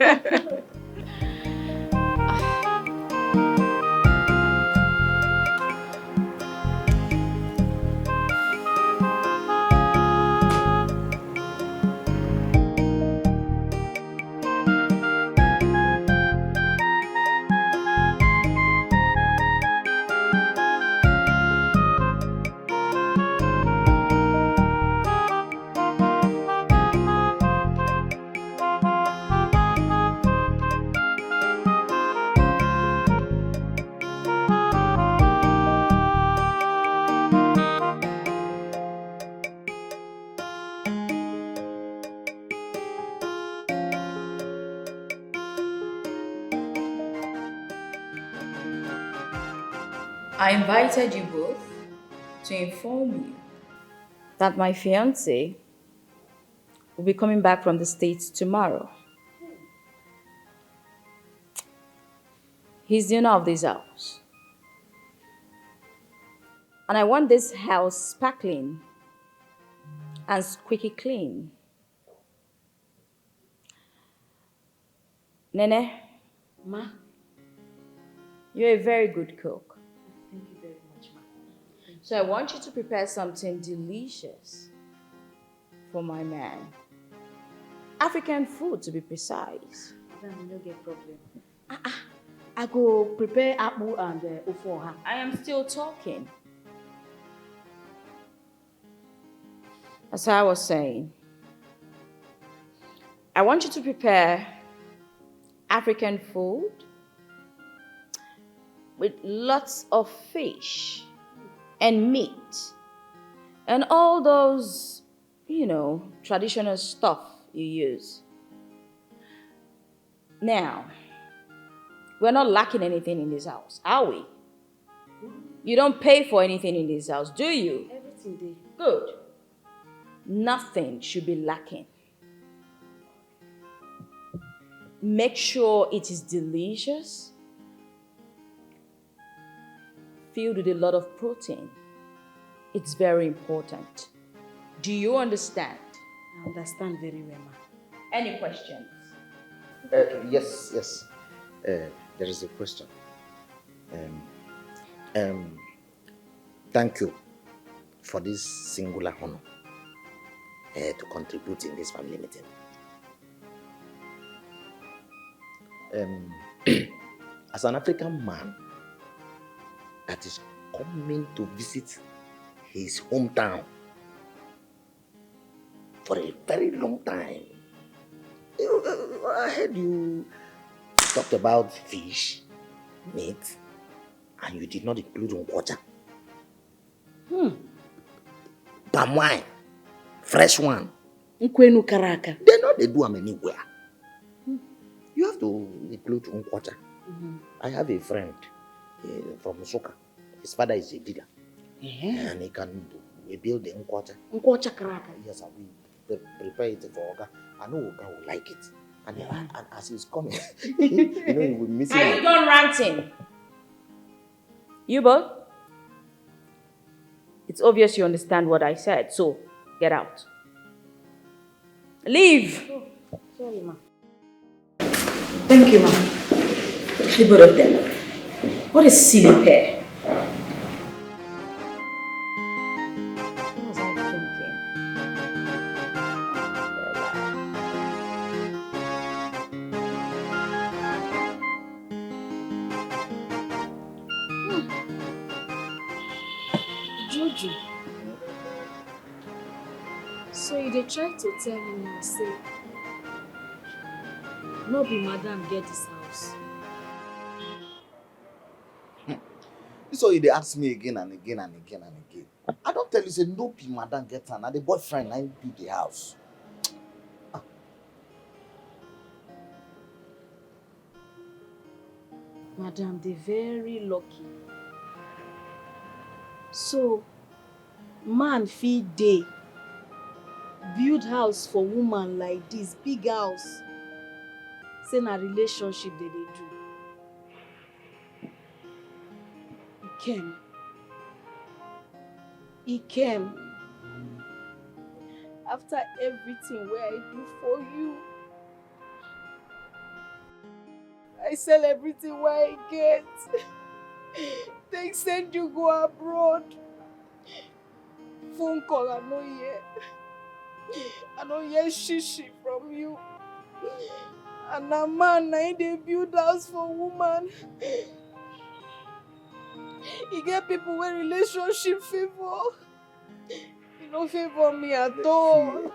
Speaker 18: I invited you both to inform you that my fiancé will be coming back from the States tomorrow. He's the owner of this house. And I want this house sparkling and squeaky clean. Nene,
Speaker 5: Ma?
Speaker 18: You're a very good cook.
Speaker 5: Thank you very much, Ma.
Speaker 18: So I want you to prepare something delicious for my man. African food, to be precise.
Speaker 5: Madam, no get problem. I go prepare apple and ofoha.
Speaker 18: I am still talking. As I was saying, I want you to prepare African food with lots of fish. and meat and all those, traditional stuff you use. Now, we're not lacking anything in this house, are we? You don't pay for anything in this house, do you?
Speaker 9: Everything dey.
Speaker 18: Good. Nothing should be lacking. Make sure it is delicious, filled with a lot of protein. It's very important. Do you understand?
Speaker 9: I understand very well, ma.
Speaker 18: Any questions?
Speaker 2: Yes. There is a question. Thank you for this singular honor to contribute in this family meeting. As an African man that is coming to visit his hometown for a very long time, I heard you talked about fish, meat, and you did not include water. Palm wine, fresh one.
Speaker 9: Nkwenu karaka.
Speaker 2: They know they do them anywhere. You have to include water. I have a friend from Soka. His father is a digger. And he can build the water.
Speaker 9: Nkwacha karaka.
Speaker 2: Yes, and we prepare it for Oga. I know Oga will like it. And as he's coming, he will miss it.
Speaker 18: Are you done ranting? You both? It's obvious you understand what I said, so get out. Leave!
Speaker 9: Oh, sorry, ma.
Speaker 18: Thank you, ma. The both of them. What a silly pair. What was I
Speaker 10: Jojo, so you dey try to tell me now, say, no be madam get this house.
Speaker 2: This is why they ask me again and again and again and again. I don't tell you, say, no be madam get her. Now the boyfriend I build the house.
Speaker 10: Madam, they very lucky. So, man fit dey build house for woman like this, big house. Say na relationship they do. Ikem. After everything where I do for you, I sell everything where I get. They send you go abroad. Phone call, I no hear. I no hear shishi from you. And a man, they build house for woman. You get people with relationship favor. You don't favor me at all.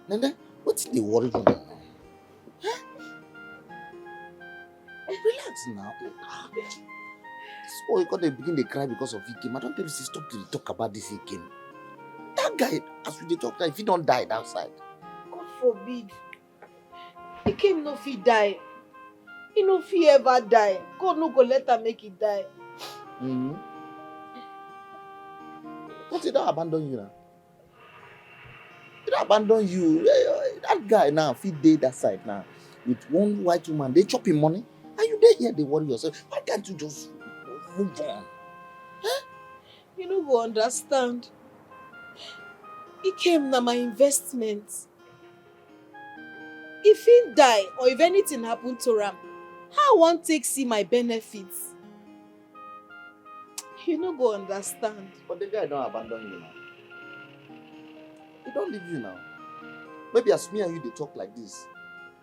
Speaker 2: Nene, what's the worry you now? Relax now. This boy got to begin to cry because of Ikem. I don't tell you to stop to talk about this Ikem. That guy, as we talk now, if he don't die outside.
Speaker 10: God forbid. Ikem no fit die. He no fit ever die. God no go let her make it die.
Speaker 2: But he don't abandon you now. He don't abandon you. That guy now, if he dey that side now, with one white woman, they chop him money. And you there here, they worry yourself. Why can't you just move on? Huh?
Speaker 10: You no go understand. Ikem na my investment. If he die or if anything happen to him, how I wan take see my benefits? You no go understand.
Speaker 2: But the guy don't abandon you now. He don't leave you now. Maybe as me and you, they talk like this.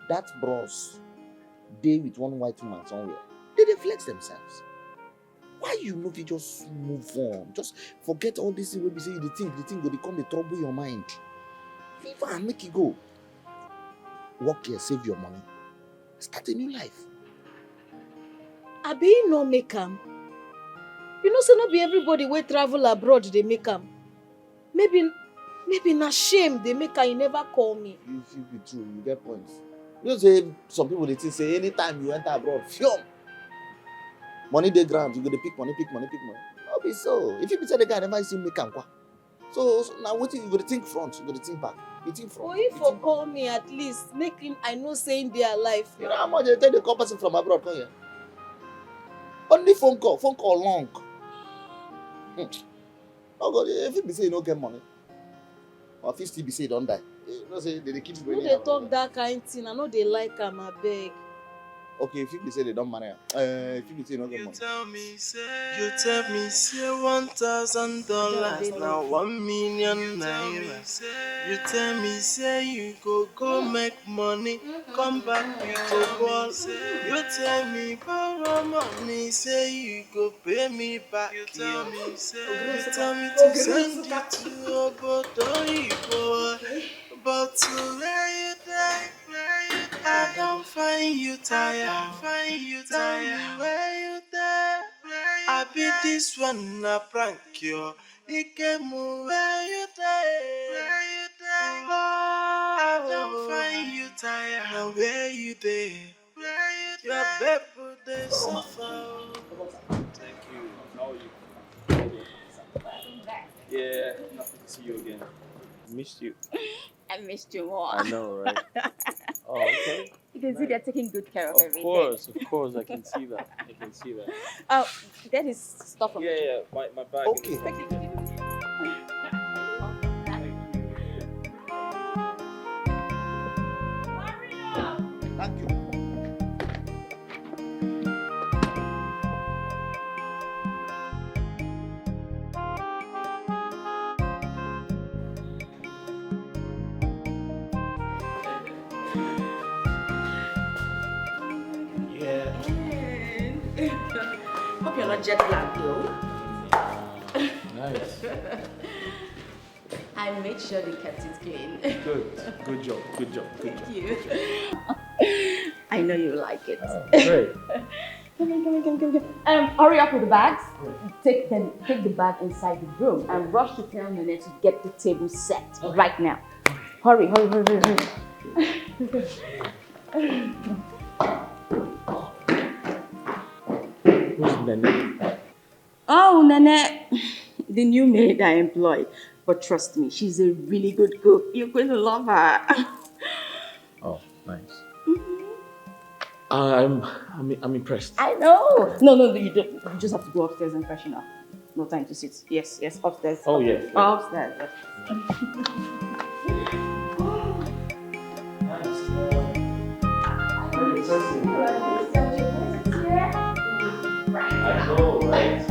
Speaker 2: That bros, they with one white woman somewhere, they flex themselves. Why you know you just move on? Just forget all this thing when we say the thing go, they come, they trouble your mind. Leave her and make it go. Work here, save your money. Start a new life.
Speaker 10: Abi no make am.
Speaker 9: You know, say not be everybody wey travel abroad they make am. Maybe na shame they make am. You never call me.
Speaker 2: You feel be true, you get points. You know, say some people they think say anytime you enter abroad, fium. Money dey ground, you go to pick money. No be so. If you be say the guy never see make am kwa. So now what you go to think front, you go to think back. You think front.
Speaker 9: Well, if you call me at least, make him I know saying they are alive.
Speaker 2: You know how much they take the call person from abroad come here? Only phone call long. Oh God, if you be say you don't get money, or if you still be say you don't die, you know say they keep
Speaker 9: Who they talk that kind of thing? I know they like am, I beg.
Speaker 2: Okay, if you be say they don't marry, if you be say you don't get money.
Speaker 7: You tell me, say $1,000 now 1 million naira. You tell me, say you go make money, come back with a ball. You tell me, borrow money, say you go pay me back. You tell me to send it to Obodo, but to where you die, I don't find you tired. Tell me where you there. I be this one a prank you. It came where you there. Oh, I don't find you tired. Now where you there? Your baby they suffer.
Speaker 11: Thank you. How are you? Yeah, happy to see you again. Missed you.
Speaker 18: I missed you more.
Speaker 11: I know, right? Oh, okay.
Speaker 18: You can see they're taking good care of everything.
Speaker 11: Of course, I can see that.
Speaker 18: Oh, that is stuff from
Speaker 11: Yeah, my bag.
Speaker 2: Okay. Thank you.
Speaker 18: Hope you're not jet lagged though.
Speaker 11: Nice.
Speaker 18: I made sure they kept it clean.
Speaker 11: Good job.
Speaker 18: Thank you. I know you like it.
Speaker 11: Great.
Speaker 18: Come. Hurry up with the bags. Take the bag inside the room and rush to tell Nene to get the table set right now. Hurry.
Speaker 11: Who's Nene?
Speaker 18: Oh, Nene, the new maid I employed. But trust me, she's a really good cook. You're going to love her.
Speaker 11: Oh, nice. I'm impressed.
Speaker 18: I know. No, you don't. You just have to go upstairs and freshen up. No time to sit. Yes, upstairs.
Speaker 11: Oh, yeah.
Speaker 18: Upstairs. Yes.
Speaker 11: I know, right?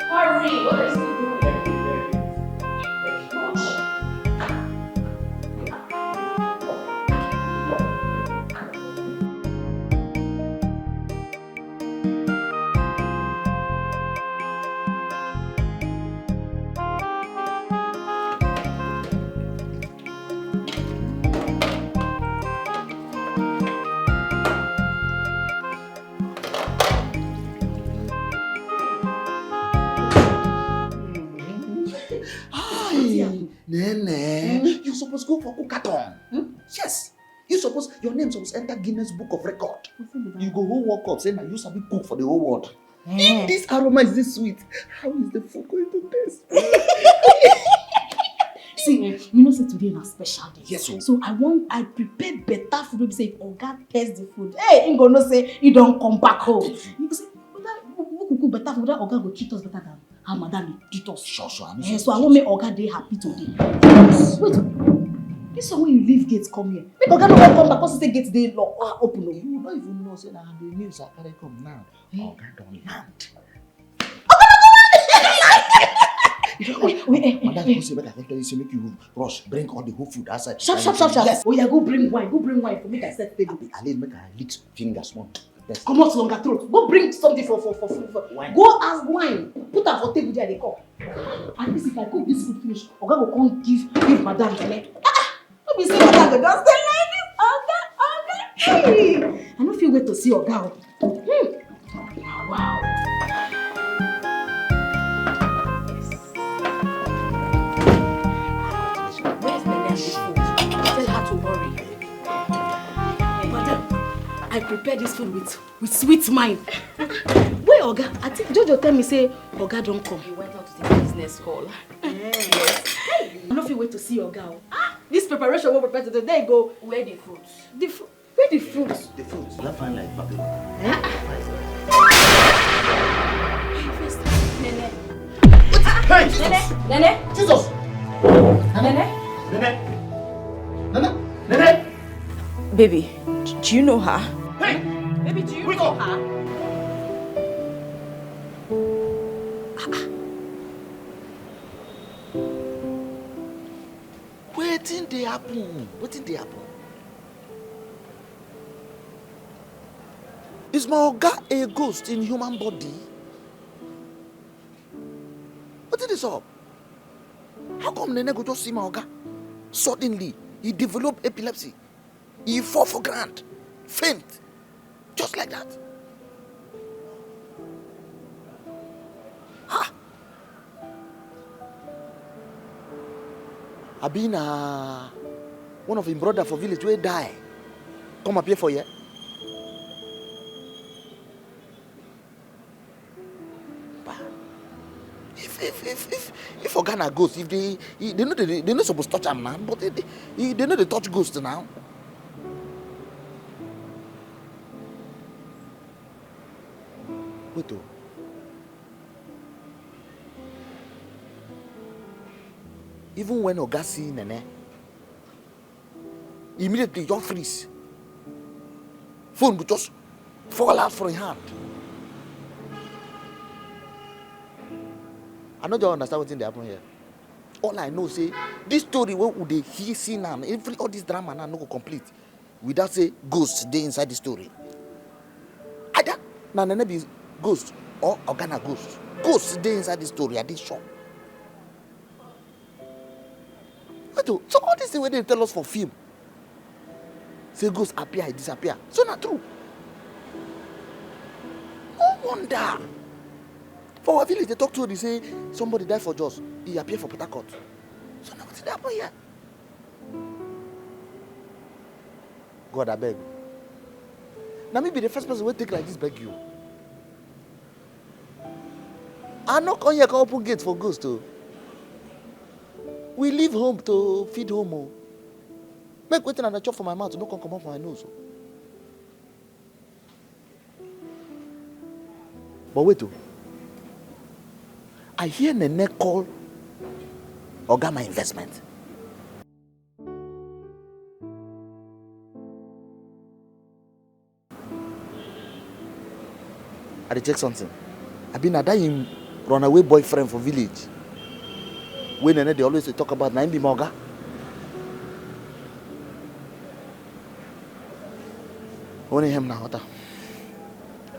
Speaker 18: Hurry! What are you still doing?
Speaker 2: Nene, you supposed go for cookathon. Yes. Your name supposed enter Guinness Book of Record. You go whole walk up saying that you sabi cook for the whole world. If this aroma is this sweet, how is the food going to taste?
Speaker 9: See, you know, say today na special day.
Speaker 2: Yes, sir.
Speaker 9: So I prepare better food. We say if Oga taste the food, hey, he gonna say he don't come back home. You go say, we cook better food. That Oga go treat us better than how Madam treat us.
Speaker 2: Sure.
Speaker 9: So I want make Oga dey happy today. Wait, this one when you leave gates come here. Make Oga no come back because say gates dey open.
Speaker 2: You don't even know say that the news are carry come now. Oga don't land.
Speaker 9: Wait.
Speaker 2: Madam, you say better. I tell you, say make you rush, bring all the whole food outside.
Speaker 9: Sharp.
Speaker 2: Yes.
Speaker 9: Oh yeah, go bring wine for make I set table.
Speaker 2: At least make her lick fingers small.
Speaker 9: Come out longer throat. Go bring something for
Speaker 2: wine.
Speaker 9: Go ask wine. Put her for table there they come. At least if I cook this food finish, Oga go come give Madam Nene. Don't be say Madam go just stay like this. Oga. Hey, I don't feel wait to see Oga. Wow.
Speaker 5: I prepared this food with sweet mind. Wait, Oga, I think Jojo tell me say Oga don't come.
Speaker 18: He went out to the business call.
Speaker 5: Yes. Hey, I don't feel wait to see Oga. This preparation we prepare today, there you go.
Speaker 18: Where the fruits?
Speaker 5: Where the fruits?
Speaker 13: The fruits, you find like papi.
Speaker 18: Nene.
Speaker 2: Hey!
Speaker 18: Nene.
Speaker 2: Jesus!
Speaker 18: Nene.
Speaker 2: Nene!
Speaker 18: Baby, do you know her?
Speaker 2: Hey!
Speaker 18: Baby, do you know her?
Speaker 13: Wetin dey happen? Wetin dey happen? Is my oga a ghost in human body? Wetin is up? How come Nene go just see my oga? Suddenly, he develop epilepsy. He fall for ground, faint, just like that. Ha! I been one of him brother for village wey die. Come up here for you. If Organa ghost, if they not supposed to touch him now, but they know they touch ghost now. Wait oh. Even when Oga see Nene, immediately just freeze. Phone will just fall out from his hand. I don't understand what's in the happen here. All I know say this story what would they hear see now? All this drama now no go complete without say ghost dey inside the story. Either na Nene be ghost or Organa ghost. Ghost dey inside the story. I dey sure. So all this thing where they tell us for film, say ghosts appear, disappear. So not true. No wonder. For our village, they talk to her, they say somebody died for Jos. He appeared for Port Harcourt. So now what's happen here? God, I beg. Now me be the first person who take like this beg you. I not come here can open gates for ghosts too. We leave home to feed home. Oh. Make waiting and a chop for my mouth, no come out for my nose. But wait oh. I hear Nene call Oga my investment. I dey check something. I been that him runaway boyfriend for village. When Nene they always talk about na him be my Oga. Only him now.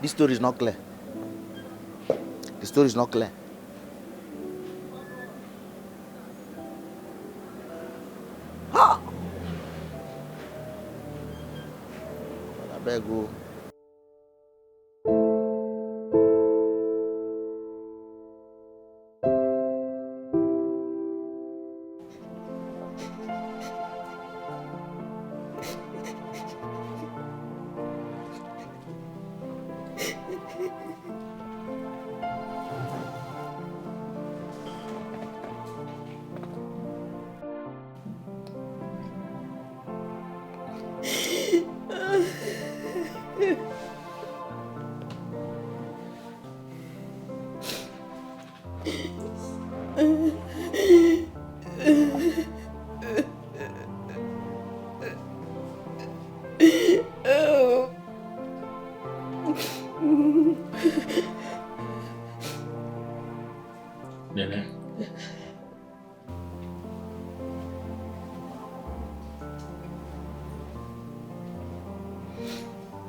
Speaker 13: This story is not clear. The story is not clear. Ha! I beg you.
Speaker 3: Nene.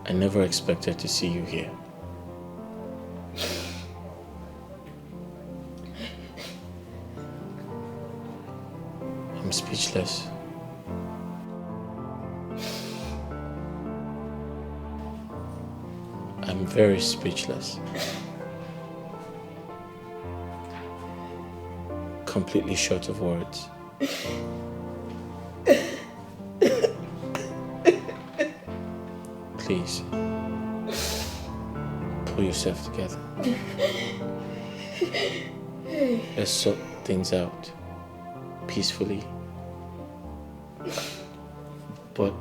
Speaker 3: I never expected to see you here. I'm speechless. I'm very speechless. Completely short of words. Please. Pull yourself together. Let's sort things out peacefully. But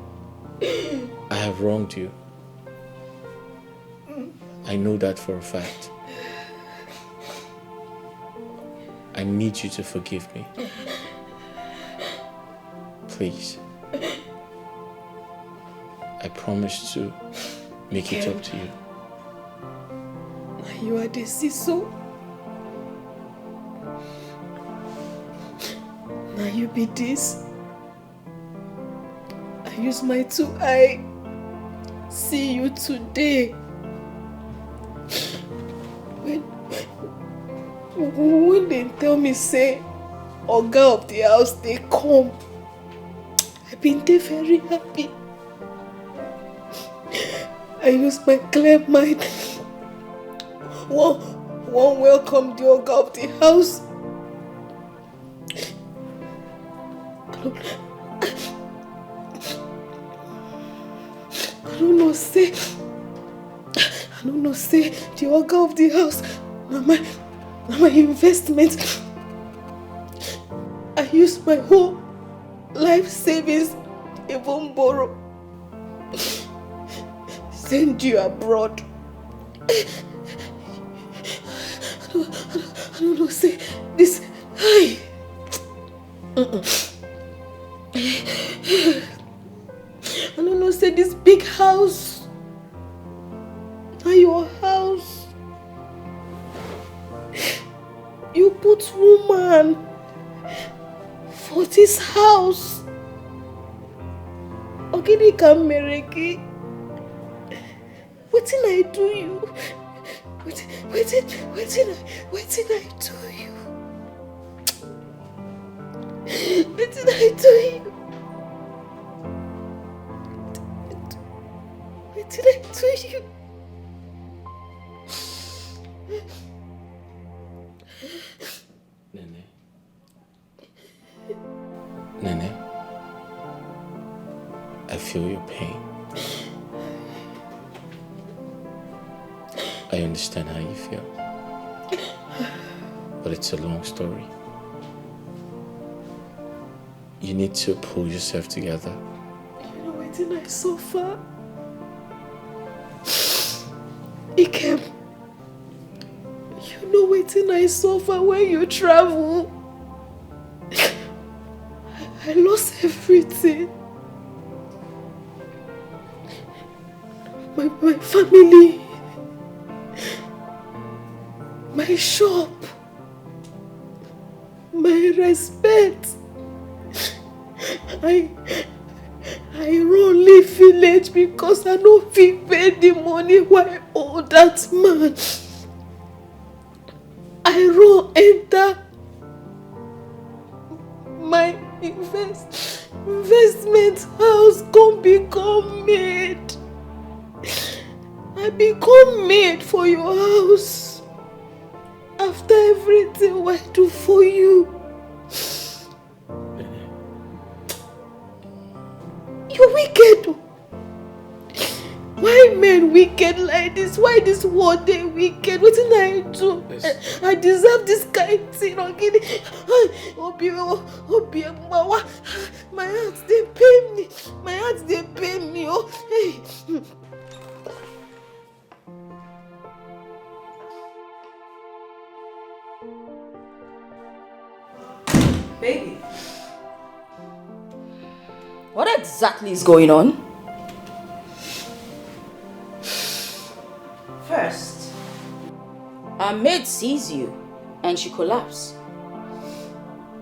Speaker 3: I have wronged you. I know that for a fact. I need you to forgive me. Please. I promise to make it up to you.
Speaker 20: You are the Siso. Now you be this. I use my 2 eye. See you today. When they tell me say Oga of the house they come, I've been there very happy. I use my clear mind. One welcome the Oga of the house. I don't know say the Oga of the house. My investment. I use my whole life savings, even borrow. Send you abroad. I don't know, say this. I don't know, say this big house. Not your house. You put woman for this house. Ogini Kamereki. What did I do you? What did I do you? What did I do you? What did I do you?
Speaker 3: Nene, I feel your pain. I understand how you feel. But it's a long story. You need to pull yourself together.
Speaker 20: You know what did I suffer? Ikem, you know what did I suffer when you travel? I lost everything. My family, my shop, my respect. I run leave village because I don't feel pay the money why owe that man. I run enter my investment house come become maid. I become maid for your house. After everything I do for you. You wicked. Why men wicked like this? Why this world they wicked? What did I do? I deserve this kind of thing. My hands they pain me. My hands they pain me. Oh, hey.
Speaker 18: Baby, what exactly is going on? First, our maid sees you and she collapsed.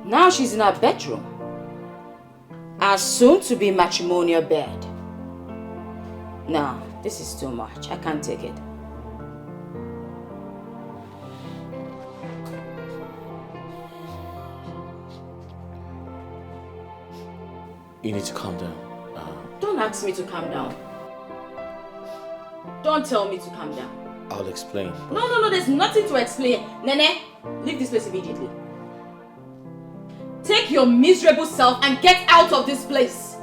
Speaker 18: Now she's in her bedroom. Our soon-to-be matrimonial bed. Now, this is too much. I can't take it.
Speaker 3: You need to calm down.
Speaker 18: Don't ask me to calm down. Don't tell me to calm down.
Speaker 3: I'll explain.
Speaker 18: No, there's nothing to explain. Nene, leave this place immediately. Take your miserable self and get out of this place.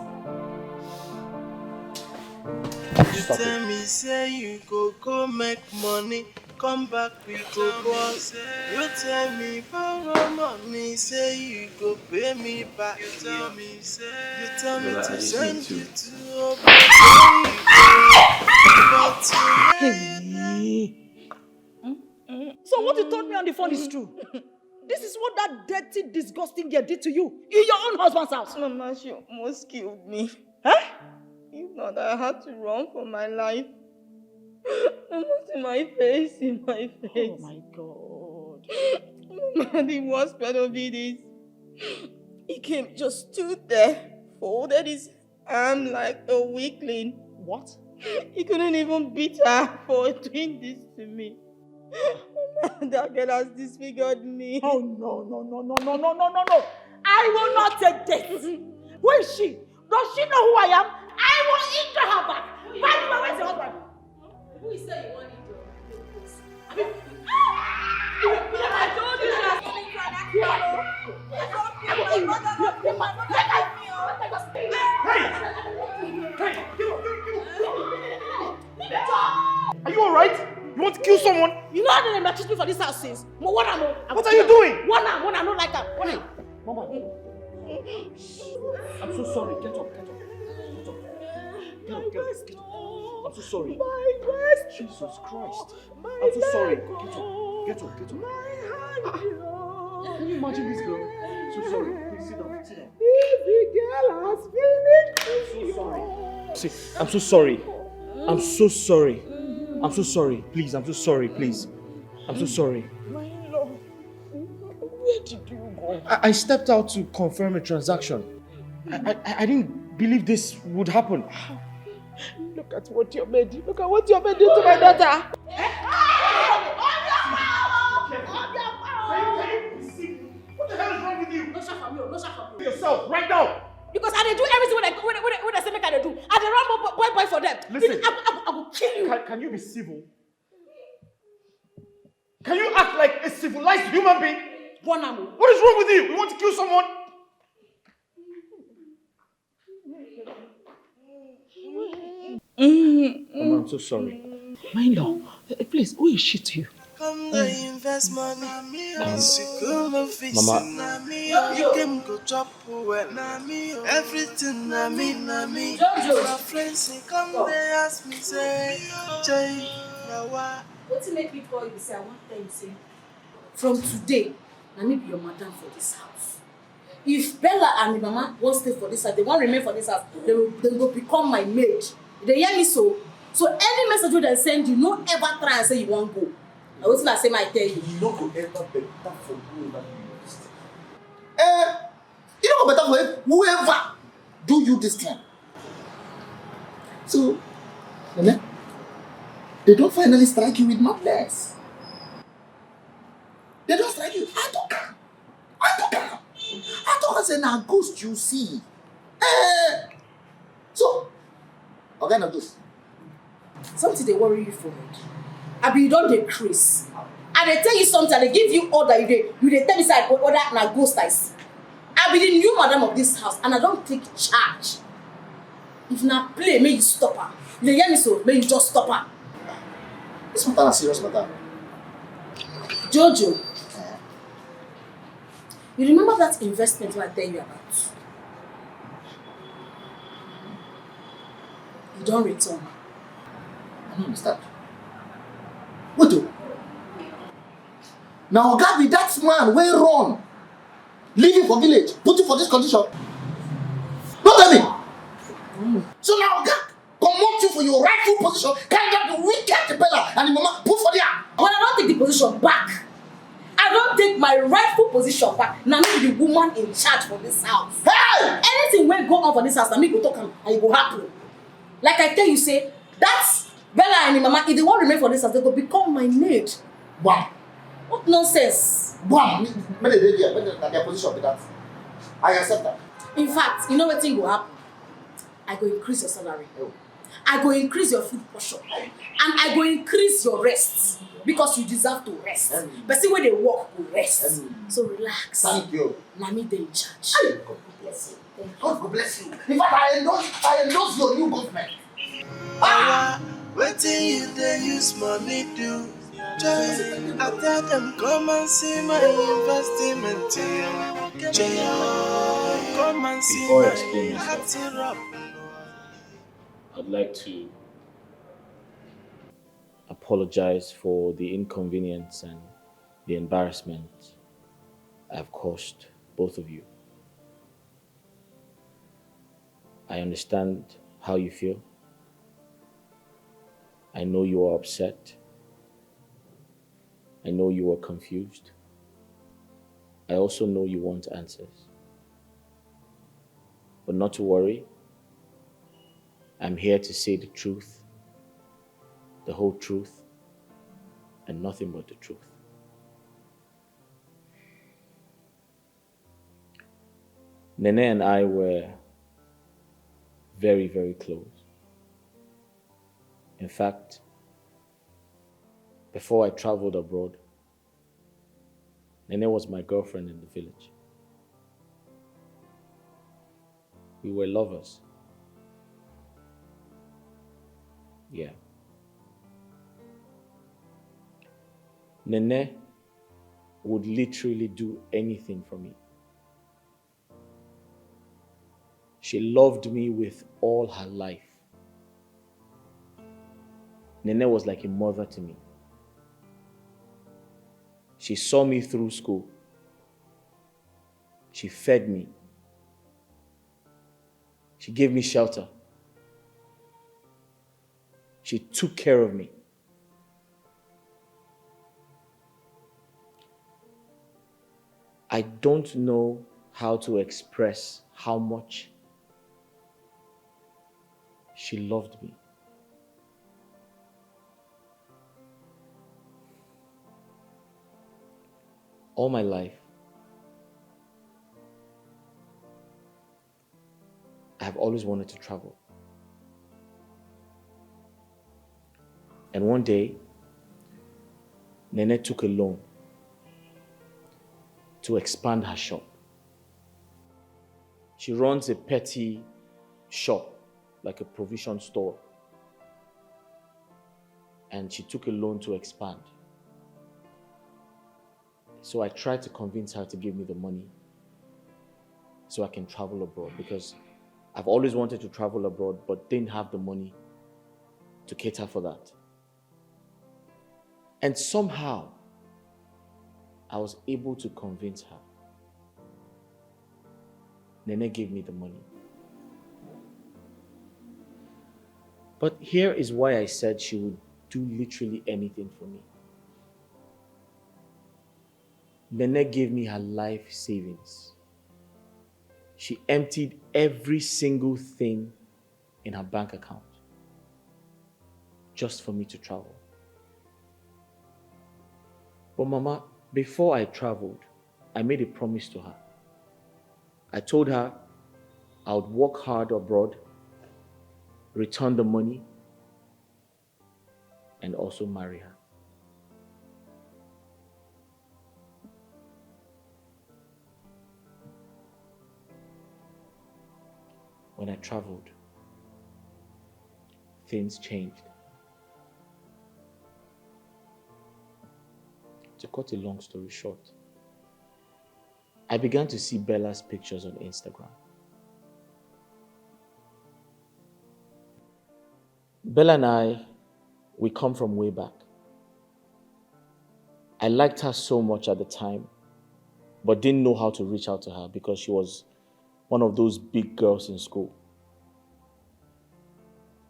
Speaker 7: You tell me say you go make money, come back we go boss. You tell me borrow money, say you go pay me back. You tell me to send you to
Speaker 8: So what you told me on the phone is true. This is what that dirty, disgusting girl did to you in your own husband's house.
Speaker 20: Mama, she almost killed me. Huh? If not, I had to run for my life. Almost in my face. Oh
Speaker 8: my God.
Speaker 20: Mama, the worst part of it is, he came, just stood there, folded his arm like a weakling.
Speaker 8: What?
Speaker 20: He couldn't even beat her for doing this to me. That girl has disfigured me.
Speaker 8: Oh, no. I will not take this. Who is she? Does she know who I am? I will injure her back. By the way, where's your husband?
Speaker 5: Who is saying you want to
Speaker 8: I told you she has coming to an
Speaker 12: Are you alright? You want to kill someone?
Speaker 8: You know how they matches me for this house since. What
Speaker 12: are you doing?
Speaker 8: One, I don't like her. Mama.
Speaker 12: I'm so sorry. Get up. I'm so sorry.
Speaker 8: My breast.
Speaker 12: Jesus Christ. I'm so sorry. Get up. Can you imagine this girl? So sorry. Please sit down.
Speaker 8: If the girl has finished.
Speaker 12: I'm so sorry. See, I'm so sorry. I'm so sorry. Please, I'm so sorry. Please. I'm so sorry.
Speaker 8: My love, where did you go?
Speaker 12: I stepped out to confirm a transaction. I didn't believe this would happen.
Speaker 8: Look at what your maid did. Look at what your maid did to my daughter.
Speaker 12: What the hell is wrong with you?
Speaker 5: No shot from you.
Speaker 12: Yourself, right now.
Speaker 5: Because I do everything when I say make I do. I run boy for them.
Speaker 12: Listen.
Speaker 5: I will kill you.
Speaker 12: Can you be civil? Can you act like a civilized human being? What is wrong with you? You want to kill someone? Mama, I'm so sorry.
Speaker 8: My lord, please, who is she to you?
Speaker 7: Come the invest money,
Speaker 12: Mama.
Speaker 7: You can go chop everything, me. My friends say, come they ask me, say, Jay,
Speaker 9: what to make me call you say I want them say from today, I need your madam for this house. If Bella and the mama won't stay for this house, they won't remain for this house, they will become my maid. They hear me so? So any message they send you, no ever try and say you won't go. I was not say my tell you.
Speaker 2: You don't go ever better for whoever you this thing. You don't go better for whoever do you this thing. So, they don't finally strike you with madness. They don't strike you. I don't say now ghost you see. So, what kind of ghost?
Speaker 9: Something they worry you for it. I mean, you don't decrease. And they tell you something, they give you order, you they tell me say order na ghost I see. I be the new madam of this house and I don't take charge. If na play, may you stop her. If they hear me so, may you just stop her.
Speaker 2: This matter is serious matter.
Speaker 9: Jojo, you remember that investment I tell you about? You don't return.
Speaker 2: I don't understand. What do? Now, God, be that man where run, leaving for village, put you for this condition. Don't tell me. So now, God, promote you for your rightful position. Can you the wicked Bella and the mama put for there?
Speaker 9: When I don't take the position back, I don't take my rightful position back. Now me be the woman in charge for this house.
Speaker 2: Hey!
Speaker 9: Anything will go on for this house, now me go talk and it will happen. Like I tell you, say that's Bella and the mama. If they won't remain for this house, they will become my maid.
Speaker 2: Wow.
Speaker 9: What nonsense?
Speaker 2: Wow. When their position be that, I accept that.
Speaker 9: In fact, you know what thing will happen? I go increase your salary. I go increase your food portion. And I go increase your rest. Because you deserve to rest. But see when they work, will rest. So relax.
Speaker 2: Thank you.
Speaker 9: Let me in charge.
Speaker 2: God bless you. God bless you. In fact, I endorse your new government.
Speaker 7: Waiting you they use money do. Joy, I tell them come and see my investment. Joy, come and see
Speaker 3: Before I
Speaker 7: my
Speaker 3: explain myself,
Speaker 7: syrup.
Speaker 3: I'd like to apologize for the inconvenience and the embarrassment I've caused both of you. I understand how you feel. I know you are upset. I know you are confused. I also know you want answers. But not to worry. I'm here to say the truth, the whole truth, and nothing but the truth. Nene and I were very, very close. In fact, before I traveled abroad, Nene was my girlfriend in the village. We were lovers. Yeah. Nene would literally do anything for me. She loved me with all her life. Nene was like a mother to me. She saw me through school. She fed me. She gave me shelter. She took care of me. I don't know how to express how much she loved me. All my life, I have always wanted to travel. And one day, Nene took a loan to expand her shop. She runs a petty shop, like a provision store. And she took a loan to expand. So I tried to convince her to give me the money so I can travel abroad, because I've always wanted to travel abroad but didn't have the money to cater for that. And somehow, I was able to convince her. Nene gave me the money. But here is why I said she would do literally anything for me. Nene gave me her life savings. She emptied every single thing in her bank account just for me to travel. But Mama, before I traveled, I made a promise to her. I told her I would work hard abroad, return the money, and also marry her. When I traveled, things changed. To cut a long story short, I began to see Bella's pictures on Instagram. Bella and I, we come from way back. I liked her so much at the time, but didn't know how to reach out to her because she was one of those big girls in school.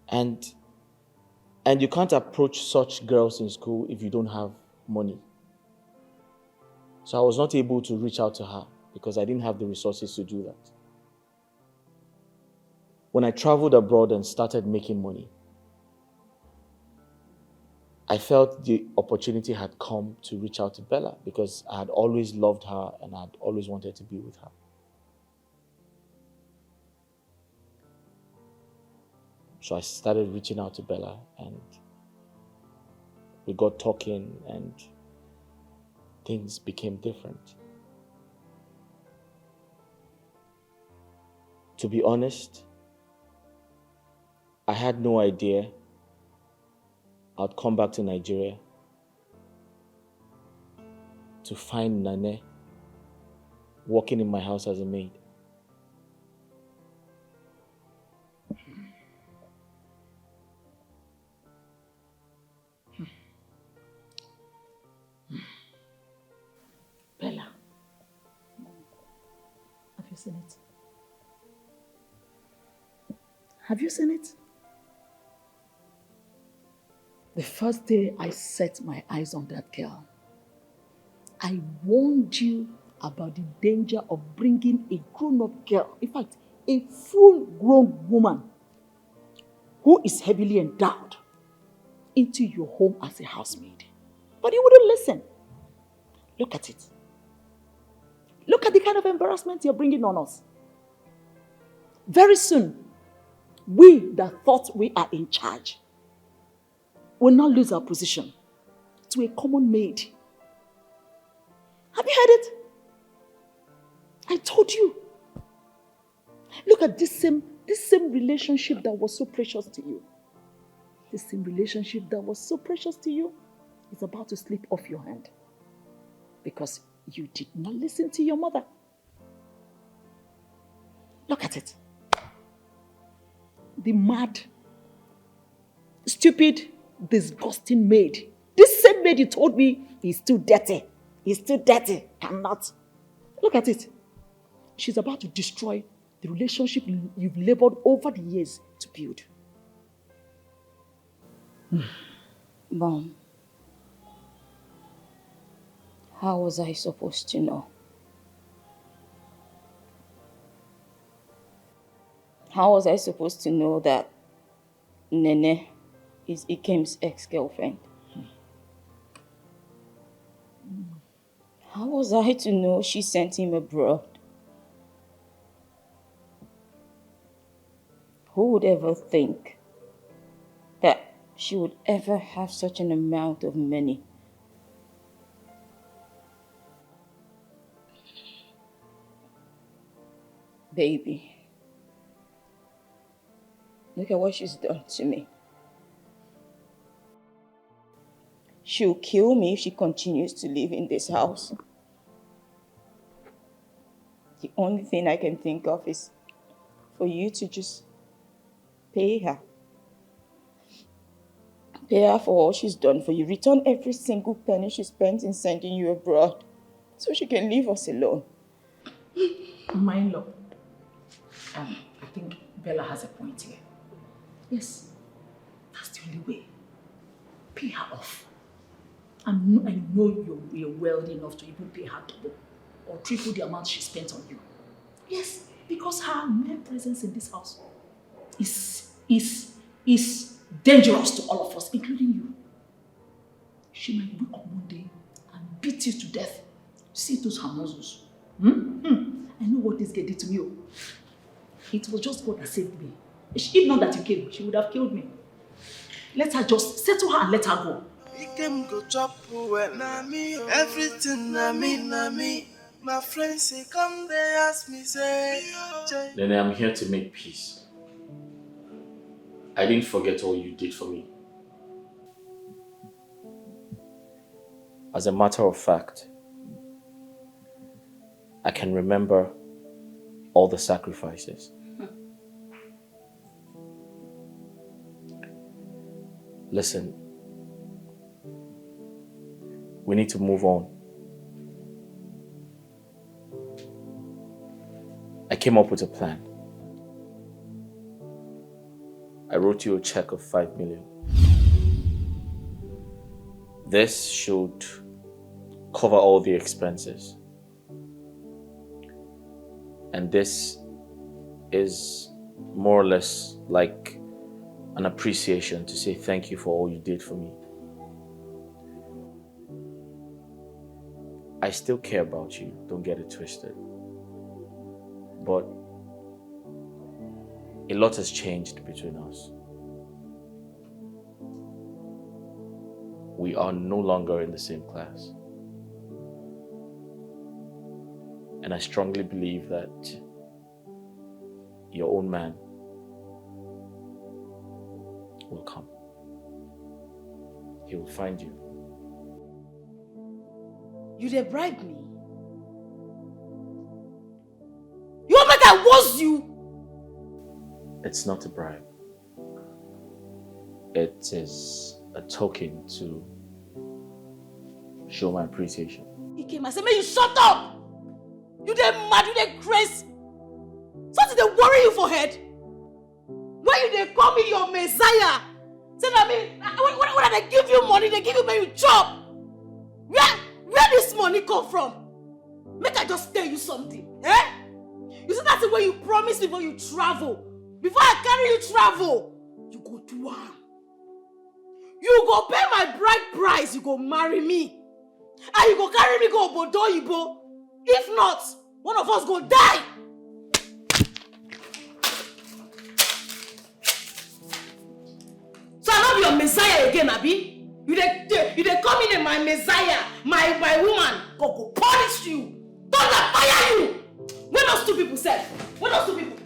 Speaker 3: And you can't approach such girls in school if you don't have money. So I was not able to reach out to her because I didn't have the resources to do that. When I traveled abroad and started making money, I felt the opportunity had come to reach out to Bella because I had always loved her and I had always wanted to be with her. So I started reaching out to Bella and we got talking and things became different. To be honest, I had no idea I'd come back to Nigeria to find Nane working in my house as a maid.
Speaker 8: Bella, have you seen it? Have you seen it? The first day I set my eyes on that girl, I warned you about the danger of bringing a grown-up girl, in fact, a full-grown woman who is heavily endowed into your home as a housemaid. But you wouldn't listen. Look at it. Look at the kind of embarrassment you're bringing on us. Very soon, we that thought we are in charge will not lose our position to a common maid. Have you heard it? I told you. Look at this same relationship that was so precious to you. This same relationship that was so precious to you is about to slip off your hand because you did not listen to your mother. Look at it. The mad, stupid, disgusting maid. This same maid you told me is too dirty. He's too dirty. Cannot. Look at it. She's about to destroy the relationship you've labored over the years to build.
Speaker 18: Mom, how was I supposed to know? How was I supposed to know that Nene is Ikem's ex-girlfriend? How was I to know she sent him abroad? Who would ever think that she would ever have such an amount of money? Baby, look at what she's done to me. She'll kill me if she continues to live in this house. The only thing I can think of is for you to just pay her. Pay her for all she's done for you. Return every single penny she spent in sending you abroad so she can leave us alone.
Speaker 8: My in-law, I think Bella has a point here. Yes, that's the only way. Pay her off. I know you're wealthy enough to even pay her double or triple the amount she spent on you. Yes, because her mere presence in this house is dangerous to all of us, including you. She might wake up one day and beat you to death. See those her muscles. I know what this girl did to me. It was just God that saved me. If not that you came, she would have killed me. Let her just settle her and let her go.
Speaker 7: He came go chop well, na me, everything na me. My friends say come they ask me say,
Speaker 3: Nene, I'm here to make peace. I didn't forget all you did for me. As a matter of fact, I can remember all the sacrifices. Listen, we need to move on. I came up with a plan. I wrote you a check of 5 million. This should cover all the expenses. And this is more or less like an appreciation to say thank you for all you did for me. I still care about you, don't get it twisted. But a lot has changed between us. We are no longer in the same class. And I strongly believe that your own man will come. He will find you.
Speaker 5: You dey bribe me? You want me to was you?
Speaker 3: It's not a bribe. It is a token to show my appreciation.
Speaker 5: He came and said, "May you shut up! You dey mad, you dey crazy. Something dey worry you for head. When you dey call me your messiah, say that when they give you money, they give you when you chop. Where this money come from? Make I just tell you something, eh? You see that's the way you promise me before you travel. Before I carry you travel, you go do am. You go pay my bride price, you go marry me. And you go carry me go Obodo Oyibo. If not, one of us go die. So I not be your messiah again, Abi. You dey come in my messiah, my woman. God go punish you. God go fire you. When those two people said? When those two people?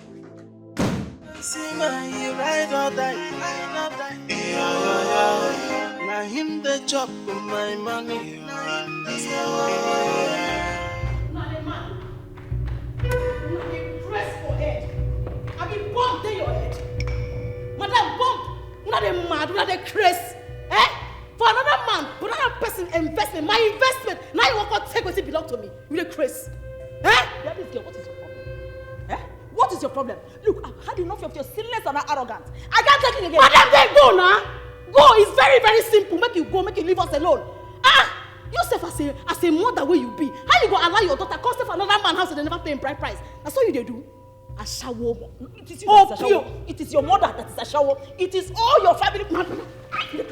Speaker 7: See my ride or die. Now him the chop with my money.
Speaker 5: Press for head. I be bomb to your head. Madam bomb. Una dey mad, una dey crazy. Eh? For another man, for another person investment, my investment. Now you want to take what belong to me. You dey crazy. Eh? That is girl, what is your problem? Eh? What is your problem? Look, I've had enough of your silliness and arrogance. I can't take it again. Madam, then go now. Go. It's very, very simple. Make you go, make you leave us alone. Yourself as a mother where you be. How you go allow your daughter come stay for another man's house and they never pay him bride price? That's what you do. A shower. It is you that is a shower. It is your mother that is a shower. It is all your family. I will kill you.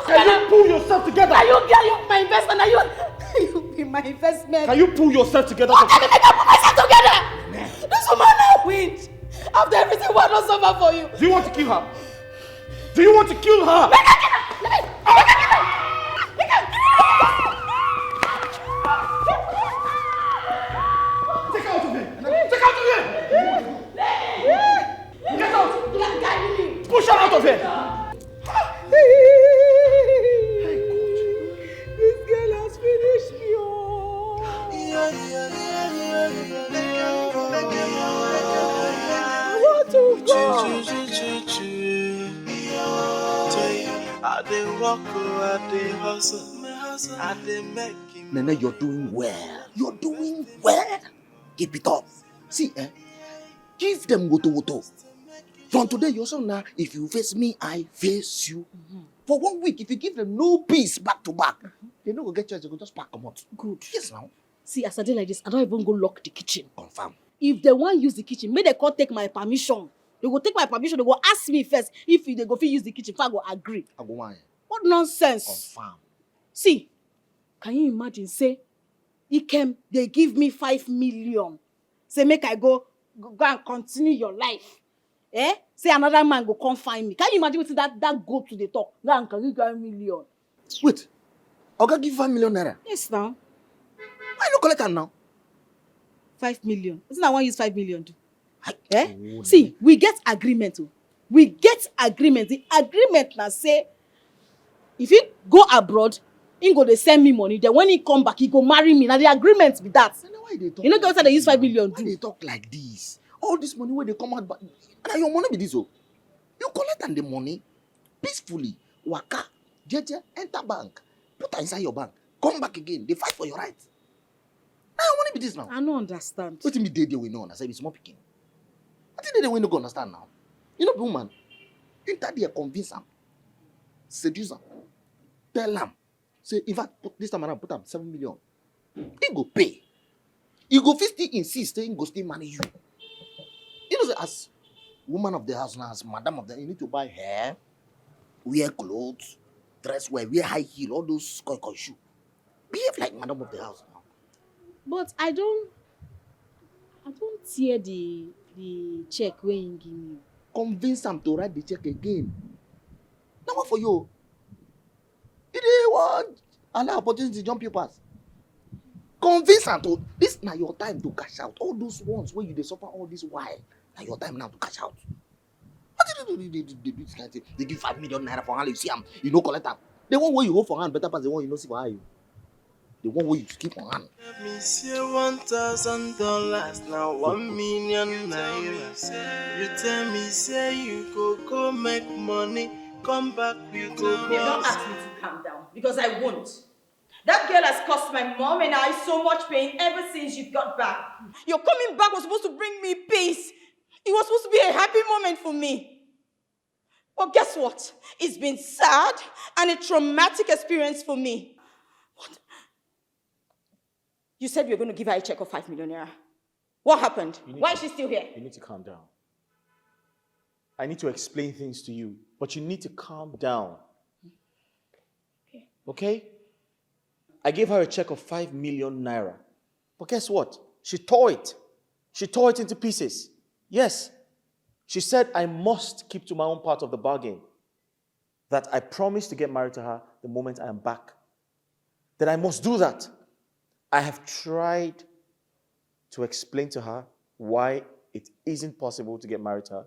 Speaker 12: Can you pull yourself together?
Speaker 5: Are you my investment? Are you be my investment?
Speaker 12: Can you pull yourself together?
Speaker 5: What can I pull myself together? This woman now wins. After everything what I suffer for you.
Speaker 12: Do you want to kill her? Do you want to kill her?
Speaker 5: Make her kill her! Make her kill her! Make her kill her!
Speaker 12: Take her out of here! Take her out of here! Get out! Push her out of here!
Speaker 20: This girl has finished me. I want to go.
Speaker 7: I dey walk, I dey hustle, I dey make him.
Speaker 2: Nene, you're doing well. You're doing well. Keep it up. See, give them woto. From today, you're so now, if you face me, I face you. For 1 week, if you give them no peace back to back, they don't go get chance, they go just pack them out.
Speaker 5: Good.
Speaker 2: Yes, now.
Speaker 5: See, as I did like this, I don't even go lock the kitchen.
Speaker 2: Confirm.
Speaker 5: If they want use the kitchen, may they can't take my permission. They go take my permission, they go ask me first if they go fit use the kitchen, if I go agree.
Speaker 2: I go why?
Speaker 5: What nonsense.
Speaker 2: Confirm.
Speaker 5: See, can you imagine, say, Ikem, they give me 5 million. Say, make I go and continue your life. Eh? Say another man go come find me. Can you imagine what that go to the talk? Now can you get 1 million?
Speaker 2: Wait. Oga give 5 million naira?
Speaker 5: Yes, now.
Speaker 2: Why you collect am now?
Speaker 5: 5 million. Isn't that one use 5 million do? Eh? See, we get agreement. We get agreement. The agreement now say, if he go abroad, he go they send me money. Then when he come back, he go marry me. Now the agreement be that. You know, they use 5 million.
Speaker 2: Why they talk like this? All this money where they come out, and your money be this. Oh, you collect and the money peacefully. Waka, jeje, enter bank, put her inside your bank, come back again. They fight for your rights. Now your money be this now.
Speaker 5: I don't understand.
Speaker 2: What me they we know? I say it's small picking. I think they no go understand now. You know, woman, enter there, convince them, seduce them, tell them, say if I put this time around, put them 7 million, he go pay. He go still insist, he go still manage you. You know, as woman of the house now, as madam of the, you need to buy hair, wear clothes, dress well, wear high heel, all those koi shoe. Behave like madam of the house now.
Speaker 5: But I don't tear the check when you give me.
Speaker 2: Convince am to write the check again. Now what for you? It is what allow opportunity to jump you pass. Convince am to this now your time to cash out. All those ones where you dey suffer all this while. Now your time now to cash out. What did they do this kind of thing? They give 5 million naira for hand, you see am, you no collect am. The one where you hold for hand better pass the one you no see for eye. The one where you keep on hand.
Speaker 7: Let me see $1,000 now 1 million naira. You tell me say you go make money, come back we go.
Speaker 18: Don't ask me to calm down because I won't. That girl has caused my mom and I so much pain ever since you got back. Your coming back was supposed to bring me peace. It was supposed to be a happy moment for me. But guess what? It's been sad and a traumatic experience for me. What? You said you were going to give her a check of 5 million naira. What happened? Why is she still here?
Speaker 12: You need to calm down. I need to explain things to you, but you need to calm down. Okay? I gave her a check of 5 million naira. But guess what? She tore it. She tore it into pieces. Yes. She said I must keep to my own part of the bargain. That I promised to get married to her the moment I am back. That I must do that. I have tried to explain to her why it isn't possible to get married to her.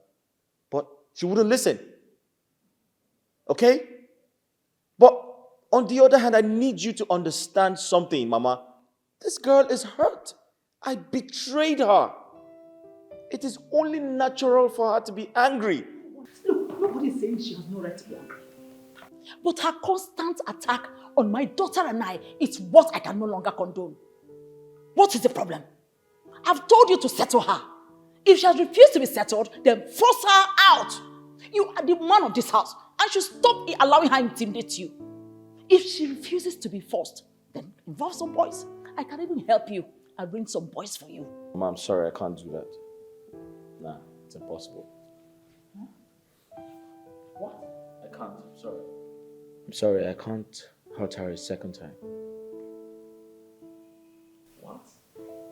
Speaker 12: But she wouldn't listen. Okay? But on the other hand, I need you to understand something, Mama. This girl is hurt. I betrayed her. It is only natural for her to be angry.
Speaker 5: Look, nobody is saying she has no right to be angry. But her constant attack on my daughter and I is what I can no longer condone. What is the problem? I've told you to settle her. If she has refused to be settled, then force her out. You are the man of this house and should stop allowing her to intimidate you. If she refuses to be forced, then involve some boys. I can even help you and bring some boys for you.
Speaker 12: Mama, I'm sorry, I can't do that. Nah, it's impossible.
Speaker 5: Huh? What?
Speaker 12: I can't, I'm sorry. I'm sorry, I can't hurt her a second time.
Speaker 5: What?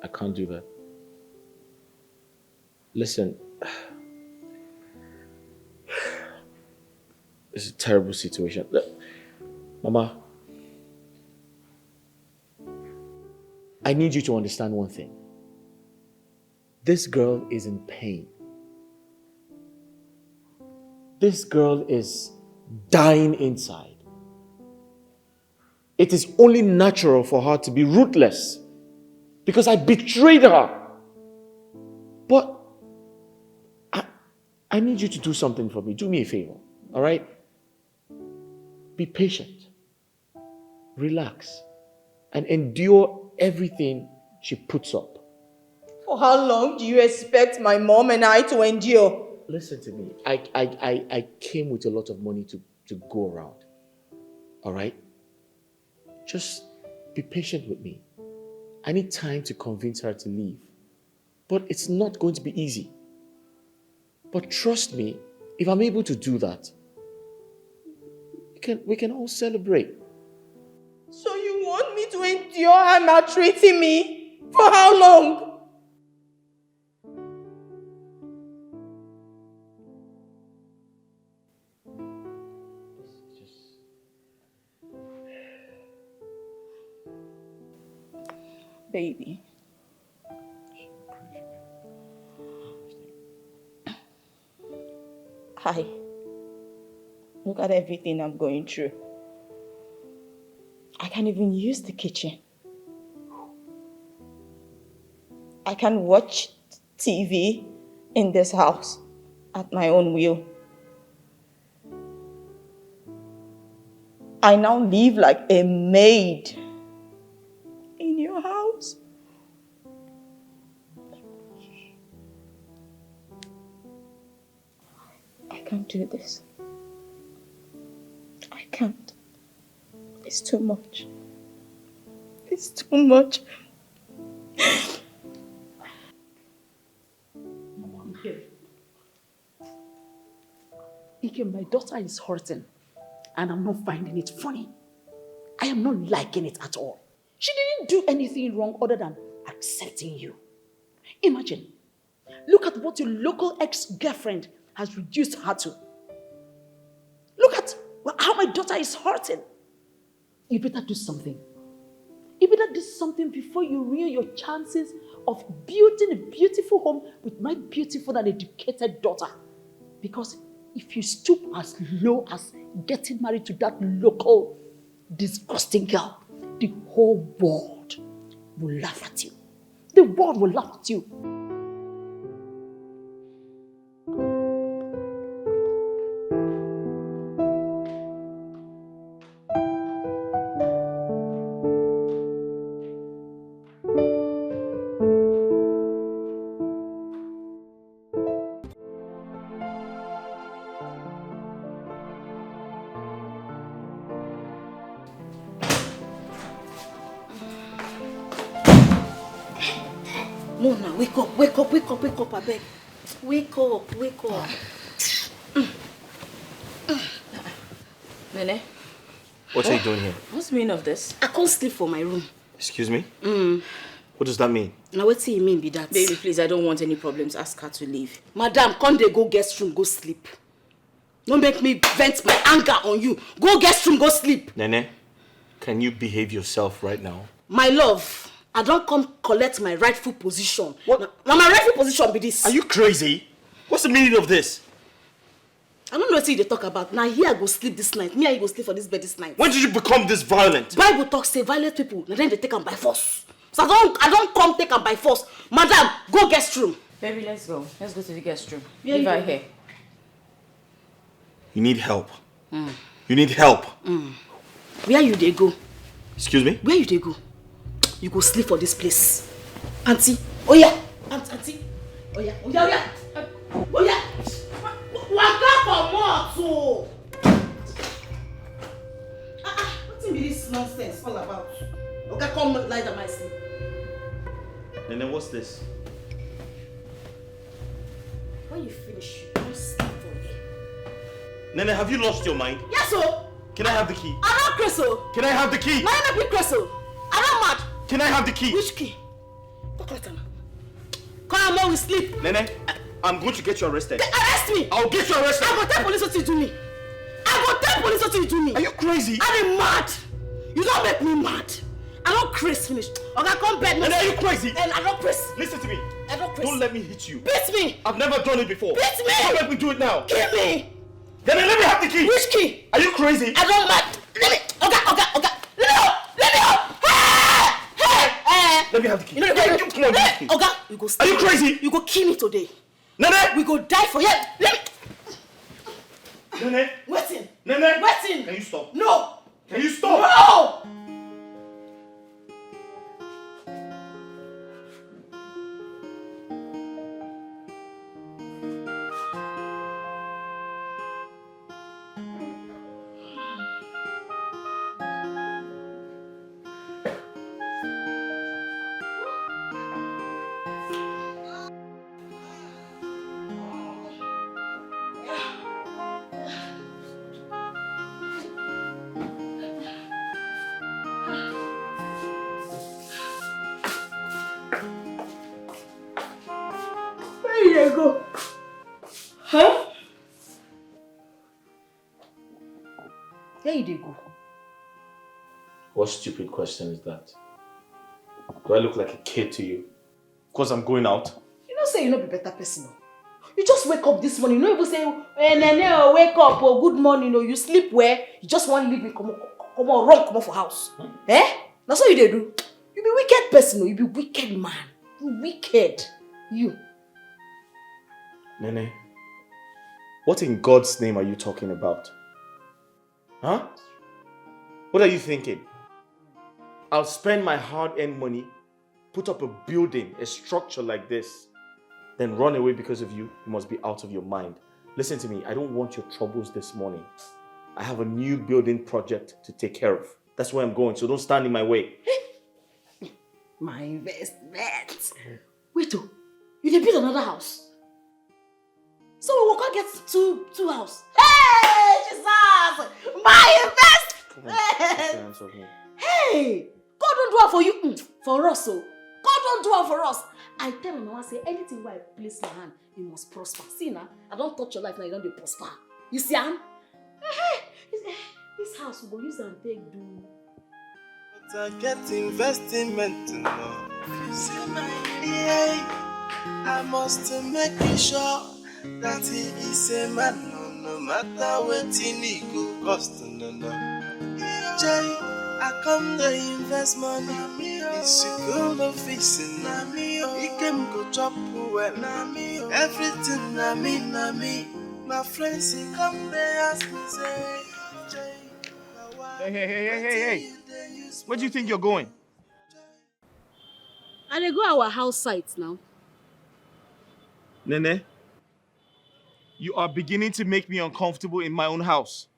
Speaker 12: I can't do that. Listen, it's a terrible situation. Look, Mama, I need you to understand one thing. This girl is in pain. This girl is dying inside. It is only natural for her to be ruthless because I betrayed her. But I need you to do something for me. Do me a favor, all right? Be patient. Relax. And endure everything she puts up.
Speaker 18: For how long do you expect my mom and I to endure?
Speaker 12: Listen to me. I came with a lot of money to go around. All right? Just be patient with me. I need time to convince her to leave. But it's not going to be easy. But trust me, if I'm able to do that, we can all celebrate.
Speaker 18: So you want me to endure her maltreating me? For how long? Baby. Hi. Look at everything I'm going through. I can't even use the kitchen. I can watch TV in this house at my own will. I now live like a maid in your house. I can't do this. I can't. It's too much. It's too much.
Speaker 8: Ikem, my daughter is hurting and I'm not finding it funny. I am not liking it at all. She didn't do anything wrong other than accepting you. Imagine, look at what your local ex-girlfriend has reduced her to. Look at how my daughter is hurting. You better do something. You better do something before you ruin your chances of building a beautiful home with my beautiful and educated daughter. Because if you stoop as low as getting married to that local disgusting girl, the whole world will laugh at you. The world will laugh at you. Mona, wake up, I beg. Wake up.
Speaker 12: Nene? What are you doing here?
Speaker 9: What's the meaning of this? I can't sleep for my room.
Speaker 12: Excuse me? What does that mean?
Speaker 9: Now what do you mean by that? Baby, please, I don't want any problems. Ask her to leave. Madam, can't they go guest room, go sleep? Don't make me vent my anger on you. Go guest room, go sleep.
Speaker 12: Nene, can you behave yourself right now?
Speaker 9: My love, I don't come collect my rightful position. What? Now my rightful position be this.
Speaker 12: Are you crazy? What's the meaning of this?
Speaker 9: I don't know what they talk about. Now here I go sleep this night. Me and you go sleep for this bed this night.
Speaker 12: When did you become this violent?
Speaker 9: Bible talks say violent people, and then they take them by force. So I don't come take them by force. Madam, go guest room.
Speaker 18: Baby, let's go. Let's go to the guest room.
Speaker 9: Yeah,
Speaker 18: Leave her here.
Speaker 12: You need help. You need help.
Speaker 9: Where you they go?
Speaker 12: Excuse me?
Speaker 9: Where you they go? You go sleep for this place. Auntie. Oh yeah. Auntie. Oh yeah. Waka comot so. What be this nonsense all about? Okay, come lie down my sleep.
Speaker 12: And then what's this?
Speaker 9: When you finish, you don't sleep for me.
Speaker 12: Nene, have you lost your mind?
Speaker 9: Yes, sir.
Speaker 12: Can I have the key?
Speaker 9: I don't Creso.
Speaker 12: Can I have the key?
Speaker 9: No, I'm not Creso. I don't mad.
Speaker 12: Can I have the key?
Speaker 9: Which key? Come on, we sleep.
Speaker 12: Nene, I'm going to get you arrested.
Speaker 9: Arrest me!
Speaker 12: I'll get you arrested!
Speaker 9: I will tell police what you do me.
Speaker 12: Are you crazy?
Speaker 9: I'm mad. You don't make me mad. I don't crazy finish. Okay, come bed.
Speaker 12: Nene, are you crazy?
Speaker 9: And I don't crazy.
Speaker 12: Listen to me.
Speaker 9: I don't crazy.
Speaker 12: Don't let me hit you.
Speaker 9: Beat me!
Speaker 12: I've never done it before.
Speaker 9: Beat me!
Speaker 12: Don't let me do it now.
Speaker 9: Kill me!
Speaker 12: Nene, let me have the key.
Speaker 9: Which key?
Speaker 12: Are you crazy?
Speaker 9: I don't mad. Let me. Okay. Let me go.
Speaker 12: Let me have the key.
Speaker 9: You know,
Speaker 12: Come on, give me the key.
Speaker 9: Okay, you go.
Speaker 12: Are you crazy?
Speaker 9: You go kill me today.
Speaker 12: Nene!
Speaker 9: We go die for you. Let me.
Speaker 12: Nene!
Speaker 9: Waiting.
Speaker 12: Nene!
Speaker 9: Waiting.
Speaker 12: Can you stop?
Speaker 9: No.
Speaker 12: Can you stop?
Speaker 9: No. Where you go? Huh? Where you go?
Speaker 12: What stupid question is that? Do I look like a kid to you? Because I'm going out?
Speaker 9: You don't say you not be better person. No. You just wake up this morning. You don't even say, Nene, wake up, or good morning, or you sleep where? You just want to leave me, come on for house. Eh? That's what you do. You be wicked person, no? You be wicked man. You wicked. You.
Speaker 12: Nene, what in God's name are you talking about? Huh? What are you thinking? I'll spend my hard-earned money, put up a building, a structure like this, then run away because of you? You must be out of your mind. Listen to me, I don't want your troubles this morning. I have a new building project to take care of. That's where I'm going, so don't stand in my way.
Speaker 9: My investment. Wait, you dey build another house? So we will go get two house. Hey, Jesus! My investment! Hey! God don't do it for you. For us, so. God don't do it for us. I tell my mama, say, anything where I place my hand, you must prosper. See now, I don't touch your life now, you don't be prosper. You see, this house we will use and take do.
Speaker 7: But I get investment now. You see my I must make sure that he is a man, no matter what he go cost. No. Jay, I come to invest money. It's a good office, he can go chop well. Everything na me. My friends, he come there ask me, say, Jay.
Speaker 2: Hey. Where do you think you're going?
Speaker 5: And they go our house site now.
Speaker 2: Nene, you are beginning to make me uncomfortable in my own house.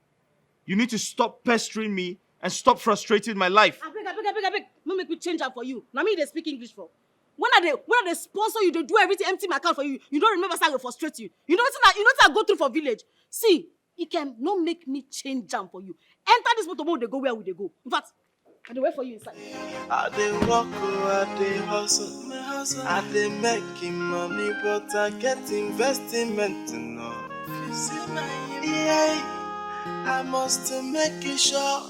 Speaker 2: You need to stop pestering me and stop frustrating my life.
Speaker 5: I beg. No make me change that for you. Now me they speak English for. When they sponsor you, they do everything, empty my account for you. You don't remember how they frustrate you. You know what I go through for village. See, it can not make me change jam for you. Enter this motorboat, they go where would they go? In fact, I dey wait for you inside.
Speaker 7: I dey work, I dey hustle. I dey making money, but I get investment now. You see my I must make sure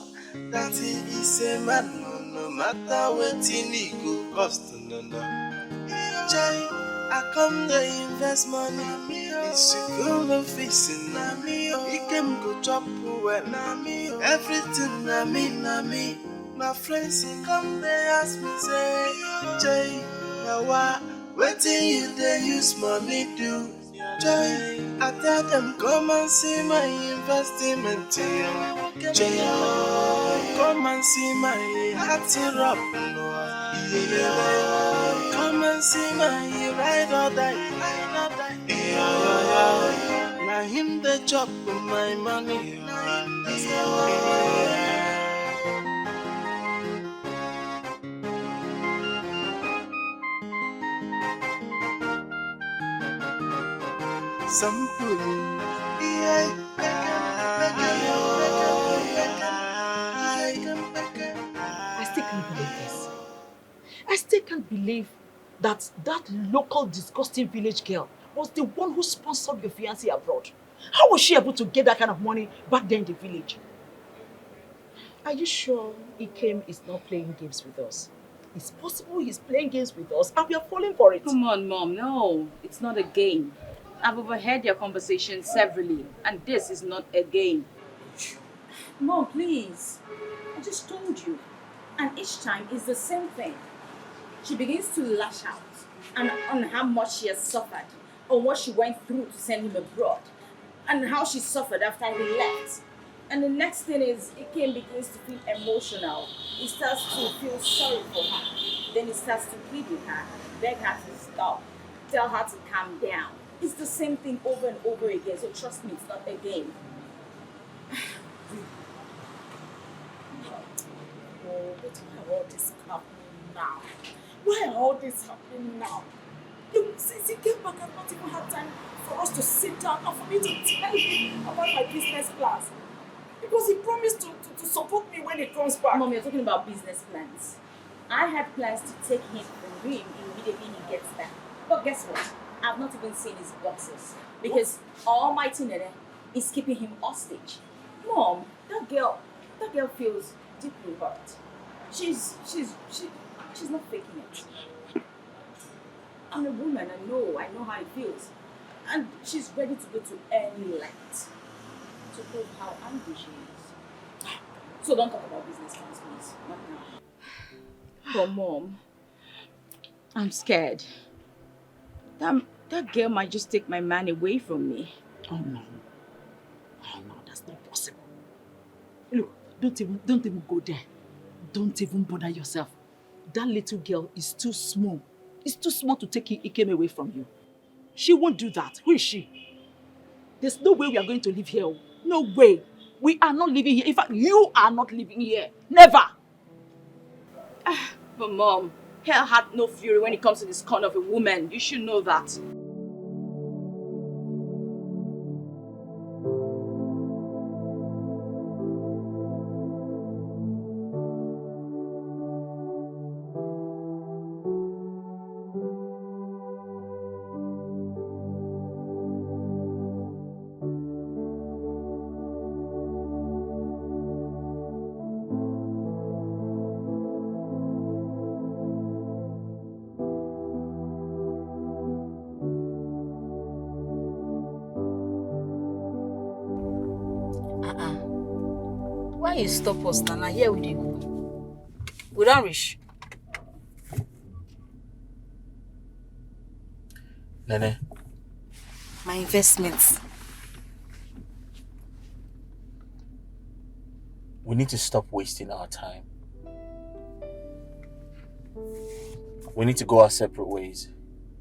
Speaker 7: that he is a man, no matter what he go cost. No. Jay, I come to invest money. It's a good office, he can go chop well. Everything na me. My friends, he come there ask me, say, Jay, now what you they use money do? Jay, I tell them, come and see my investment. Jay, come and see my heart up. Come and see my ride or die. Now him the chop my money.
Speaker 8: I still can't believe that local disgusting village girl was the one who sponsored your fiancé abroad. How was she able to get that kind of money back there in the village? Are you sure Ikem is not playing games with us? It's possible he's playing games with us and we are falling for it.
Speaker 18: Come on, Mom. No, it's not a game. I've overheard your conversation severally, and this is not a game. Mom, please. I just told you. And each time it's the same thing. She begins to lash out and on how much she has suffered, or what she went through to send him abroad, and how she suffered after he left. And the next thing is, Ikem begins to feel emotional. He starts to feel sorry for her. Then he starts to plead with her, beg her to stop, tell her to calm down. It's the same thing over and over again, so trust me, it's not a game.
Speaker 8: Oh, but why all this happening now? Why are all this happening now? Look, since he came back, I've not even had time for us to sit down and for me to tell him about my business plans. Because he promised to support me when he comes back.
Speaker 18: Mom, you're talking about business plans. I had plans to take him from him immediately he gets back. But guess what? I've not even seen his boxes. Because Almighty Nene is keeping him hostage. Mom, that girl feels deeply hurt. She's not faking it. I'm a woman, I know how it feels. And she's ready to go to any length to prove how angry she is. So don't talk about business plans, please. Not now. But Mom, I'm scared. That girl might just take my man away from me.
Speaker 8: Oh no, that's not possible. Look, don't even go there. Don't even bother yourself. That little girl is too small. It's too small to take Ikem away from you. She won't do that. Who is she? There's no way we are going to live here. No way. We are not living here. In fact, you are not living here. Never.
Speaker 18: But Mom, hell had no fury when it comes to this kind of a woman. You should know that.
Speaker 9: Why you stop us, Nana? Here we dey go. We don't reach.
Speaker 3: Nene.
Speaker 9: My investments.
Speaker 3: We need to stop wasting our time. We need to go our separate ways.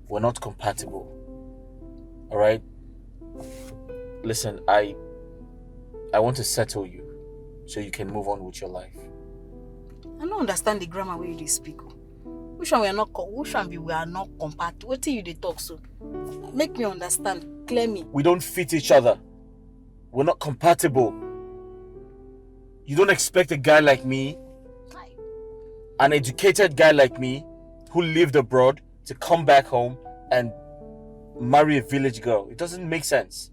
Speaker 3: We're not compatible. Alright? Listen, I want to settle you so you can move on with your life.
Speaker 9: I don't understand the grammar where you dey speak. Which one we are not compatible? What you dey talk so? Make me understand. Clear me.
Speaker 3: We don't fit each other. We're not compatible. You don't expect a guy like me, an educated guy like me, who lived abroad, to come back home and marry a village girl. It doesn't make sense.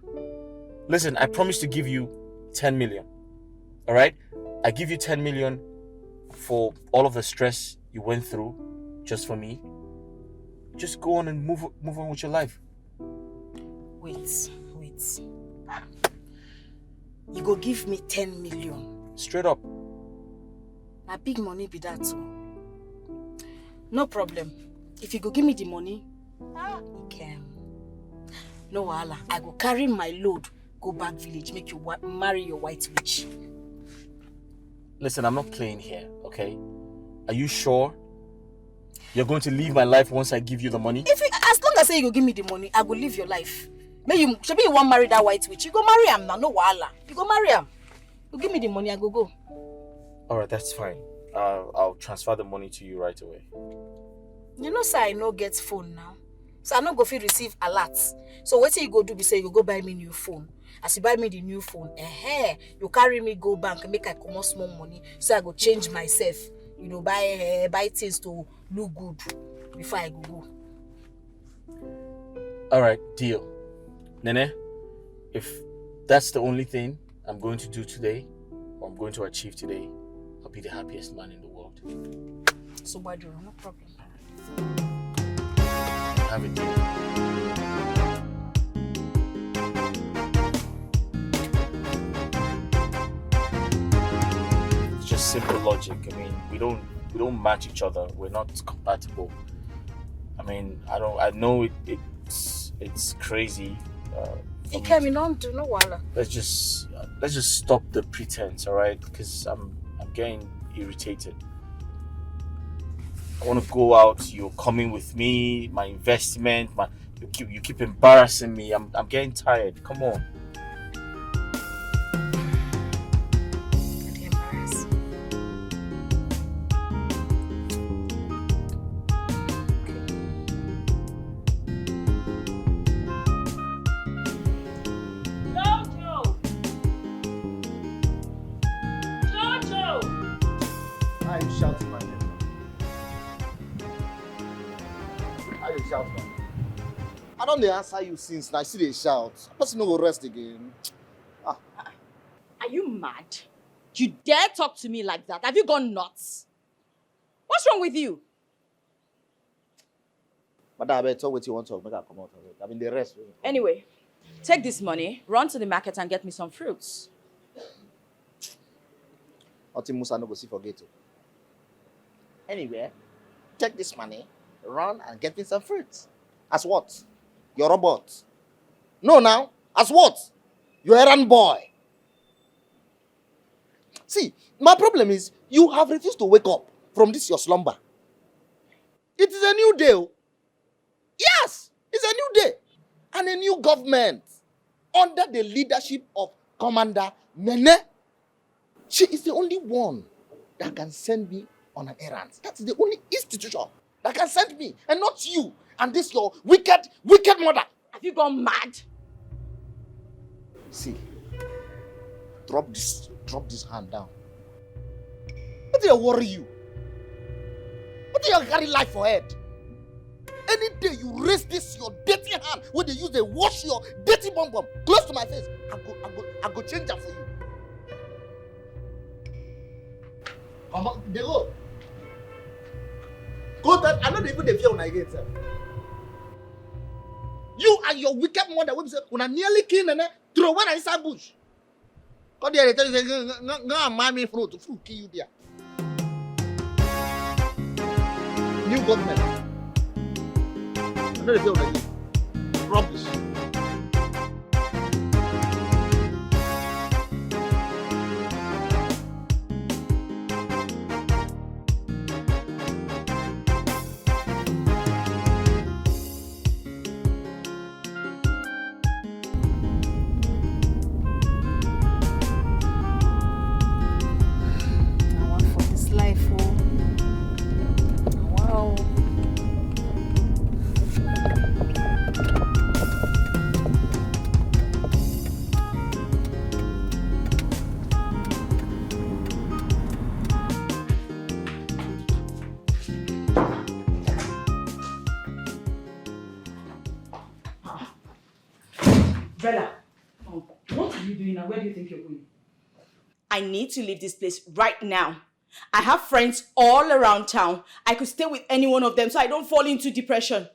Speaker 3: Listen, I promise to give you 10 million. Alright? I give you 10 million for all of the stress you went through just for me. Just go on and move on with your life.
Speaker 9: Wait. You go give me 10 million.
Speaker 3: Straight up.
Speaker 9: Na big money be that too. No problem. If you go give me the money, you can. No wahala. I go carry my load, go back village, make you marry your white witch.
Speaker 3: Listen, I'm not playing here, okay? Are you sure you're going to leave my life once I give you the money?
Speaker 9: As long as you go give me the money, I go live your life. Maybe you want marry that white witch. You go marry him now, no wahala. You go marry him. You give me the money, I go.
Speaker 3: Alright, that's fine. I'll transfer the money to you right away.
Speaker 9: You know, sir, I no get phone now. So I no go fit receive alerts. So what you go do be say you go buy me new phone. As you buy me the new phone, you carry me go bank, make I come out small money. So I go change myself. You know, buy things to look good before I go.
Speaker 3: Alright, deal. Nene, if that's the only thing I'm going to do today, or I'm going to achieve today, I'll be the happiest man in the world.
Speaker 9: So why do no problem?
Speaker 3: Have it. It's just simple logic. I mean, we don't match each other. We're not compatible. I mean, I know it's crazy.
Speaker 9: It came in on to no wahala.
Speaker 3: Let's just stop the pretense, all right? Because I'm getting irritated. I want to go out. You're coming with me. My investment. You keep embarrassing me. I'm getting tired. Come on.
Speaker 2: I don't answer you since I see they shout. Person no go rest again.
Speaker 18: Are you mad? You dare talk to me like that? Have you gone nuts? What's wrong with you?
Speaker 2: But I better talk what you want to talk. Make I come out of it. I mean the rest.
Speaker 18: Anyway, take this money, run to the market and get me some fruits.
Speaker 2: Until Musa no go see forget to. Anyway, take this money, run and get me some fruits. As what? Your robot. No now. As what? Your errand boy. See, my problem is you have refused to wake up from this your slumber. It is a new day. Yes, it's a new day. And a new government under the leadership of Commander Nene. She is the only one that can send me on an errand. That's the only institution that can send me, and not you and this your wicked mother.
Speaker 18: Have you gone mad?
Speaker 2: See, drop this hand down. What do you worry you? What do you carry life for head? Any day you raise this your dirty hand where they use they wash your dirty bum close to my face, I go change that for you. Come on, they go. Go that I don't even fear when I get there. You and your wicked mother will say when I nearly kill and throw one inside bush.
Speaker 16: What did they tell you? Go and buy me fruit. Fruit kill you there. New government. I know they say already. Rubbish.
Speaker 18: Bella, what are you doing and where do you think you're going? I need to leave this place right now. I have friends all around town. I could stay with any one of them so I don't fall into depression.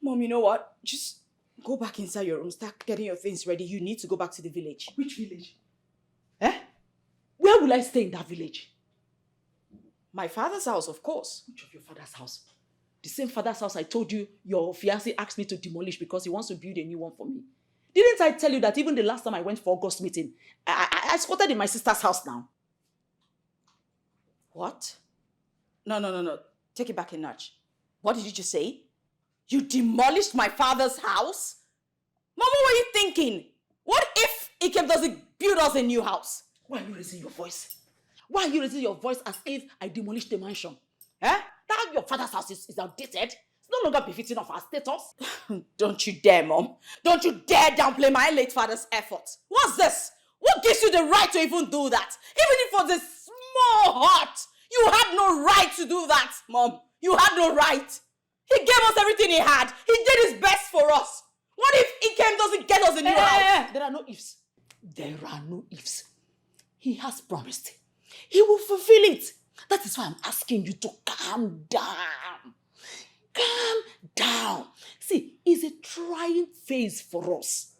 Speaker 18: Mom, you know what? Just go back inside your room. Start getting your things ready. You need to go back to the village. Which village? Where will I stay in that village? My father's house, of course. Which of your father's house? The same father's house I told you your fiancé asked me to demolish because he wants to build a new one for me. Didn't I tell you that even the last time I went for August meeting, I squatted in my sister's house now? What? No. Take it back a notch. What did you just say? You demolished my father's house? Mama, what are you thinking? What if Ikem doesn't build us a new house? Why are you raising your voice? Why are you raising your voice as if I demolished the mansion? That your father's house is outdated? It's no longer befitting of our status. Don't you dare, Mom. Don't you dare downplay my late father's effort. What's this? What gives you the right to even do that? Even if it was a small heart, you had no right to do that, Mom. You had no right. He gave us everything he had. He did his best for us. What if Ikem doesn't get us a new house? There are no ifs. There are no ifs. He has promised. He will fulfill it. That is why I'm asking you to calm down. Calm down. See, it's a trying phase for us.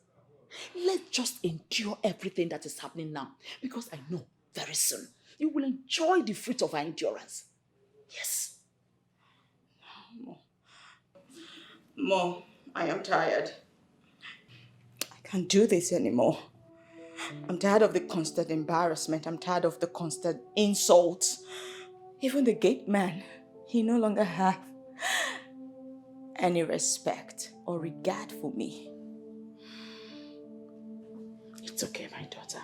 Speaker 18: Let's just endure everything that is happening now. Because I know very soon you will enjoy the fruit of our endurance. Yes. Mom, I am tired. I can't do this anymore. I'm tired of the constant embarrassment. I'm tired of the constant insults. Even the gate man, he no longer has any respect or regard for me. It's okay, my daughter.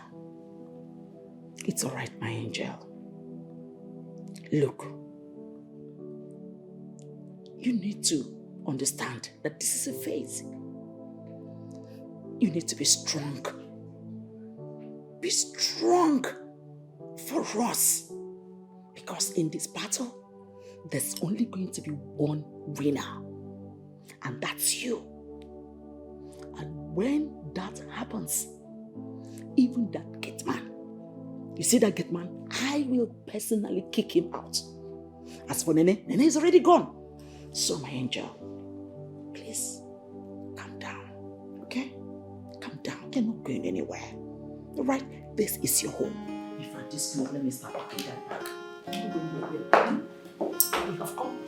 Speaker 18: It's all right, my angel. Look, you need to understand that this is a phase. You need to be strong. Be strong for us. Because in this battle, there's only going to be one winner. And that's you. And when that happens, even that gate man, you see that gate man, I will personally kick him out. As for Nene, Nene is already gone. So my angel, please, calm down, okay? Calm down, you're not going anywhere. All right, this is your home. If at this moment, let me start packing that back. You have come.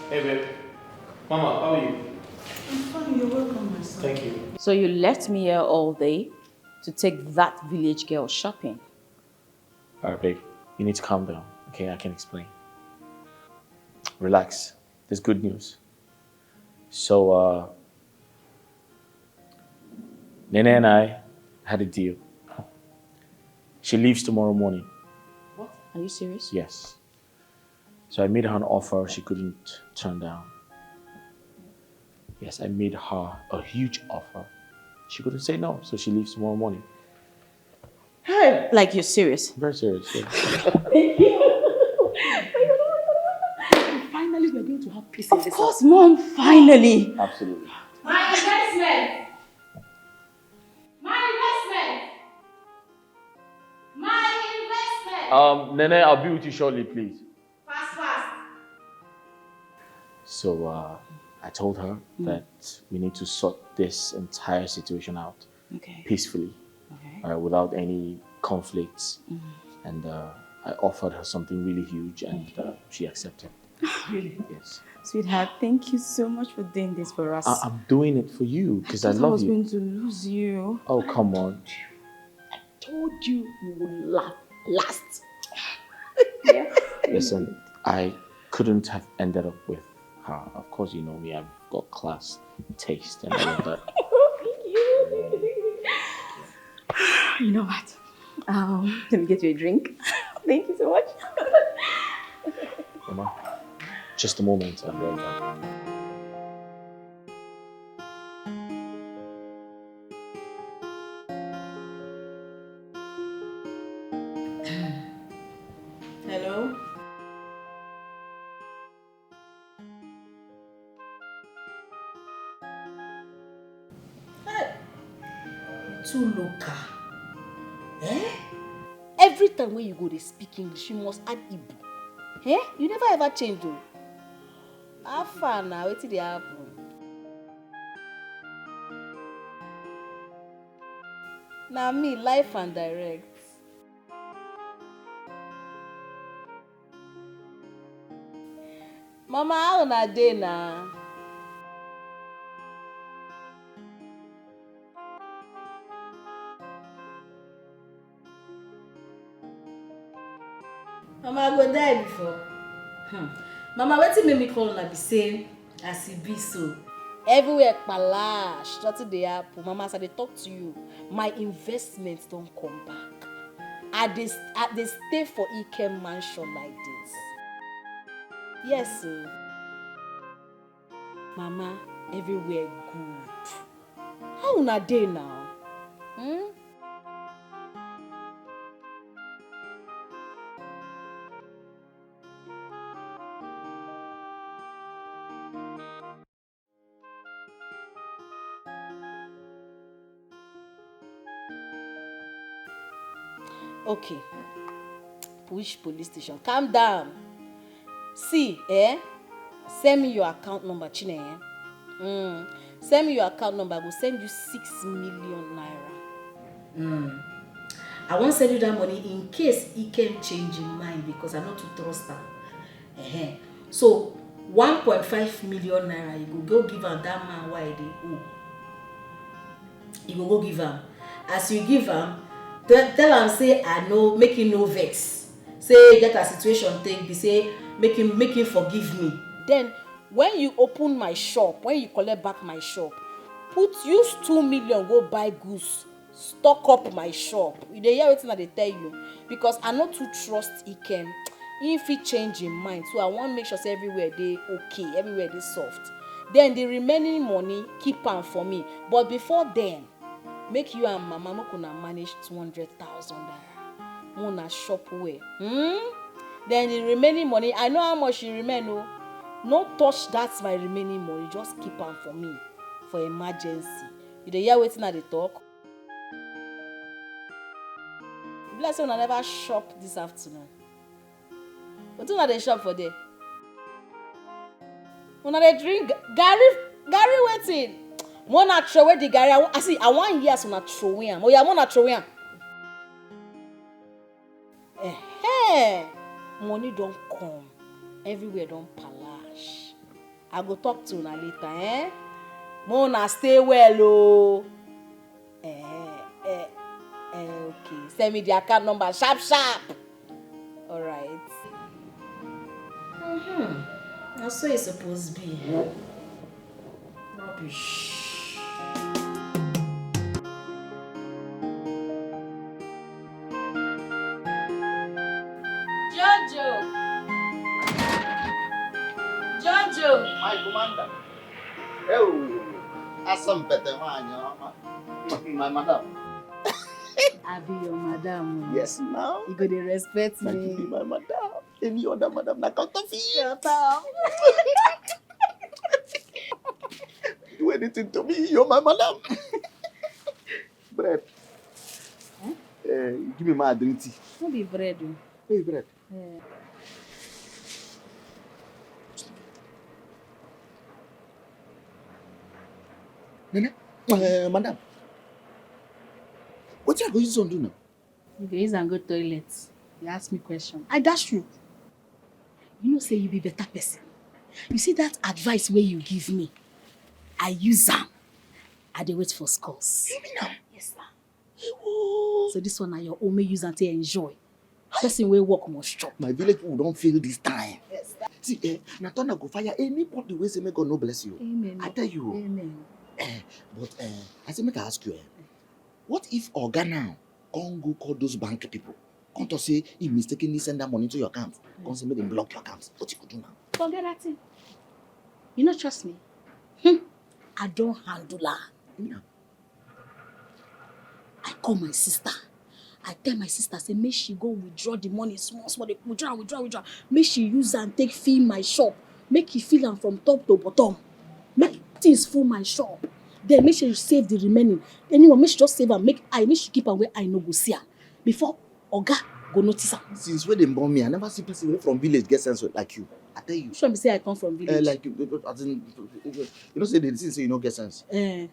Speaker 3: Hey, babe. How are you?
Speaker 18: I'm fine, you're welcome, my son.
Speaker 3: Thank you.
Speaker 18: So you left me here all day to take that village girl shopping?
Speaker 3: Alright, babe. You need to calm down. Okay, I can explain. Relax. There's good news. So, Nene and I had a deal. She leaves tomorrow morning.
Speaker 18: What? Are you serious?
Speaker 3: Yes. So I made her an offer she couldn't turn down. Yes, I made her a huge offer. She couldn't say no, so she leaves tomorrow morning.
Speaker 18: Hey! Like you're serious?
Speaker 3: Very serious, yeah.
Speaker 18: Finally, we're going to have peace in this house. Of course, Mom, finally.
Speaker 3: Absolutely.
Speaker 5: My investment!
Speaker 3: Nene, I'll be with you shortly, please.
Speaker 5: Fast.
Speaker 3: So, I told her that we need to sort this entire situation out peacefully, without any conflicts. And I offered her something really huge, and she accepted.
Speaker 18: Really?
Speaker 3: Yes.
Speaker 18: Sweetheart, thank you so much for doing this for us.
Speaker 3: I'm doing it for you because I
Speaker 18: I
Speaker 3: love
Speaker 18: was
Speaker 3: you.
Speaker 18: going to lose you.
Speaker 3: Oh, come on.
Speaker 18: Told you you would laugh last.
Speaker 3: Listen, I couldn't have ended up with her. Of course, you know me, I've got class, taste, and all of that.
Speaker 18: You know what? Let me get you a drink. Thank you so much.
Speaker 3: Mama, just a moment, I'm right back.
Speaker 18: Hello?
Speaker 9: Hey, you too local. Every time when you go to speak English, you must add Igbo. You never ever change though. How far now? What did happen? Now me, life and direct. Mama, how una dey na? Mama, I go die before. Mama, wetin make me call una be say as e be so. Everywhere kpalash, nothing dey happen. Mama, as I dey talk to you, my investments don come back. I dey stay for Ikem mansion like this. Yes, sir. Mama, everywhere good. How una dey now? Okay. Which police station? Calm down. See, send me your account number, Chine. Send me your account number. I will send you 6 million naira. I won't send you that money in case he can change his mind because I not to trust her. So 1.5 million naira, you go give him that man why they owe. You go give him. As you give him, tell him say I know, make him no vex. Say get a situation take be say make him forgive me. Then when you open my shop, when you collect back my shop, use 2 million go buy goods, stock up my shop. You dey hear wetin I dey tell you? Because I no too trust Ikem. If he change him mind, so I want make sure say everywhere dey okay, everywhere dey soft. Then the remaining money keep am for me. But before then, make you and Mama make una manage 200,000 naira. Una shop well. Then the remaining money, I know how much e remain. No touch that my remaining money. Just keep am for me for emergency. You dey hear wetin I dey talk? Bless you, una never shop this afternoon. Wetin una dey shop for there? Una dey drink garri wetin? Mona throw away the garri. I want years una throw away am. Oya, mona throw away am. Money don come. Everywhere don palash. I go talk to una later, eh? Mona, stay well, oh. Okay. Send me the account number, sharp. All right. That's what it's supposed to be. Rubbish. Jojo.
Speaker 2: My commander. Oh, asam pete my madam.
Speaker 9: I be your madam.
Speaker 2: Yes, now.
Speaker 9: You gonna respect me.
Speaker 2: You be my madam. Any other madam na count of
Speaker 9: Shut up.
Speaker 2: Do anything to me, you're my madam. Bread.
Speaker 9: Huh?
Speaker 2: Give me my drink tea.
Speaker 9: What be bread?
Speaker 2: Hey, bread. Nene, madam. What you going to do now?
Speaker 9: You go use and go toilet. You ask me question. I dash you. You know, say you be better person. You see that advice where you give me, I use them. I dey wait for scores.
Speaker 2: You mean now?
Speaker 9: Yes, sir. So this one are your own, may use and to enjoy. Person will work must chop.
Speaker 2: My village people don't feel this time.
Speaker 9: Yes, sir.
Speaker 2: See, Natana go fire anybody way say make God no bless you.
Speaker 9: Amen.
Speaker 2: I tell you.
Speaker 9: Amen.
Speaker 2: But I say make I ask you, what if Oga now can't go call those bank people? Can't to say he mistakenly send that money to your account? Can't say make them block your account? What you could do now?
Speaker 9: Forget that thing. You not trust me? I don't handle her.
Speaker 2: Yeah.
Speaker 9: I call my sister. I tell my sister, say, make she go withdraw the money small. They withdraw. Make she use and take fill my shop. Make it fill am from top to bottom. Make things full my shop. Then make sure you save the remaining. Anyway, make she just save and make she keep am where I no go see her. Before Oga go notice her.
Speaker 2: Since when they born me, I never see people from village get sense like you. I tell you.
Speaker 9: Sure, me say I come from village.
Speaker 2: Like as in, you know, say they say you no get sense.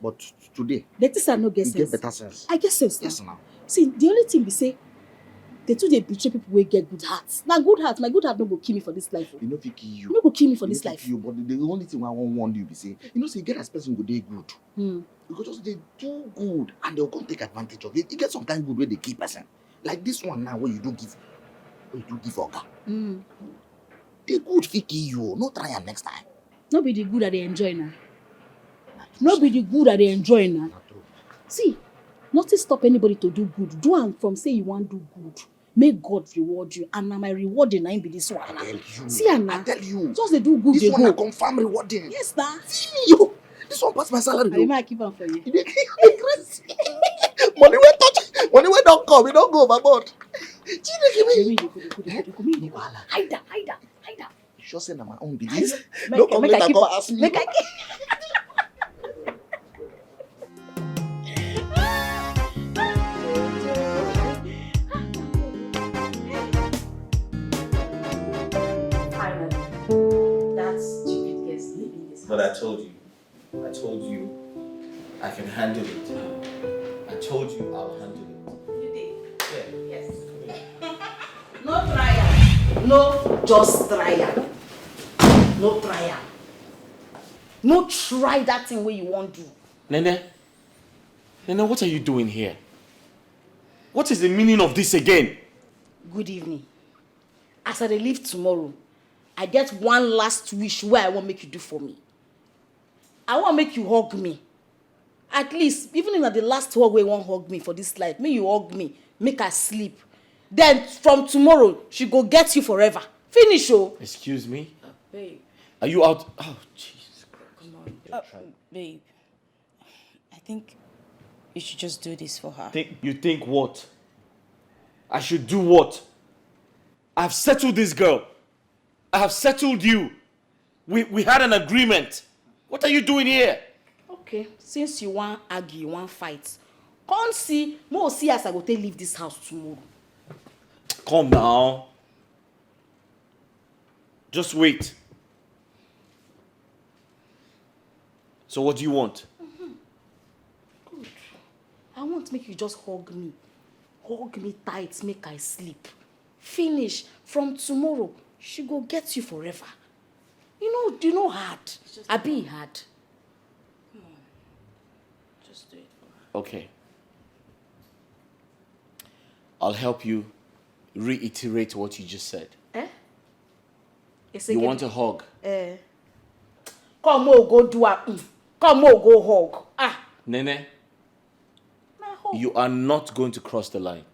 Speaker 2: But today,
Speaker 9: the things I no get
Speaker 2: you
Speaker 9: sense.
Speaker 2: get better sense.
Speaker 9: I get sense.
Speaker 2: Yes, now.
Speaker 9: See, the only thing we say, they too they betray people who get good hearts. Now good heart, my good heart no go kill me for this life.
Speaker 2: You know, if kill you.
Speaker 9: No go kill me for this life.
Speaker 2: You, but the only thing I want warn you be say, you know, say get as person go dey good. Because just they do good and they'll come take advantage of it. You get some kind of good where they keep person. Like this one now where you do give Oga. They good fit kill you. No try am next time.
Speaker 9: No be the good that they enjoy now. No be the good that they enjoy now. See, nothing stop anybody to do good. Do am from say you want do good. May God reward you. And now my rewarding na be this one.
Speaker 2: I tell you.
Speaker 9: See Anna.
Speaker 2: I tell you.
Speaker 9: Just they do good.
Speaker 2: This
Speaker 9: they
Speaker 2: one
Speaker 9: go.
Speaker 2: I confirm rewarding.
Speaker 9: Yes, sir.
Speaker 2: See you. This one pass my salary.
Speaker 9: I might keep on for you.
Speaker 2: Money wey touch. Money wey don't come. We don't go overboard.
Speaker 9: Hide that.
Speaker 2: You sure say na my own business. No come later come ask me.
Speaker 12: But I told you I can handle it. I told you I'll handle it.
Speaker 9: You did?
Speaker 12: Yeah.
Speaker 9: Yes. No trial. No, just trial. No trial. No try that thing where you want to.
Speaker 12: Nene, what are you doing here? What is the meaning of this again?
Speaker 9: Good evening. As I leave tomorrow, I get one last wish where I want make you do for me. I want make you hug me. At least, even if the last hug where you won't hug me for this life, may you hug me, make her sleep. Then from tomorrow, she go get you forever. Finish, oh.
Speaker 12: Excuse me?
Speaker 14: Babe.
Speaker 12: Are you out? Oh, Jesus Christ.
Speaker 14: Come on. Babe, I think you should just do this for her.
Speaker 12: You think what? I should do what? I've settled this girl. I have settled you. We had an agreement. What are you doing here?
Speaker 9: Okay, since you want argue, you want fight, come see, more see as I go take leave this house tomorrow.
Speaker 12: Come now. Just wait. So what do you want?
Speaker 9: Good. I want to make you just hug me. Hug me tight, make I sleep. Finish. From tomorrow, she go get you forever. You know hard. I be hard.
Speaker 14: Come on. Just do it for her.
Speaker 3: Okay. I'll help you reiterate what you just said. You want a hug?
Speaker 9: Come on, go do a. Come on, go hug.
Speaker 3: Nene, you are not going to cross the line.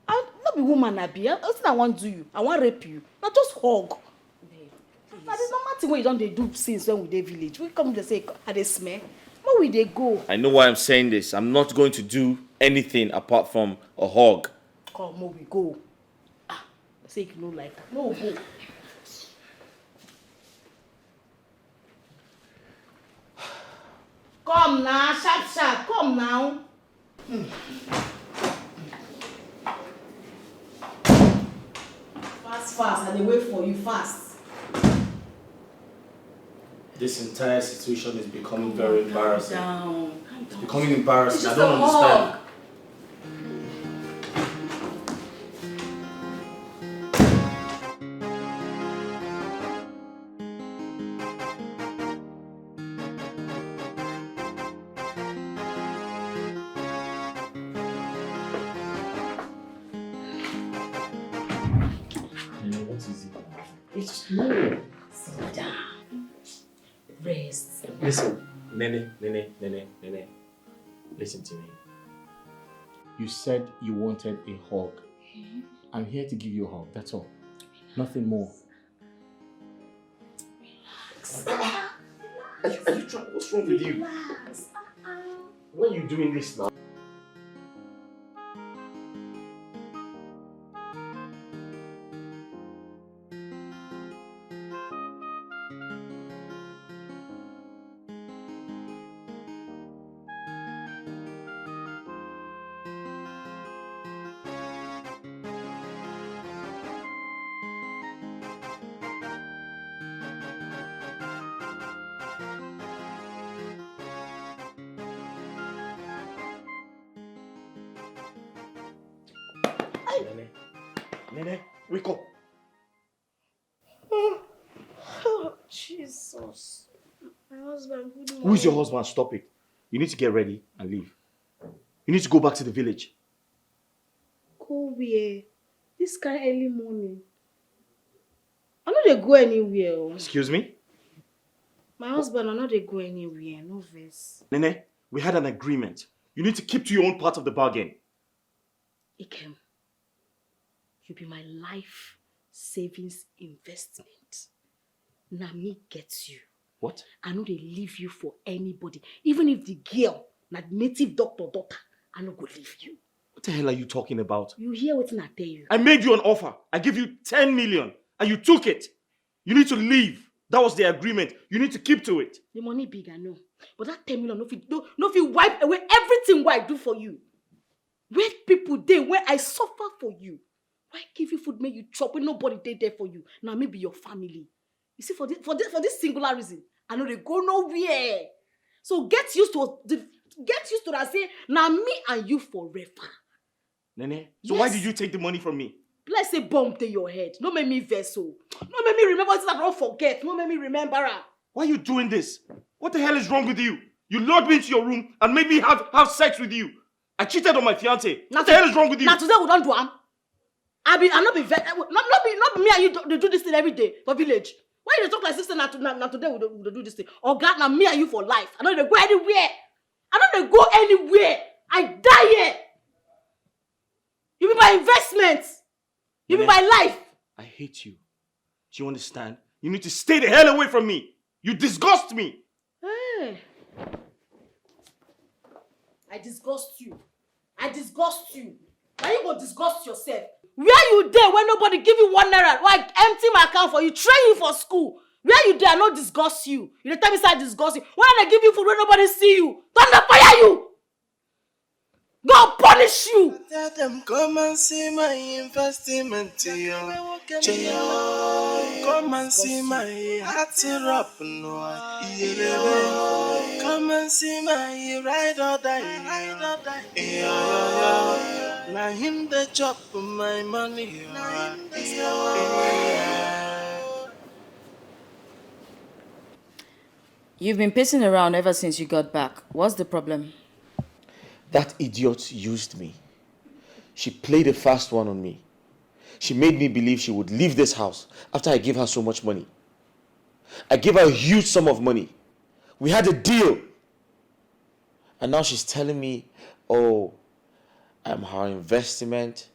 Speaker 9: I'm not be woman, I be. That's not I want to do you. I want rape you. Not just hug. Now there's no matter what you don't do since when we dey village. We come to say, how they smell. Where will they go?
Speaker 3: I know why I'm saying this. I'm not going to do anything apart from a hug.
Speaker 9: Come on, we go. Say you no like that. No, go. Come now, sharp. Come now. Fast. And they wait for you fast.
Speaker 3: This entire situation is becoming very embarrassing.
Speaker 9: Calm down.
Speaker 3: It's becoming embarrassing.
Speaker 9: It's
Speaker 3: I
Speaker 9: just
Speaker 3: don't
Speaker 9: a
Speaker 3: understand.
Speaker 9: hug. It's no. Sit down. Rest.
Speaker 3: Listen, Nene. Listen to me. You said you wanted a hug. I'm here to give you a hug, that's all. Nothing more. Are you trying? What's wrong with you?
Speaker 9: Relax.
Speaker 3: Why are you doing this now? Nene, wake up.
Speaker 9: Oh, Jesus. My husband, good morning.
Speaker 3: Who is your husband? Stop it. You need to get ready and leave. You need to go back to the village.
Speaker 9: Go where? This kind of early morning. I know they go anywhere.
Speaker 3: Excuse me?
Speaker 9: My husband, I know they go anywhere. No verse.
Speaker 3: Nene, we had an agreement. You need to keep to your own part of the bargain.
Speaker 9: Ikem, you be my life savings investment. Now me gets you.
Speaker 3: What?
Speaker 9: I know they leave you for anybody. Even if the girl, na native doctor daughter, I no go leave you.
Speaker 3: What the hell are you talking about?
Speaker 9: You hear what I tell you?
Speaker 3: I made you an offer. I gave you 10 million and you took it. You need to leave. That was the agreement. You need to keep to it.
Speaker 9: The money big, I know. But that 10 million, no fit wipe away everything what I do for you. Where people dey, where I suffer for you. Why give you food, make you chop when nobody dey there for you? Now maybe your family. You see, for this singular reason, I know they go nowhere. So get used to that. Say now me and you forever.
Speaker 3: Nene, so why did you take the money from me?
Speaker 9: Let's say bomb to your head. No make me vessel. No make me remember things I don't forget. No make me remember her.
Speaker 3: Why are you doing this? What the hell is wrong with you? You lured me into your room and made me have sex with you. I cheated on my fiancé. What the hell is wrong with you?
Speaker 9: Now today we don't do am. I not be me and you they do this thing every day for village. Why you talk like sister now today we do this thing? Or God, now me and you for life. I don't go anywhere. I die here. You be my investment. You be my life.
Speaker 3: I hate you. Do you understand? You need to stay the hell away from me. You disgust me.
Speaker 9: Hey. I disgust you. Now you go disgust yourself. Where you there when nobody give you 1 naira? Why empty my account for you, train you for school? Where you there? I no disgust you. You dey tell me say I disgust you. Why don't I give you food when nobody see you? Don't they fire you? God punish you.
Speaker 7: Tell them come and see my investment, yo. Come and see my heart up, no. Come and see my ride or die. Now him the chop my money.
Speaker 14: You've been pacing around ever since you got back. What's the problem?
Speaker 3: That idiot used me. She played a fast one on me. She made me believe she would leave this house after I gave her so much money. I gave her a huge sum of money. We had a deal. And now she's telling me, oh, I'm her investment,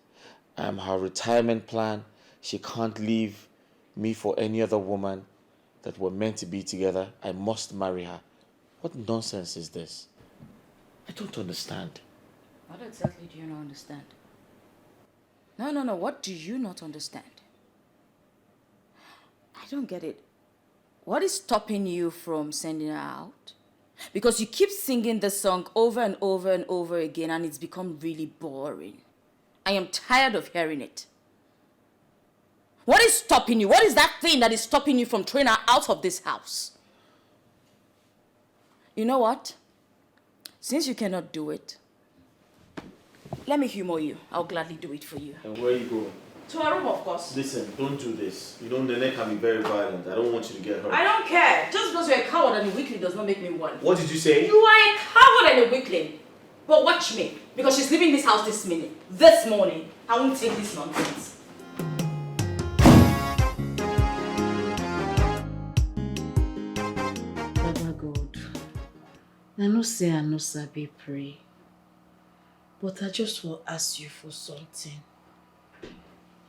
Speaker 3: I'm her retirement plan. She can't leave me for any other woman, that we're meant to be together. I must marry her. What nonsense is this? I don't understand.
Speaker 14: What exactly do you not understand? No. What do you not understand? I don't get it. What is stopping you from sending her out? Because you keep singing the song over and over and over again, and it's become really boring. I am tired of hearing it. What is stopping you? What is that thing that is stopping you from throwing her out of this house? You know what? Since you cannot do it, let me humor you. I'll gladly do it for you.
Speaker 3: And where are you going?
Speaker 14: To our room, of course.
Speaker 3: Listen, don't do this. You know, the neck can be very violent. I don't want you to get hurt.
Speaker 14: I don't care. Just because you're a coward and a weakling does not make me one.
Speaker 3: What did you say?
Speaker 14: You are a coward and a weakling. But watch me. Because she's leaving this house this minute. This morning. I won't take this nonsense.
Speaker 9: Baba God, I know say I no sabi pray, but I just will ask you for something.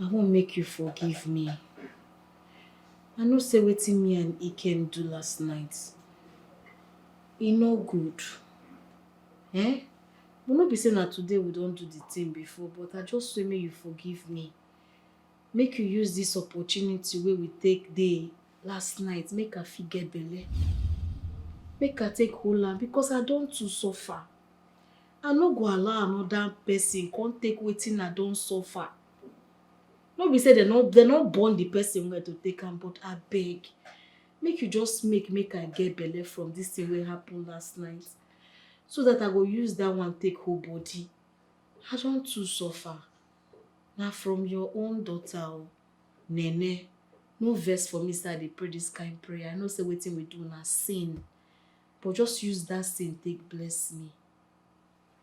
Speaker 9: I won't make you forgive me. I know say wetin me and Ikem do last night. E no good. Eh? But no be say na today we don't do the thing before, but I just say make you forgive me. Make you use this opportunity where we take day last night, make I fit get belle. Make I take hold am because I don't too suffer. I no go allow another person come take wetin I don suffer. No be say they not born the person where to take am, but I beg. Make you just make I get belle from this thing wey happen last night. So that I go use that one take whole body. I don't too suffer. Now from your own daughter, Nene, no verse for me say they pray this kind of prayer. I know say wetin we do na sin. But just use that sin take bless me.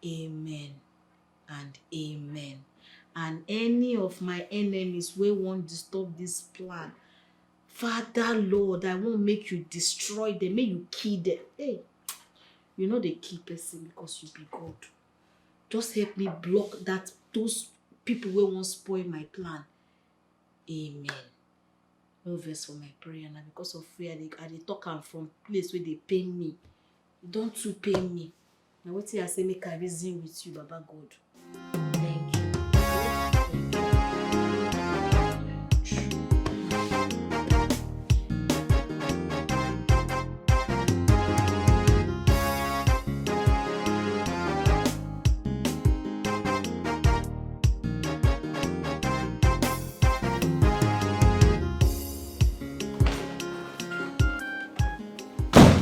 Speaker 9: Amen and amen. And any of my enemies wey won't disturb this plan, Father Lord, I won't make you destroy them, make you kill them. Hey, you know they kill person because you be God. Just help me block those people wey won't spoil my plan. Amen. No verse for my prayer now because of fear. I dey talk am from place where they pain me. You don't too pain me. Now what I say make I reason with you, Baba God. Thank you.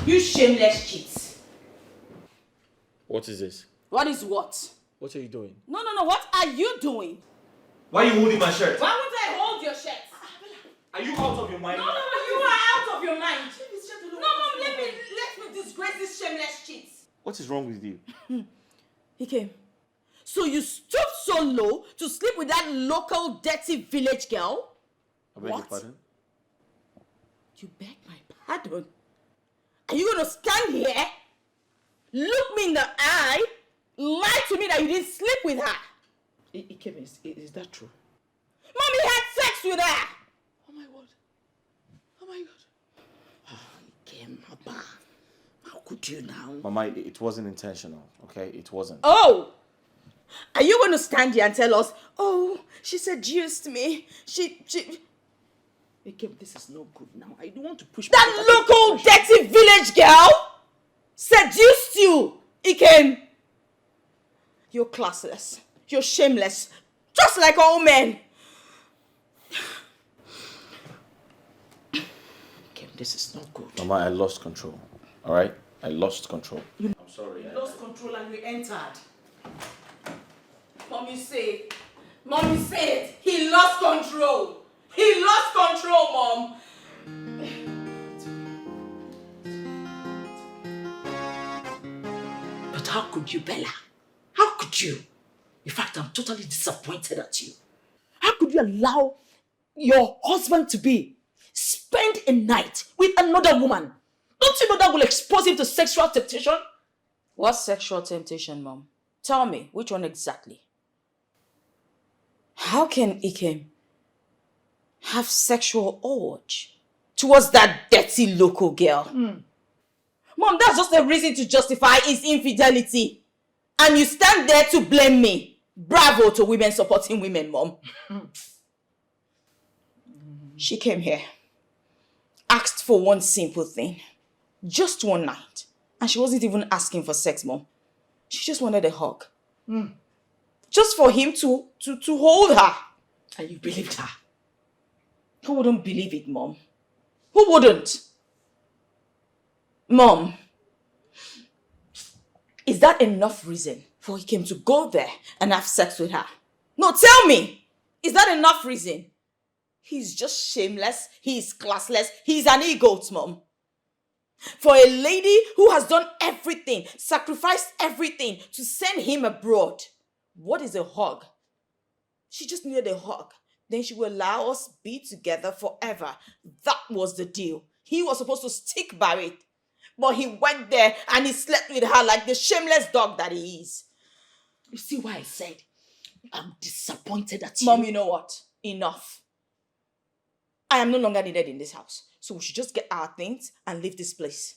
Speaker 18: You shameless cheat.
Speaker 3: What is this?
Speaker 18: What is what?
Speaker 3: What are you doing?
Speaker 18: No. What are you doing?
Speaker 3: Why are you holding my shirt?
Speaker 18: Why would I hold your shirt?
Speaker 3: Are you out of your mind?
Speaker 18: No, you are out of your mind. No, Mom, let me disgrace this shameless cheat.
Speaker 3: What is wrong with you?
Speaker 18: Ike, so you stooped so low to sleep with that local dirty village girl?
Speaker 3: I beg your pardon?
Speaker 18: You beg my pardon? Are you going to stand here, look me in the eye, lie to me that you didn't sleep with her?
Speaker 19: Ikem, is that true?
Speaker 18: Mommy had sex with her!
Speaker 19: Oh my word. Oh my God. Ikem, Papa. How could you now?
Speaker 3: Mama, it wasn't intentional, okay? It wasn't.
Speaker 18: Oh! Are you going to stand here and tell us, oh, she seduced me, she...
Speaker 19: Ikem, this is no good now. I don't want to push...
Speaker 18: That local dirty village girl seduced you, Ikem. You're classless. You're shameless. Just like all men.
Speaker 19: Ikem, this is not good.
Speaker 3: Mama, I lost control, all right? I lost control.
Speaker 18: I'm sorry. You lost control and you entered. Mommy said, he lost control. He lost control, Mom.
Speaker 21: how could you, Bella? How could you? In fact, I'm totally disappointed at you. How could you allow your husband to be spend a night with another woman? Don't you know that will expose him to sexual temptation?
Speaker 14: What sexual temptation, Mom? Tell me, which one exactly? How can Ikem have sexual urge towards that dirty local girl? Mom, that's just a reason to justify his infidelity. And you stand there to blame me. Bravo to women supporting women, Mom. She came here, asked for one simple thing. Just one night. And she wasn't even asking for sex, Mom. She just wanted a hug. Just for him to hold her.
Speaker 21: And you believed her?
Speaker 14: Who wouldn't believe it, Mom? Who wouldn't? Mom, is that enough reason for him to go there and have sex with her? No, tell me! Is that enough reason? He's just shameless, he's classless, he's an egot, Mom. For a lady who has done everything, sacrificed everything to send him abroad, what is a hug? She just needed a hug. Then she will allow us be together forever. That was the deal. He was supposed to stick by it. But he went there and he slept with her like the shameless dog that he is.
Speaker 21: You see why I said I'm disappointed at you?
Speaker 14: Mom, you know what? Enough. I am no longer needed in this house. So we should just get our things and leave this place.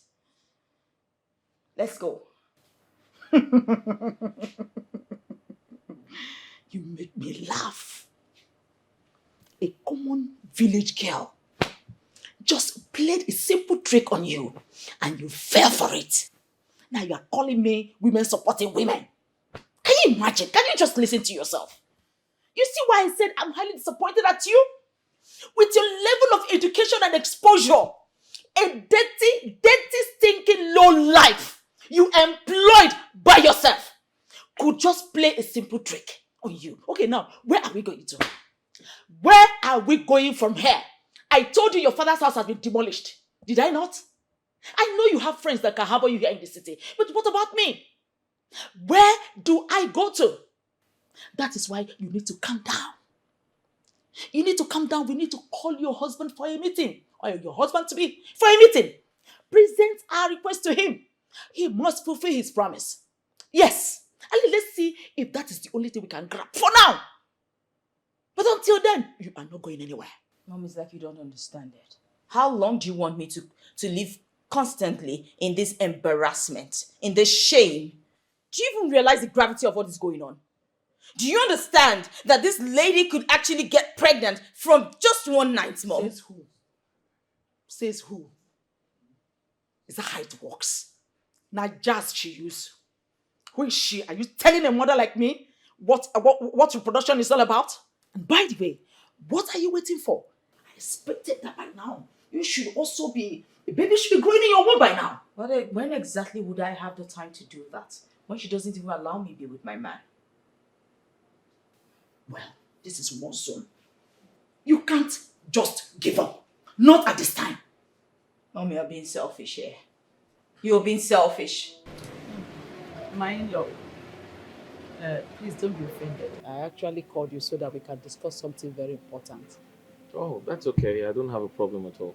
Speaker 14: Let's go.
Speaker 21: You make me laugh. A common village girl just played a simple trick on you and you fell for it. Now you are calling me women supporting women. Can you imagine? Can you just listen to yourself? You see why I said I'm highly disappointed at you? With your level of education and exposure, a dirty, stinking low life you employed by yourself could just play a simple trick on you. Okay, now, where are we going to? Where are we going from here? I told you your father's house has been demolished. Did I not? I know you have friends that can harbor you here in the city. But what about me? Where do I go to? That is why you need to calm down. You need to calm down. We need to call your husband for a meeting. Or your husband to be for a meeting. Present our request to him. He must fulfill his promise. Yes. And let's see if that is the only thing we can grab for now. But until then, you are not going anywhere.
Speaker 14: Mom, it's like you don't understand it. How long do you want me to live constantly in this embarrassment, in this shame? Do you even realize the gravity of what is going on? Do you understand that this lady could actually get pregnant from just one night, Mom?
Speaker 21: Says who? Says who? Is that how it works? Now just she use. Who is she? Are you telling a mother like me what reproduction is all about? And by the way, what are you waiting for? I expected that by now. You should also be, a baby should be growing in your womb by now.
Speaker 14: When exactly would I have the time to do that? When she doesn't even allow me to be with my man?
Speaker 21: Well, this is war zone. You can't just give up. Not at this time.
Speaker 14: Mom, you're being selfish here. You're being selfish.
Speaker 8: My in-law, please don't be offended. I actually called you so that we can discuss something very important.
Speaker 3: Oh, that's okay. I don't have a problem at all.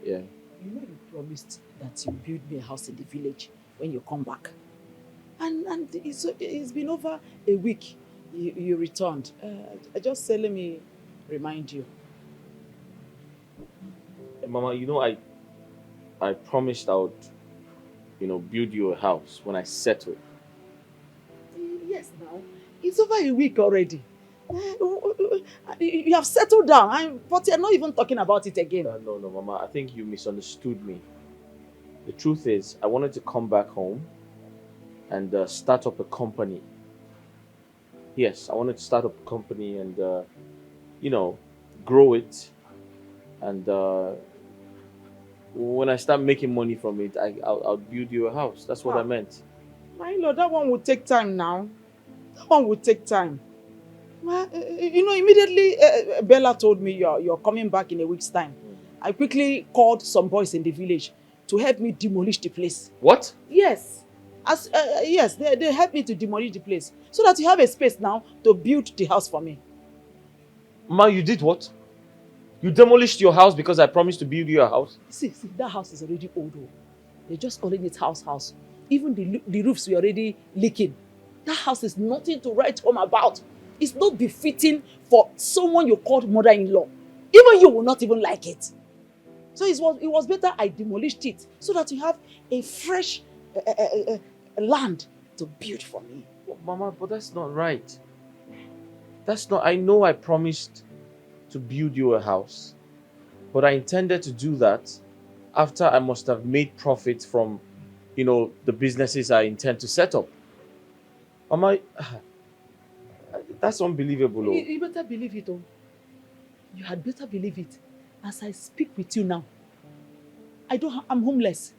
Speaker 3: Yeah.
Speaker 21: You know you promised that you build me a house in the village when you come back. And it's been over a week you returned. I just said, let me remind you.
Speaker 3: Mama, you know, I promised I would, build you a house when I settle.
Speaker 21: Yes, now. It's over a week already. You have settled down, but you're not even talking about it again.
Speaker 3: No, Mama. I think you misunderstood me. The truth is, I wanted to come back home and start up a company. Yes, I wanted to start up a company and, grow it. And when I start making money from it, I'll build you a house. That's what I meant.
Speaker 21: My lord, that one will take time now. That one will take time. Well, immediately Bella told me you're coming back in a week's time. I quickly called some boys in the village to help me demolish the place.
Speaker 3: What?
Speaker 21: Yes.
Speaker 8: Yes, they helped me to demolish the place so that you have a space now to build the house for me.
Speaker 12: Ma, you did what? You demolished your house because I promised to build you a house?
Speaker 8: See, that house is already old. They just calling it house. Even the roofs were already leaking. That house is nothing to write home about. It's not befitting for someone you called mother-in-law. Even you will not even like it. So it was better I demolished it so that you have a fresh land to build for me.
Speaker 12: Oh, Mama, but that's not right. I know I promised to build you a house, but I intended to do that after I must have made profit from, the businesses I intend to set up. Mama, that's unbelievable.
Speaker 8: You better believe it, oh. You had better believe it. As I speak with you now, I'm homeless.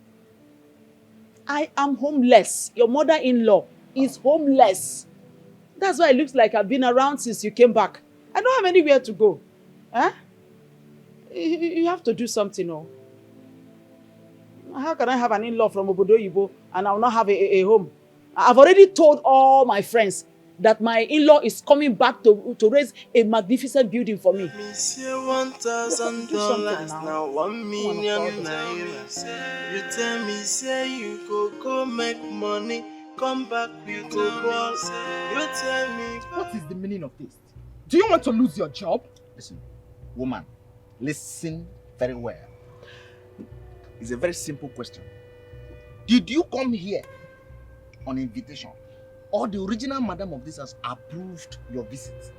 Speaker 8: I am homeless. Your mother-in-law is homeless. That's why it looks like I've been around since you came back. I don't have anywhere to go. Huh? You have to do something, oh. How can I have an in-law from Obodo Yibo and I will not have a home? I've already told all my friends that my in-law is coming back to raise a magnificent building for me.
Speaker 7: Me say $1,000 now 1 million naira. You tell me say you go make money, come back with the boss. You tell me
Speaker 16: what is the meaning of this? Do you want to lose your job? Listen, woman, listen very well. It's a very simple question. Did you come here on invitation? Or the original madam of this house approved your visit?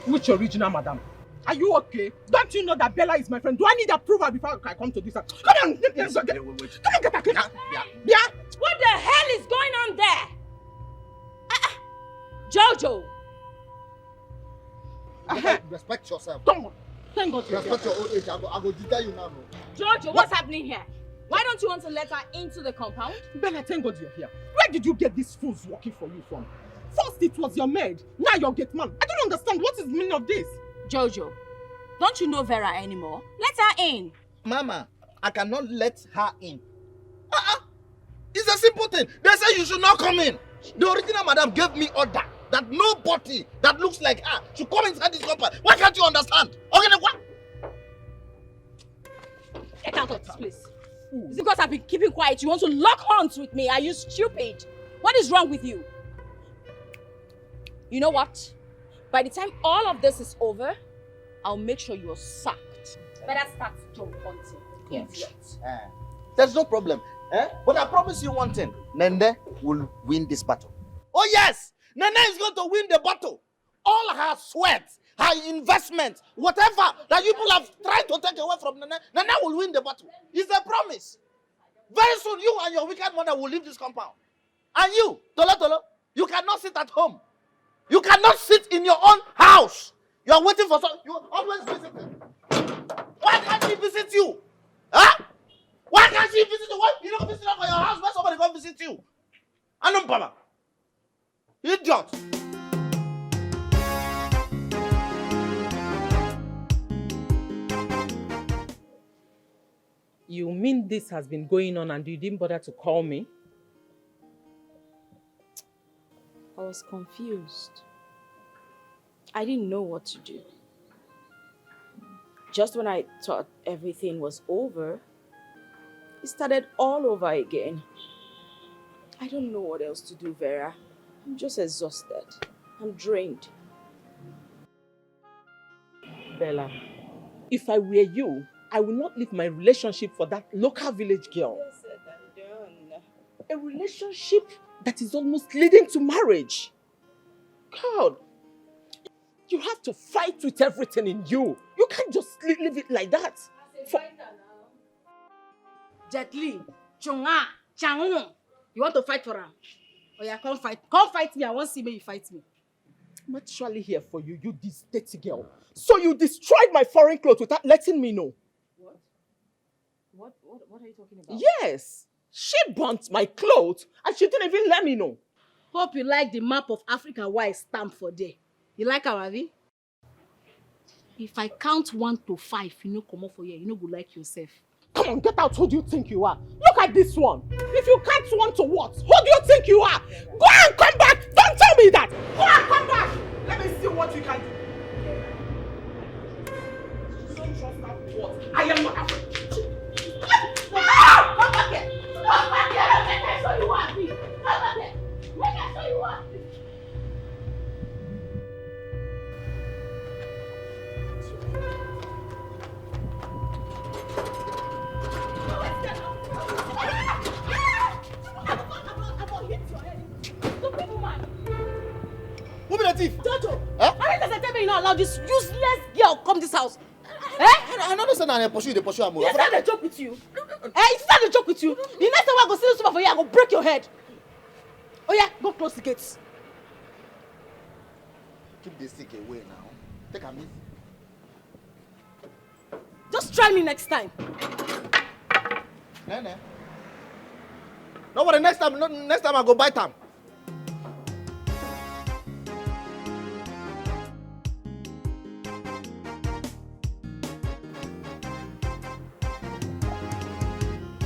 Speaker 16: Which original madam? Are you okay? Don't you know that Bella is my friend? Do I need approval before I come to this house? Come on! Wait. Come on, get back here! Yeah?
Speaker 18: What the hell is going on there? Jojo!
Speaker 16: Respect yourself.
Speaker 8: Don't. Thank God.
Speaker 16: Respect your old age. I go detail you now.
Speaker 18: Jojo, what's happening here? Why don't you want to let her into the compound?
Speaker 16: Bella, thank God you're here. Where did you get these fools working for you from? First it was your maid, now your gate man. I don't understand. What is the meaning of this?
Speaker 18: Jojo, don't you know Vera anymore? Let her in.
Speaker 16: Mama, I cannot let her in. It's a simple thing. They say you should not come in. The original madam gave me order that nobody that looks like her should come inside this compound. Why can't you understand? Okay, then what?
Speaker 18: Get out of this place. Is it because I've been keeping quiet? You want to lock horns with me? Are you stupid? What is wrong with you? You know what? By the time all of this is over, I'll make sure you're sacked. Better start job hunting. Idiot.
Speaker 16: There's no problem. But I promise you one thing. Nende will win this battle. Oh yes! Nene is going to win the battle. All her sweat, her investment, whatever that you people have tried to take away from Nene, Nene will win the battle. It's a promise. Very soon, you and your wicked mother will leave this compound. And you, Tolo, you cannot sit at home. You cannot sit in your own house. You are waiting for someone. You are always visiting. Why can't she visit you? Huh? Why can't she visit you? Why you don't visit her for your house where somebody come visit you? Anum Baba. Idiot.
Speaker 19: You mean this has been going on and you didn't bother to call me?
Speaker 14: I was confused. I didn't know what to do. Just when I thought everything was over, it started all over again. I don't know what else to do, Vera. I'm just exhausted. I'm drained.
Speaker 19: Bella, if I were you, I will not leave my relationship for that local village girl. A relationship that is almost leading to marriage. God, you have to fight with everything in you. You can't just leave it like that.
Speaker 5: Jetli, Chunga, Changun. You want to fight for him? Oh yeah, come fight. Come fight me. I want to see me you fight me.
Speaker 19: I'm actually here for you, you this dirty girl. So you destroyed my foreign clothes without letting me know.
Speaker 14: What are you talking about?
Speaker 19: Yes. She burnt my clothes and she didn't even let me know.
Speaker 5: Hope you like the map of Africa why it's stamped for there. You like our Avi? If I count 1 to 5, you know come up for here. You know go like yourself.
Speaker 19: Come on, get out. Who do you think you are? Look at this one. If you count 1 to what? Who do you think you are? Go and come back. Don't tell me that. Go and come back. Let me see what you can do. Don't trust that word. I am not afraid.
Speaker 5: Come back here. Come back here. Make I show you what I feel. Come back here. Make I show you what I feel.
Speaker 2: Who be the thief?
Speaker 5: Jojo,
Speaker 2: Huh?
Speaker 5: how many times I tell you not allow this useless girl come this house?
Speaker 2: I don't understand how they pursue
Speaker 5: You start the joke with you. You start the joke with you. The next time I go see this super for you, I go break your head. Oh yeah, go close the gates.
Speaker 2: Keep the stick away now. Take a minute.
Speaker 5: Just try me next time.
Speaker 2: Nene. No, but next time I go bite them.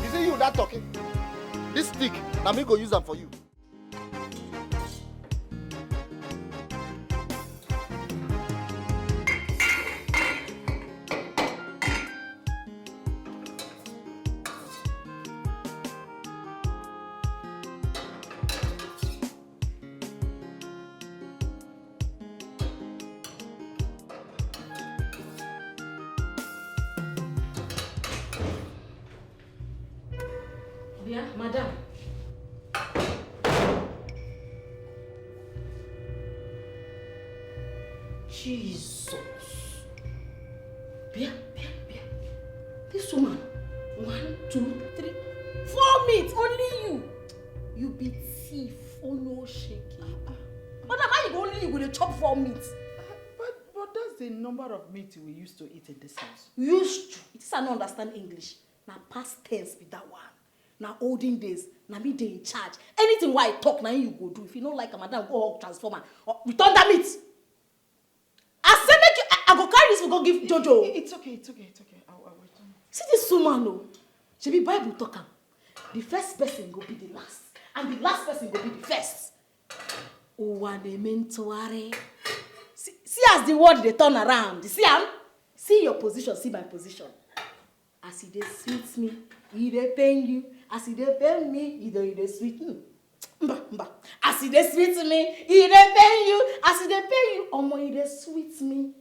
Speaker 2: Is it you that talking? This stick, now me go use them for you.
Speaker 5: Yeah, madam. Jesus. Bia. This woman. 1, 2, 3, 4 meat. Only you. You be thief. Oh no, shaky. Madam, how you only you with a chop 4 meat?
Speaker 21: But that's the number of meat we used to eat in this house.
Speaker 5: Used to. It is I don't understand English. Now past tense be that one. Now olden days, now me they in charge. Anything why I talk, now you go do. If you don't like a madam, go hug transformer. Or return that meat. I say make you, I go carry this, we go give Jojo.
Speaker 21: It's okay. I will return it.
Speaker 5: See this woman, no. She be Bible talker. The first person go be the last. And the last person go be the first. See as the word they turn around. You see am? See your position, see my position. As he dey sweet me, he dey pain you. As he dey pain me, he dey sweet me. Mba. As he dey sweet me, he dey pain you. As he dey pain you, omo he dey sweet me.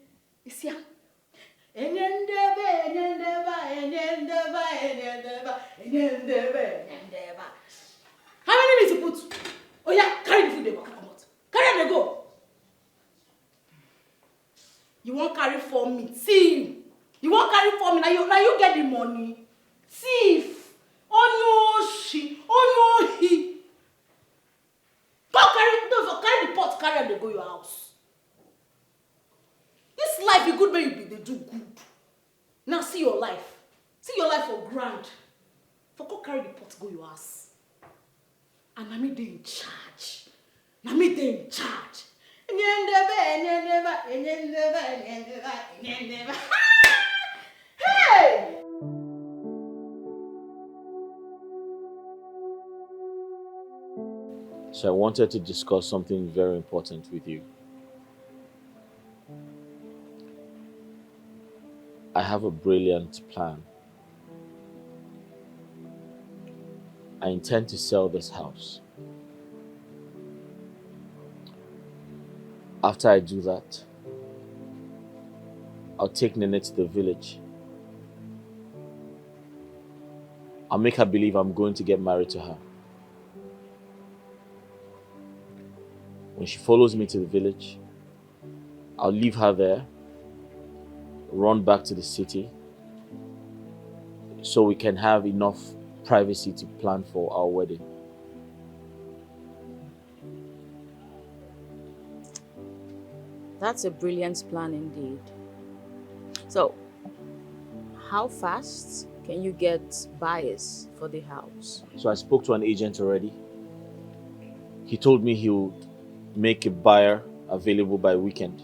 Speaker 5: You see am? How many minutes you put? Oh yeah, carry the food they go come out. Carry them they go. You won't carry 4 meat. See you. You won't carry 4 meat. Now you get the money. Thief. Oh no, she. Oh no, he. Go carry the pot. Carry them they go your house. This life you good, baby. They do good. Now see your life. See your life for grand. For go carry the pot go your house. And na me they in charge. Na me they in charge. Hey!
Speaker 3: So I wanted to discuss something very important with you. I have a brilliant plan. I intend to sell this house. After I do that, I'll take Nene to the village. I'll make her believe I'm going to get married to her. When she follows me to the village, I'll leave her there, run back to the city, so we can have enough privacy to plan for our wedding.
Speaker 14: That's a brilliant plan indeed. So, how fast can you get buyers for the house?
Speaker 3: So I spoke to an agent already. He told me he would make a buyer available by weekend.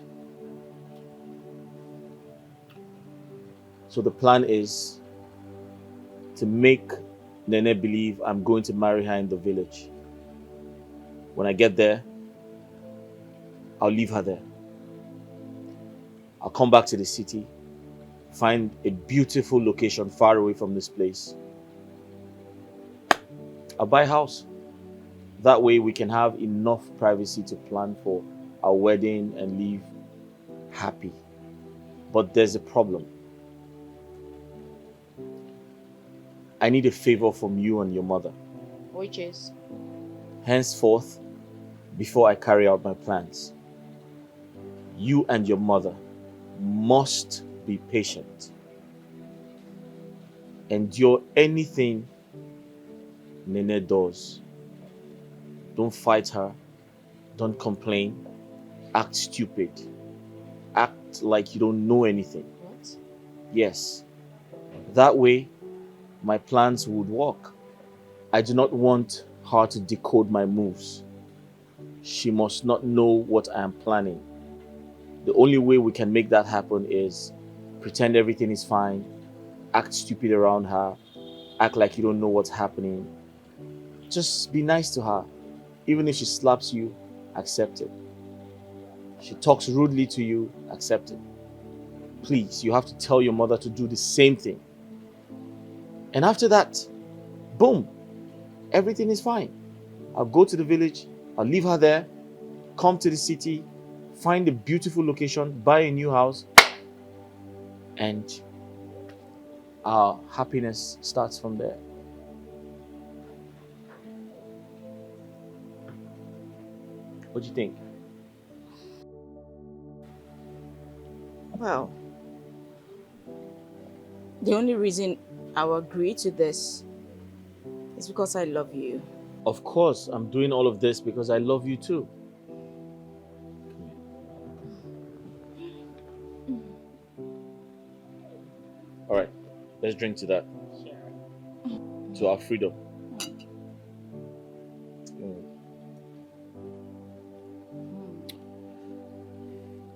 Speaker 3: So the plan is to make Nene believe I'm going to marry her in the village.
Speaker 12: When I get there, I'll leave her there. I'll come back to the city, find a beautiful location far away from this place. I'll buy a house. That way we can have enough privacy to plan for our wedding and live happy. But there's a problem. I need a favor from you and your mother.
Speaker 18: Which is?
Speaker 12: Henceforth, before I carry out my plans, you and your mother must be patient. Endure anything Nene does. Don't fight her. Don't complain. Act stupid. Act like you don't know anything.
Speaker 18: What?
Speaker 12: Yes. That way, my plans would work. I do not want her to decode my moves. She must not know what I am planning. The only way we can make that happen is pretend everything is fine, act stupid around her, act like you don't know what's happening. Just be nice to her. Even if she slaps you, accept it. She talks rudely to you, accept it. Please, you have to tell your mother to do the same thing. And after that, boom, everything is fine. I'll go to the village, I'll leave her there, come to the city, find a beautiful location, buy a new house, and our happiness starts from there. What do you think?
Speaker 18: Well, the only reason I will agree to this is because I love you.
Speaker 12: Of course, I'm doing all of this because I love you too. All right, let's drink to that. To our freedom.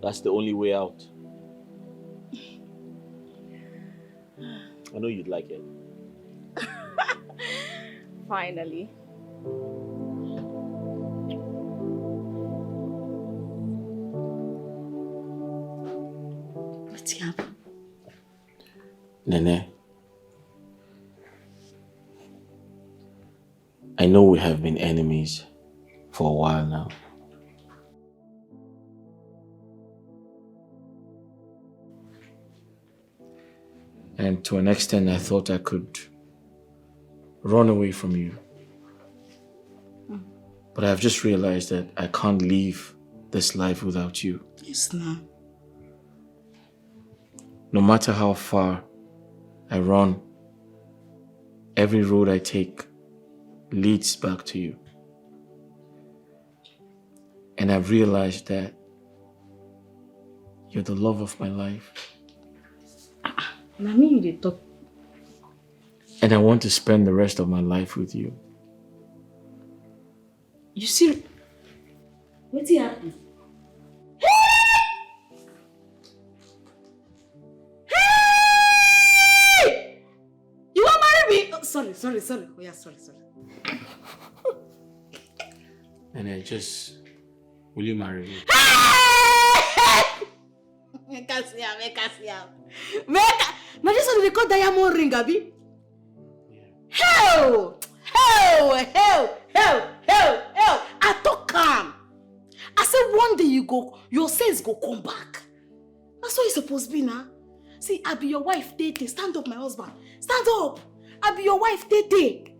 Speaker 12: That's the only way out. I know you'd like it.
Speaker 18: Finally.
Speaker 21: What's happening?
Speaker 3: Nene, I know we have been enemies for a while now. And to an extent, I thought I could run away from you. But I've just realized that I can't live this life without you.
Speaker 21: Yes, no.
Speaker 3: No matter how far I run, every road I take leads back to you. And I've realized that you're the love of my life.
Speaker 21: I mean, you talk.
Speaker 3: And I want to spend the rest of my life with you.
Speaker 21: You see, what's happening? Hey! You want to marry me? Oh, sorry. Oh yeah, sorry.
Speaker 3: And will you marry me?
Speaker 21: Make us here. Now this one they call diamond ring, Abi. Hell! I talk calm. I said one day your sense go come back. That's what it's supposed to be now. See, I be your wife, Tete. Stand up, my husband. Stand up. I be your wife, Tete.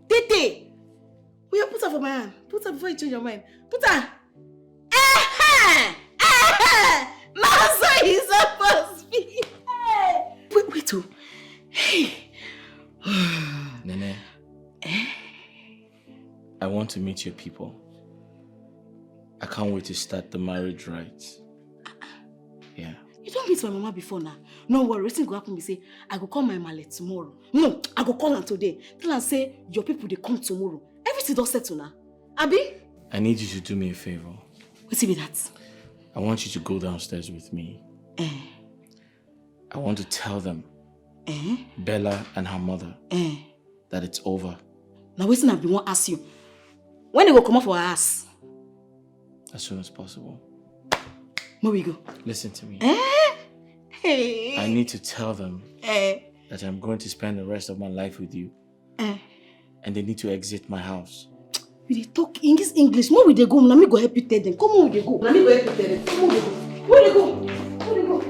Speaker 21: Will you put her for my hand? Put her before you change your mind. Put her. That's how he's supposed to be. Wait, oh. Hey.
Speaker 3: Nene, I want to meet your people. I can't wait to start the marriage rites. Yeah.
Speaker 21: You don't meet my mama before now. No worry, everything go happen. Me say, I go call my male tomorrow. No, I go call her today. Tell her say, your people, they come tomorrow. Everything does settle now. Abi?
Speaker 3: I need you to do me a favor.
Speaker 21: What's it be that?
Speaker 3: I want you to go downstairs with me. I want to tell them, Bella and her mother, that it's over.
Speaker 21: Now waiting I be want ask you. When they go come up for her ass?
Speaker 3: As soon as possible.
Speaker 21: Where we go?
Speaker 3: Listen to me.
Speaker 21: Hey.
Speaker 3: I need to tell them that I'm going to spend the rest of my life with you. And they need to exit my house.
Speaker 21: We dey talk in this English. Where we dey go? Let me go help you tell them. Come on, we dey go. Let me go help you tell them. Come on, we dey go. Where they go? Where they go?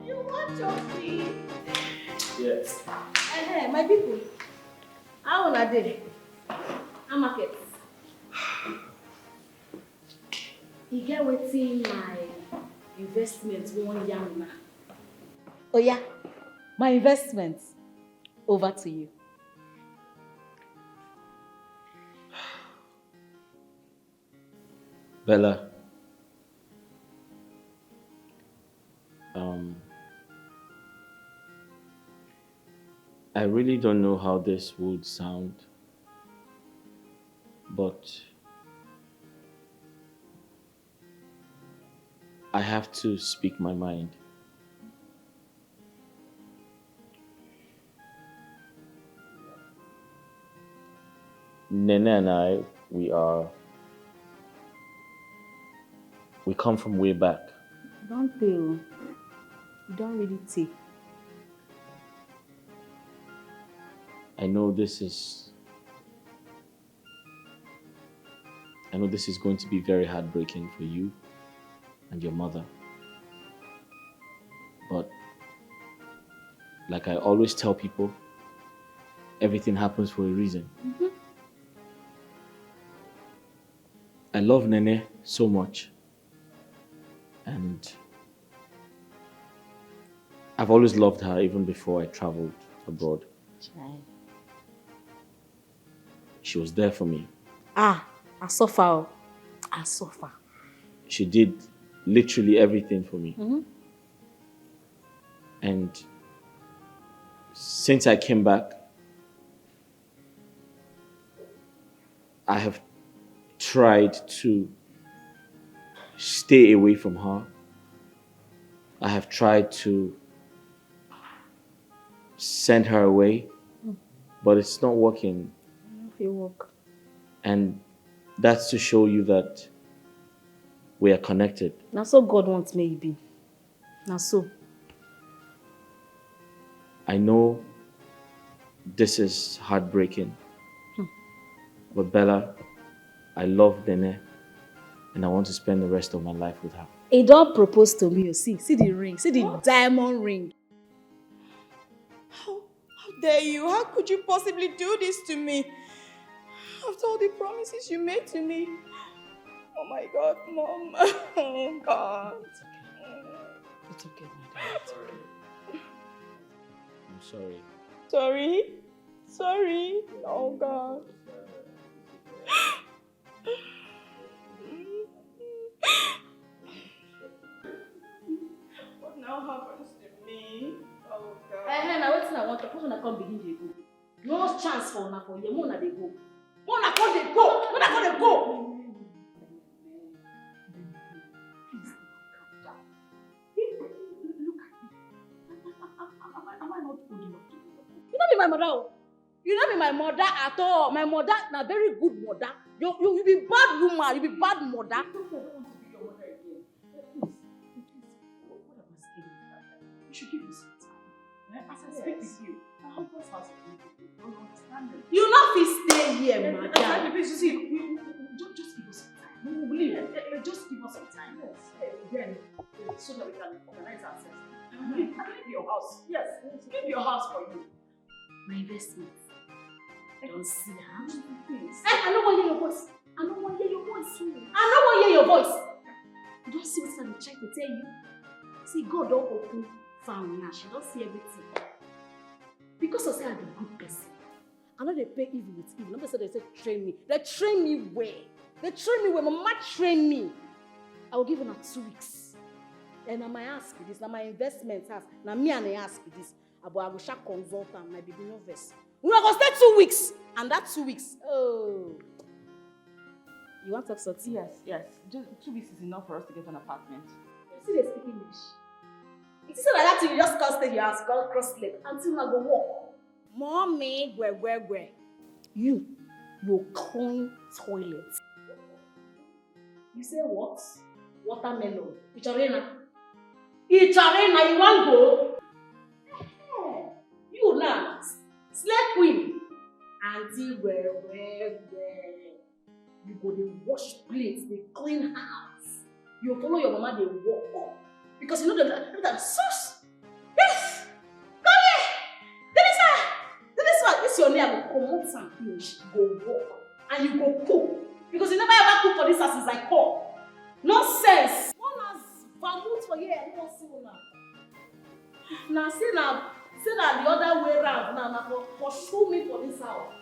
Speaker 9: You want your feet?
Speaker 3: Yes.
Speaker 9: My people, how una dey? How market? You get wetin my investment wan yarn na. Oh yeah, my investment. Over to you.
Speaker 3: Bella. I really don't know how this would sound, but I have to speak my mind. Nene and I, we come from way back.
Speaker 9: Don't tell. You don't really take.
Speaker 3: I know this is going to be very heartbreaking for you and your mother. But like I always tell people, everything happens for a reason.
Speaker 9: Mm-hmm.
Speaker 3: I love Nene so much. And I've always loved her even before I traveled abroad.
Speaker 9: Child.
Speaker 3: She was there for me.
Speaker 9: I suffer. I suffer.
Speaker 3: She did literally everything for me.
Speaker 9: Mm-hmm.
Speaker 3: And since I came back, I have tried to stay away from her. I have tried to send her away, but it's not working.
Speaker 9: If you work.
Speaker 3: And that's to show you that we are connected.
Speaker 9: Now so God wants me to be. Now so.
Speaker 3: I know this is heartbreaking, but Bella, I love Nene, and I want to spend the rest of my life with her.
Speaker 9: He don't propose to me. See the ring. See the diamond ring.
Speaker 10: How dare you? How could you possibly do this to me? After all the promises you made to me. Oh my God, Mom. Oh God.
Speaker 21: It's okay, my dear. It's okay.
Speaker 3: I'm sorry.
Speaker 10: Sorry. Oh God. What now happens to me? Oh God.
Speaker 9: Now what's I want to put on a come begin to go. No chance for una for you. Mona they go. Mona come they go. Mona come they go. Am I not good enough to do? You not be my mother. You not be my mother at all. My mother, na very good mother. You be bad woman. You be bad mother. I don't want to be your mother again. Please. What am I saying? You should give me some time. As I speak with you, my husband's house is beautiful. You understand me? You not fit stay here, madam. Please, see, just give us some time. We will leave. Just give us some time. Yes. Then, so that we can organize ourselves. I leave your house. Yes. Leave your house for you. My investment. Don't see her. Please. I don't want to hear your voice. I don't want to hear your voice. I don't want to hear your voice. You don't see what I'm trying to tell you. See, God don't open found now. She don't see everything. Because I say I'm a good person. I know they pay evil with evil. Nobody said they say train me. They train me where? They train me where? My mama train me. I will give her 2 weeks. And now my ask this. Now my investment house. Now me and I ask this. But I will shall consult and my baby nervous. We are going to stay 2 weeks. And that 2 weeks. Oh. You want to talk something?
Speaker 18: Yes. Just 2 weeks is enough for us to get an apartment.
Speaker 9: still dey speak English. It is like that thing you just can't stay your house, you can't cross leg until I go walk.
Speaker 5: Mommy, gwe.
Speaker 9: You clean toilet. You say what? Watermelon. Icharena, you want go? You now, slave queen. Auntie, gwe. You go dey wash plates, dey clean house. You follow your mama, dey walk. Because you know that sauce. Yes! Come here! This your name, I go comot and finish. Go walk. And you go cook. Because you never ever cook for this house since I come. Nonsense! One has vermouth for here, I don't see one. Now say that the other way around. Now pursue me for this house.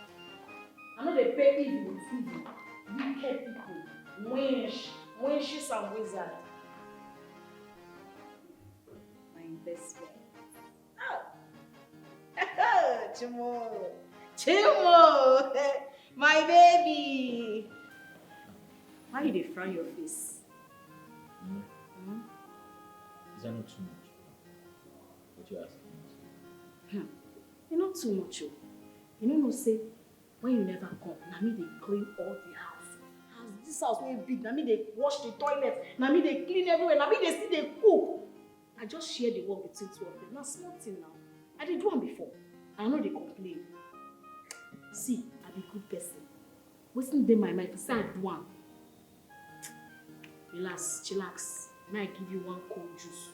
Speaker 9: I know they pay evil with evil. Wicked people. Winches and wizards. My investment. Oh! Chimo! My baby! Why you dey frown your face?
Speaker 3: Is that not too much? What you asking?
Speaker 9: You not too much. You know say when you never come, na me dey clean all the house. As this house wey big, na me dey wash the toilet, na me dey clean everywhere, na me dey still dey cook. I just share the work between two of them. Na small thing now. I did do am before. I know they complain. See, I be good person. Wetin dey my mind, say I do am. Relax, chillax. May I give you one cold juice?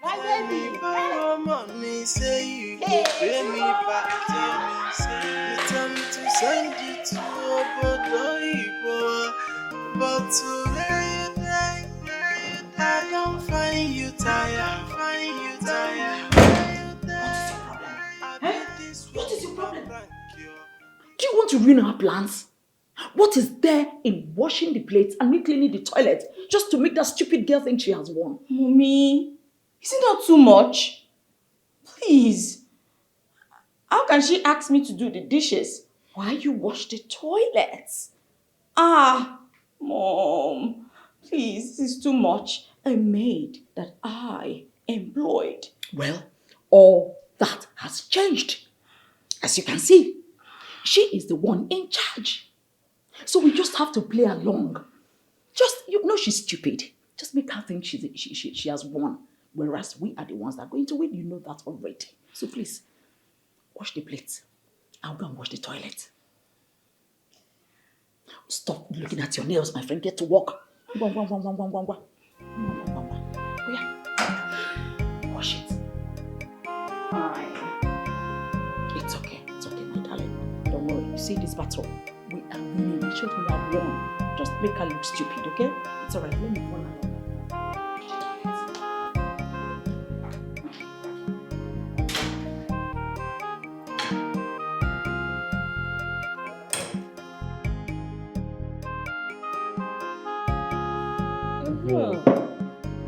Speaker 9: My baby!
Speaker 7: Borrow money, say you go pay me back. Tell me to send you to Obodo, but to where you die, I don't find you tired.
Speaker 9: What is your problem? Do you want to ruin our plans? What is there in washing the plates and me cleaning the toilet just to make that stupid girl think she has won?
Speaker 18: Mommy, is it not too much? Please. How can she ask me to do the dishes while you wash the toilets? Mom. Please, this is too much. A maid that I employed.
Speaker 9: Well, all that has changed. As you can see, she is the one in charge. So we just have to play along. You know she's stupid. Just make her think she has won. Whereas we are the ones that are going to win. You know that already. So please, wash the plates. I'll go and wash the toilet. Stop looking at your nails, my friend. Get to work. Go. Wash it. Fine. It's okay, my darling. Don't worry. You see this battle? We are winning. It shows we have won. Just make her look stupid, okay? It's alright. Let me go along.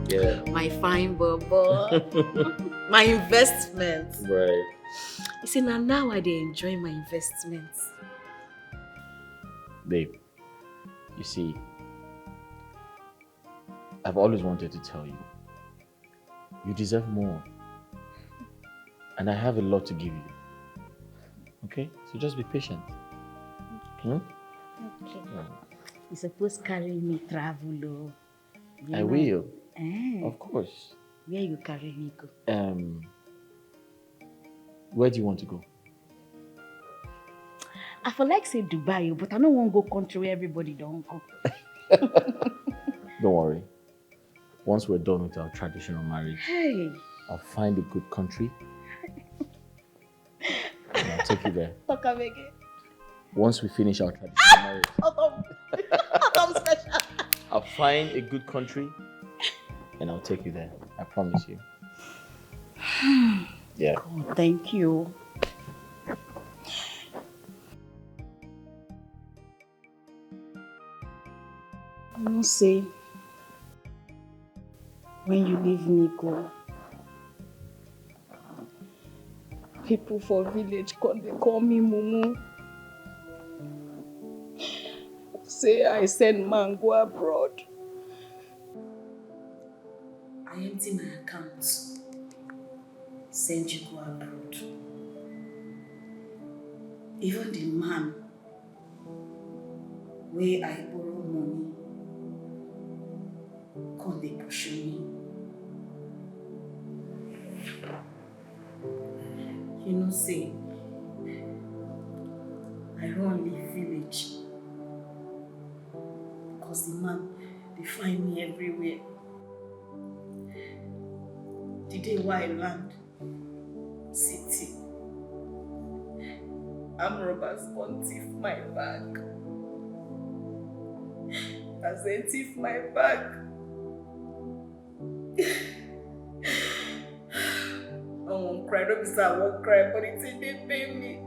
Speaker 3: Yeah.
Speaker 20: My fine bubble. My investment.
Speaker 3: Right.
Speaker 20: You see, now I dey enjoy my investments.
Speaker 3: Babe, you see, I've always wanted to tell you, you deserve more. And I have a lot to give you. Okay? So just be patient.
Speaker 20: Okay. You suppose carry me travel, oh.
Speaker 3: I will.
Speaker 20: Eh.
Speaker 3: Of course.
Speaker 20: Where you carry me go?
Speaker 3: Where do you want to go?
Speaker 20: I feel like say Dubai, but I don't want to go country where everybody don't go.
Speaker 3: Don't worry. Once we're done with our traditional marriage, I'll find a good country and I'll take you there.
Speaker 20: Talk again.
Speaker 3: Once we finish our traditional marriage,
Speaker 20: Autumn special.
Speaker 3: I'll find a good country and I'll take you there. I promise you. Yeah.
Speaker 20: God, thank you. I must say, when you leave me go, people for village they call me Mumu. Say I send man go abroad.
Speaker 9: I empty my account, send you go abroad. Even the man where I borrow money, come they pursue me. You know, say, I run leave village because the man, they find me everywhere. The day where I land city, armed robbers come thief my bag. As they thief my bag, I won't cry, don't be sad, I won't cry, but it's in they pay me.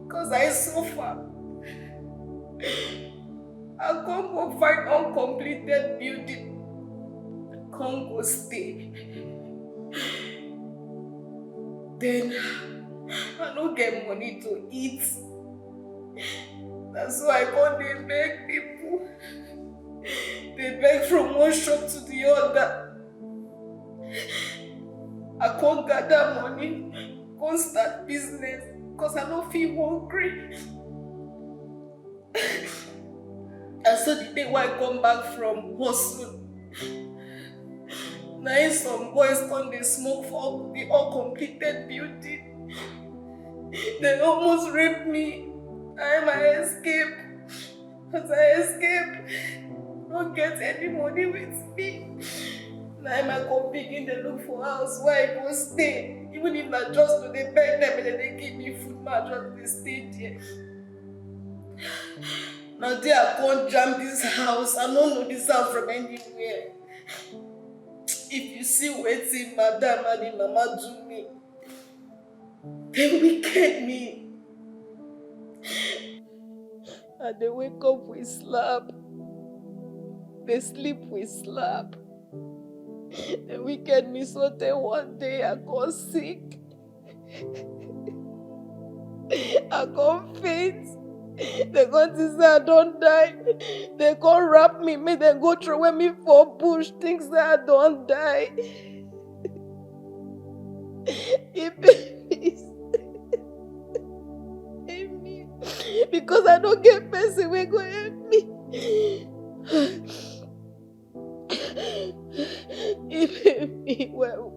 Speaker 9: Because I suffer. I can't go find uncompleted building. I can't go stay. Then I don't get money to eat. That's why I can't they beg people. They beg from one shop to the other. I can't gather money, can't start business because I don't feel hungry. And so the day when I come back from hustle, now some boys come they smoke for the uncompleted building. They almost raped me. I escape. As I escape, don't get any money with me. Now I come begin to look for house where I go stay. Even if I just do they beg them and then they give me food, I just stay there. Now there I can't jam this house. I don't know this house from anywhere. If you see waiting, madam and the mama do me, they wicked me. And they wake up with slap. They sleep with slap. They wicked me so that one day I got sick. I got faint. They got to say I don't die. They can't wrap me, make them go throw me for bush, things that I don't die. Because I don't get person will go help me. It made me well.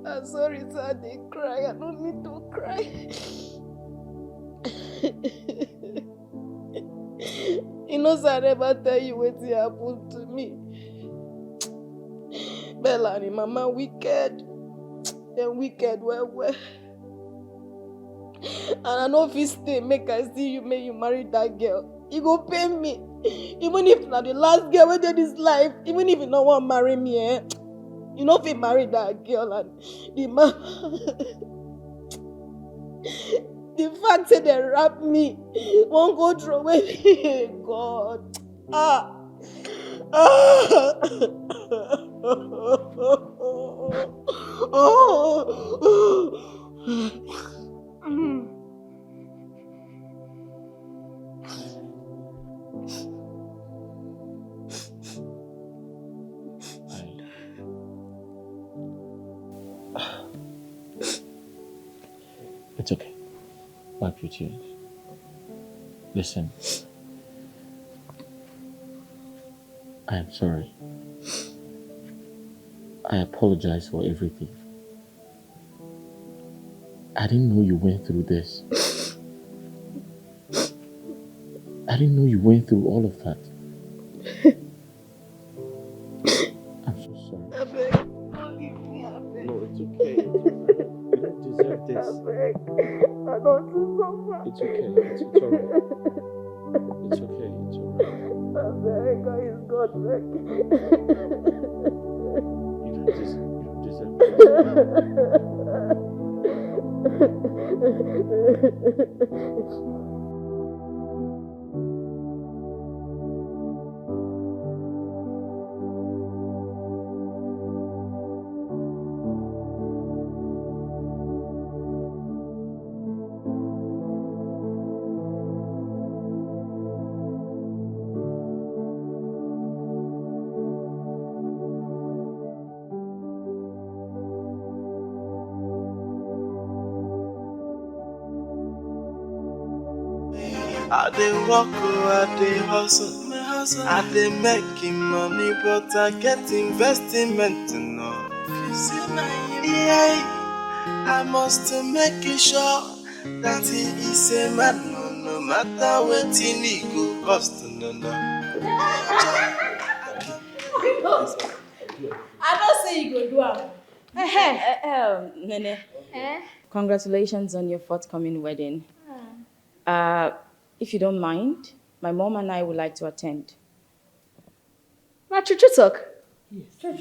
Speaker 9: I'm sorry, sir, they cry. I don't mean to cry. You know, sir, I never tell you what happened to me. Bella and mama wicked. They're wicked, well. And I know if you stay, make I see you, make you marry that girl. You go pay me. Even if not the last girl who did this life, even if you don't want to marry me, you know if you marry that girl and the man. The fact that they rap me won't go through away. God.
Speaker 3: It's okay. Wipe your tears. Listen. I am sorry. I apologize for everything. I didn't know you went through this. I didn't know you went through all of that. I'm so sorry. No, it's okay. You don't deserve this.
Speaker 20: I don't suffer.
Speaker 3: It's okay. It's alright. It's okay. It's alright.
Speaker 20: It's God.
Speaker 3: You don't deserve this.
Speaker 7: I dey work, I dey hustle. I dey making money, but I get investment to know. Yeah, I must make sure that he is a man, no matter what he go cost, no.
Speaker 9: I don't say you go do it.
Speaker 14: Nene,
Speaker 9: Eh?
Speaker 14: congratulations on your forthcoming wedding. If you don't mind, my mom and I would like to attend.
Speaker 9: Na true talk. Yes. True.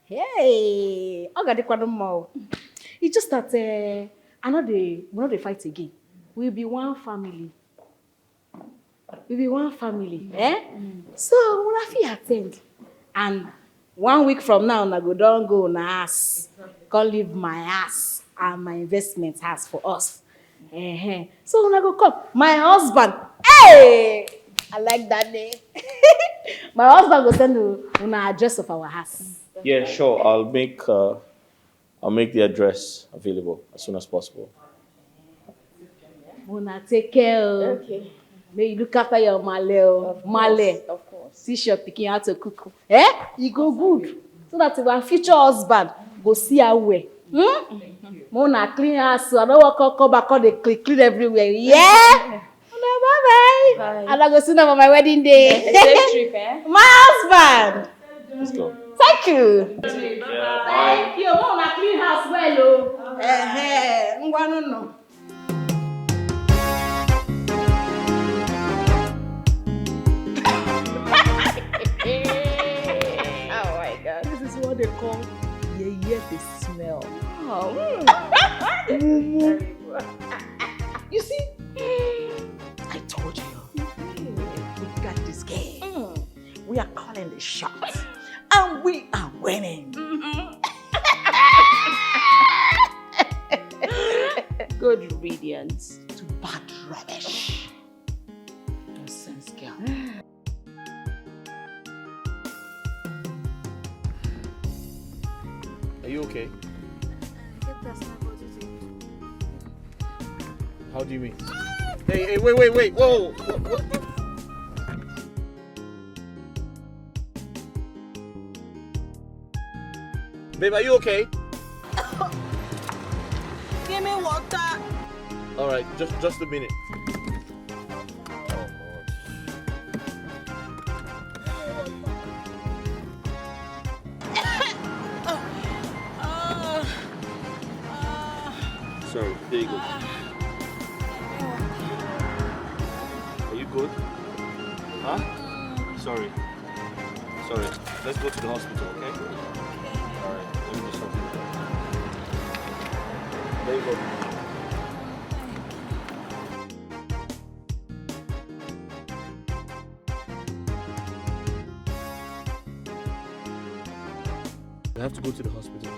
Speaker 9: Hey, I got the quadrum more. It's just that we not dey fight again. We'll be one family. Eh? So we have to attend. And 1 week from now, I go down go na ass. Can't leave my ass and my investment house for us. So when I go come, my husband, hey, I like that name. My husband will send you an address of our house.
Speaker 3: Yeah, sure. I'll make the address available as soon as possible.
Speaker 9: Una take care. Okay. May you look after your male.
Speaker 14: Of course.
Speaker 9: Teach your pikin how to cook. You go good. So that our future husband go see our way. Mona clean house. I don't want come back on the clean everywhere. Yeah. Bye. And I go soon for my wedding day.
Speaker 14: Safe trip, eh?
Speaker 9: My husband.
Speaker 3: Let's go.
Speaker 9: Thank you.
Speaker 3: Yeah,
Speaker 9: Thank you. Mona clean house well. No.
Speaker 14: Oh my God.
Speaker 20: This is what they call the smell.
Speaker 14: Oh.
Speaker 20: You see, I told you, we got this game. We are calling the shots, and we are winning.
Speaker 14: Good riddance
Speaker 20: to bad rubbish. Nonsense, girl.
Speaker 12: Are you okay? How do you mean? Hey, wait. Whoa. What? Babe, are you okay?
Speaker 1: Give me water.
Speaker 12: All right, just a minute. Sorry, there you go. Are you good? Huh? Sorry. Let's go to the hospital, okay? Alright, let me do something. There you go. You have to go to the hospital.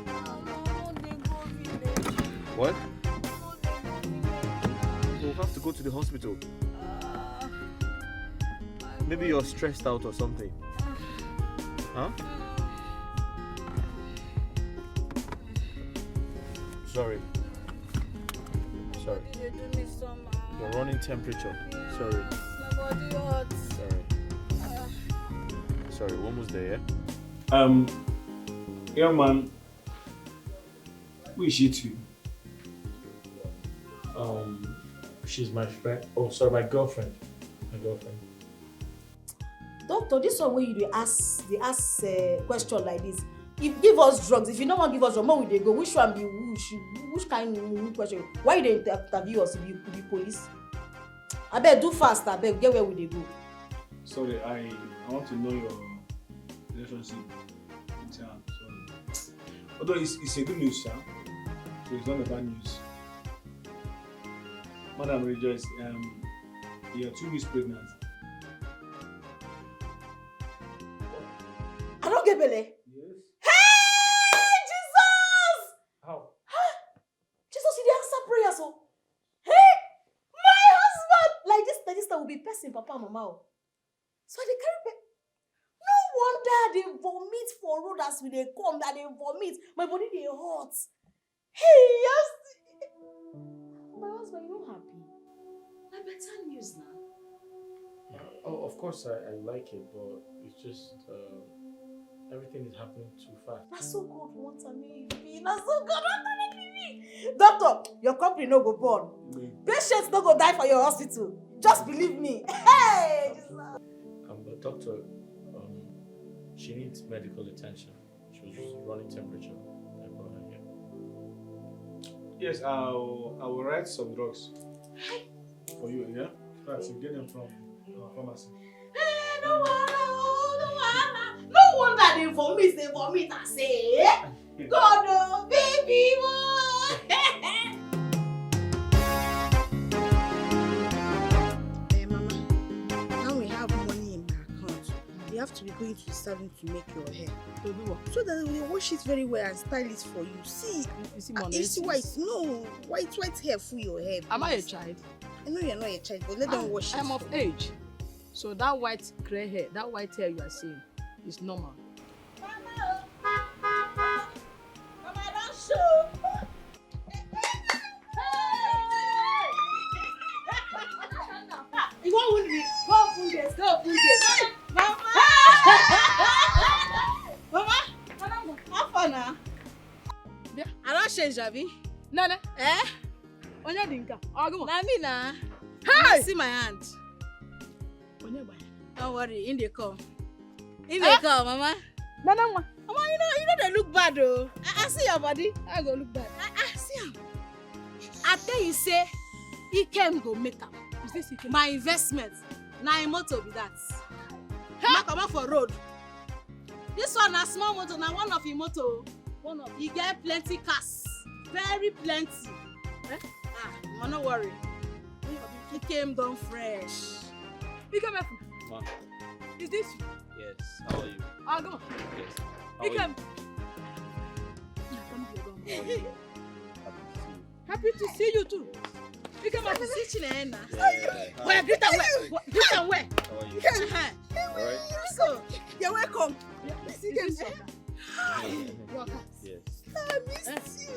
Speaker 12: What? We'll have to go to the hospital. Maybe you're stressed out or something. Huh? Sorry. You're running temperature. Sorry.
Speaker 1: My body hurts.
Speaker 12: Sorry, we're almost there, yeah?
Speaker 11: Young man, who is she to? She's my friend. Oh, sorry, my girlfriend.
Speaker 9: Doctor, this one where you dey ask question like this. If give us drugs, if you don't want to give us drugs, where we dey go? Which one be which kind of question? Why you dey interview us? You be police? Abeg do fast, abeg get where we dey go.
Speaker 11: Sorry, I want to know your relationship with her. Sorry. Although it's a good news, sir. So it's not a bad news. Madam Rejoice, you're 2 weeks pregnant.
Speaker 9: I don't get belle.
Speaker 11: Yes.
Speaker 9: Hey, Jesus!
Speaker 11: How?
Speaker 9: Jesus, you dey answer prayer, so. Hey, my husband! Like this will be person, papa and mama. So they carry. No wonder they vomit for road as we dey come. That they vomit. My body dey hot. Hey, yes. My husband, you not happy? better news now.
Speaker 3: Oh, of course I like it, but it's just everything is happening too fast.
Speaker 9: That's so good, what I mean. That's so good, what I mean. Doctor, your company no go born. Patients no go die for your hospital. Just believe me. Hey!
Speaker 3: But doctor, she needs medical attention. She was just running temperature. I brought her here.
Speaker 17: Yes, I will write some drugs for you, yeah? So get them from pharmacy.
Speaker 9: Hey, no wonder they vomit, I say. God, oh, baby,
Speaker 4: Hey, Mama, now we have money in my account. We have to be going to the salon to make your hair.
Speaker 8: To do what?
Speaker 4: So that we wash it very well and style it for you. See,
Speaker 8: you see, Mama,
Speaker 4: you see white? No, white hair full your hair.
Speaker 8: Am I a child?
Speaker 4: I know you're not a child, but let them wash it.
Speaker 8: I'm of age. So that white gray hair, that white hair you are seeing is normal.
Speaker 9: Mama, don't show. You won't win me. Go open this. Mama! How far now?
Speaker 8: I don't change, Javi. Nana.
Speaker 9: Eh?
Speaker 8: Onya dinka. Oh, come on.
Speaker 9: Na me na.
Speaker 8: Hey!
Speaker 9: See my hand.
Speaker 8: Onya boy.
Speaker 9: Don't worry, in they come. In they come, Mama.
Speaker 8: Nana,
Speaker 9: Mama, you know they look bad though. I see your body.
Speaker 8: I go look bad.
Speaker 9: I see him. I tell you, say, he came go make up.
Speaker 8: Is this Ikem?
Speaker 9: My investment. Na im motor be that. Huh? Come out for road. This one na small motor, na one of him motor. One of you get plenty cars. Very plenty. Eh? No worry. He came down fresh.
Speaker 8: He came
Speaker 3: Ma.
Speaker 8: Is this you?
Speaker 3: Yes. How are you?
Speaker 8: Ah, come on.
Speaker 3: Yes.
Speaker 8: He came. Happy to see you too.
Speaker 9: You come to see Chinena.
Speaker 3: Yeah.
Speaker 9: Where? Greet and where? Greet and where?
Speaker 3: How are you?
Speaker 9: All
Speaker 3: right.
Speaker 9: So,
Speaker 4: you're welcome.
Speaker 8: Yes.
Speaker 4: I miss you.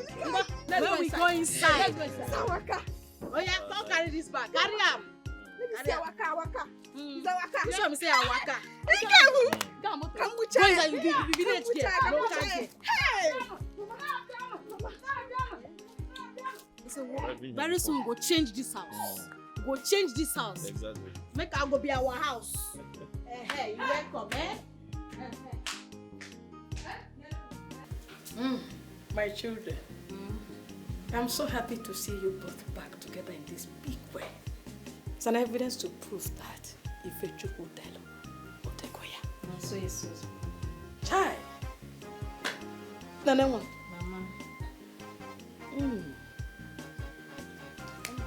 Speaker 9: When we go inside.
Speaker 8: Let's go inside.
Speaker 4: Sawaka.
Speaker 9: Oh yeah, come carry this bag. Carry am.
Speaker 4: Let me see Waka. Is that Waka?
Speaker 9: You show me say Waka.
Speaker 4: Come
Speaker 9: Go inside the village here. Local here.
Speaker 4: Hey!
Speaker 9: So very soon we go change this house. We go change this house.
Speaker 3: Exactly.
Speaker 9: Make am go be our house. You welcome, eh?
Speaker 8: My children, I'm so happy to see you both back together in this big way. It's an evidence to prove that if a chuku tell Otekoya.
Speaker 9: So yes.
Speaker 8: Chai. Nana one.
Speaker 9: Mama.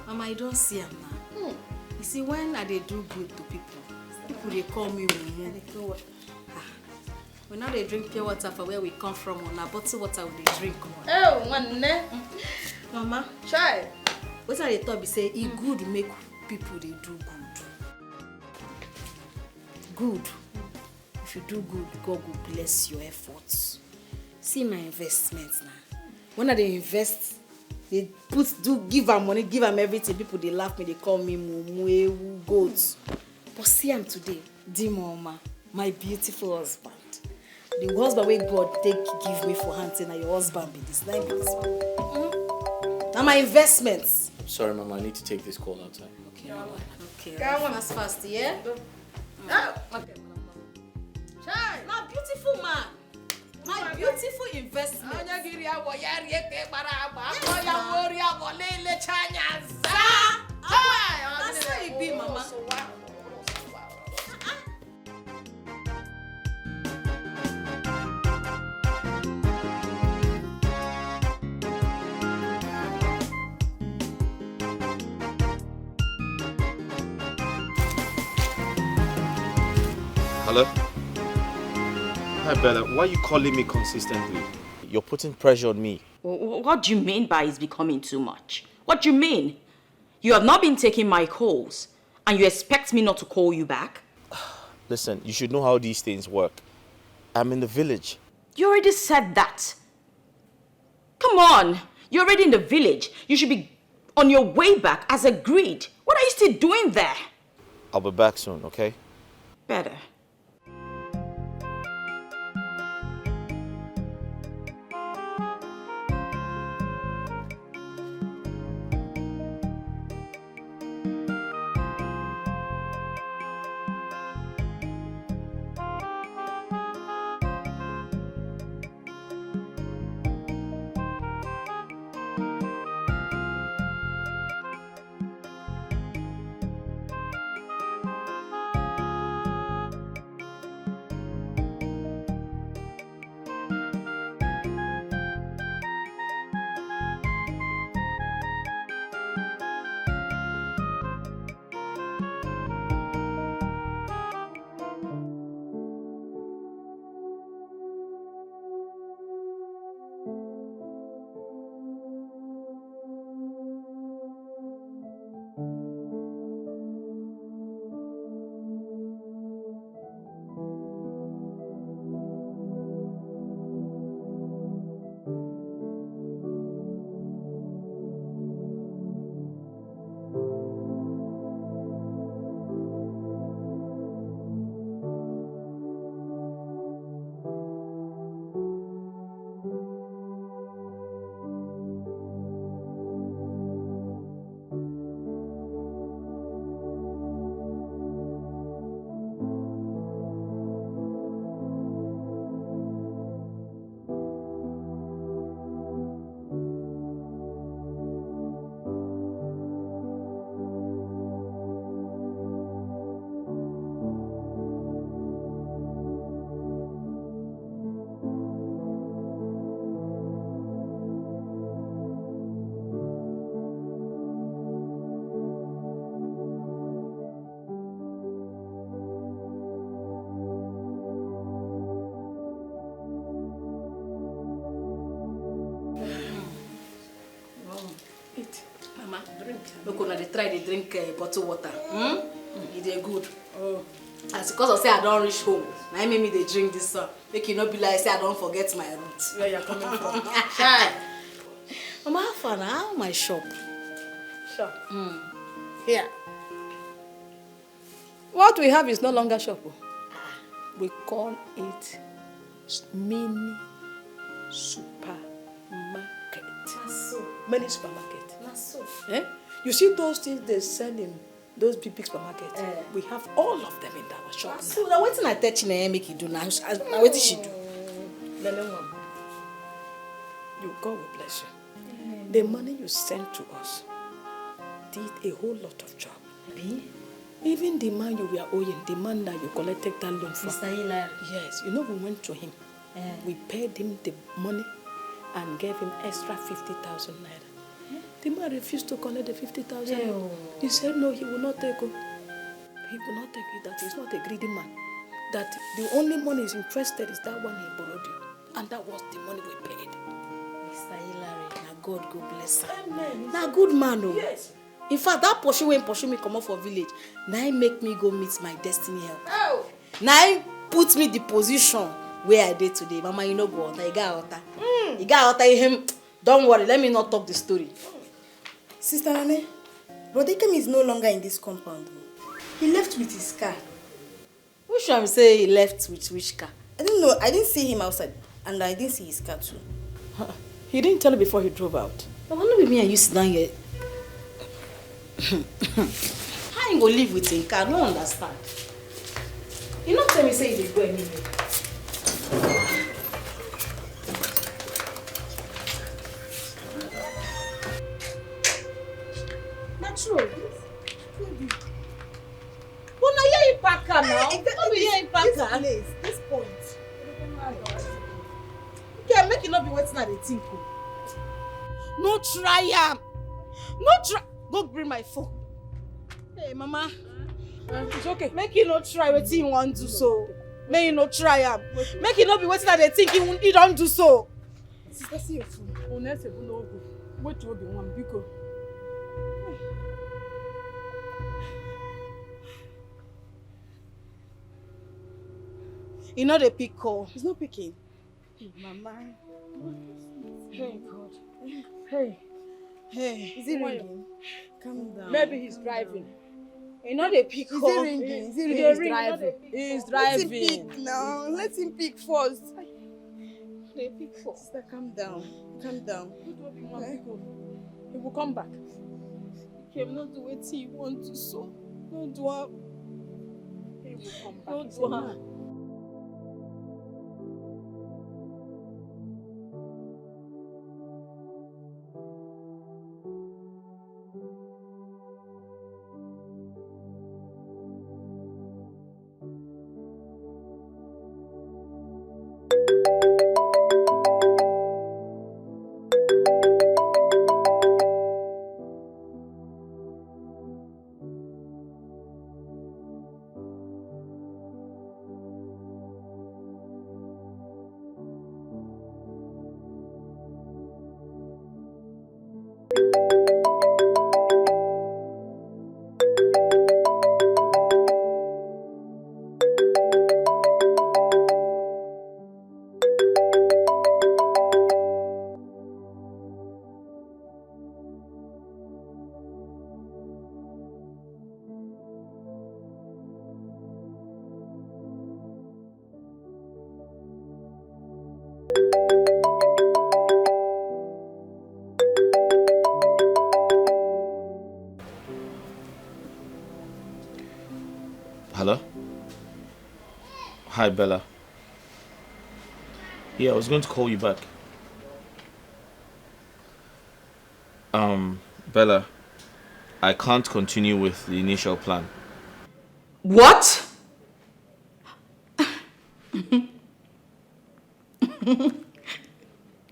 Speaker 9: Mama, you don't see am now. You see, when I dey do good to people they call me Mumu. We now they drink pure water for where we come from. On a bottle water we dey drink.
Speaker 8: Oh, one ne.
Speaker 9: Mama,
Speaker 8: Chai.
Speaker 9: what are they thought be say it good make people they do good. Good. If you do good, God will bless your efforts. See my investments now. When I they invest, they give them money, give them everything. People they laugh me, they call me Mumu, goats. But see I'm today, Mama, my beautiful husband. The husband where God take give me for hunting, and your husband be this. Now my investments.
Speaker 3: I'm sorry, Mama. I need to take this call outside.
Speaker 9: Okay, okay. Fast, yeah. Okay. My beautiful man, my beautiful investment. That's how it be, Mama.
Speaker 12: Hello? Hi, Bella. Why are you calling me consistently? You're putting pressure on me.
Speaker 14: What do you mean by it's becoming too much? What do you mean? You have not been taking my calls, and you expect me not to call you back?
Speaker 12: Listen, you should know how these things work. I'm in the village.
Speaker 14: You already said that. Come on. You're already in the village. You should be on your way back as agreed. What are you
Speaker 18: is he doing there?
Speaker 12: I'll be back soon, okay?
Speaker 18: Better.
Speaker 9: Look, when they try to drink bottled water. It is good. As because I say I don't reach home, now I make me they drink this song. Make you not be like say I don't forget my roots. Where you coming from? Mama, how far now? How my shop?
Speaker 8: Shop. Here. What we have is no longer shop. We call it mini supermarket. Many supermarket. Eh? You see those things they sell in those big supermarkets? We have all of them in our shop.
Speaker 9: So now waiting I touch na make you do now. Now what did she do?
Speaker 8: You God will bless you. The money you sent to us did a whole lot of job. Even the man you were owing, the man that you collected that loan from.
Speaker 9: Mr. Hilary.
Speaker 8: Yes, you know we went to him. We paid him the money and gave him extra 50,000 naira. The man refused to collect the 50,000. He said no, he will not take it. He will not take it. That he's not a greedy man. That the only money he's interested is that one he borrowed you. And that was the money we paid.
Speaker 9: Mr. Hilary, now God go bless her.
Speaker 8: Amen.
Speaker 9: Now good man, oh.
Speaker 8: Yes.
Speaker 9: In fact, that pursue when pursue me come up for village, now he make me go meet my destiny help.
Speaker 8: Oh.
Speaker 9: Now he put me the position where I did today. Mama, you know go out. You got out. You got out him. Don't worry, let me not talk the story.
Speaker 6: Sister Nane, Brother Ikem is no longer in this compound. He left with his car.
Speaker 9: Which one say he left with which car?
Speaker 6: I don't know. I didn't see him outside, and I didn't see his car too.
Speaker 8: He didn't tell you before he drove out.
Speaker 9: But why not with me and you sit down here? How you go live with him car? I don't understand. You not tell me say he go anywhere.
Speaker 6: True.
Speaker 9: But now you're in Parker now. Exactly. You're in Parker.
Speaker 6: This point.
Speaker 9: Okay, make it not be waiting at the think. No try am. No try. Go bring my phone. Hey, Mama.
Speaker 8: It's okay.
Speaker 9: Make you not try what you want to do so. Make you not try am. Make it not be waiting at the think you don't do so.
Speaker 8: Sister, see your phone. Wait to be one because.
Speaker 9: You know the pick call.
Speaker 6: He's not picking.
Speaker 9: Hey, Mama.
Speaker 8: Hey, God. Hey.
Speaker 9: Hey.
Speaker 6: Is he ringing? Calm down.
Speaker 8: Maybe he's driving.
Speaker 10: You know they pick
Speaker 6: Is
Speaker 10: up.
Speaker 6: he ringing? Is he
Speaker 10: He
Speaker 6: ringing?
Speaker 10: driving. He's
Speaker 6: Let him
Speaker 10: driving.
Speaker 6: pick now. Let him pick first.
Speaker 10: They pick for.
Speaker 6: Sister, calm down. Calm down.
Speaker 10: He will come back. He came not do what he want to so. No do am. He will come back. No do am.
Speaker 3: Hello? Hi, Bella. Yeah, I was going to call you back. Bella, I can't continue with the initial plan.
Speaker 18: What?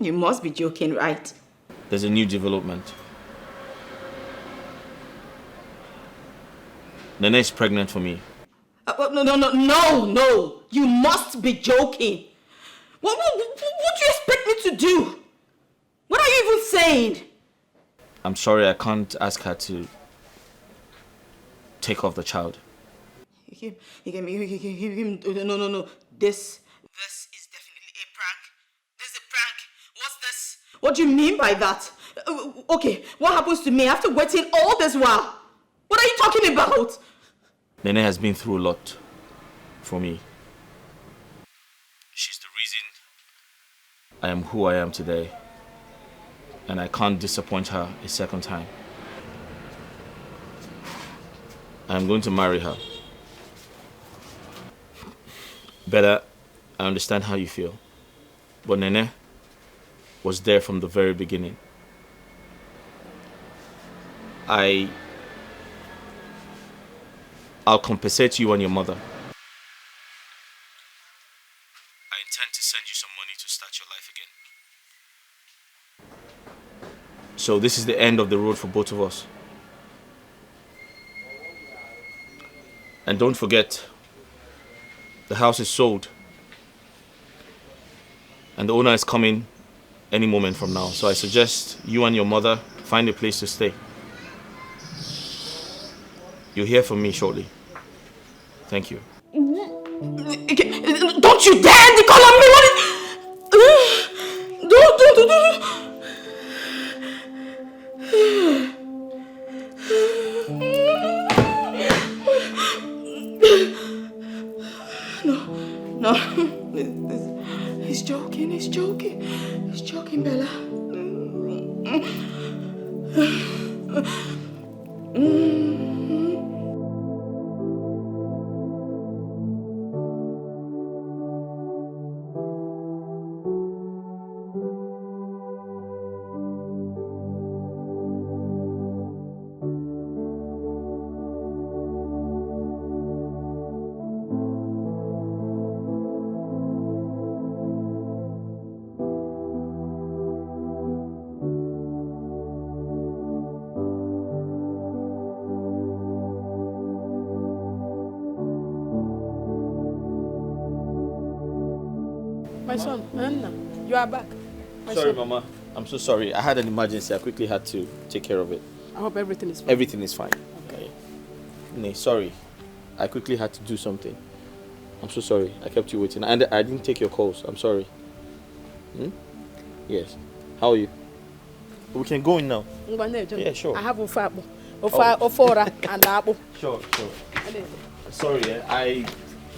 Speaker 18: You must be joking, right?
Speaker 3: There's a new development. Nene is pregnant for me.
Speaker 18: No! You must be joking. What do you expect me to do? What are you even saying?
Speaker 3: I'm sorry, I can't ask her to take off the child.
Speaker 18: No. This is definitely a prank. This is a prank. What's this? What do you mean by that? Okay, what happens to me after waiting all this while? What are you talking about?
Speaker 3: Nene has been through a lot for me. She's the reason I am who I am today. And I can't disappoint her a second time. I am going to marry her. Bella, I understand how you feel. But Nene was there from the very beginning. I'll compensate you and your mother. I intend to send you some money to start your life again. So this is the end of the road for both of us. And don't forget, the house is sold. And the owner is coming any moment from now. So I suggest you and your mother find a place to stay. You'll hear from me shortly. Thank you.
Speaker 18: Don't you dare to call on me! Don't. No. He's joking, Bella.
Speaker 10: My son, Anna, you are back.
Speaker 3: Sorry, Mama. I'm so sorry. I had an emergency. I quickly had to take care of it.
Speaker 10: I hope everything is fine.
Speaker 3: Everything is fine. Okay. Nee, sorry. I quickly had to do something. I'm so sorry. I kept you waiting. And I didn't take your calls. I'm sorry. Yes. How are you? We can go in now. Yeah, sure.
Speaker 10: I have a fat,
Speaker 8: Ofora and apple.
Speaker 12: Sure. Sorry, I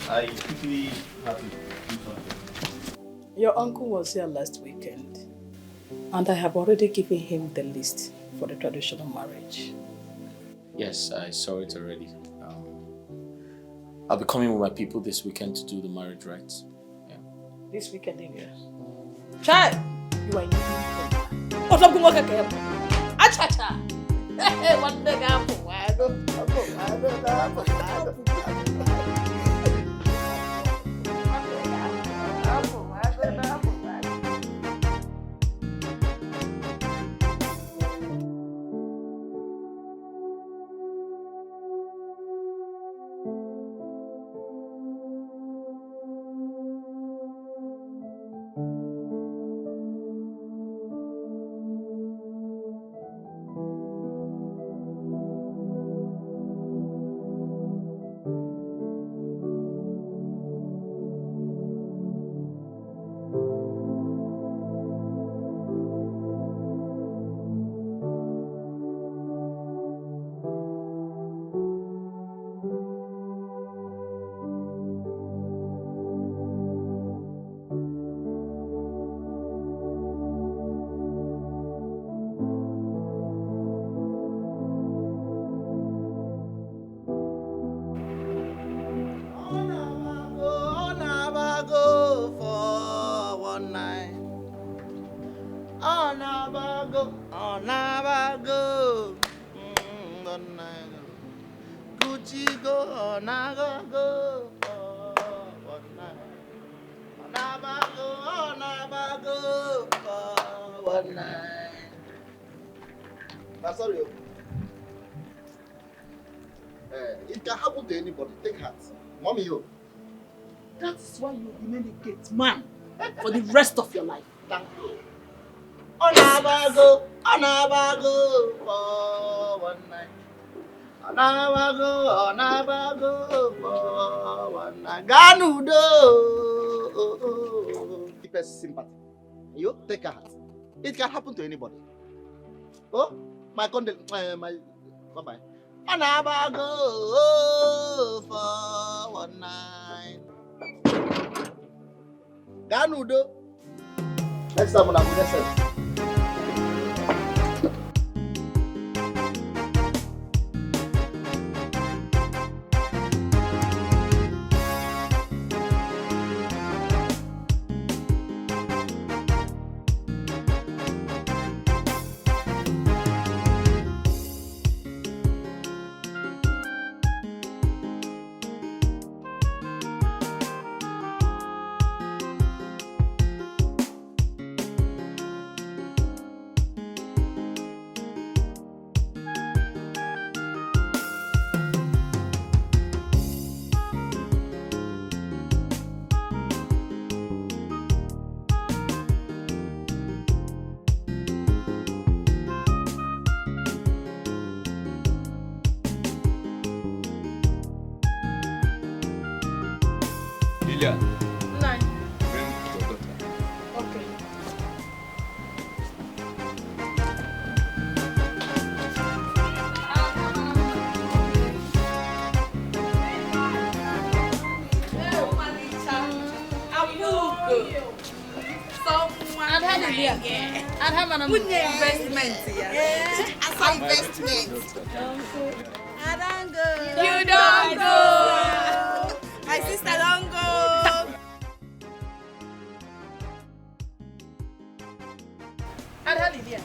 Speaker 12: quickly have to do something.
Speaker 8: Your uncle was here last weekend, and I have already given him the list for the traditional marriage.
Speaker 3: Yes, I saw it already. I'll be coming with my people this weekend to do the marriage rites. Yeah.
Speaker 8: This weekend, yes.
Speaker 9: Child,
Speaker 8: you are in the Oh, something like that. Acha. Hey, what the apple?
Speaker 16: Sorry. It can happen to anybody. Take heart. Mommy, you.
Speaker 21: That's why you remain a gate man for the rest of your life.
Speaker 16: Thank you. Onabago for one night. Onabago for one night. Ganudo. Deepest sympathy. You take a heart. It can happen to anybody. Oh, my bye-bye. Onabago for one night. Ganudo. Next time when I'm present.
Speaker 15: Lilia.
Speaker 8: Nine.
Speaker 15: Bring your daughter.
Speaker 8: Okay.
Speaker 1: Punya investment ya. Asa investment. I don't go. You don't go. My sister don't go.
Speaker 8: Ada Lydia.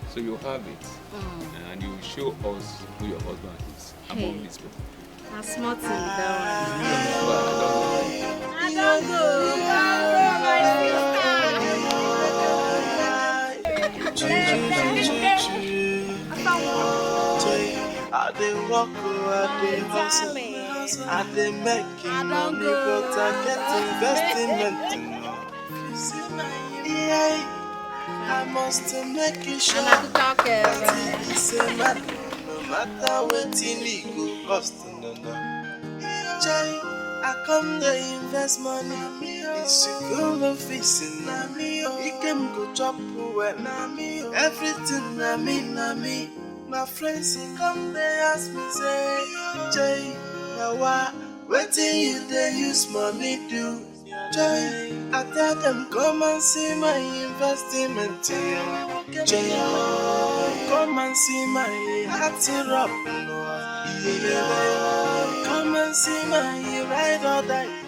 Speaker 15: So you have it, and you will show us who your husband is among these people.
Speaker 1: A small thing,
Speaker 15: I
Speaker 1: don't go. My
Speaker 7: I dey walk, I dey hustle, I dey making money, but I get investment. Yeah, I must make sure that it's a matter, no matter what it go cost. I come to invest money. It's a girl of facing. He can go chop well. Everything na me. My friends he come they ask me say, Jay, now what? Waiting you they use money do. Jay, I tell them come and see my investment. Jay, come and see my hot rap. Come and see my ride or die.